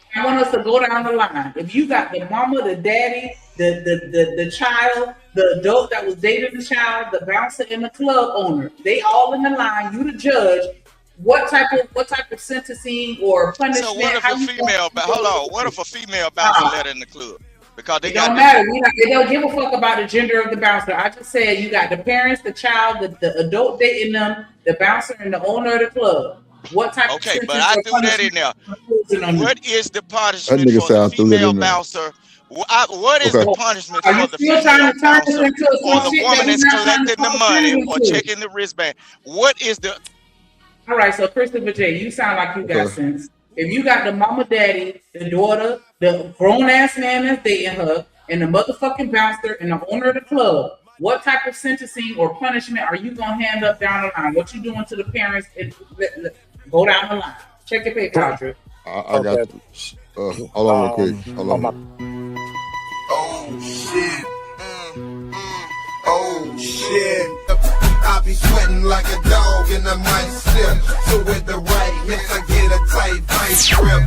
us to go down the line. If you got the mama, the daddy, the child, the adult that was dating the child, the bouncer, and the club owner, they all in the line. You the judge. What type of sentencing or punishment? So what if a female? Hold on. What if a female bouncer let in the club? Because they don't matter. They don't give a fuck about the gender of the bouncer. I just said you got the parents, the child, the adult dating them, the bouncer, and the owner of the club. What type of but I threw that in there. What is the punishment That nigga for said I the threw that female in there. bouncer? What is the punishment Are for you the still female trying to turn bouncer this into or some the shit woman that that's he's not trying to collecting the talk money into? or checking the wristband? What is the? All right, so Christopher J, you sound like you got sense. If you got the mama, daddy, the daughter, the grown ass man that's dating her, and the motherfucking bouncer and the owner of the club, what type of sentencing or punishment are you gonna hand up down the line? What you doing to the parents? Go down the line. Check your PayPal, Drip. I got you. Hold on real quick. Hold on. Oh shit. Oh shit. I be sweating like a dog and I might slip. So with the right hits, I get a tight vice grip.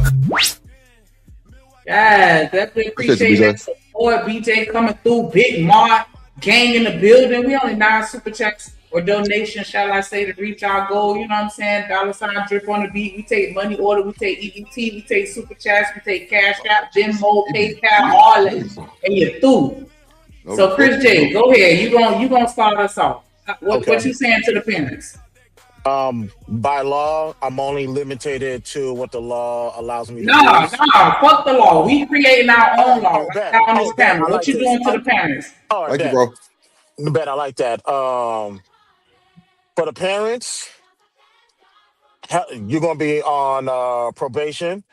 Yeah, definitely appreciate that support. BJ coming through, Big Mart, gang in the building. We only 9 super chats or donations, shall I say, to reach our goal. You know what I'm saying? $ drip on the beat. We take money order, we take EBT, we take super chats, we take Cash App, Venmo, PayPal, all that, and you're through. So Chris J, go ahead. You gonna start us off. What you saying to the parents? By law, I'm only limited to what the law allows me to do. No, fuck the law. We creating our own law right now on this panel. What you doing to the parents? All right, thank you, bro. Bet I like that. For the parents, you're gonna be on probation.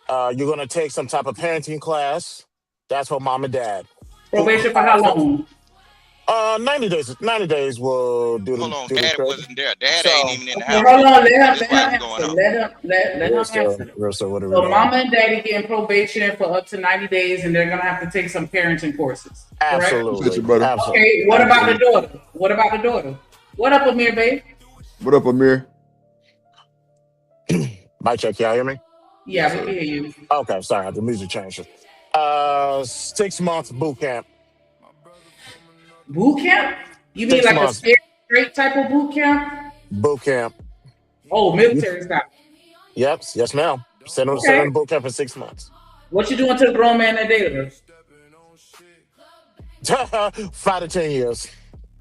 You're gonna take some type of parenting class. That's for mom and dad. Probation for how long? 90 days. 90 days will do the. Hold on, do Dad the wasn't there. Dad ain't even in the house. Hold on, let him answer. Let him answer. So mama and daddy getting probation for up to 90 days, and they're gonna have to take some parenting courses. Correct? Absolutely. Okay. What about the daughter? What up, Amir, babe? What up, Amir? Mic check. Y'all hear me? Yeah, we can hear you. Okay, sorry, the music changed. 6 months boot camp. Boot camp? You mean 6 like months. a straight type of boot camp? Boot camp. Oh, military style. Yep, yes, ma'am. Send them to boot camp for 6 months. What you doing to the grown man that dated her? 5 to 10 years.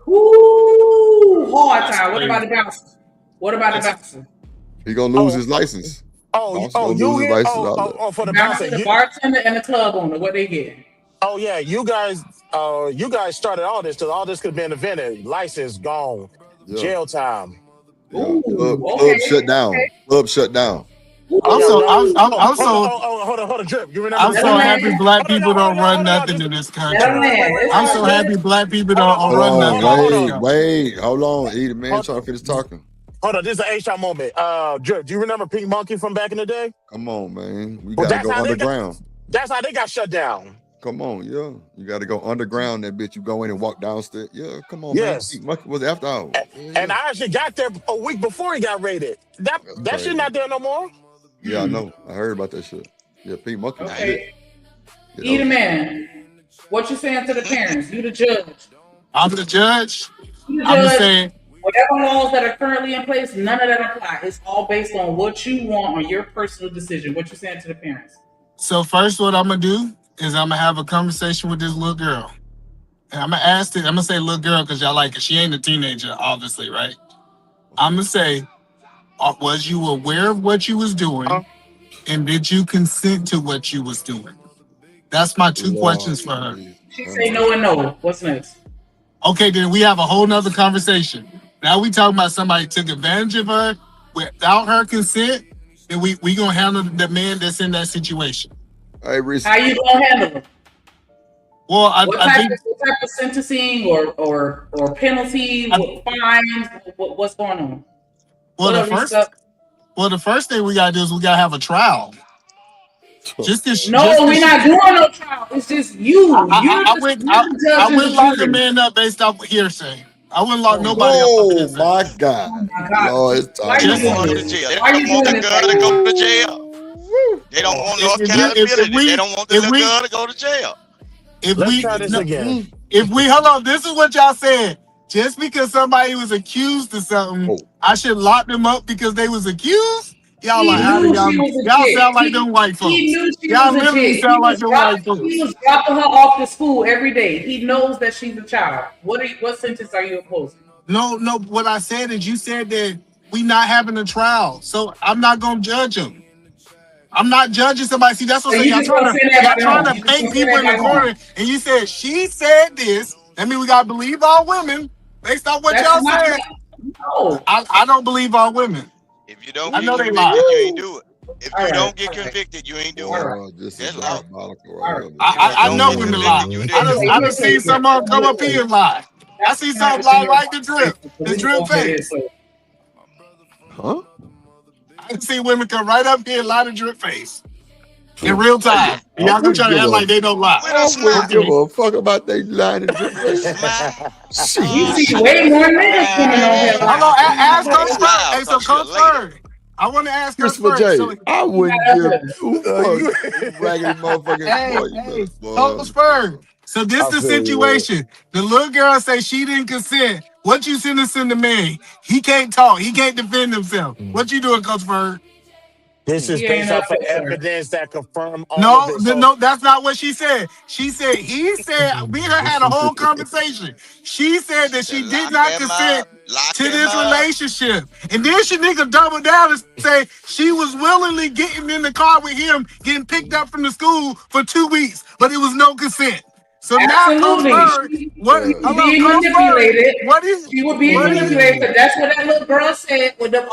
Ooh, hard time. What about the bouncer? He gonna lose his license. For the bouncer. The bartender and the club owner, what they get? Oh yeah, you guys started all this because all this could be invented. License gone, jail time. Club shut down. Club shut down. Hold on, Drip. You remember? I'm so happy black people don't run nothing in this country. I'm so happy black people don't run nothing. Wait, hold on. The man trying to finish talking. Hold on, this is an H-Shot moment. Drip, do you remember Pink Monkey from back in the day? Come on, man. We gotta go underground. That's how they got shut down. Come on, yeah. You gotta go underground, that bitch. You go in and walk downstairs. Yeah, come on, yes. Man. Pink Monkey was after hours. And I actually got there a week before he got raided. That shit not there no more. Yeah, I know. I heard about that shit. Yeah, Pink Monkey. Okay. Either man, what you saying to the parents? You the judge. I'm the judge. I'm just saying. Whatever laws that are currently in place, none of that apply. It's all based on what you want on your personal decision. What you saying to the parents? So first, what I'm gonna do is I'm gonna have a conversation with this little girl, and I'm gonna ask it. I'm gonna say little girl because y'all like it. She ain't a teenager, obviously, right? I'm gonna say, was you aware of what you was doing, and did you consent to what you was doing? That's my 2 questions for her. She say no and no. What's next? Okay, then we have a whole nother conversation. Now we talking about somebody took advantage of her without her consent, and we gonna handle the man that's in that situation. Hey, Reese. How you gonna handle it? Well, what type of sentencing or penalty, fines? What's going on? Well, the first thing we gotta do is we gotta have a trial. We're not doing no trial. It's just you. I wouldn't lock the man up based off hearsay. I wouldn't lock nobody up. Oh my God! Lord, why you doing this? They don't want the girl to go to jail. They don't want no accountability. They don't want the little girl to go to jail. Let's try this again. If we hold on, this is what y'all said. Just because somebody was accused of something, I should lock them up because they was accused. Y'all sound like them white folks. Y'all literally sound like them white folks. He was dropping her off to school every day. He knows that she's a child. What sentence are you opposing? No. What I said is you said that we not having a trial, so I'm not gonna judge him. I'm not judging somebody. See, that's what I'm saying. Y'all trying to paint people in the corner, and you said she said this. That means we gotta believe all women based on what y'all said. No, I don't believe all women. If you don't, I know they you lie. ain't do it. If you don't get convicted, you ain't doing it. This That's is law. diabolical right here. I know women lie. I done seen some of them come up here and lie. I see some lie like the drip face. Huh? I done seen women come right up here and lie to drip face. In real time. Y'all gonna try to act like they don't lie. I wouldn't give a fuck about they lying and drip face. You see way more niggas coming on here. Hello, ask Coach Bird. Hey, so Coach Bird, I want to ask Coach Christopher Bird. J, So, I wouldn't give two fucks. Raggedy motherfucking hey, Coach Bird. So this the situation. The little girl say she didn't consent. What you send the man? He can't talk. He can't defend himself. What you doing, Coach Bird? This is based off of evidence that confirm all No, of this. no, that's not what she said. She said, he said, we had a whole conversation. She said that she did not consent to this relationship. And then she nigga doubled down and say she was willingly getting in the car with him, getting picked up from the school for 2 weeks, but it was no consent. So Absolutely. now, Coach Bird, She would be manipulated, because that's what that little girl said with the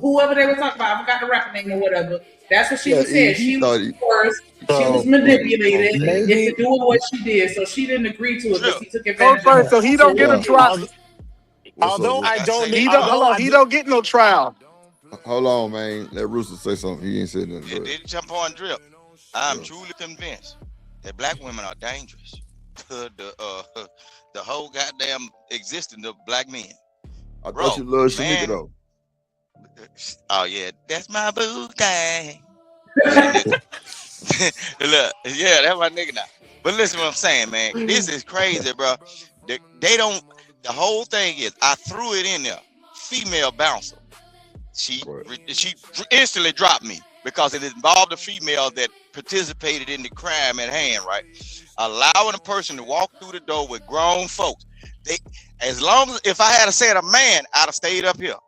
whoever they were talking about. I forgot the rapper name or whatever. That's what she was saying. She was forced. She was manipulated into doing what she did. So she didn't agree to it, but she took advantage of it. So he don't get a trial. Although I don't need, he don't get no trial. Hold on, man. Let Rooster say something. He ain't said nothing. It did jump on drip. I'm truly convinced that black women are dangerous to the whole goddamn existence of black men. I thought you loved Shanika though. Oh yeah, that's my boo gang. Look, yeah, that's my nigga now. But listen, what I'm saying, man, this is crazy, bro. They don't. The whole thing is, I threw it in there. Female bouncer. She instantly dropped me because it involved a female that participated in the crime at hand. Right, allowing a person to walk through the door with grown folks. As long as if I had said a man, I'd have stayed up here.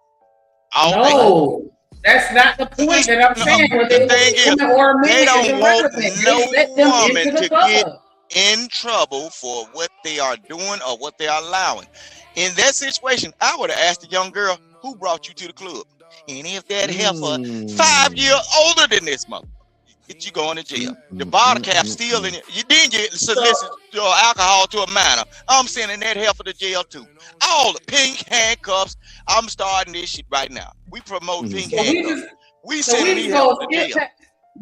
No, that's not the point that I'm saying. The thing is, they don't want no woman to get in trouble for what they are doing or what they are allowing. In that situation, I would have asked the young girl, who brought you to the club? And if that heifer 5 years older than this mother, get you going to jail. The bottle cap still in it. You didn't get solicited alcohol to a minor. I'm sending that heifer to jail too. All the pink handcuffs. I'm starting this shit right now. We promote pink handcuffs. We sending these heifers to jail.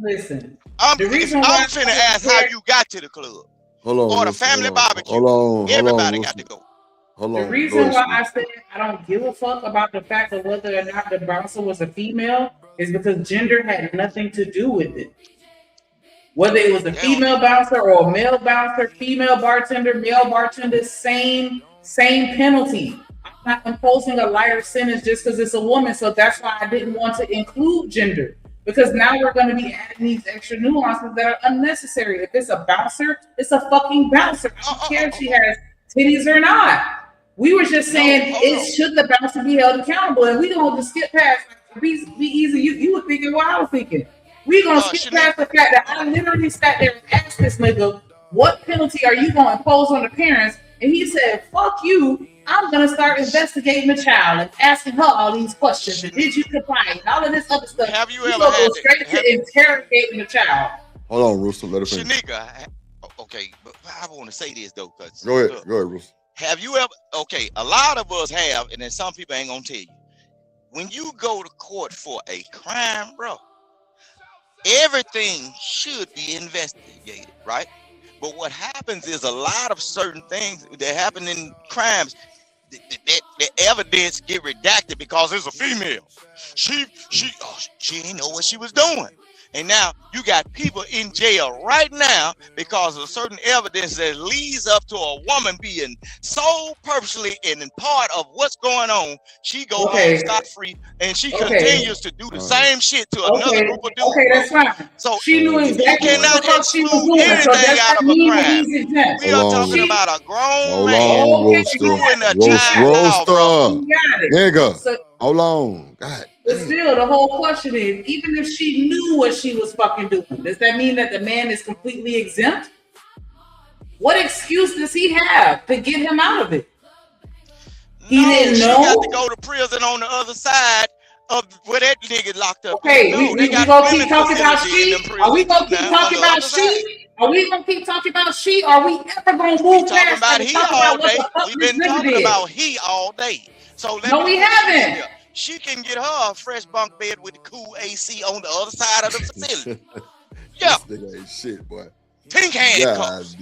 Listen, I'm finna ask how you got to the club. Hold on. Or the family barbecue. Everybody got to go. The reason why I said I don't give a fuck about the fact of whether or not the bouncer was a female is because gender had nothing to do with it. Whether it was a female bouncer or a male bouncer, female bartender, male bartender, same penalty. I'm not imposing a lighter sentence just because it's a woman. So that's why I didn't want to include gender. Because now we're going to be adding these extra nuances that are unnecessary. If it's a bouncer, it's a fucking bouncer. I don't care if she has titties or not. We were just saying, should the bouncer be held accountable? And we don't just skip past, be easy. You were thinking what I was thinking. We're going to skip past the fact that I literally sat there and asked this nigga, what penalty are you going to impose on the parents? And he said, fuck you. I'm going to start investigating the child and asking her all these questions. And did you comply? And all of this other stuff. Have you ever go straight to interrogating the child? Hold on, Rooster. Let her finish. Shanika, okay, but I want to say this, though. Go ahead, Rooster. Have you ever, a lot of us have, and then some people ain't going to tell you. When you go to court for a crime, bro, everything should be investigated, right? But what happens is a lot of certain things that happen in crimes, the evidence get redacted because it's a female. She didn't know what she was doing. And now you got people in jail right now because of certain evidence that leads up to a woman being so purposely and in part of what's going on. She goes home scot-free and she continues to do the same shit to another group of dudes. Okay, that's fine. So she knew exactly you cannot what she was doing. anything out of a crime. We are talking about a grown man screwing a child out. Nigga, hold on. God. But still, the whole question is, even if she knew what she was fucking doing, does that mean that the man is completely exempt? What excuse does he have to get him out of it? He didn't know. She got to go to prison on the other side of where that nigga locked up. Okay, No, we gonna keep talking about she? Are we gonna keep talking about she? Are we gonna keep talking about she? Are we ever gonna move past that and talk about what the fuck We've this been nigga talking did? about he all day. So let No, me we put she in haven't. there. She can get her a fresh bunk bed with the cool AC on the other side of the facility. Yeah. This nigga ain't shit, boy. Pink handcuffs.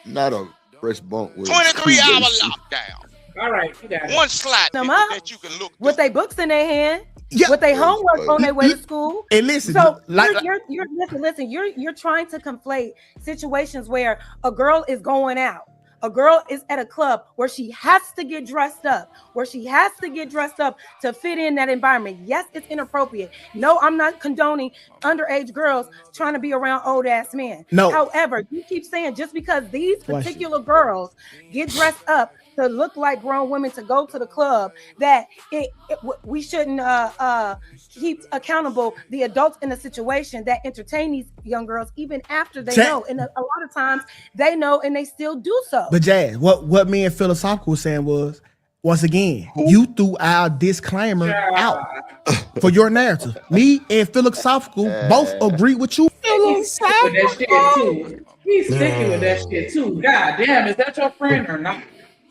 Not a fresh bunk with 23-hour lockdown. All right, you got it. One slide Them up that you can look with their books in their hand, Yeah. with their homework on their way to school. And listen, So like- you're trying to conflate situations where a girl is going out. A girl is at a club where she has to get dressed up, to fit in that environment. Yes, it's inappropriate. No, I'm not condoning underage girls trying to be around old ass men. No. However, you keep saying just because these particular girls get dressed up to look like grown women to go to the club, that we shouldn't keep accountable the adults in the situation that entertain these young girls even after they know. And a lot of times they know and they still do so. But Jazz, what me and Philosophical was saying was, once again, you threw our disclaimer out for your narrative. Me and Philosophical both agree with you. He's sticking with that shit too. He's sticking with that shit too. God damn, is that your friend or not?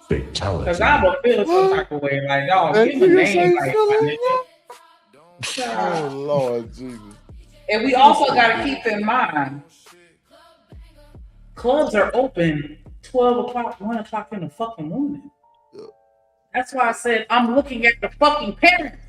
Because I will feel some type of way. Like, y'all, give a name like my nigga. Oh, Lord Jesus. And we also got to keep in mind, clubs are open 12 o'clock, 1 o'clock in the fucking morning. That's why I said I'm looking at the fucking parents.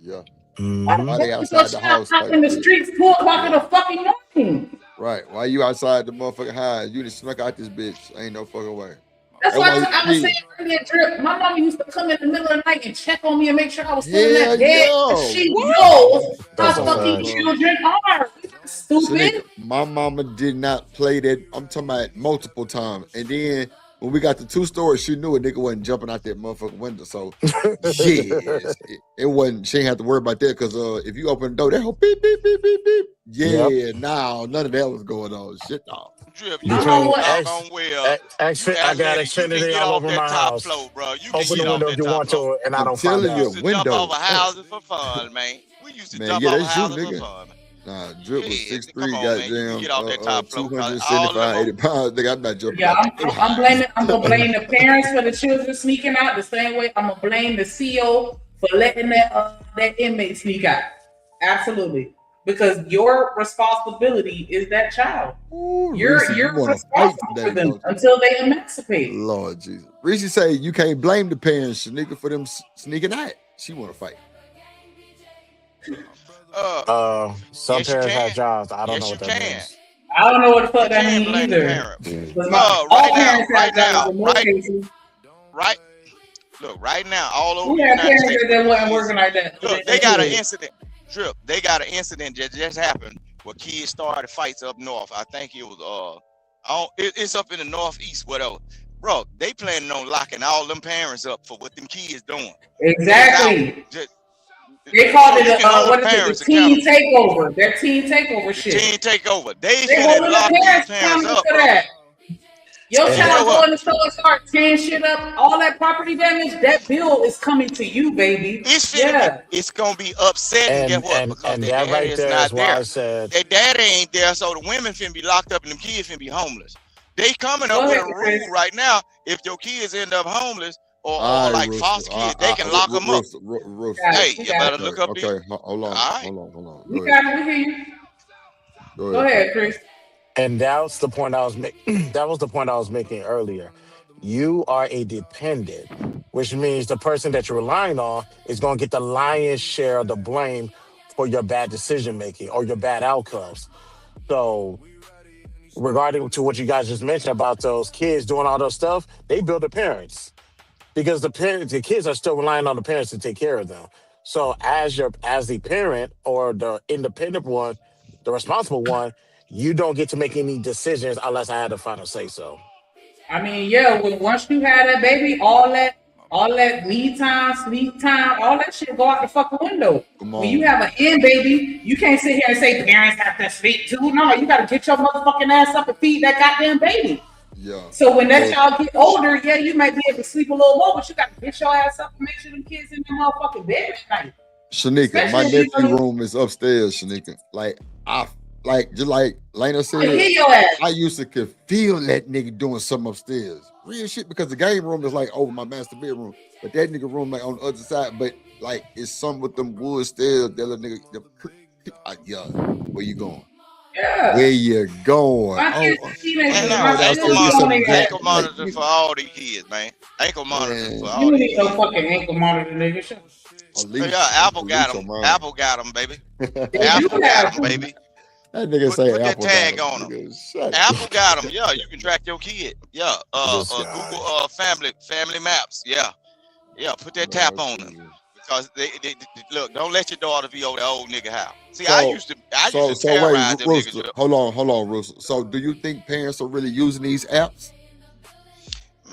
Yeah. Why they outside the house out in the streets 2 o'clock in the fucking morning? Right. Why you outside the motherfucking house? You just snuck out this bitch. Ain't no fucking way. That's why I was saying earlier, Drip. My mama used to come in the middle of the night and check on me and make sure I was still in that bed. She knows how fucking children are. Stupid. My mama did not play that. I'm talking about multiple times. And then when we got the 2 stories, she knew a nigga wasn't jumping out that motherfucking window. So yes, it wasn't. She ain't have to worry about that because if you open the door, that whole beep beep beep beep beep. Yeah, no, none of that was going on. Shit, dog. Drip, I got Xfinity all over my house. Bro. You Open the window if you want to, and I don't find out. We used to jump over houses for fun, man. We used to jump over houses for fun. Nah, Drip was 6'3", goddamn, get off that top floor, 275, 80 pounds. Nigga, I'm not jumping. Yeah, I'm gonna blame the parents for the children sneaking out the same way I'm gonna blame the CO for letting that inmate sneak out. Absolutely. Because your responsibility is that child. Ooh, you're responsible for them until they emancipate. Lord Jesus. Reese say you can't blame the parents, Shanika, for them sneaking out. She want to fight. Some parents have jobs. I don't know what that means. I don't know what the fuck that means either. Right now, all over the United States, that wasn't working like that. Look, they got an incident. Drip, they got an incident that just happened where kids started fights up north. I think it was it's up in the northeast, whatever. Bro, they planning on locking all them parents up for what them kids doing. Exactly. They called it the teen takeover. Their teen takeover shit. Teen takeover. They holding the parents up for that. Your child go in the store and start tearing shit up, all that property damage, that bill is coming to you, baby. It's gonna be upsetting. Get what? Because their daddy is not there. Their daddy ain't there, so the women finna be locked up and them kids finna be homeless. They coming up with a rule right now. If your kids end up homeless or like foster kids, they can lock them up. Hey, you better look up there. Okay, hold on. We hear you. Go ahead, Chris. And that's the point I was making. That was the point I was making earlier. You are a dependent, which means the person that you're relying on is going to get the lion's share of the blame for your bad decision making or your bad outcomes. So, regarding to what you guys just mentioned about those kids doing all those stuff, they build their parents because the kids are still relying on the parents to take care of them. So, as the parent or the independent one, the responsible one, you don't get to make any decisions unless I had the final say so. I mean, once you have that baby, all that me time, sleep time, all that shit go out the fucking window. When you have an end baby, you can't sit here and say parents have to sleep too. No, you gotta get your motherfucking ass up and feed that goddamn baby. Yeah. So when that child get older, you might be able to sleep a little more, but you gotta get your ass up and make sure them kids in the motherfucking bed at night. Shanika, my nephew room is upstairs, Shanika. Just like Lena said, I used to could feel that nigga doing something upstairs. Real shit, because the game room is like over my master bedroom. But that nigga room like on the other side, but like it's something with them wood stairs. That little nigga, yeah, where you going? Yeah. Where you going? Ankle monitor for all these kids, man. Ankle monitor for all You these need no kids. fucking ankle monitor, nigga. Yeah, Apple got them. Apple got them, baby. Apple got them, baby. That nigga say put that Apple tag got on them. Apple got them. Yeah, you can track your kid. Yeah. Google family maps. Yeah. Yeah. Put that tap on them. Because they look, don't let your daughter be over the old nigga house. See, I used to terrorize them Rooster, niggas. hold on, Rooster. So do you think parents are really using these apps?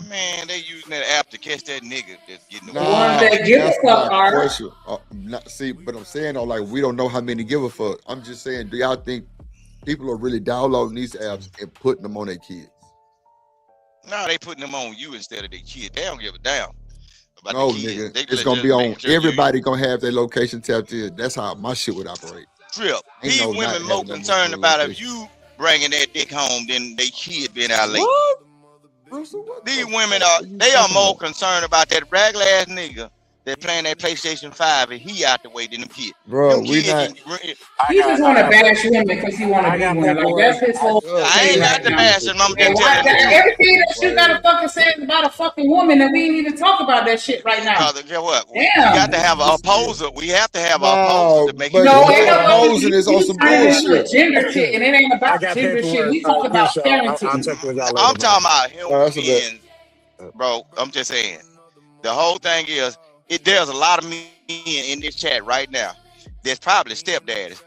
Man, they using that app to catch that nigga that's getting the ones that give a fuck. See, but I'm saying though, like we don't know how many give a fuck. I'm just saying, do y'all think people are really downloading these apps and putting them on their kids? No, they putting them on you instead of their kid. They don't give a damn. No, nigga, it's gonna be on. Everybody gonna have their location tapped in. That's how my shit would operate. Trip. These women more concerned about if you bringing that dick home than they kid being out late. These women are more concerned about that regular ass nigga that playing that PlayStation 5 and he out the way than them kids. Bro, we not. He just want to bash women because he want to be one. Like, that's his whole. I ain't got to bash him. I'm just telling you. Everything that you gotta fucking say is about a fucking woman, and we ain't even talk about that shit right now. Guess what? We got to have an opposer. We have to have an opposer to make it. No, opposing is on some bullshit. Gender shit, and it ain't about gender shit. We talk about parenting. I'm talking about him being, bro. I'm just saying. The whole thing is, there's a lot of men in this chat right now. There's probably stepdaddies.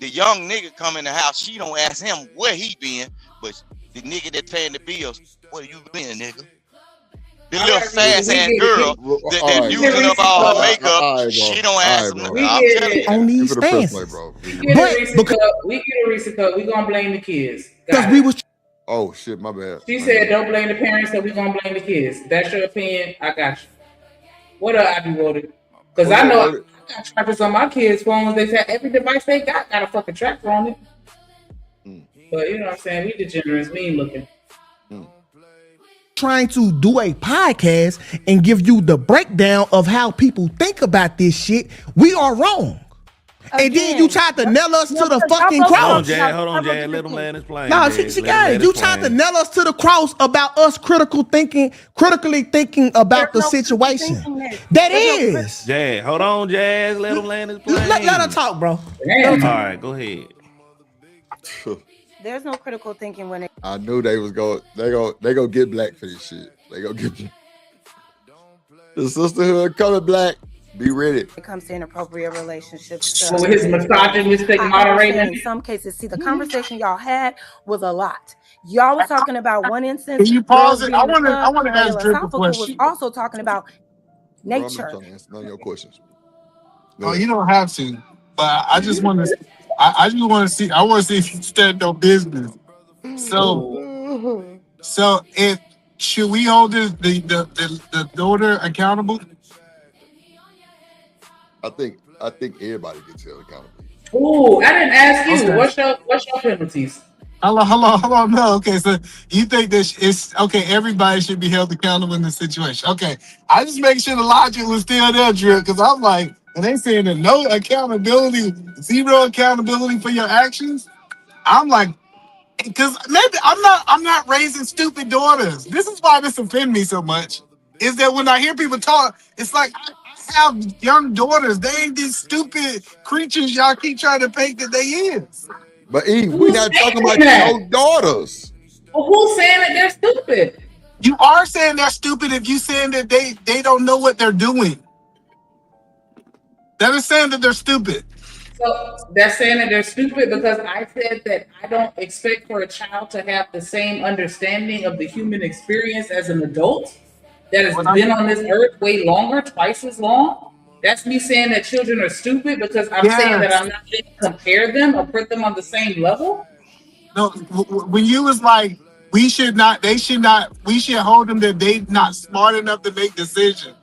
The young nigga come in the house, she don't ask him where he been, but the nigga that paying the bills, where you been, nigga? The little fast ass girl that using up all her makeup, she don't ask him. I'm telling you. On these stances. We get a Reese cup. We gonna blame the kids. Because we was. Oh shit, my bad. She said, "Don't blame the parents, so we gonna blame the kids." That's your opinion. I got you. What I be voted? Because I know I got trackers on my kids' phones. They said every device they got a fucking tracker on it. But you know what I'm saying? We degenerates, mean looking. Trying to do a podcast and give you the breakdown of how people think about this shit. We are wrong. Again, and then you tried to nail us to the fucking cross. Hold on, Jay. Let him land his plane. No, she got it. You tried to nail us to the cross about us critically thinking about the situation. That is. Jazz, hold on, Jazz. Let him land his plane. Let her talk, bro. All right, go ahead. There's no critical thinking when it. I knew they was going. They go get black for this shit. They go get the sisterhood coming black. Be ready. It comes to inappropriate relationships. With his misogynistic moderating. In some cases, see, the conversation y'all had was a lot. Y'all was talking about one instance. Can you pause it? I want to ask Drip a question. Was also talking about nature. I'm not answer none of your questions. No, you don't have to. But I just want to. I just want to see. I want to see if you stand on business. So if should we hold the daughter accountable? I think everybody gets held accountable. Ooh, I didn't ask you. Okay. What's your penalties? Hello. No, okay. So you think that it's okay? Everybody should be held accountable in this situation. Okay, I just make sure the logic was still there, Drew, because I'm like, and they saying that no accountability, zero accountability for your actions. I'm like, because maybe I'm not raising stupid daughters. This is why this offends me so much. Is that when I hear people talk, it's like I have young daughters. They ain't these stupid creatures y'all keep trying to paint that they is. But we're not talking about your daughters. Well, who's saying that they're stupid? You are saying they're stupid if you saying that they don't know what they're doing. That is saying that they're stupid. So that's saying that they're stupid because I said that I don't expect for a child to have the same understanding of the human experience as an adult that has been on this earth way longer, twice as long. That's me saying that children are stupid because I'm saying that I'm not going to compare them or put them on the same level. No, when you was like, we should hold them that they not smart enough to make decisions.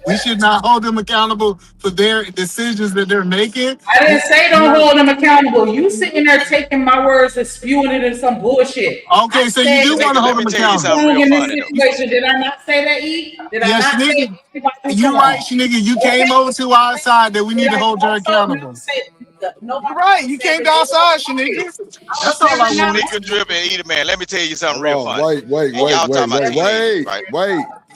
We should not hold them accountable for their decisions that they're making. I didn't say don't hold them accountable. You sitting there taking my words and spewing it in some bullshit. Okay, so you do want to hold them accountable. In this situation, did I not say that, E? Did I not say that? You right, nigga. You came over to our side that we need to hold her accountable. You're right. You came to our side, nigga. That's all I want. Sneaker Drip and Eat Man. Let me tell you something real funny. Wait.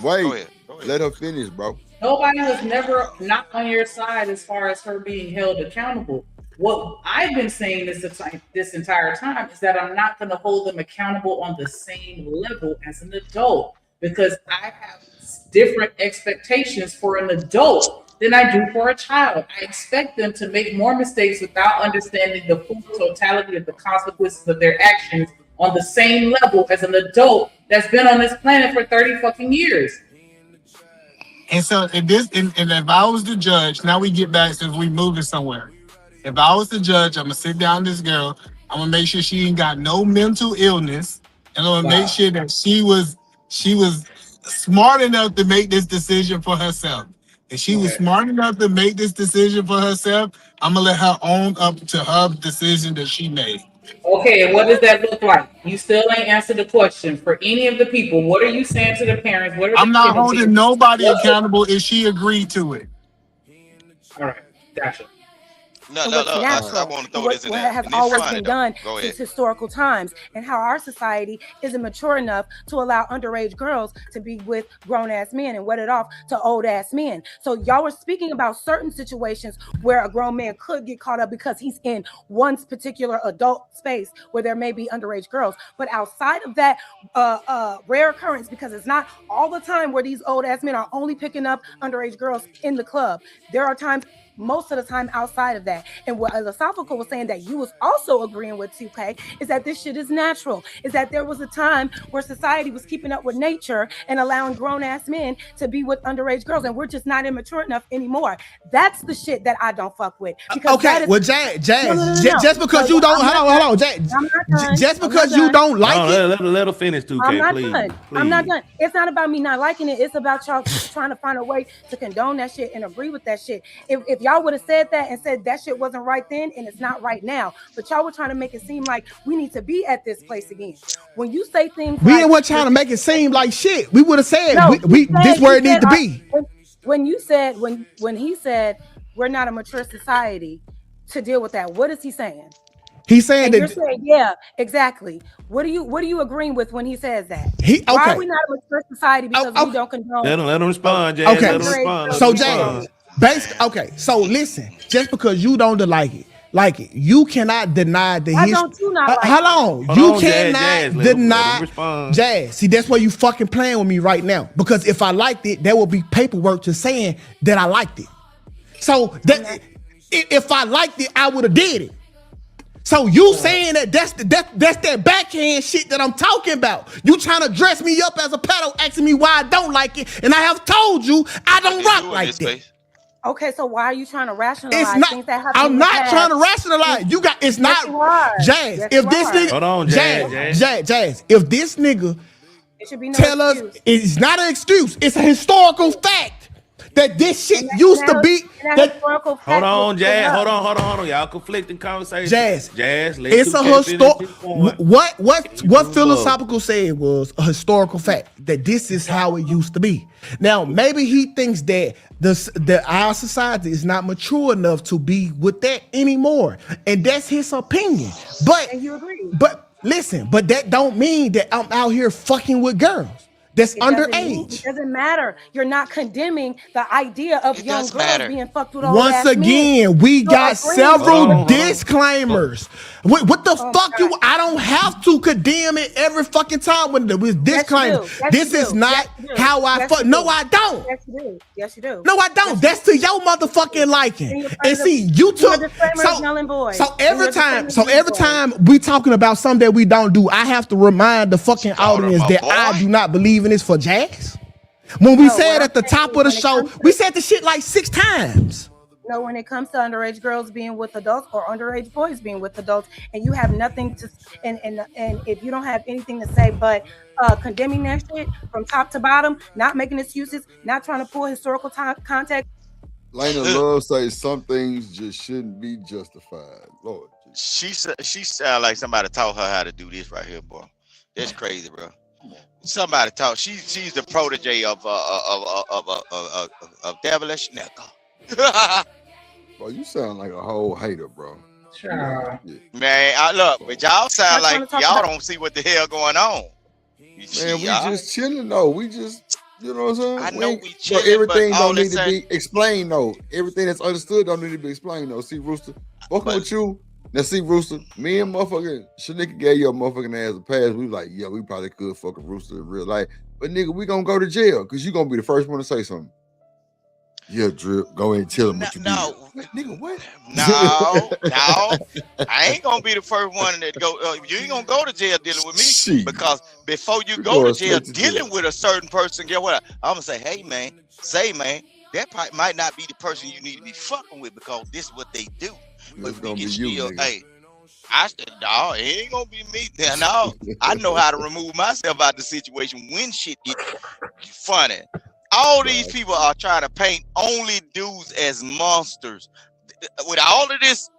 Right? Let her finish, bro. Nobody was never not on your side as far as her being held accountable. What I've been saying this entire time is that I'm not going to hold them accountable on the same level as an adult because I have different expectations for an adult than I do for a child. I expect them to make more mistakes without understanding the full totality of the consequences of their actions on the same level as an adult that's been on this planet for 30 fucking years. And so if I was the judge, now we get back since we moving somewhere. If I was the judge, I'm gonna sit down with this girl. I'm gonna make sure she ain't got no mental illness, and I'm gonna make sure that she was smart enough to make this decision for herself. If she was smart enough to make this decision for herself, I'm gonna let her own up to her decision that she made. Okay, and what does that look like? You still ain't answered the question. For any of the people, what are you saying to the parents? I'm not holding nobody accountable if she agreed to it. All right, gotcha. No. I want to throw this in there. What has always been done since historical times, and how our society isn't mature enough to allow underage girls to be with grown-ass men and wet it off to old-ass men. So y'all were speaking about certain situations where a grown man could get caught up because he's in one particular adult space where there may be underage girls. But outside of that rare occurrence, because it's not all the time where these old-ass men are only picking up underage girls in the club. There are times, most of the time outside of that. And what Philosophical was saying that you was also agreeing with Tukay is that this shit is natural, is that there was a time where society was keeping up with nature and allowing grown-ass men to be with underage girls, and we're just not immature enough anymore. That's the shit that I don't fuck with. Okay, well, Jazz, just because you don't, hold on, Jazz, just because you don't like it. Let her finish, Tukay, I'm not please. done. I'm not done. It's not about me not liking it. It's about y'all trying to find a way to condone that shit and agree with that shit. If y'all would have said that and said that shit wasn't right then and it's not right now, but y'all were trying to make it seem like we need to be at this place again. When you say things, we ain't trying to make it seem like shit. We would have said this where it needs to be. When you said when he said we're not a mature society to deal with that, what is he saying? He's saying that you're saying, yeah, exactly. What are you agreeing with when he says that? Why are we not a mature society because we don't condone? Let him respond, Jazz. Okay, let him respond. So Jazz, okay. So listen, just because you don't like it, you cannot deny the history. Don't you not like hold on, you cannot deny Jazz. See, that's why you fucking playing with me right now. Because if I liked it, there will be paperwork to saying that I liked it. So that if I liked it, I would have did it. So you saying that's that backhand shit that I'm talking about. You trying to dress me up as a pedo, asking me why I don't like it, and I have told you I don't rock like that. Okay, so why are you trying to rationalize things that happen? I'm not trying to rationalize. It's not Jazz. If this nigga, hold on, Jazz. If this nigga tell us it's not an excuse, it's a historical fact. That this shit used to be. Hold on, Jazz. Hold on. Y'all conflicting conversations. Jazz. It's a historical. What Philosophical said was a historical fact that this is how it used to be. Now maybe he thinks that our society is not mature enough to be with that anymore, and that's his opinion. And you agree. But listen, that don't mean that I'm out here fucking with girls that's underage. It doesn't matter. You're not condemning the idea of young girls being fucked with old Once ass again, men. we got several disclaimers. What the fuck I don't have to condemn it every fucking time when there was disclaimer. This is not how I fuck. No, I don't. Yes, you do. No, I don't. That's to your motherfucking liking. And see, you took so every time we talking about something that we don't do, I have to remind the fucking audience that I do not believe in this for Jazz. When we said at the top of the show, we said the shit like 6 times. No, when it comes to underage girls being with adults or underage boys being with adults, and you have nothing to, and if you don't have anything to say but condemning that shit from top to bottom, not making excuses, not trying to pull historical context. Lena Love says some things just shouldn't be justified. Lord, she sound like somebody taught her how to do this right here, boy. That's crazy, bro. Somebody taught. She's the protege of devilish nigga. Bro, you sound like a whole hater, bro. Sure. Man, look, but y'all sound like y'all don't see what the hell going on. Man, we just chilling though. We just, you know what I'm saying? I know we so chilling, everything but all don't need this to be explained though. Everything that's understood don't need to be explained though. See, Rooster, fucking with you. Now, see, Rooster, me and motherfucking Shanika gave your motherfucking ass a pass. We was like, yeah, we probably could fuck a Rooster in real life, but nigga, we gonna go to jail because you gonna be the first one to say something. Yeah, Drip, go ahead and tell him what you did. Nigga, what? No, I ain't gonna be the first one that go. You ain't gonna go to jail dealing with me because before you go to jail dealing with a certain person, get what? I'm gonna say, hey man, that might not be the person you need to be fucking with because this is what they do. But we can still, hey, I said, no, it ain't gonna be me. No, I know how to remove myself out the situation when shit get funny. All these people are trying to paint only dudes as monsters. With all of this,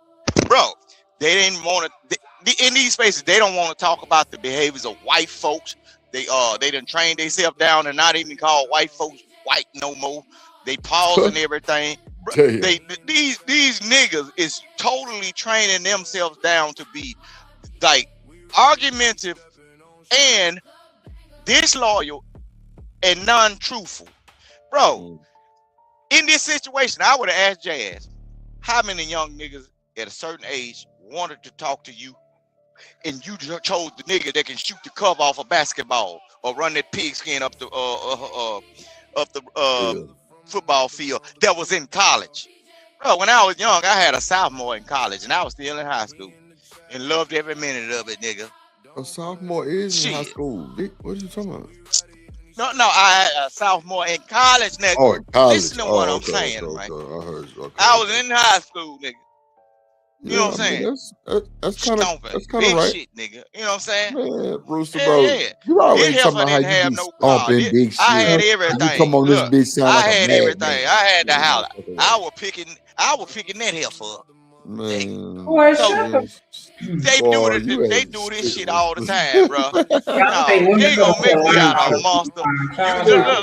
bro, they didn't want to. In these spaces, they don't want to talk about the behaviors of white folks. They done trained themselves down and not even call white folks white no more. They pause and everything. These niggas is totally training themselves down to be like argumentative and disloyal and non-truthful. Bro, in this situation, I would have asked Jazz, how many young niggas at a certain age wanted to talk to you and you chose the nigga that can shoot the cover off a basketball or run that pigskin up the football field that was in college. Bro, when I was young, I had a sophomore in college and I was still in high school and loved every minute of it, nigga. A sophomore is in high school. What are you talking about? No, I had a sophomore in college, nigga. Oh, in college. Listen to what I'm saying, right? I heard you. I was in high school, nigga. You know what I'm saying? That's kind of right. Shit, nigga. You know what I'm saying? Man, Rooster, bro, you already talking about how you be stomping big shit. I had everything. You come on this bitch sound like a I had madman. everything. I had the house. I was picking that here for. Man, they do this shit all the time, bro. No, they gonna make me out a monster.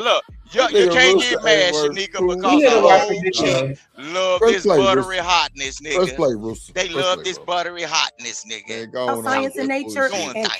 Look. You can't get mad, Shanika, because the whole chick love this buttery hotness, nigga. They love this buttery hotness, nigga. Science and nature,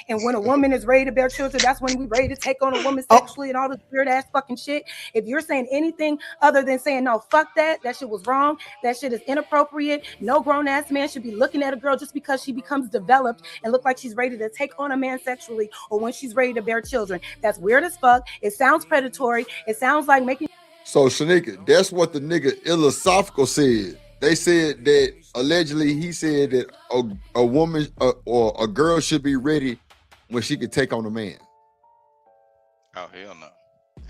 and when a woman is ready to bear children, that's when we ready to take on a woman sexually and all this weird ass fucking shit. If you're saying anything other than saying no, fuck that shit was wrong, that shit is inappropriate. No grown ass man should be looking at a girl just because she becomes developed and look like she's ready to take on a man sexually or when she's ready to bear children. That's weird as fuck. It sounds predatory. It sounds like making. So Shanika, that's what the nigga Philosophical said. They said that allegedly he said that a woman or a girl should be ready when she could take on a man. Oh hell no.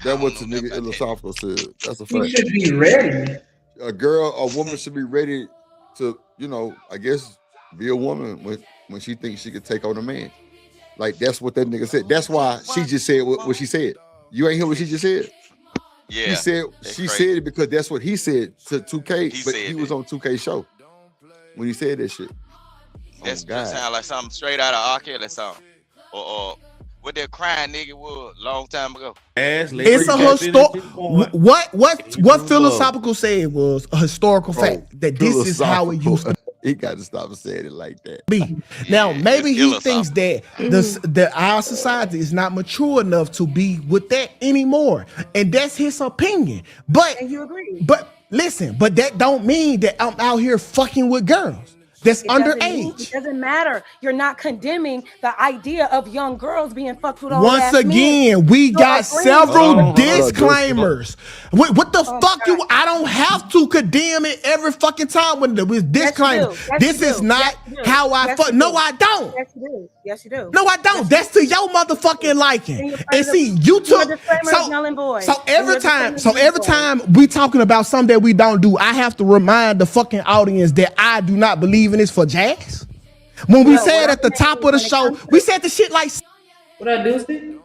That's what the nigga Philosophical said. That's a fact. She should be ready. A woman should be ready to, I guess, be a woman when she thinks she could take on a man. Like that's what that nigga said. That's why she just said what she said. You ain't hear what she just said? Yeah. She said it because that's what he said to 2K, but he was on 2K show when he said that shit. That sound like something straight out of R. Kelly song. Or what that crying nigga was a long time ago. It's a historical. What Philosophical said was a historical fact that this is how it used to. He got to stop saying it like that. Now, maybe he thinks that our society is not mature enough to be with that anymore, and that's his opinion. But and you agree. But listen, but that don't mean that I'm out here fucking with girls. that's It doesn't underage. It doesn't matter. You're not condemning the idea of young girls being fucked with old Once ass men. again, we You're got agreeing several with me. disclaimers. What the fuck you? I don't have to condemn it every fucking time with disclaimers. This is not how I fuck. No, I don't. Yes, you do. Yes, you do. No, I don't. That's to your motherfucking liking. And see, you took so every time we talking about something that we don't do, I have to remind the fucking audience that I do not believe in this for jazz. When we said at the top of the show, we said the shit like what I do,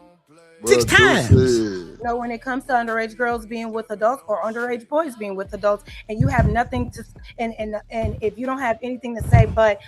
6 times. No, when it comes to underage girls being with adults or underage boys being with adults, and you have nothing to, and if you don't have anything to say but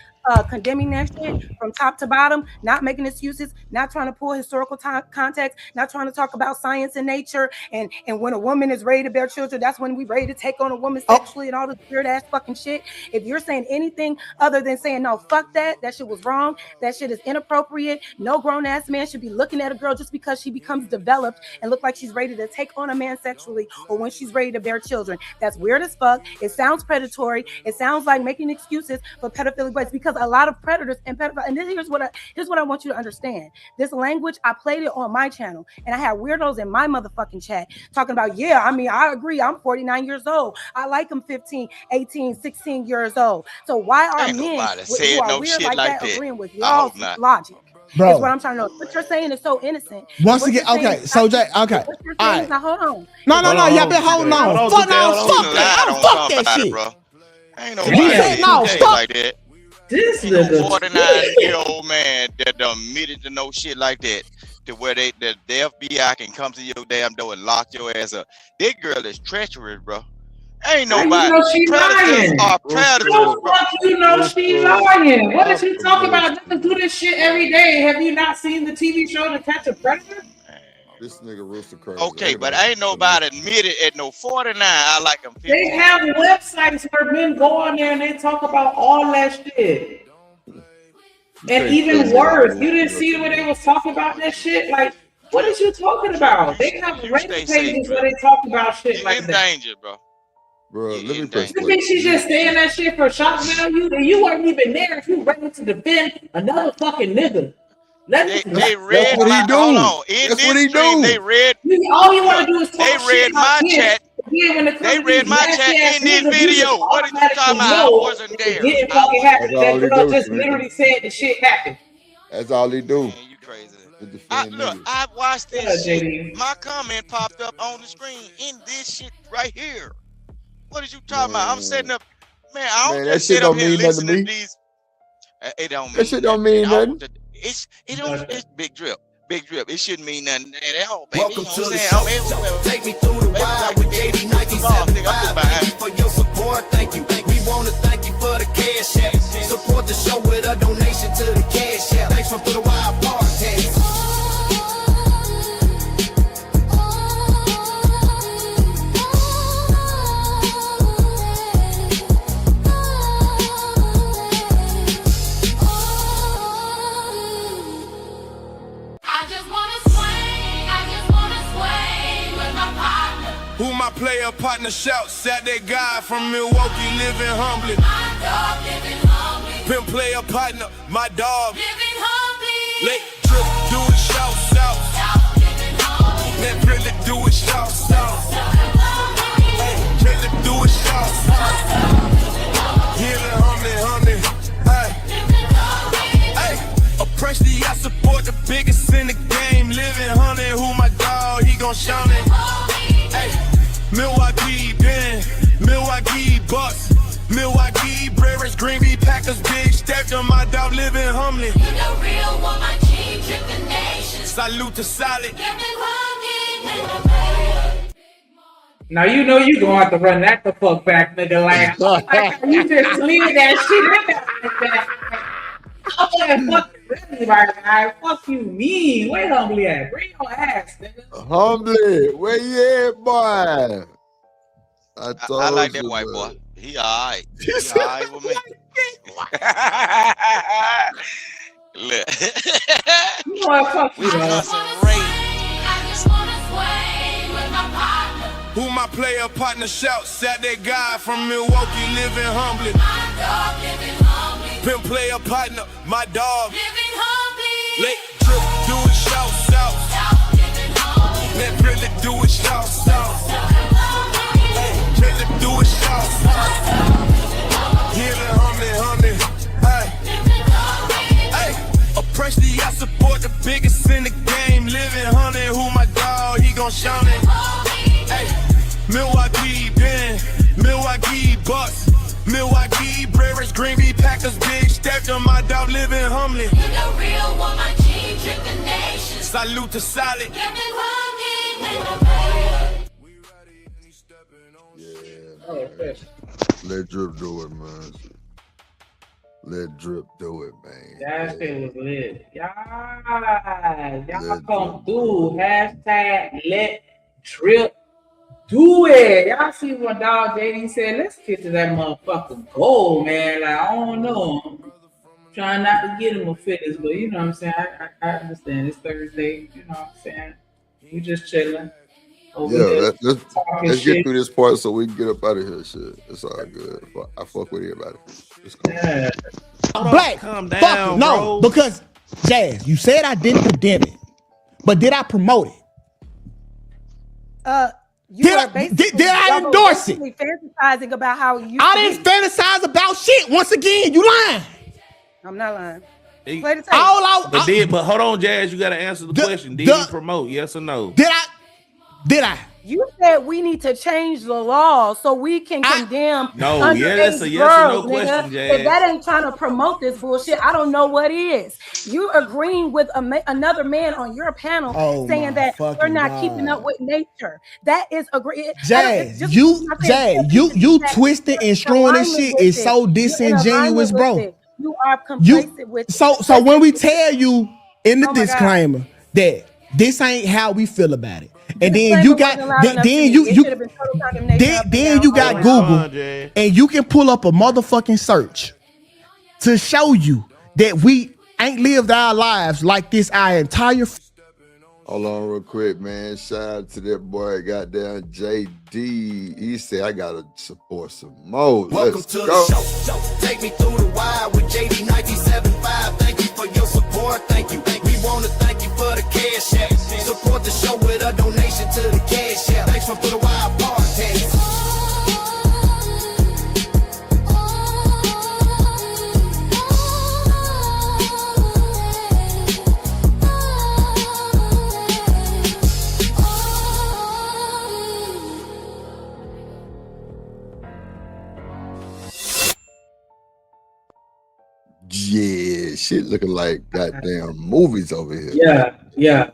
condemning that shit from top to bottom, not making excuses, not trying to pull historical context, not trying to talk about science and nature, and when a woman is ready to bear children, that's when we ready to take on a woman sexually and all this weird ass fucking shit. If you're saying anything other than saying no, fuck that shit was wrong, that shit is inappropriate, no grown ass man should be looking at a girl just because she becomes developed and look like she's ready to take on a man sexually or when she's ready to bear children. That's weird as fuck. It sounds predatory. It sounds like making excuses for pedophilic boys, because a lot of predators and pedophiles, and here's what I want you to understand. This language, I played it on my channel, and I had weirdos in my motherfucking chat talking about, yeah, I mean, I agree, I'm 49 years old. I like them 15, 18, 16 years old. So why are men who are weird like that agreeing with y'all's logic? Bro, is what I'm trying to know. What you're saying is so innocent. Once again, okay, so Jay, okay, all right. Now hold on. No, y'all been holding on. Fuck that shit. Bro. Ain't no like that. This is a 49-year-old man that admitted to no shit like that, to where the FBI can come to your damn door and lock your ass up. That girl is treacherous, bro. Ain't nobody. Predators are predators. You know she lying. What is you talking about? Niggas do this shit every day. Have you not seen the TV show To Catch a Predator? This nigga rooster crazy. Okay, but ain't nobody admitted at no 49. I like them. 50. They have websites where men go on there and they talk about all that shit. And even worse, you didn't see where they was talking about that shit? Like, what is you talking about? They have Reddit pages where they talk about shit like that. In danger, bro. Bro, let me press You think she's just saying that shit for shock value? And you weren't even there if you ready to defend another fucking nigga. They read my hold on. In That's this what he stream, do. they read. All you want to do is talk they read my chat. They read my chat in this video. What are you talking about? I wasn't there. It fucking happened. That girl just literally said the shit happened. That's all he do. Man, you crazy. I watched this shit. My comment popped up on the screen in this shit right here. What are you talking about? I'm setting up. Man, I don't just sit up here listening to these. It don't mean that shit don't mean nothing. It's big drip. Big drip. It shouldn't mean nothing at all, baby. Welcome to the show. Take me through the ride with JD 97.5. Thank you for your support. Thank you. We want to thank you for the cash app. Support the show with a donation to the cash app. Thanks for the wild party. Who my player partner shout? Sat that guy from Milwaukee living humbly. My dog living humbly. Pimp player partner, my dog. Living humbly. Let drip do it, shout. Living humbly. Let really do it, shout. Hey, really do it, shout. Living humbly. Hey, oppressed, I support the biggest in the game. Living humbly, who my dog, he gon' shout it. Hey, Milwaukee, Ben, Milwaukee Bucks, Milwaukee Brewers, Green Bay Packers, big stepped on my dog, living humbly. You the real one, my team, drip the nation. Salute to solid. Now you know you gonna have to run that the fuck back, nigga. Like you just leave that shit in there like that. I'm fucking ready right. Fuck you, mean. Where Humbly at? Bring your ass, nigga. Humbly, where you at, boy? I like that white boy. He alright. He alright with me. Look. You know what? Fuck you, man. Who my player partner shout? Sat that guy from Milwaukee living humbly. My dog living humbly. Pimp player partner, my dog. Let drip do it shout. Let really do it shout. Let them do it shout. Give it honey. Hey, oppressively I support the biggest in the game. Living honey, who my dog, he gon' shout it. Hey, Milwaukee Ben, Milwaukee Bucks, Milwaukee Brewers, Green Bay Packers, big stepped on my dog, living humbly. You the real one, my team, drip the nation. Salute to solid. Let drip do it, man. Let drip do it, man. That shit was lit. Y'all come through. Hashtag let drip do it. Y'all see what dog JD said? Let's get to that motherfucking goal, man. Like, I don't know. I'm trying not to get him a fitness, but you know what I'm saying? I understand. It's Thursday. You know what I'm saying? We just chilling. Yeah, let's get through this part so we can get up out of here. Shit, it's all good. I fuck with everybody. It's cool. Yeah. Black, calm down, no, because Jazz, you said I didn't condemn it, but did I promote it? Did I endorse it? Fantasizing about how you. I didn't fantasize about shit. Once again, you lying. I'm not lying. He, Play the tape. But hold on, Jazz, you gotta answer the question. Did he promote? Yes or no? Did I? You said we need to change the law so we can condemn that's a yes girls, or no question, Jazz. If that ain't trying to promote this bullshit, I don't know what is. You agreeing with another man on your panel saying that you're not keeping up with nature. That is agree. Jazz, you twisting and screwing this shit is so disingenuous, bro. You are complacent with it. So when we tell you in the disclaimer that this ain't how we feel about it, and then you got then you got Google, and you can pull up a motherfucking search to show you that we ain't lived our lives like this our entire. Hold on real quick, man. Shout out to that boy, goddamn JD. He said, I gotta support some more. Welcome to the show. Take me through the wire with JD 1975. Thank you for your support. Thank you. We want to thank you for the cash app. Support the show with a donation to the cash app. Thanks for the wild podcast. Yeah, shit looking like goddamn movies over here. Yeah.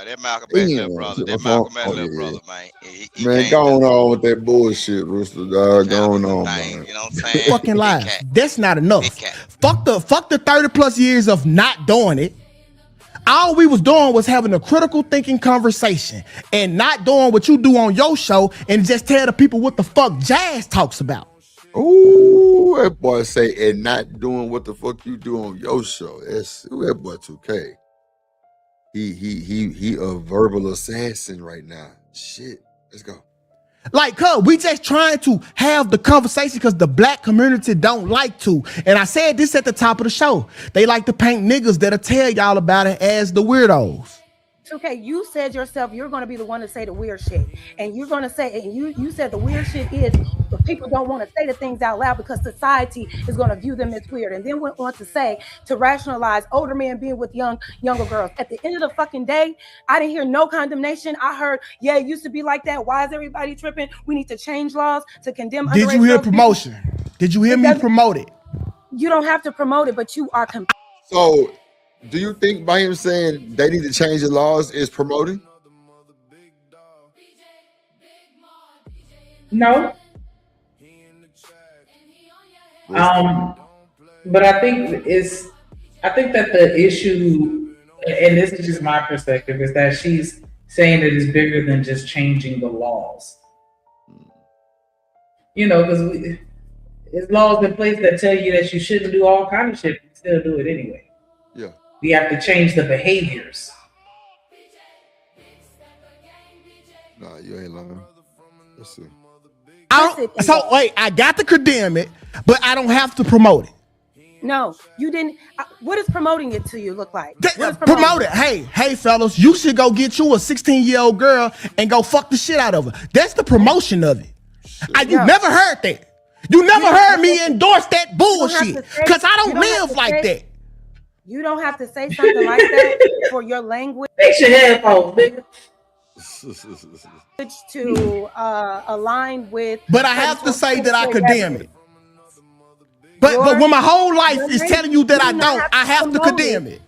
That Malcolm X little brother. That Malcolm X little brother, man. Man, going on with that bullshit, Rooster Dog. Going on, man. You know what I'm saying? Fucking lies. That's not enough. Fuck the 30 plus years of not doing it. All we was doing was having a critical thinking conversation and not doing what you do on your show and just tell the people what the fuck Jazz talks about. Ooh, that boy say, and not doing what the fuck you do on your show. That's that boy Tukay. He a verbal assassin right now. Shit, let's go. Like, we just trying to have the conversation because the black community don't like to. And I said this at the top of the show. They like to paint niggas that'll tell y'all about it as the weirdos. Okay, you said yourself you're going to be the one to say the weird shit, and you're going to say, and you said the weird shit is, but people don't want to say the things out loud because society is going to view them as weird, and then went on to say to rationalize older men being with younger girls. At the end of the fucking day, I didn't hear no condemnation. I heard, yeah, it used to be like that. Why is everybody tripping? We need to change laws to condemn. Did you hear promotion? Did you hear me promote it? You don't have to promote it, but you are. So. Do you think by him saying they need to change the laws is promoting? No. But I think that the issue, and this is just my perspective, is that she's saying that it's bigger than just changing the laws. You know, because there's laws in place that tell you that you shouldn't do all kind of shit, but still do it anyway. Yeah. We have to change the behaviors. Nah, you ain't lying. Let's see. So wait, I got to condemn it, but I don't have to promote it. No, you didn't. What is promoting it to you look like? Promote it. Hey, fellas, you should go get you a 16-year-old girl and go fuck the shit out of her. That's the promotion of it. You never heard that. You never heard me endorse that bullshit because I don't live like that. You don't have to say something like that for your language. Fix your headphones, nigga. To align with. But I have to say that I condemn it. But when my whole life is telling you that I don't, I have to condemn it.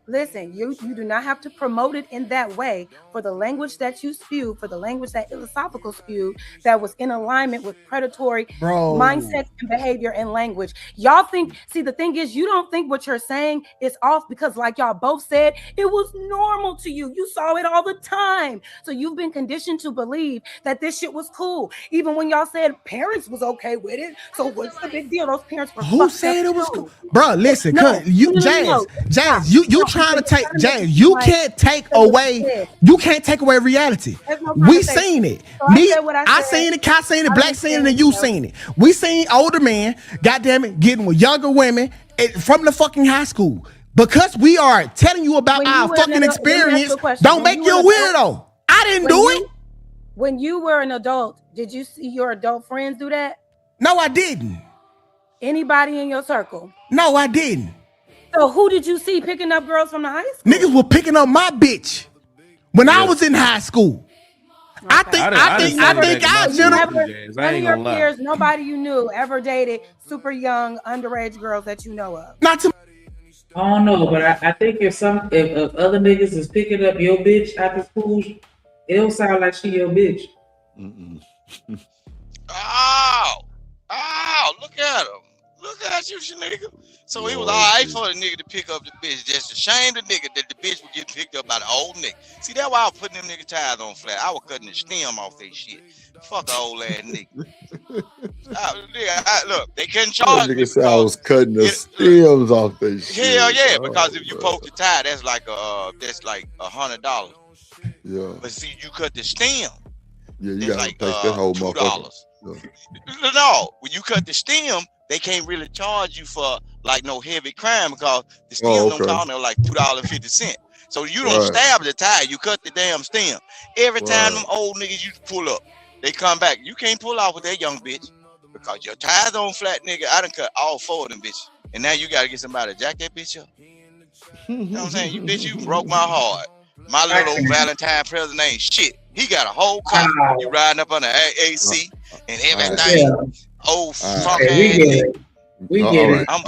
Listen, you do not have to promote it in that way for the language that you spewed, for the language that philosophical spewed that was in alignment with predatory mindset and behavior and language. Y'all think, see, the thing is, you don't think what you're saying is off because, like y'all both said, it was normal to you. You saw it all the time. So you've been conditioned to believe that this shit was cool. Even when y'all said parents was okay with it. So what's the big deal? Those parents were who said it was cool? Bro, listen, Jazz, you trying to take Jazz, you can't take away reality. We seen it. I seen it, Kai seen it, Black seen it, and you seen it. We seen older men, goddamn it, getting with younger women from the fucking high school. Because we are telling you about our fucking experience, don't make you a weirdo. I didn't do it. When you were an adult, did you see your adult friends do that? No, I didn't. Anybody in your circle? No, I didn't. So who did you see picking up girls from the high school? Niggas were picking up my bitch when I was in high school. Okay. I think none of your peers, nobody you knew ever dated super young underage girls that you know of. Not to. I don't know, but I think if other niggas is picking up your bitch after school, it don't sound like she your bitch. Oh, look at him. Look at you, nigga. So it was all right for the nigga to pick up the bitch. Just a shame the nigga that the bitch would get picked up by the old nigga. See, that's why I was putting them nigga tires on flat. I was cutting the stem off their shit. Fuck an old ass nigga. Look, they couldn't charge me. I was cutting the stems off their shit. Hell yeah, because if you poke the tire, that's like $100. Yeah. But see, you cut the stem. Yeah, you gotta take that whole motherfucker. Yeah. No, when you cut the stem, they can't really charge you for like no heavy crime because the stem don't cost no like $2.50. So you don't stab the tire, you cut the damn stem. Every time them old niggas used to pull up, they come back. You can't pull off with that young bitch because your tires on flat, nigga. I done cut all four of them bitches. And now you gotta get somebody to jack that bitch up. You know what I'm saying? You broke my heart. My little old Valentine present ain't shit. He got a whole car. You riding up on the AC and everything. We get it. I'm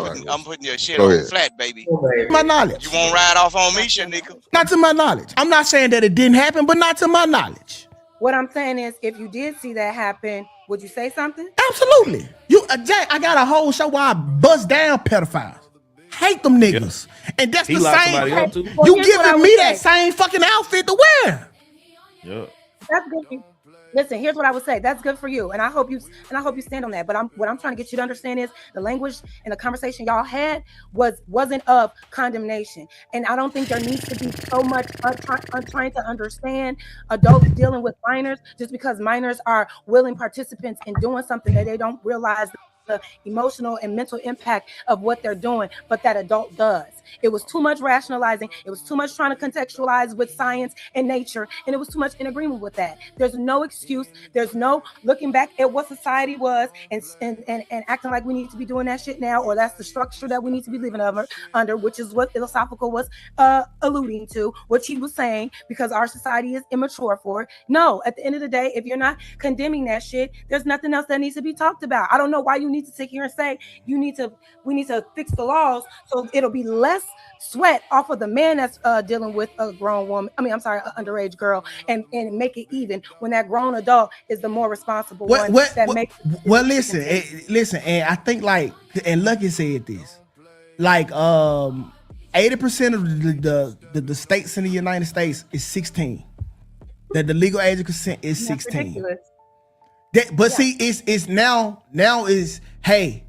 putting your shit on flat, baby. My knowledge. You won't ride off on me, shit, nigga. Not to my knowledge. I'm not saying that it didn't happen, but not to my knowledge. What I'm saying is, if you did see that happen, would you say something? Absolutely. Jack, I got a whole show where I bust down pedophiles. Hate them niggas. Yeah. And that's the same. You giving me that same fucking outfit to wear. Yeah. That's good. Listen, here's what I would say. That's good for you, and I hope you stand on that. But what I'm trying to get you to understand is the language and the conversation y'all had wasn't of condemnation, and I don't think there needs to be so much trying to understand adults dealing with minors just because minors are willing participants in doing something that they don't realize the emotional and mental impact of what they're doing, but that adult does. It was too much rationalizing. It was too much trying to contextualize with science and nature, and it was too much in agreement with that. There's no excuse. There's no looking back at what society was and acting like we need to be doing that shit now, or that's the structure that we need to be living under, which is what philosophical was alluding to, what he was saying, because our society is immature for it. No, at the end of the day, if you're not condemning that shit, there's nothing else that needs to be talked about. I don't know why you need to sit here and say we need to fix the laws so it'll be less sweat off of the man that's dealing with a grown woman. I mean, I'm sorry, an underage girl, and make it even when that grown adult is the more responsible one. Listen, and I think and Lucky said this, 80% of the states in the United States is 16. That the legal age of consent is 16. See, it's now is, hey,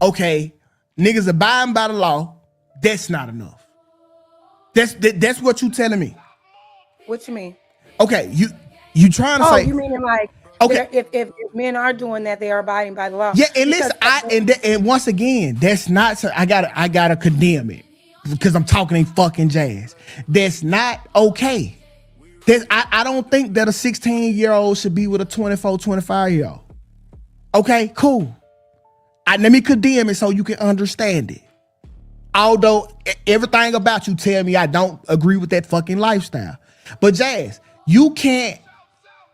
okay, niggas abiding by the law. That's not enough. That's what you telling me. What you mean? Okay, you trying to say? You mean like Okay. If men are doing that, they are abiding by the law. Yeah, and listen, and once again, that's not. I gotta condemn it because I'm talking fucking jazz. That's not okay. I don't think that a 16-year-old should be with a 24, 25-year-old. Okay, cool. Let me condemn it so you can understand it. Although everything about you tell me I don't agree with that fucking lifestyle. But Jazz, you can't,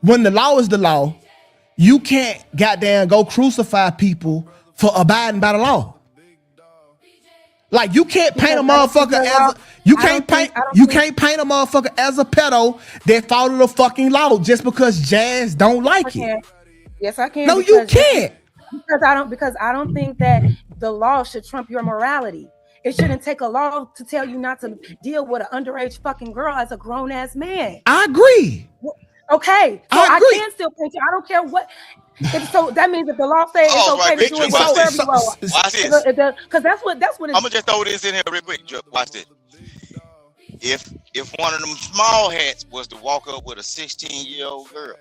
when the law is the law, you can't goddamn go crucify people for abiding by the law. Like you can't paint a motherfucker as you can't paint a motherfucker as a pedo that followed the fucking law just because Jazz don't like it. Yes, I can. No, you can't. Because I don't think that the law should trump your morality. It shouldn't take a law to tell you not to deal with an underage fucking girl as a grown ass man. I agree. Okay, so I can still paint you. I don't care what. So that means that the law says it's okay to do it because that's what it's. I'm gonna just throw this in here real quick. Watch this. If one of them small hats was to walk up with a 16-year-old girl,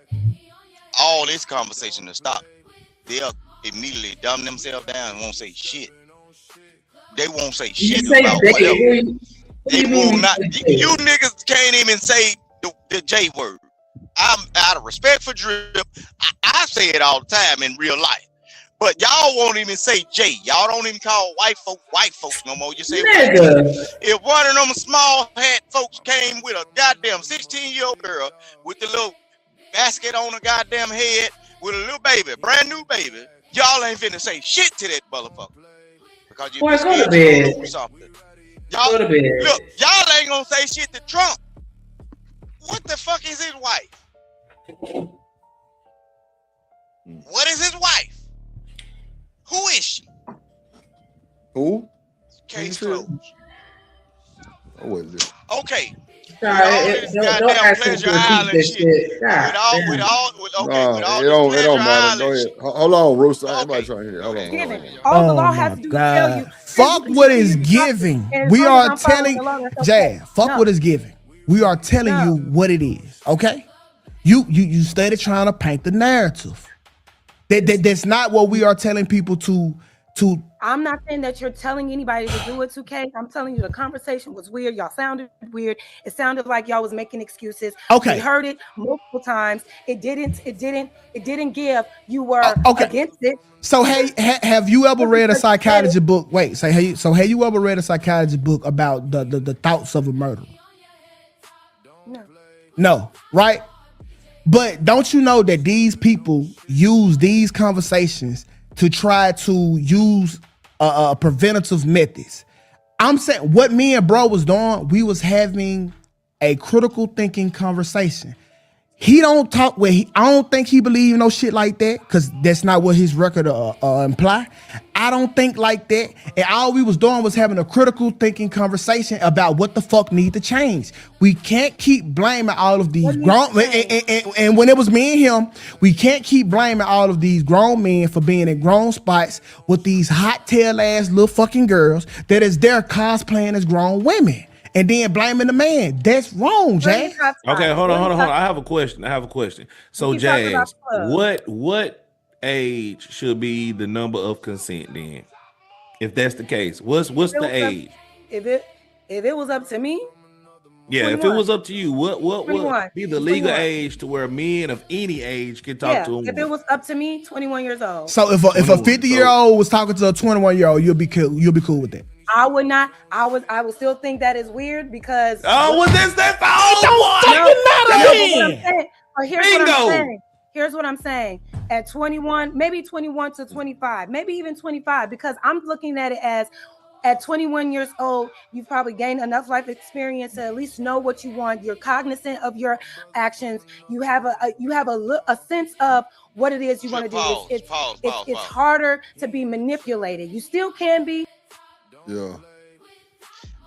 all this conversation will stop. They'll immediately dumb themselves down and won't say shit. They won't say shit about whatever. They will not. You niggas can't even say the J word. I'm out of respect for Drip. I say it all the time in real life. But y'all won't even say J. Y'all don't even call white folks no more. You say white folks. If one of them small hat folks came with a goddamn 16-year-old girl with the little basket on her goddamn head with a little baby, brand new baby, y'all ain't finna say shit to that motherfucker. Because you go to bed. Y'all, go to bed. Look, y'all ain't gonna say shit to Trump. What the fuck is his wife? What is his wife? Who is she? Who? Case closed. What is it? Okay. Don't ask him to repeat this shit. It don't matter. Go ahead. Hold on, Rooster. Everybody trying to hear. Hold on. All the law has to do is tell you. Fuck what is giving. We are telling Jazz. Fuck what is giving. We are telling you what it is. Okay. You started trying to paint the narrative. That's not what we are telling people to. I'm not saying that you're telling anybody to do it, 2K. I'm telling you the conversation was weird. Y'all sounded weird. It sounded like y'all was making excuses. Okay. We heard it multiple times. It didn't give. You were against it. So hey, have you ever read a psychology book? Wait, have you ever read a psychology book about the thoughts of a murderer? No, right? But don't you know that these people use these conversations to try to use preventative methods? I'm saying what me and bro was doing, we was having a critical thinking conversation. He don't talk where I don't think he believe no shit like that because that's not what his record imply. I don't think like that. And all we was doing was having a critical thinking conversation about what the fuck need to change. We can't keep blaming all of these grown and when it was me and him, we can't keep blaming all of these grown men for being in grown spots with these hot tail ass little fucking girls that is there cosplaying as grown women. And then blaming the man. That's wrong, Jazz. Okay, hold on. I have a question. So, Jazz, what age should be the number of consent then? If that's the case, what's the age? If it was up to me, yeah. 21. If it was up to you, what would be the legal 21. age to where men of any age can talk to them? If it was up to me, 21 years old. So if a 50-year-old was talking to a 21-year-old, you'll be cool with that. I would not. I would still think that is weird because. Oh, well, that's the Here's what I'm saying. At 21, maybe 21 to 25, maybe even 25, because I'm looking at it as at 21 years old, you've probably gained enough life experience to at least know what you want. You're cognizant of your actions. You have a sense of what it is you want to do. It's harder to be manipulated. You still can be. Yeah.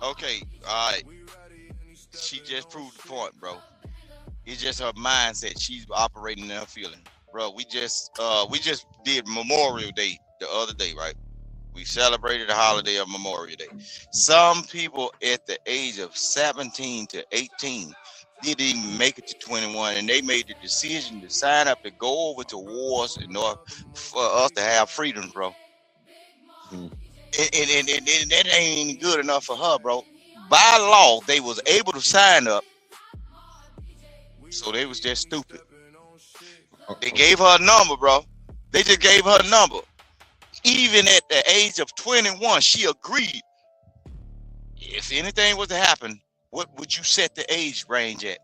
Okay. All right. She just proved the point, bro. It's just her mindset. She's operating in her feeling, bro. We just did Memorial Day the other day, right? We celebrated the holiday of Memorial Day. Some people at the age of 17 to 18 didn't even make it to 21, and they made the decision to sign up to go over to wars in order for us to have freedom, bro. And that ain't good enough for her, bro. By law, they was able to sign up, so they was just stupid. They gave her a number, bro. They just gave her a number. Even at the age of 21, she agreed. If anything was to happen, what would you set the age range at?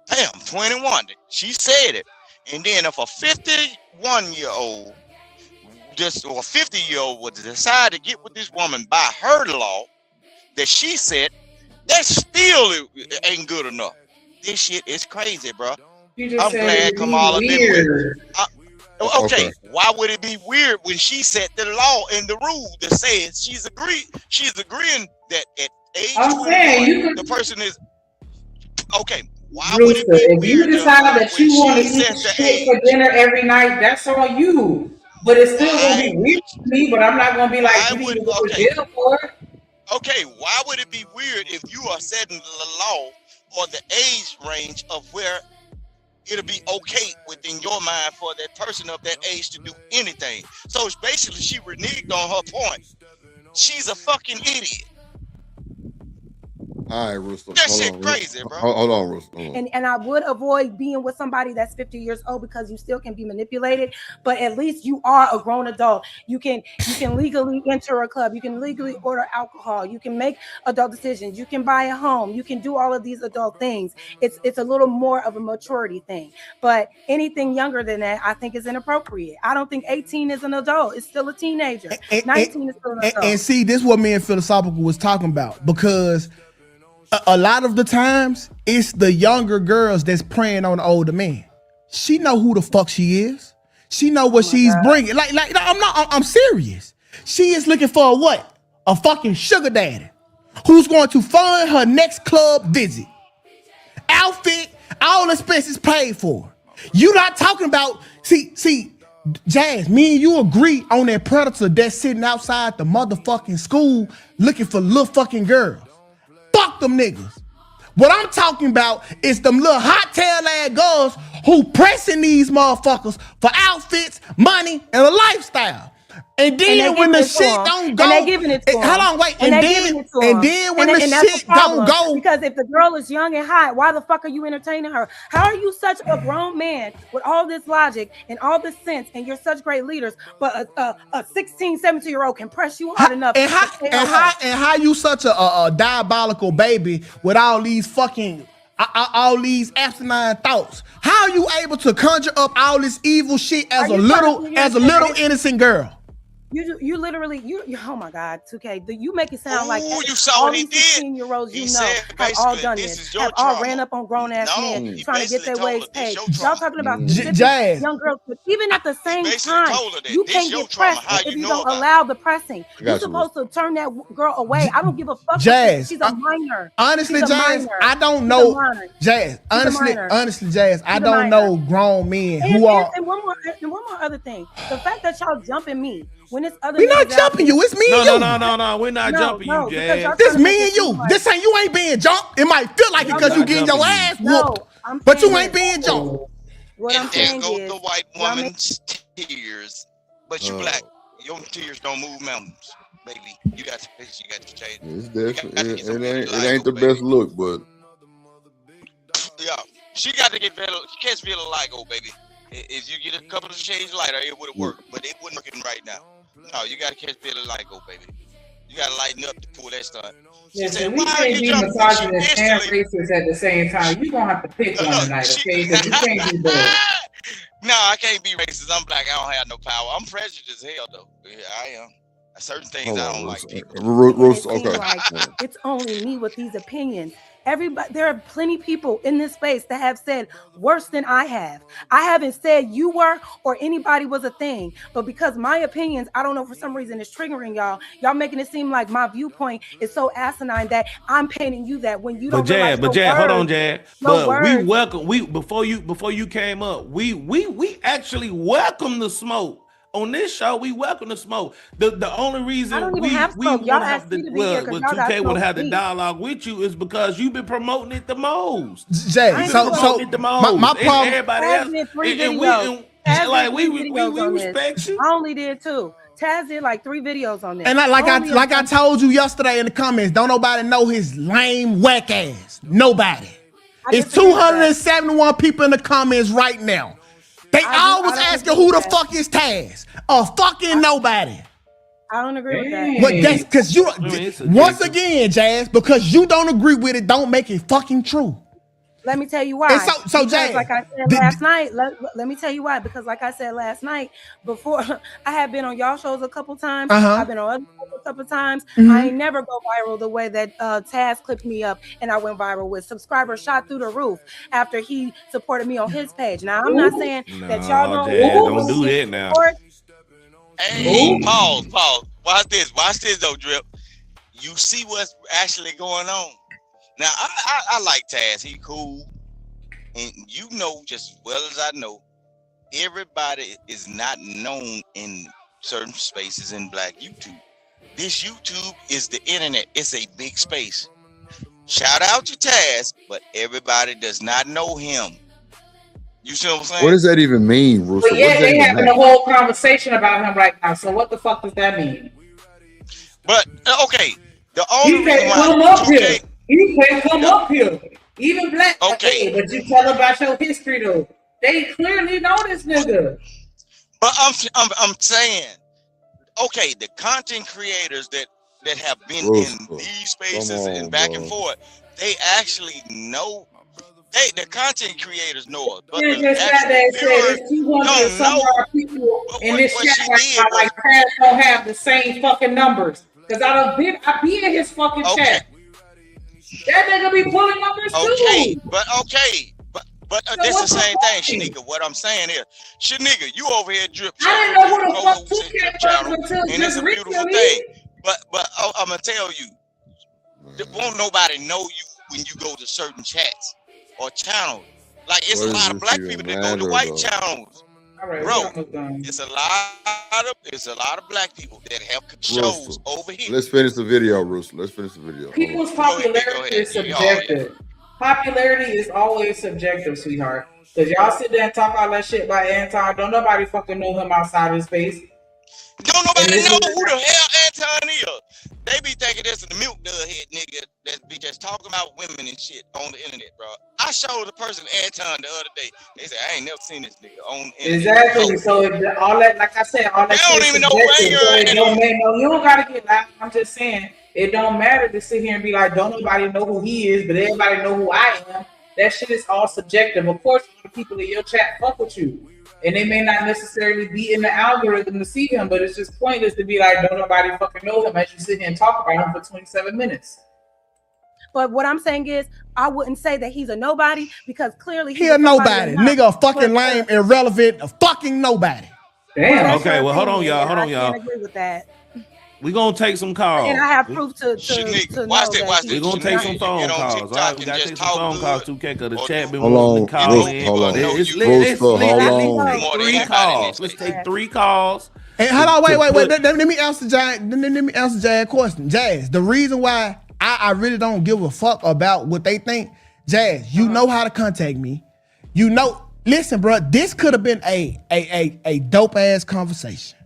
Damn, 21. She said it. And then if a 51-year-old, or 50-year-old would decide to get with this woman by her law that she said, that still ain't good enough. This shit is crazy, bro. I'm glad Kamala didn't win. Okay, why would it be weird when she set the law and the rule that says she's agreeing that at age 21, the person is okay. Why would it be if weird? You decide that you want to eat shit for dinner every night, that's on you. But it's still gonna be weird to me. But I'm not gonna be like, you need to go to jail for it. Okay, why would it be weird if you are setting the law or the age range of where it'll be okay within your mind for that person of that age to do anything? So it's basically she reneged on her point. She's a fucking idiot. All right, Rooster. That shit crazy, bro. Hold on, Rooster. And I would avoid being with somebody that's 50 years old because you still can be manipulated, but at least you are a grown adult. You can legally enter a club, you can legally order alcohol, you can make adult decisions, you can buy a home, you can do all of these adult things. It's a little more of a maturity thing. But anything younger than that, I think is inappropriate. I don't think 18 is an adult. It's still a teenager. 19 is still an adult. And see, this is what me and Philosophical was talking about, because a lot of the times it's the younger girls that's preying on the older man. She know who the fuck she is. She know what she's bringing. Like I'm serious. She is looking for a what? A fucking sugar daddy who's going to fund her next club visit. Outfit, all expenses paid for. You not talking about, see, Jazz, me and you agree on that predator that's sitting outside the motherfucking school looking for little fucking girls. Fuck them niggas. What I'm talking about is them little hot tail ass girls who pressing these motherfuckers for outfits, money, and a lifestyle. And then when the shit don't go, and they giving it to them. Hold on, wait. And then when the shit don't go, because if the girl is young and hot, why the fuck are you entertaining her? How are you such a grown man with all this logic and all this sense, and you're such great leaders, but a 16, 17-year-old can press you hard enough? And how you such a diabolical baby with all these fucking all these asinine thoughts? How are you able to conjure up all this evil shit as a little innocent girl? You literally oh my God, Tukay, you make it sound like you saw all what he these did. 16-year-olds He know said, have all done this this, is your have all trauma. ran up on grown ass men trying to get their ways paid. Y'all talking about Jazz. young girls, but even at the same time, you can't get pressed if you don't allow the pressing. You're supposed to turn that girl away. I don't give a fuck. Jazz, she's a minor. Honestly, Jazz, minor. I don't know. Jazz, honestly, Jazz, I don't know grown men who are. And one more other thing. The fact that y'all jumping me when it's other. We're not jumping you. It's me and you. No. We're not jumping you, Jazz. This me and you. This ain't you ain't being jumped. It might feel like it because you getting your ass whooped, but you ain't being jumped. And there goes the white woman's tears, but you black. Your tears don't move mountains, baby. You got to fix. You got to change. It ain't the best look, but yeah, she got to get better. She can't feel like baby. If you get a couple of shades lighter, it would have worked, but it wouldn't working right now. No, you gotta catch Billy Lyko, baby. You gotta lighten up to pull that stunt. Listen, we can't be misogynist and racist at the same time. You gonna have to pick one tonight, okay? Because you can't do both. No, I can't be racist. I'm black. I don't have no power. I'm prejudiced as hell, though. Yeah, I am. Certain things I don't like people. It's only me with these opinions. Everybody, there are plenty people in this space that have said worse than I have. I haven't said you were or anybody was a thing, but because my opinions, I don't know, for some reason it's triggering y'all. Y'all making it seem like my viewpoint is so asinine that I'm painting you that when you don't. But Jad, hold on, Jad. But we welcome before you came up. We actually welcome the smoke on this show, we welcome the smoke. The only reason I don't even we have we smoke. want Y'all to have asked the me to be here because y'all got 2K want to smoke have the with me. dialogue with you is because you've been promoting it the most. Jay, so my problem. Everybody Taz else, did 3 and videos. Taz like did 3 we videos on this. respect you. I only did 2. Taz did like 3 videos on this. And I told you yesterday in the comments, don't nobody know his lame whack ass. Nobody. It's 271 people in the comments right now. They always asking who the fuck is Taz. Fucking nobody. I don't agree with that. But that's because you once again, Jazz, because you don't agree with it, don't make it fucking true. Let me tell you why. And so because Jazz, like I said last night, let me tell you why. Because like I said last night, before I had been on y'all shows a couple times. I've been on other shows a couple times. I ain't never go viral the way that Taz clipped me up and I went viral with. Subscribers shot through the roof after he supported me on his page. Now I'm not saying that y'all don't do that now. Hey, pause. Watch this though, Drip. You see what's actually going on. Now, I like Taz. He cool. And you know just as well as I know, everybody is not known in certain spaces in Black YouTube. This YouTube is the internet. It's a big space. Shout out to Taz, but everybody does not know him. You see what I'm saying? What does that even mean, Rooster? But yeah, they having a whole conversation about him right now. So what the fuck does that mean? But okay, the only he can't come up here. He can't come up here. Even Black. Okay, but you tell about your history though. They clearly know this nigga. But I'm saying, okay, the content creators that have been in these spaces and back and forth, they actually know. The content creators know it. But just got that said there's 200 some people in this chat right now. Like Taz don't have the same fucking numbers. Because I be in his fucking chat. That nigga be pulling numbers too. But this is the same thing, Shanika. What I'm saying is, Shanika, you over here drip. I didn't know who the fuck Tukay was until and it's a beautiful thing. But I'm gonna tell you, won't nobody know you when you go to certain chats or channels. Like it's a lot of black people that go to white channels. Right, bro, it's a lot of black people that have shows over here. Let's finish the video, Rooster. Let's finish the video. People's popularity is subjective. Popularity is always subjective, sweetheart. Because y'all sit there and talk all that shit about Anton. Don't nobody fucking know him outside of space. Don't nobody know who the hell Anton is. They be thinking this is the milk dud head nigga that be just talking about women and shit on the internet, bro. I showed the person Anton the other day. They said, I ain't never seen this nigga on the internet. Exactly. So all that, like I said, all that they don't even know where you're at. You don't gotta get loud. I'm just saying, it don't matter to sit here and be like, don't nobody know who he is, but everybody know who I am. That shit is all subjective. Of course, the people in your chat fuck with you. And they may not necessarily be in the algorithm to see him, but it's just pointless to be like, don't nobody fucking know him as you sit here and talk about him for 27 minutes. But what I'm saying is, I wouldn't say that he's a nobody because clearly he's a nobody. Nigga, a fucking lame, irrelevant, a fucking nobody. Damn. Okay, well, hold on, y'all. I can't agree with that. We're going to take some calls. And I have proof to watch that. We're going to take some phone calls. All right, we got to take some phone calls, 2K, because the chat been wanting to call in. Hold on. Let's take 3 calls. Let's take 3 calls. And hold on, wait. Let me answer Jazz question. Jazz, the reason why I really don't give a fuck about what they think, Jazz, you know how to contact me. You know, listen, bro, this could have been a dope ass conversation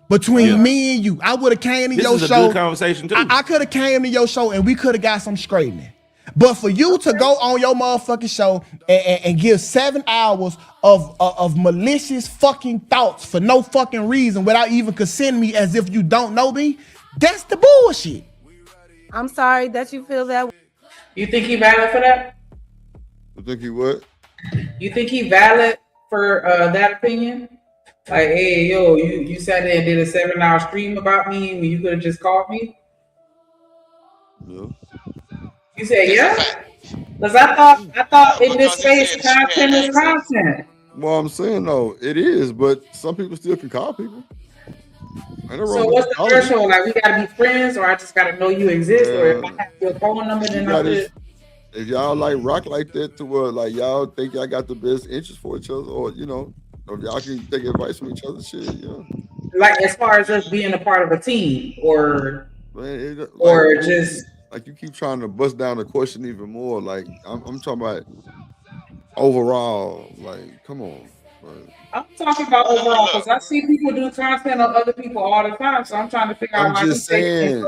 between me and you. I would have came to your show. This is a good conversation too. I could have came to your show and we could have got some straightening. But for you to go on your motherfucking show and give 7 hours of malicious fucking thoughts for no fucking reason without even consenting me as if you don't know me, that's the bullshit. I'm sorry that you feel that way. You think he valid for that? You think he what? You think he valid for that opinion? Like, hey, yo, you sat there and did a 7-hour stream about me when you could have just called me? No. You said yeah? Because I thought in this space content is content. Well, I'm saying though, it is, but some people still can call people. So what's the threshold? Like, we gotta be friends, or I just gotta know you exist, or if I have your phone number, then I could. If y'all like rock like that, to where like y'all think y'all got the best interest for each other, or you know, or if y'all can take advice from each other, shit, you know. Like as far as us being a part of a team, or just like you keep trying to bust down the question even more. Like I'm talking about overall. Like, come on. I'm talking about overall because I see people do content on other people all the time. So I'm trying to figure out. I'm just saying,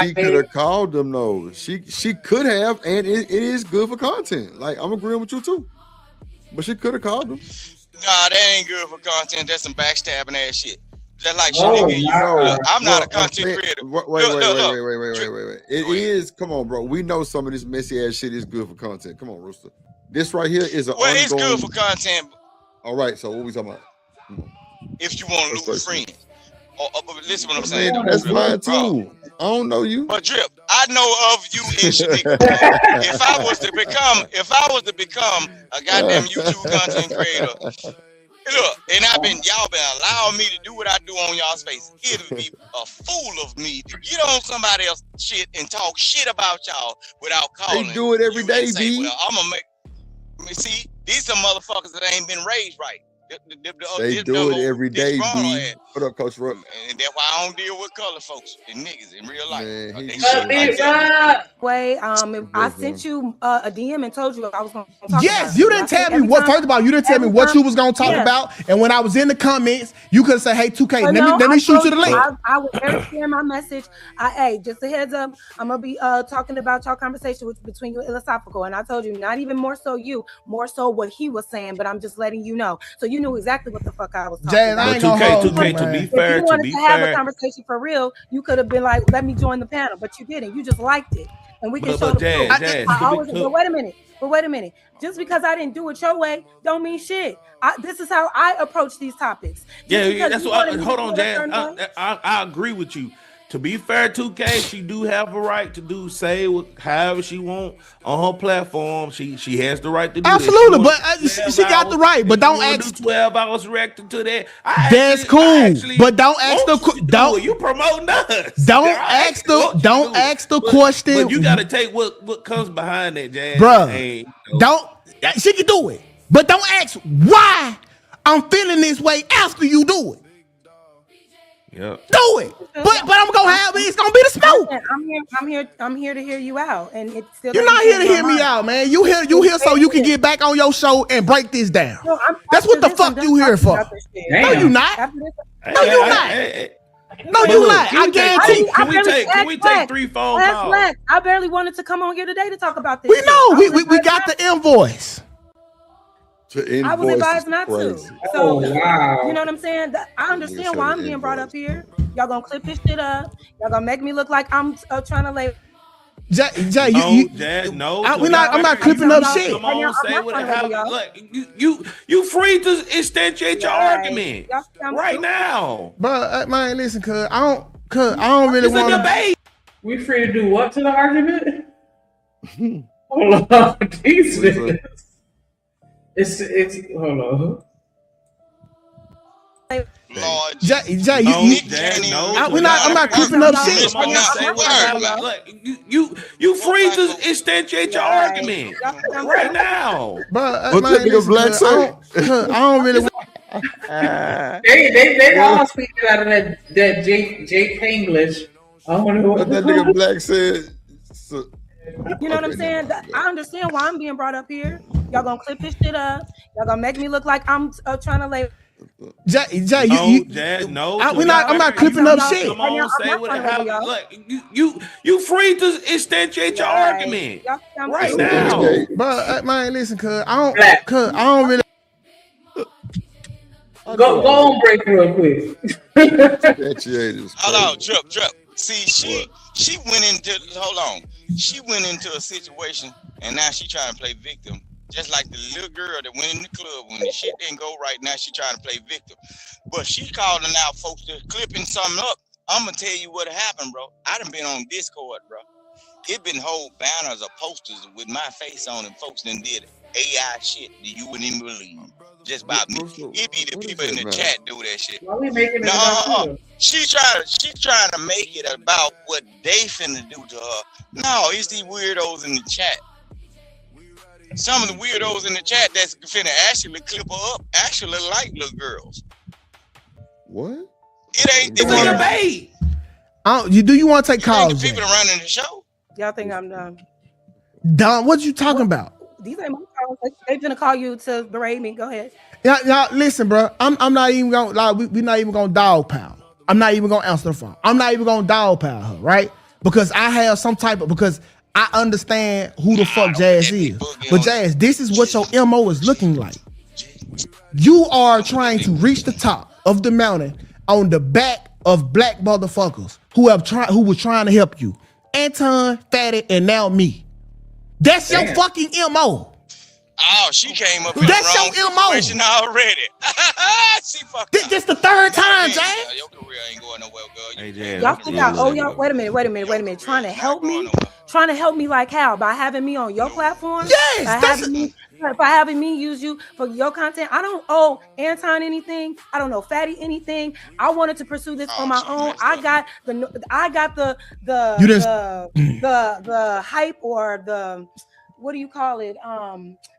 she could have called them though. She could have, and it is good for content. Like I'm agreeing with you too, but she could have called them. Nah, that ain't good for content. That's some backstabbing ass shit. Just like I'm not a content creator. Wait. It is. Come on, bro. We know some of this messy ass shit is good for content. Come on, Rooster. This right here is an it's good for content. All right, so what we talking about? If you want to lose friends. Listen what I'm saying. That's fine too. I don't know you. But Drip, I know of you in Shanika. If I was to become a goddamn YouTube content creator, look, and y'all been allowing me to do what I do on y'all space. It would be a fool of me to get on somebody else's shit and talk shit about y'all without calling. They do it every day, B. Well, I'm gonna see. These some motherfuckers that ain't been raised right. They do it every day, B. What up, Coach Rupp? And that's why I don't deal with color folks and niggas in real life. I sent you a DM and told you I was going to talk about it. You didn't tell me what. First of all, you didn't tell me what you was going to talk about. And when I was in the comments, you could say, "Hey, 2K, let me shoot you the link." I would never share my message. Hey, just a heads up, I'm gonna be talking about y'all conversation between you and Philosophical, and I told you not even more so you, more so what he was saying, but I'm just letting you know, so you knew exactly what the fuck I was talking about. I ain't gonna hold 2K, to be fair, if you wanted to have a conversation for real, you could have been like, "Let me join the panel," but you didn't. You just liked it, and we can show the proof. But wait a minute. Just because I didn't do it your way, don't mean shit. This is how I approach these topics. That's what. Hold on, Jazz. I agree with you. To be fair, 2K, she do have a right to say however she want on her platform. She has the right to do absolutely, but she got the right. But don't ask 12 hours reacting to that. That's cool, but don't ask don't you promoting us. Don't ask the question. But you got to take what comes behind that, Jazz. Bruh, don't. She can do it, but don't ask why I'm feeling this way after you do it. Yeah. Do it. But I'm gonna have it. It's gonna be the smoke. I'm here to hear you out. And it's still you're not here to hear me out, man. You here so you can get back on your show and break this down. No, that's what the fuck you here for. No, you not. No, you not. No, you not. I guarantee. Can we take 3 phone calls? I barely wanted to come on here today to talk about this. We know. We got the invoice. I was advised not to. So, you know what I'm saying? I understand why I'm being brought up here. Y'all gonna clip this shit up. Y'all gonna make me look like I'm trying to lay. Jay, no. I'm not clipping up shit. Come on, say what happened. Look, you free to instantiate your argument right now. But man, listen, cuz I don't really want to debate. We free to do what to the argument? Hold on, Jesus. It's hold on. Lord, Jay, I'm not clipping up shit. You free to instantiate your argument right now. But what that nigga Black say? I don't really. They all speaking out of that Jake English. I don't know what that nigga Black said. You know what I'm saying? I understand why I'm being brought up here. Y'all gonna clip this shit up. Y'all gonna make me look like I'm trying to lay. Jay, I'm not clipping up shit. Come on, say what happened. Look, you free to instantiate your argument right now. But man, listen, cuz I don't really. Go on break real quick. Hold on, Drip. See, she went into She went into a situation and now she trying to play victim. Just like the little girl that went in the club when the shit didn't go right, now she trying to play victim. But she calling out folks that clipping something up. I'm gonna tell you what happened, bro. I done been on Discord, bro. It been whole banners or posters with my face on and folks done did AI shit that you wouldn't even believe. Just by me. It be the people in the chat do that shit. Why we making it about you? She trying to make it about what they finna do to her. No, it's these weirdos in the chat. Some of the weirdos in the chat that's finna actually clip her up actually like little girls. What? It ain't the It's a debate. Do you want to take calls? people running the show. Y'all think I'm done? Don, what you talking about? These ain't my calls. They gonna call you to berate me. Go ahead. Y'all, listen, bro. I'm not even gonna like. We're not even gonna dogpile. I'm not even gonna answer the phone. I'm not even gonna dogpile her, right? Because I have some type of because I understand who the fuck Jazz is. But Jazz, this is what your MO is looking like. You are trying to reach the top of the mountain on the back of black motherfuckers who were trying to help you. Anton, Fatty, and now me. That's your fucking MO. Oh, she came up in That's the wrong your MO. situation already. She fucked This the third time, Jazz. Your career ain't going nowhere, girl. Hey, Jazz, Y'all think y'all wait a minute. Trying to help me like how? By having me on your platform? Yes. By having me use you for your content. I don't owe Anton anything. I don't know Fatty anything. I wanted to pursue this on my own. I got the hype or the what do you call it?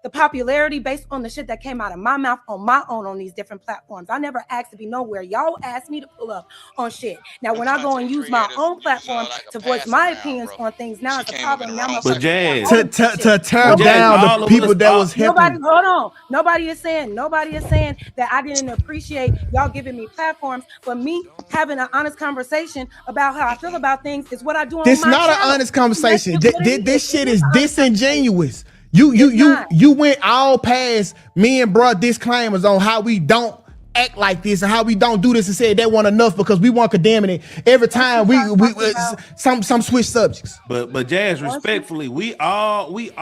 The popularity based on the shit that came out of my mouth on my own on these different platforms. I never asked to be nowhere. Y'all asked me to pull up on shit. Now, when I go and use my own platform to voice my opinions on things, now it's a problem. Now But Jazz, to tear down the people that was helping. Hold on. Nobody is saying that I didn't appreciate y'all giving me platforms, but me having an honest conversation about how I feel about things is what I do on my channel. This not an honest conversation. This shit is disingenuous. You went all past me and bruh disclaimers on how we don't act like this and how we don't do this and said that wasn't enough because we weren't condemning it every time we some switch subjects. But Jazz, respectfully, we all been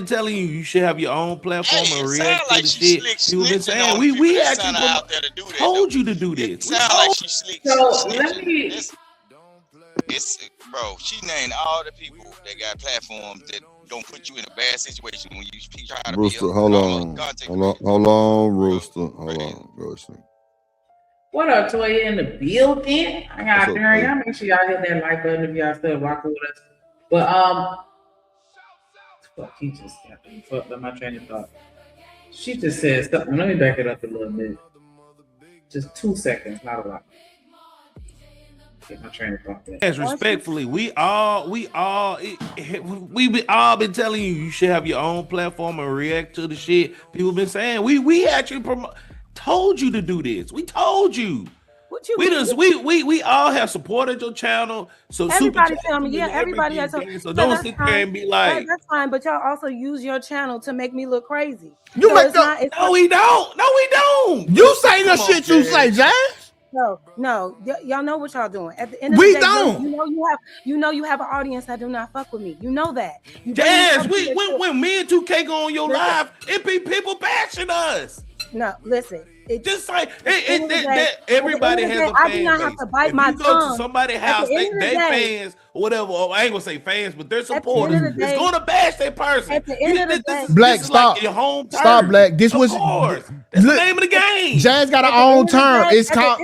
telling you should have your own platform and react to the shit. You've been saying we actually told you to do this. Sound like she slick. Bro, she named all the people that got platforms that don't put you in a bad situation when you try to Rooster, be hold on, Rooster. What up, Toya in the building? I got there. Y'all make sure y'all hit that like button if y'all still rocking with us. But fuck, he just got me fucked up my train of thought. She just said something. Let me back it up a little bit. Just 2 seconds, not a lot. Get my train of thought back. Yes, respectfully, we all been telling you should have your own platform and react to the shit people been saying. We actually told you to do this. We told you. We all have supported your channel. So everybody tell me, everybody has. So don't sit there and be like, that's fine. But y'all also use your channel to make me look crazy. No, we don't. You say the shit you say, Jazz. No, y'all know what y'all doing. At the end of the day, don't. You know you have an audience that do not fuck with me. You know that. Jazz, when me and Tukay go on your live, it be people bashing us. No, listen. Just like everybody has a fan I do not have to bite my tongue. If you go to somebody's house, they fans or whatever. I ain't gonna say fans, but they're supporters. It's gonna bash that person. At the end of the day, Black, stop. Like your home turn. Stop, Black. This was that's the name of the game. Jazz got her own term. It's called.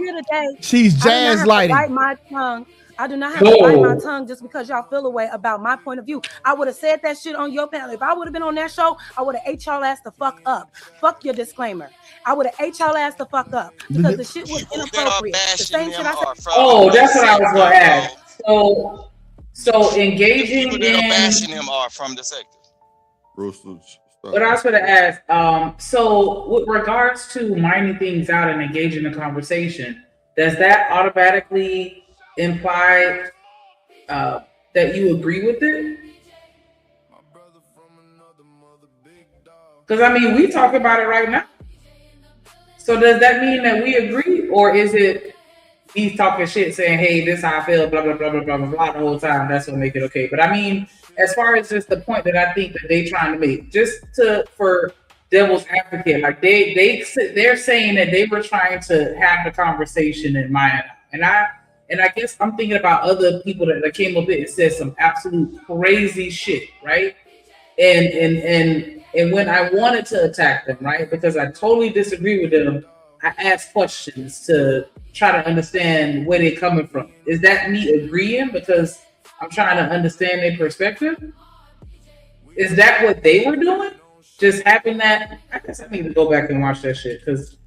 She's Jazz lighting. Bite my tongue. I do not have to bite my tongue just because y'all feel a way about my point of view. I would have said that shit on your panel. If I would have been on that show, I would have ate y'all ass the fuck up. Fuck your disclaimer. I would have ate y'all ass the fuck up because the shit was inappropriate. The same shit I said. Oh, that's what I was going to ask. So engaging people that are bashing him are from the sector. But I was going to ask. So with regards to minding things out and engaging in a conversation, does that automatically imply that you agree with it? Because I mean, we talk about it right now. So does that mean that we agree, or is it he's talking shit, saying, "Hey, this is how I feel," blah blah blah blah blah blah blah the whole time? That's what make it okay. But I mean, as far as just the point that I think that they trying to make, just for devil's advocate, like they're saying that they were trying to have the conversation in mind, and I guess I'm thinking about other people that came up here and said some absolute crazy shit, right? And when I wanted to attack them, right, because I totally disagree with them, I asked questions to try to understand where they're coming from. Is that me agreeing because I'm trying to understand their perspective? Is that what they were doing? Just having that? I guess I need to go back and watch that shit because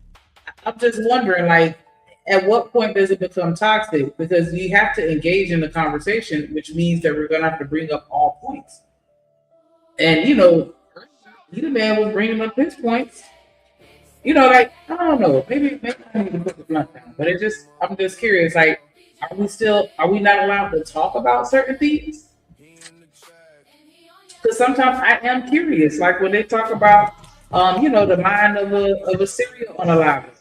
I'm just wondering, like, at what point does it become toxic? Because we have to engage in the conversation, which means that we're gonna have to bring up all points. And the man was bringing up his points. Like I don't know, maybe I need to put the blunt down. But I'm just curious. Like, are we not allowed to talk about certain things? Because sometimes I am curious. Like when they talk about, the mind of a serial unalive.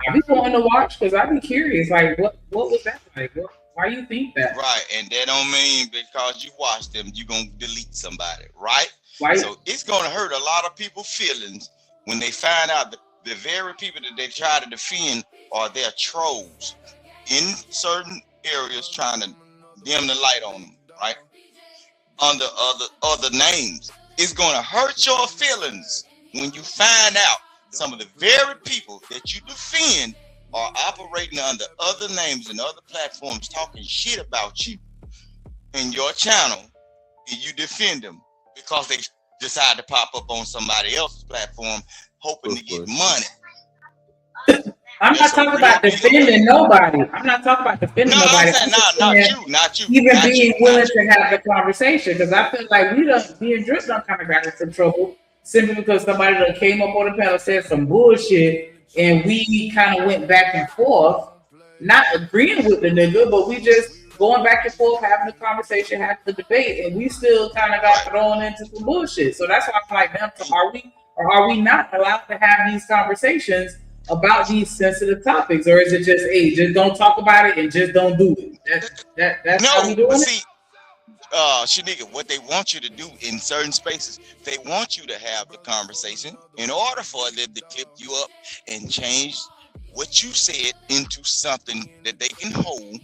I be wanting to watch because I be curious. Like, what was that like? Why you think that? Right, and that don't mean because you watch them, you gonna delete somebody, right? Right. So it's gonna hurt a lot of people's feelings when they find out that the very people that they try to defend are their trolls in certain areas trying to dim the light on them, right? Under other names. It's gonna hurt your feelings when you find out some of the very people that you defend are operating under other names and other platforms talking shit about you in your channel, and you defend them because they decide to pop up on somebody else's platform hoping to get money. I'm not talking about defending nobody. I'm not talking about defending nobody. Not you. Even being willing to have the conversation, because I feel like me and Drip done kind of got into trouble simply because somebody that came up on the panel said some bullshit, and we kind of went back and forth, not agreeing with the nigga, but we just going back and forth, having the conversation, having the debate, and we still kind of got thrown into some bullshit. So that's why I'm like, damn, are we not allowed to have these conversations about these sensitive topics, or is it just, hey, just don't talk about it and just don't do it? That's how we doing it? Shanika, what they want you to do in certain spaces, they want you to have the conversation in order for them to clip you up and change what you said into something that they can hold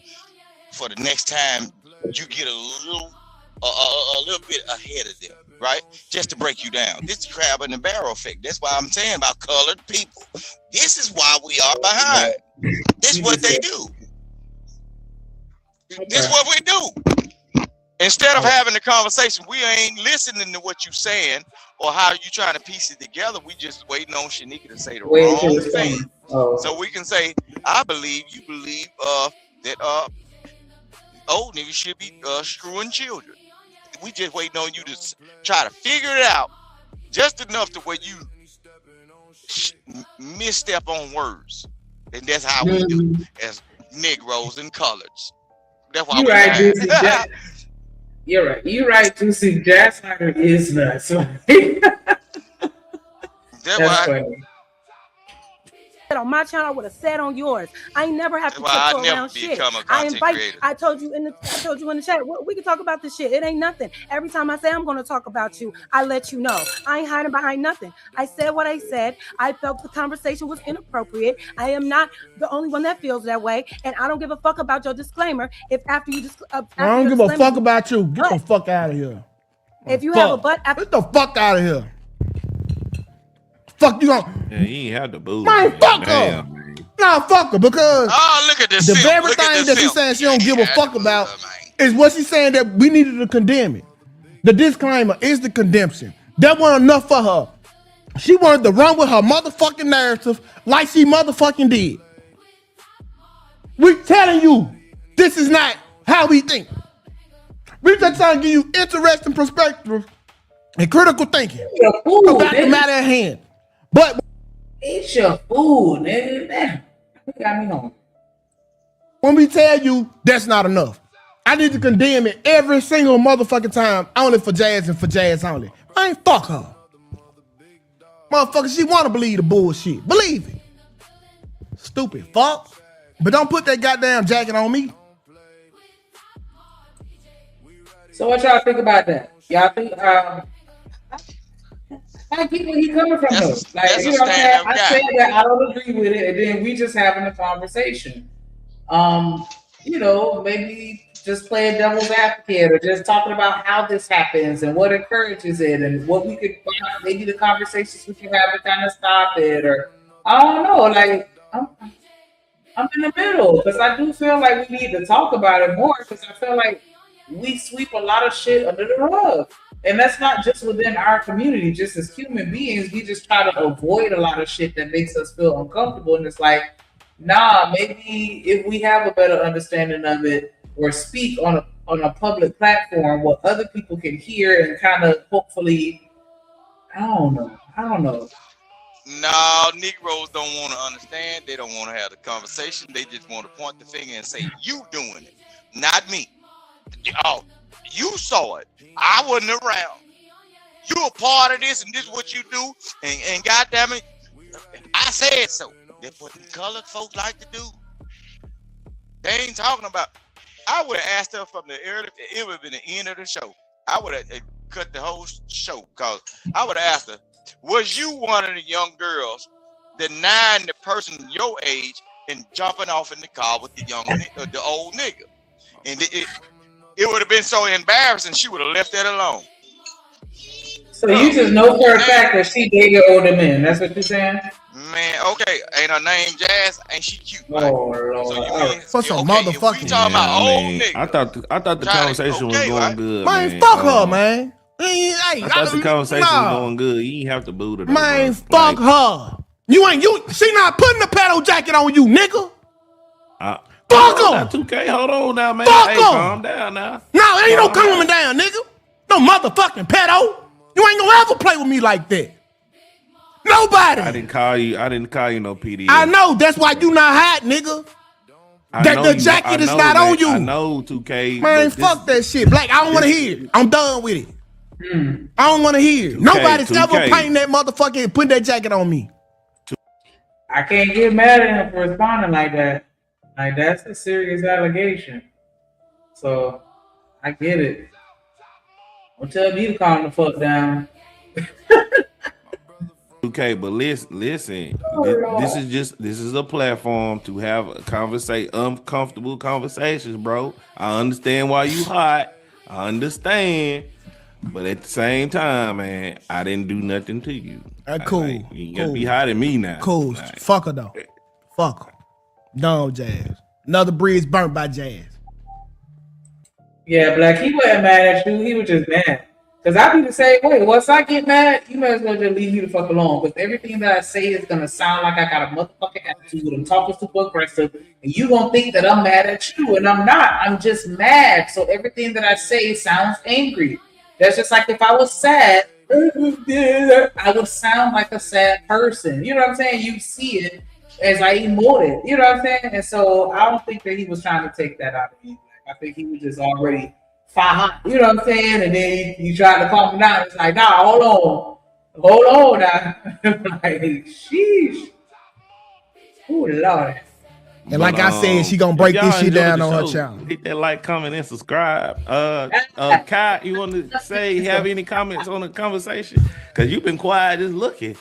for the next time you get a little bit ahead of them, right? Just to break you down. This is crab in the barrel effect. That's why I'm saying about colored people. This is why we are behind. This is what they do. This is what we do. Instead of having the conversation, we ain't listening to what you're saying or how you trying to piece it together. We just waiting on Shanika to say the wrong thing. So we can say, I believe you believe that old niggas should be screwing children. We just waiting on you to try to figure it out just enough to where you misstep on words. And that's how we do as Negroes and coloreds. That's why You're right. You're right, Juicy. Jazz Hunter is nuts. That's funny. On my channel, I would have said on yours. I ain't never have to tiptoe around shit. I told you in the chat. We can talk about this shit. It ain't nothing. Every time I say I'm going to talk about you, I let you know. I ain't hiding behind nothing. I said what I said. I felt the conversation was inappropriate. I am not the only one that feels that way, and I don't give a fuck about your disclaimer. If after you I don't give a fuck about you. Get the fuck out of here. If you have a butt, get the fuck out of here. Fuck you on. Yeah, he ain't had the boo. Man, fuck her. Nah, fuck her, because look at this the very thing that she's saying she don't give a fuck about is what she's saying that we needed to condemn it. The disclaimer is the condemnation. That wasn't enough for her. She wanted to run with her motherfucking narrative like she motherfucking did. We telling you this is not how we think. We just trying to give you interesting perspective and critical thinking about the matter at hand. But it's your food, nigga. Got me home. When we tell you that's not enough, I need to condemn it every single motherfucking time, only for Jazz and for Jazz only. I ain't fuck her. Motherfucker, she wanna believe the bullshit. Believe it. Stupid fuck. But don't put that goddamn jacket on me. So what y'all think about that? Y'all think I get where he coming from though. Like, you know what I'm saying? I said that I don't agree with it, and then we just having a conversation. Maybe just playing devil's advocate or just talking about how this happens and what encourages it and what we could maybe the conversations we can have to kind of stop it, or I don't know. Like I'm in the middle because I do feel like we need to talk about it more because I feel like we sweep a lot of shit under the rug. And that's not just within our community, just as human beings, we just try to avoid a lot of shit that makes us feel uncomfortable. And it's like, Nah, maybe if we have a better understanding of it or speak on a public platform where other people can hear and kind of hopefully, I don't know. No, Negroes don't want to understand. They don't want to have the conversation. They just want to point the finger and say, "You doing it, not me." Oh, you saw it. I wasn't around. You a part of this, and this is what you do. And goddamn it, I said so. That's what the colored folks like to do. They ain't talking about. I would have asked her from the early. It would have been the end of the show. I would have cut the whole show because I would have asked her, was you one of the young girls denying the person your age and jumping off in the car with the the old nigga? And it would have been so embarrassing. She would have left that alone. So you just know for a fact that she dated older men. That's what you're saying? Man, okay. Ain't her name Jazz? Ain't she cute? Right? Oh, Lord. So you mean, for some motherfucking. Talking about old nigga. I thought the conversation was going good. Man, fuck her, man. Hey, I thought the conversation was going good. You ain't have to boot her. Man, fuck her. She not putting the pedal jacket on you, nigga. Fuck her. 2K, hold on now, man. Fuck hey, her. Calm down now. No, ain't no calming down, nigga. No motherfucking pedo. You ain't gonna ever play with me like that. Nobody. I didn't call you no PD. I know. That's why you not hot, nigga. The jacket is not on you. I know, 2K. Man, fuck that shit. Black, I don't want to hear it. I'm done with it. I don't want to hear it. Nobody's ever painting that motherfucker and putting that jacket on me. I can't get mad at him for responding like that. Like, that's a serious allegation. So, I get it. Don't tell me to calm the fuck down. Okay, but listen. This is a platform to have uncomfortable conversations, bro. I understand why you hot. I understand, but at the same time, man, I didn't do nothing to you. Cool. You gotta be hot at me now. Cool. Like, fuck her though. Fuck her. Done, Jazz. Another bridge burnt by Jazz. Yeah, Black, he wasn't mad at you. He was just mad. Because I be the same way. Once I get mad, you might as well just leave me the fuck alone. Because everything that I say is going to sound like I got a motherfucking attitude. I'm talking super aggressive. And you going to think that I'm mad at you. And I'm not. I'm just mad. So everything that I say sounds angry. That's just like if I was sad, I would sound like a sad person. You know what I'm saying? You see it as I emoted. You know what I'm saying? And so I don't think that he was trying to take that out of me. I think he was just already hot. You know what I'm saying? And then he tried to calm him down. It's like, nah, hold on now. Like, sheesh. Ooh, Lord. And like I said, she gonna break this shit down on her channel. Hit that like, comment, and subscribe. Kai, you want to have any comments on the conversation? Because you've been quiet, just looking.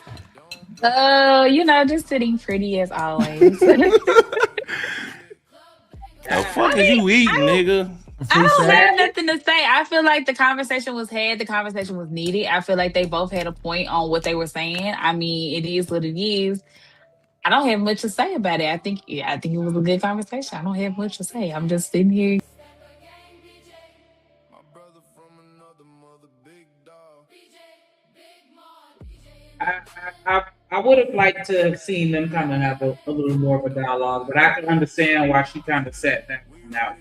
Just sitting pretty as always. The fuck is you eating, nigga? I don't have nothing to say. I feel like the conversation was had. The conversation was needed. I feel like they both had a point on what they were saying. I mean, it is what it is. I don't have much to say about it. I think it was a good conversation. I don't have much to say. I'm just sitting here. I would have liked to have seen them kind of have a little more of a dialogue, but I can understand why she kind of sat down. Now,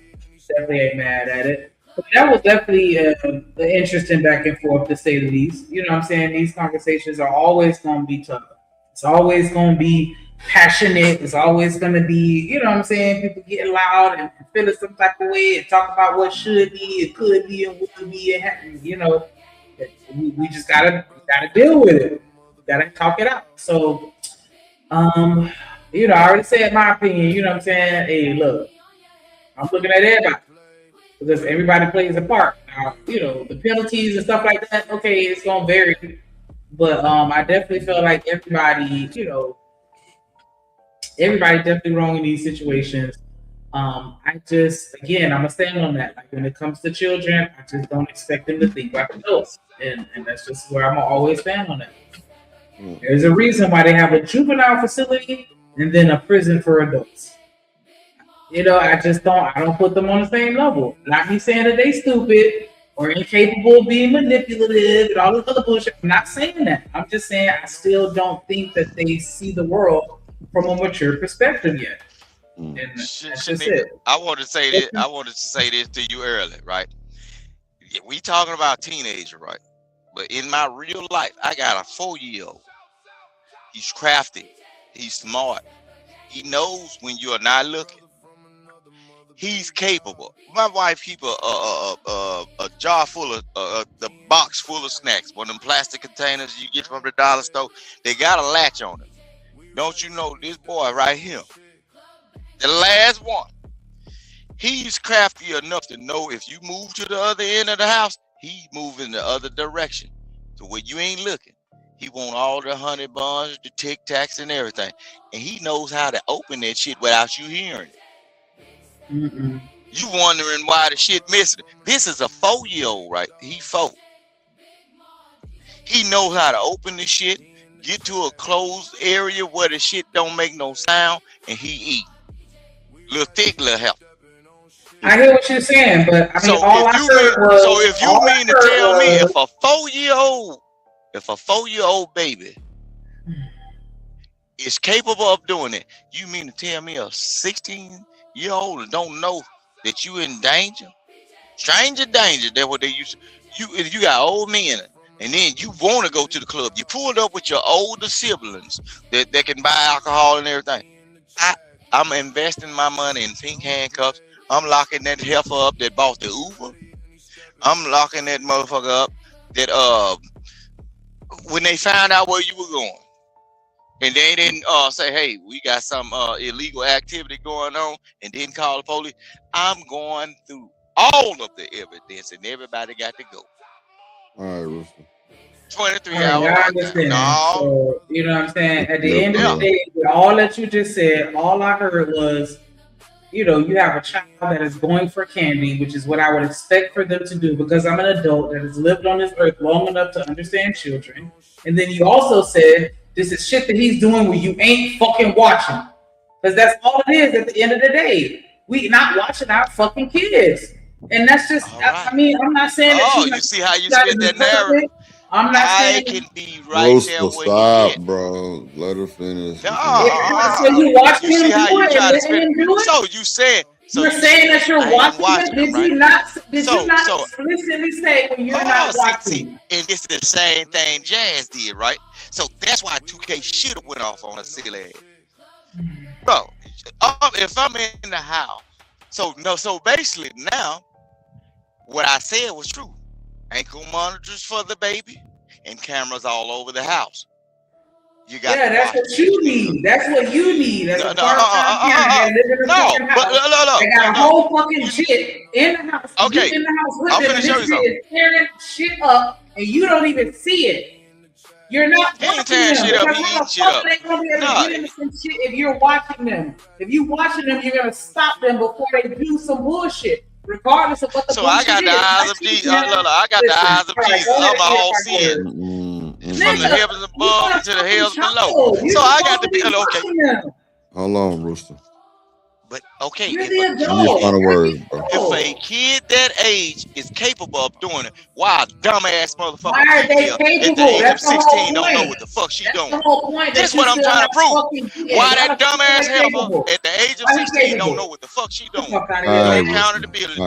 definitely ain't mad at it. But that was definitely an interesting back and forth, to say the least. You know what I'm saying? These conversations are always going to be tough. It's always going to be passionate. It's always going to be, you know what I'm saying, people getting loud and feeling some type of way and talk about what should be, it could be, and would be, and you know, we just gotta deal with it. Gotta talk it out. So, I already said my opinion. You know what I'm saying? Hey, look, I'm looking at everybody because everybody plays a part. Now, the penalties and stuff like that. Okay, it's gonna vary, but I definitely feel like everybody definitely wrong in these situations. I'm gonna stand on that. Like when it comes to children, I just don't expect them to think like adults, and that's just where I'm gonna always stand on that. There's a reason why they have a juvenile facility and then a prison for adults. I don't put them on the same level. Not me saying that they stupid or incapable of being manipulative and all this other bullshit. I'm not saying that. I'm just saying I still don't think that they see the world from a mature perspective yet. And that's just it. I wanted to say this. I wanted to say this to you earlier, right? We talking about teenager, right? But in my real life, I got a 4-year-old. He's crafty. He's smart. He knows when you are not looking. He's capable. My wife keep a jar full of the box full of snacks. One of them plastic containers you get from the dollar store. They got a latch on it. Don't you know this boy right here? The last one. He's crafty enough to know if you move to the other end of the house, he move in the other direction. So when you ain't looking, he want all the honey buns, the Tic Tacs, and everything. And he knows how to open that shit without you hearing it. You wondering why the shit missing. This is a 4-year-old, right? He 4. He knows how to open the shit, get to a closed area where the shit don't make no sound, and he eat. Little thick, little healthy. I hear what you're saying, but I mean, So all I heard was. So if you mean to tell me if a 4-year-old baby is capable of doing it, you mean to tell me a 16-year-old don't know that you in danger? Stranger danger. That's what they used to. You got old men, and then you want to go to the club. You pulled up with your older siblings that can buy alcohol and everything. I'm investing my money in pink handcuffs. I'm locking that heifer up that bought the Uber. I'm locking that motherfucker up that when they found out where you were going and they didn't say, hey, we got some illegal activity going on and didn't call the police, I'm going through all of the evidence and everybody got to go. All right, Rooster. 23 I hours. understand. No. So, you know what I'm saying? At the end of the day, with all that you just said, all I heard was, you know, you have a child that is going for candy, which is what I would expect for them to do because I'm an adult that has lived on this earth long enough to understand children. And then you also said, this is shit that he's doing where you ain't fucking watching. Because that's all it is at the end of the day. We not watching our fucking kids. And that's just, right. I mean, I'm not saying that you see how you spit that narrative? I'm not saying can be right Rooster, there where stop, bro. Let her finish. So you watching him do it and letting him do it? So you said you're saying that you're watching it. Did you not explicitly say when you're not watching? And it's the same thing Jazz did, right? So that's why 2K should have went off on a silly ass. Bro, if I'm in the house, so basically now what I said was true. Ankle monitors for the baby and cameras all over the house. You got that's what you need. That's what you need. As a part-time parent living in a fucking house. They got a whole fucking shit in the house. Okay. You in the house with them, and this shit is tearing shit up, and you don't even see it. You're not watching them. Shit up, he eating shit up. They gonna be able to get into some shit if you're watching them. If you watching them, you're gonna stop them before they do some bullshit. Regardless of what the I got the eyes of Jesus. I got the eyes of Jesus. I'm a whole sin. From the heavens above to the hells below. So I got to be okay. Hold on, Rooster. But okay, If a kid that age is capable of doing it, why a dumbass motherfucker at the age of 16 don't know what the fuck she doing? That's what I'm trying to prove. Why that dumbass helper at the age of 16 don't know what the fuck she doing? Accountability.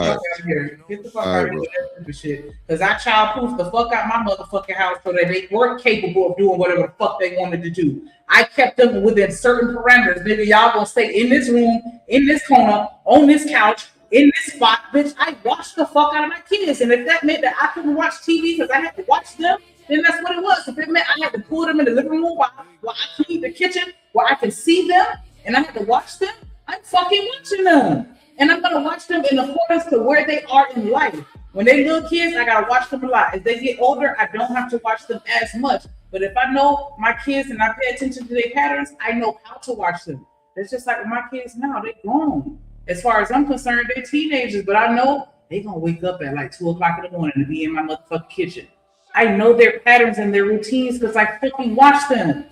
Get the fuck out of here with that shit. Because I child-proofed the fuck out my motherfucking house so that they weren't capable of doing whatever the fuck they wanted to do. I kept them within certain parameters. Nigga, y'all gonna stay in this room, in this corner, on this couch, in this spot. Bitch, I watched the fuck out of my kids. And if that meant that I couldn't watch TV because I had to watch them, then that's what it was. If it meant I had to pull them in the living room while I clean the kitchen, where I can see them, and I had to watch them, I'm fucking watching them. And I'm gonna watch them in accordance to where they are in life. When they little kids, I gotta watch them a lot. As they get older, I don't have to watch them as much. But if I know my kids and I pay attention to their patterns, I know how to watch them. It's just like with my kids now, they're grown. As far as I'm concerned, they're teenagers, but I know they're gonna wake up at like 2 o'clock in the morning to be in my motherfucking kitchen. I know their patterns and their routines because I fucking watch them.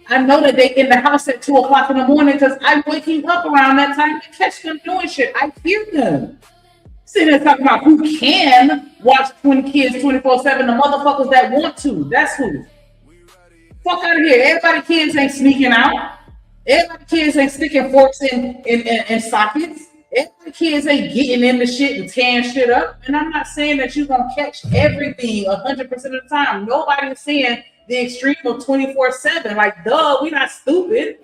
I know that they in the house at 2 o'clock in the morning because I'm waking up around that time to catch them doing shit. I hear them. Sitting there talking about who can watch 20 kids 24/7, the motherfuckers that want to. That's who. Fuck out of here. Everybody kids ain't sneaking out. Everybody kids ain't sticking forks in sockets. Everybody kids ain't getting in the shit and tearing shit up. And I'm not saying that you're gonna catch everything 100% of the time. Nobody is saying the extreme of 24/7. Like, duh, we not stupid.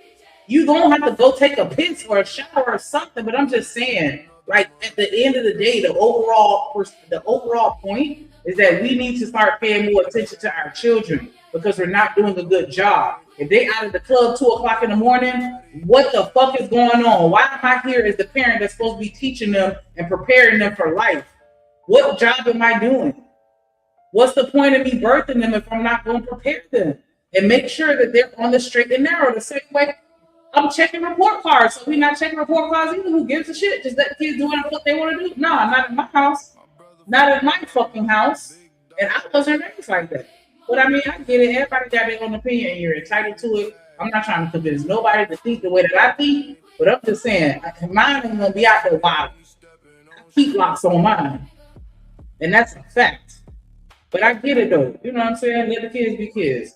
You don't have to go take a piss or a shower or something. But I'm just saying, like, at the end of the day, the overall point is that we need to start paying more attention to our children because we're not doing a good job. If they out of the club 2:00 in the morning, what the fuck is going on? Why am I here as the parent that's supposed to be teaching them and preparing them for life? What job am I doing? What's the point of me birthing them if I'm not going to prepare them and make sure that they're on the straight and narrow? The same way I'm checking report cards, so we're not checking report cards either. Who gives a shit? Just let the kids do what they want to do. No, not in my house. Not in my fucking house. And I wasn't raised like that. But I mean, I get it. Everybody got their own opinion, and you're entitled to it. I'm not trying to convince nobody to think the way that I think, but I'm just saying, mine ain't gonna be out there wild. I keep locks on mine, and that's a fact. But I get it though. You know what I'm saying? Let the kids be kids.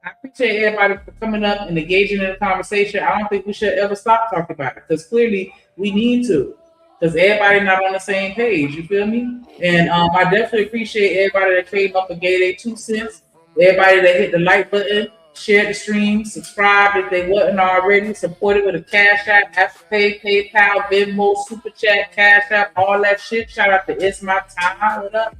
I appreciate everybody for coming up and engaging in the conversation. I don't think we should ever stop talking about it because clearly we need to. Because everybody not on the same page. You feel me? And I definitely appreciate everybody that came up and gave their 2 cents. Everybody that hit the like button, share the stream, subscribe if they wasn't already, support it with a Cash App, Apple Pay, PayPal, Venmo, Super Chat, Cash App, all that shit. Shout out to It's My Time. What up?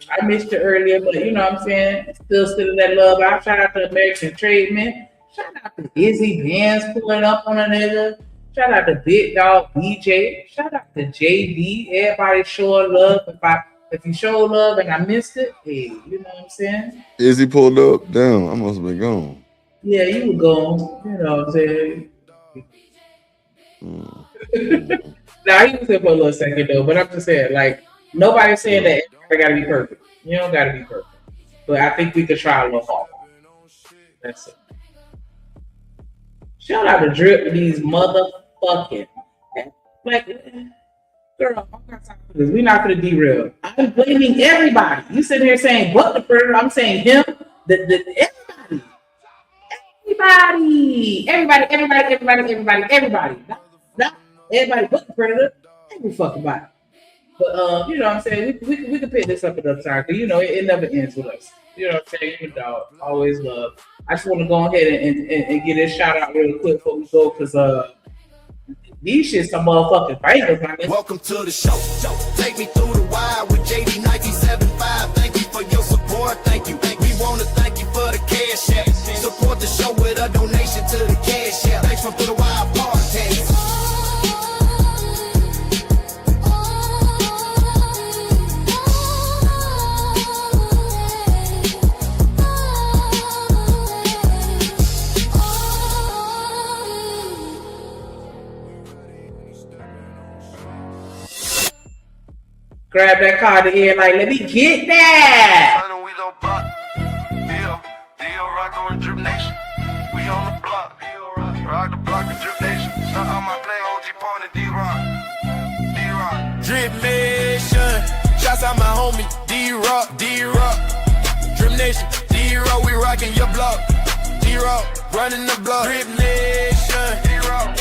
I missed you earlier, but you know what I'm saying? Still that love out. Shout out to American Tradement. Shout out to Izzy Vans pulling up on a nigga. Shout out to Big Dog BJ. Shout out to JD. Everybody showing love. If you show love and I missed it, hey, you know what I'm saying? Is he pulled up? Damn, I must have been gone. Yeah, you were gone. You know what I'm saying? Nah, he was here for a little second though, but I'm just saying, like, nobody's saying that everybody gotta be perfect. You don't gotta be perfect. But I think we could try a little harder. That's it. Shout out to Drip with these motherfucking, like, girl, we're not gonna derail. I'm blaming everybody. You sitting here saying but the predator, I'm saying him, everybody. Not everybody but the predator, every fucking body. But you know what I'm saying? We can pick this up another time because you know it never ends with us. You know what I'm saying? You dog, always love. I just want to go ahead and get this shout out real quick before we go because these shit some motherfucking bangers, man. Welcome to the show. Take me through the wire with JD 1975. Thank you for your support. Thank you. We want to thank you for the cash app. Support the show with a donation to the cash app. Thanks for the wire podcast. Grab that card again, like, let me get that. Drip Nation, shouts out my homie D-Rock. Drip Nation, D-Rock, we rockin' your block. D-Rock, running the block. Drip Nation, D-Rock.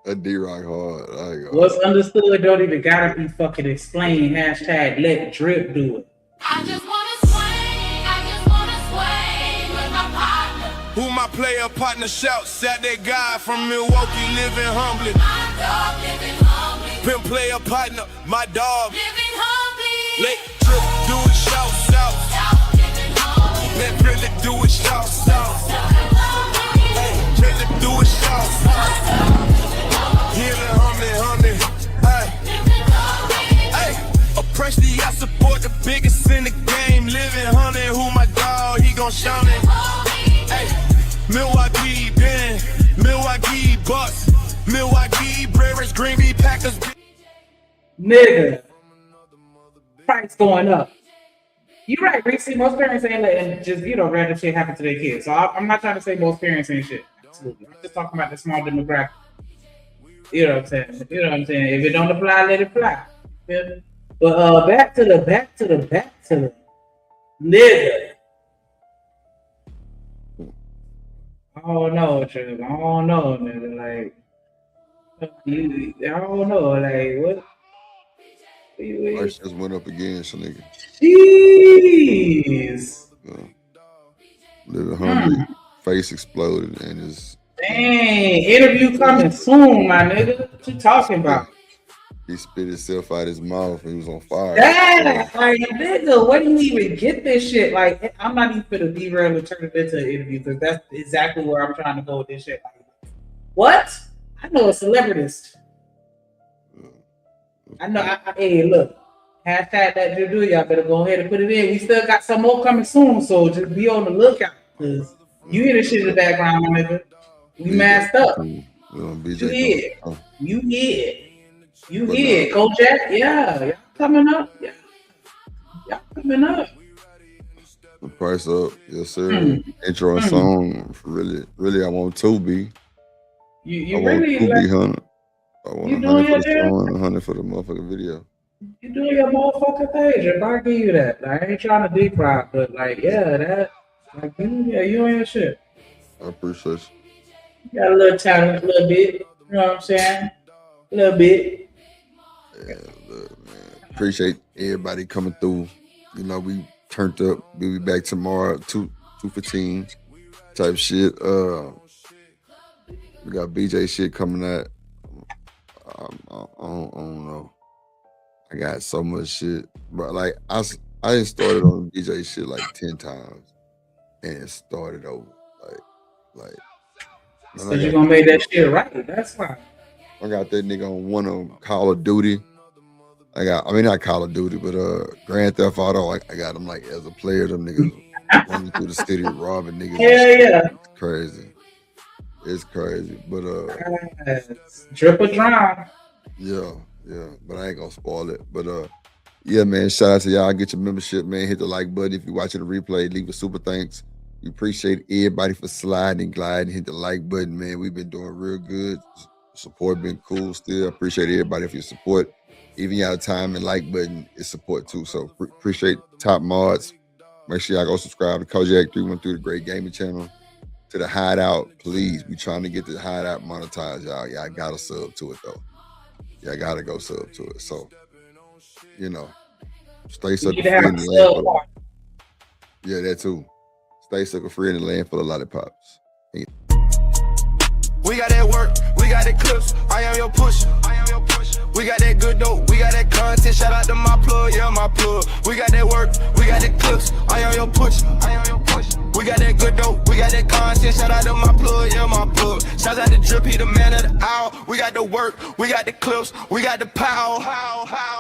That D-Rock hard. What's understood don't even gotta be fucking explained. Hashtag let Drip do it. I just wanna sway with my partner. Who my player partner shouts at that guy from Milwaukee living humbly. My dog living humbly. Pimp player partner, my dog living humbly. Let Drip do it, shouts out. Let Drip do it, shouts out. Drip do it, shouts out. Healing humbly. Hey, oppression, I support the biggest in the game. Living humbly, who my dog, he gon' shout it. Hey, Milwaukee, Ben, Milwaukee Bucks, Milwaukee Brewers, Green Bay Packers. Nigga, price going up. You're right, Reese. Most parents ain't letting just, random shit happen to their kids. So I'm not trying to say most parents ain't shit. Absolutely. I'm just talking about the small demographic. You know what I'm saying? If it don't apply, let it fly. Yeah. But back to the nigga. I don't know, Trip. I don't know, nigga. Like, I don't know. Like, what? Price just went up again, so nigga. Jeez. Living hungry, face exploded, and his Dang, interview coming soon, my nigga. What you talking about? he spit himself out his mouth and he was on fire. Dang, like, nigga, where do you even get this shit? Like, I'm not even gonna derail and turn it into an interview because that's exactly where I'm trying to go with this shit. Like, what? I know a celebritist. I know. Hey, look. Hashtag that you do. Y'all better go ahead and put it in. We still got some more coming soon, so just be on the lookout. Cause you hear this shit in the background, my nigga. We masked up. You hear? You hear? You hear? Kojak? Yeah. Y'all coming up? Yeah. Y'all coming up. The price up, yes sir. Intro and song, really, I want 2B. You I really want 2B like, 100. I want you 100 doing for your the damn? song and 100 for the motherfucking video. You doing your motherfucking page? If I give you that, I ain't trying to deep fry, but like, yeah, that, like, you on your shit. I appreciate you. You got a little talent, a little bit. You know what I'm saying? A little bit. Yeah, look, man. Appreciate everybody coming through. You know, we turned up. We'll be back tomorrow, 2:15 type shit. We got BJ shit coming out. I don't know. I got so much shit, but like I done started on BJ shit like 10 times, and it started over. Like. So you're gonna make that shit right. That's why. I got that nigga on one of Call of Duty. Not Call of Duty, but Grand Theft Auto. I got him like as a player. Them niggas running through the city robbing niggas. Yeah. It's crazy. It's crazy. But drip or drown. Yeah. But I ain't gonna spoil it. But yeah, man. Shout out to y'all. Get your membership, man. Hit the like button if you're watching the replay. Leave a super thanks. We appreciate everybody for sliding and gliding. Hit the like button, man. We've been doing real good. Support been cool still. I appreciate everybody for your support. Even y'all time and like button is support too. So appreciate top mods. Make sure y'all go subscribe to Kojak 313, the Great Gaming channel. To the Hideout, please. We trying to get the Hideout monetized, y'all. Y'all gotta sub to it though. Y'all gotta go sub to it. So, you know, stay sucker free in the land full of, yeah, that too. Stay sucker free in the land full of lollipops. We got that work, we got that clips. I am your pusher. We got that good dope, we got that content. Shout out to my plug, yeah, my plug. We got that work, we got that clips. I am your pusher. We got that good dope, we got that content. Shout out to my plug, yeah, my plug. Shout out to Drip, he the man of the hour. We got the work, we got the clips, we got the power. Wow.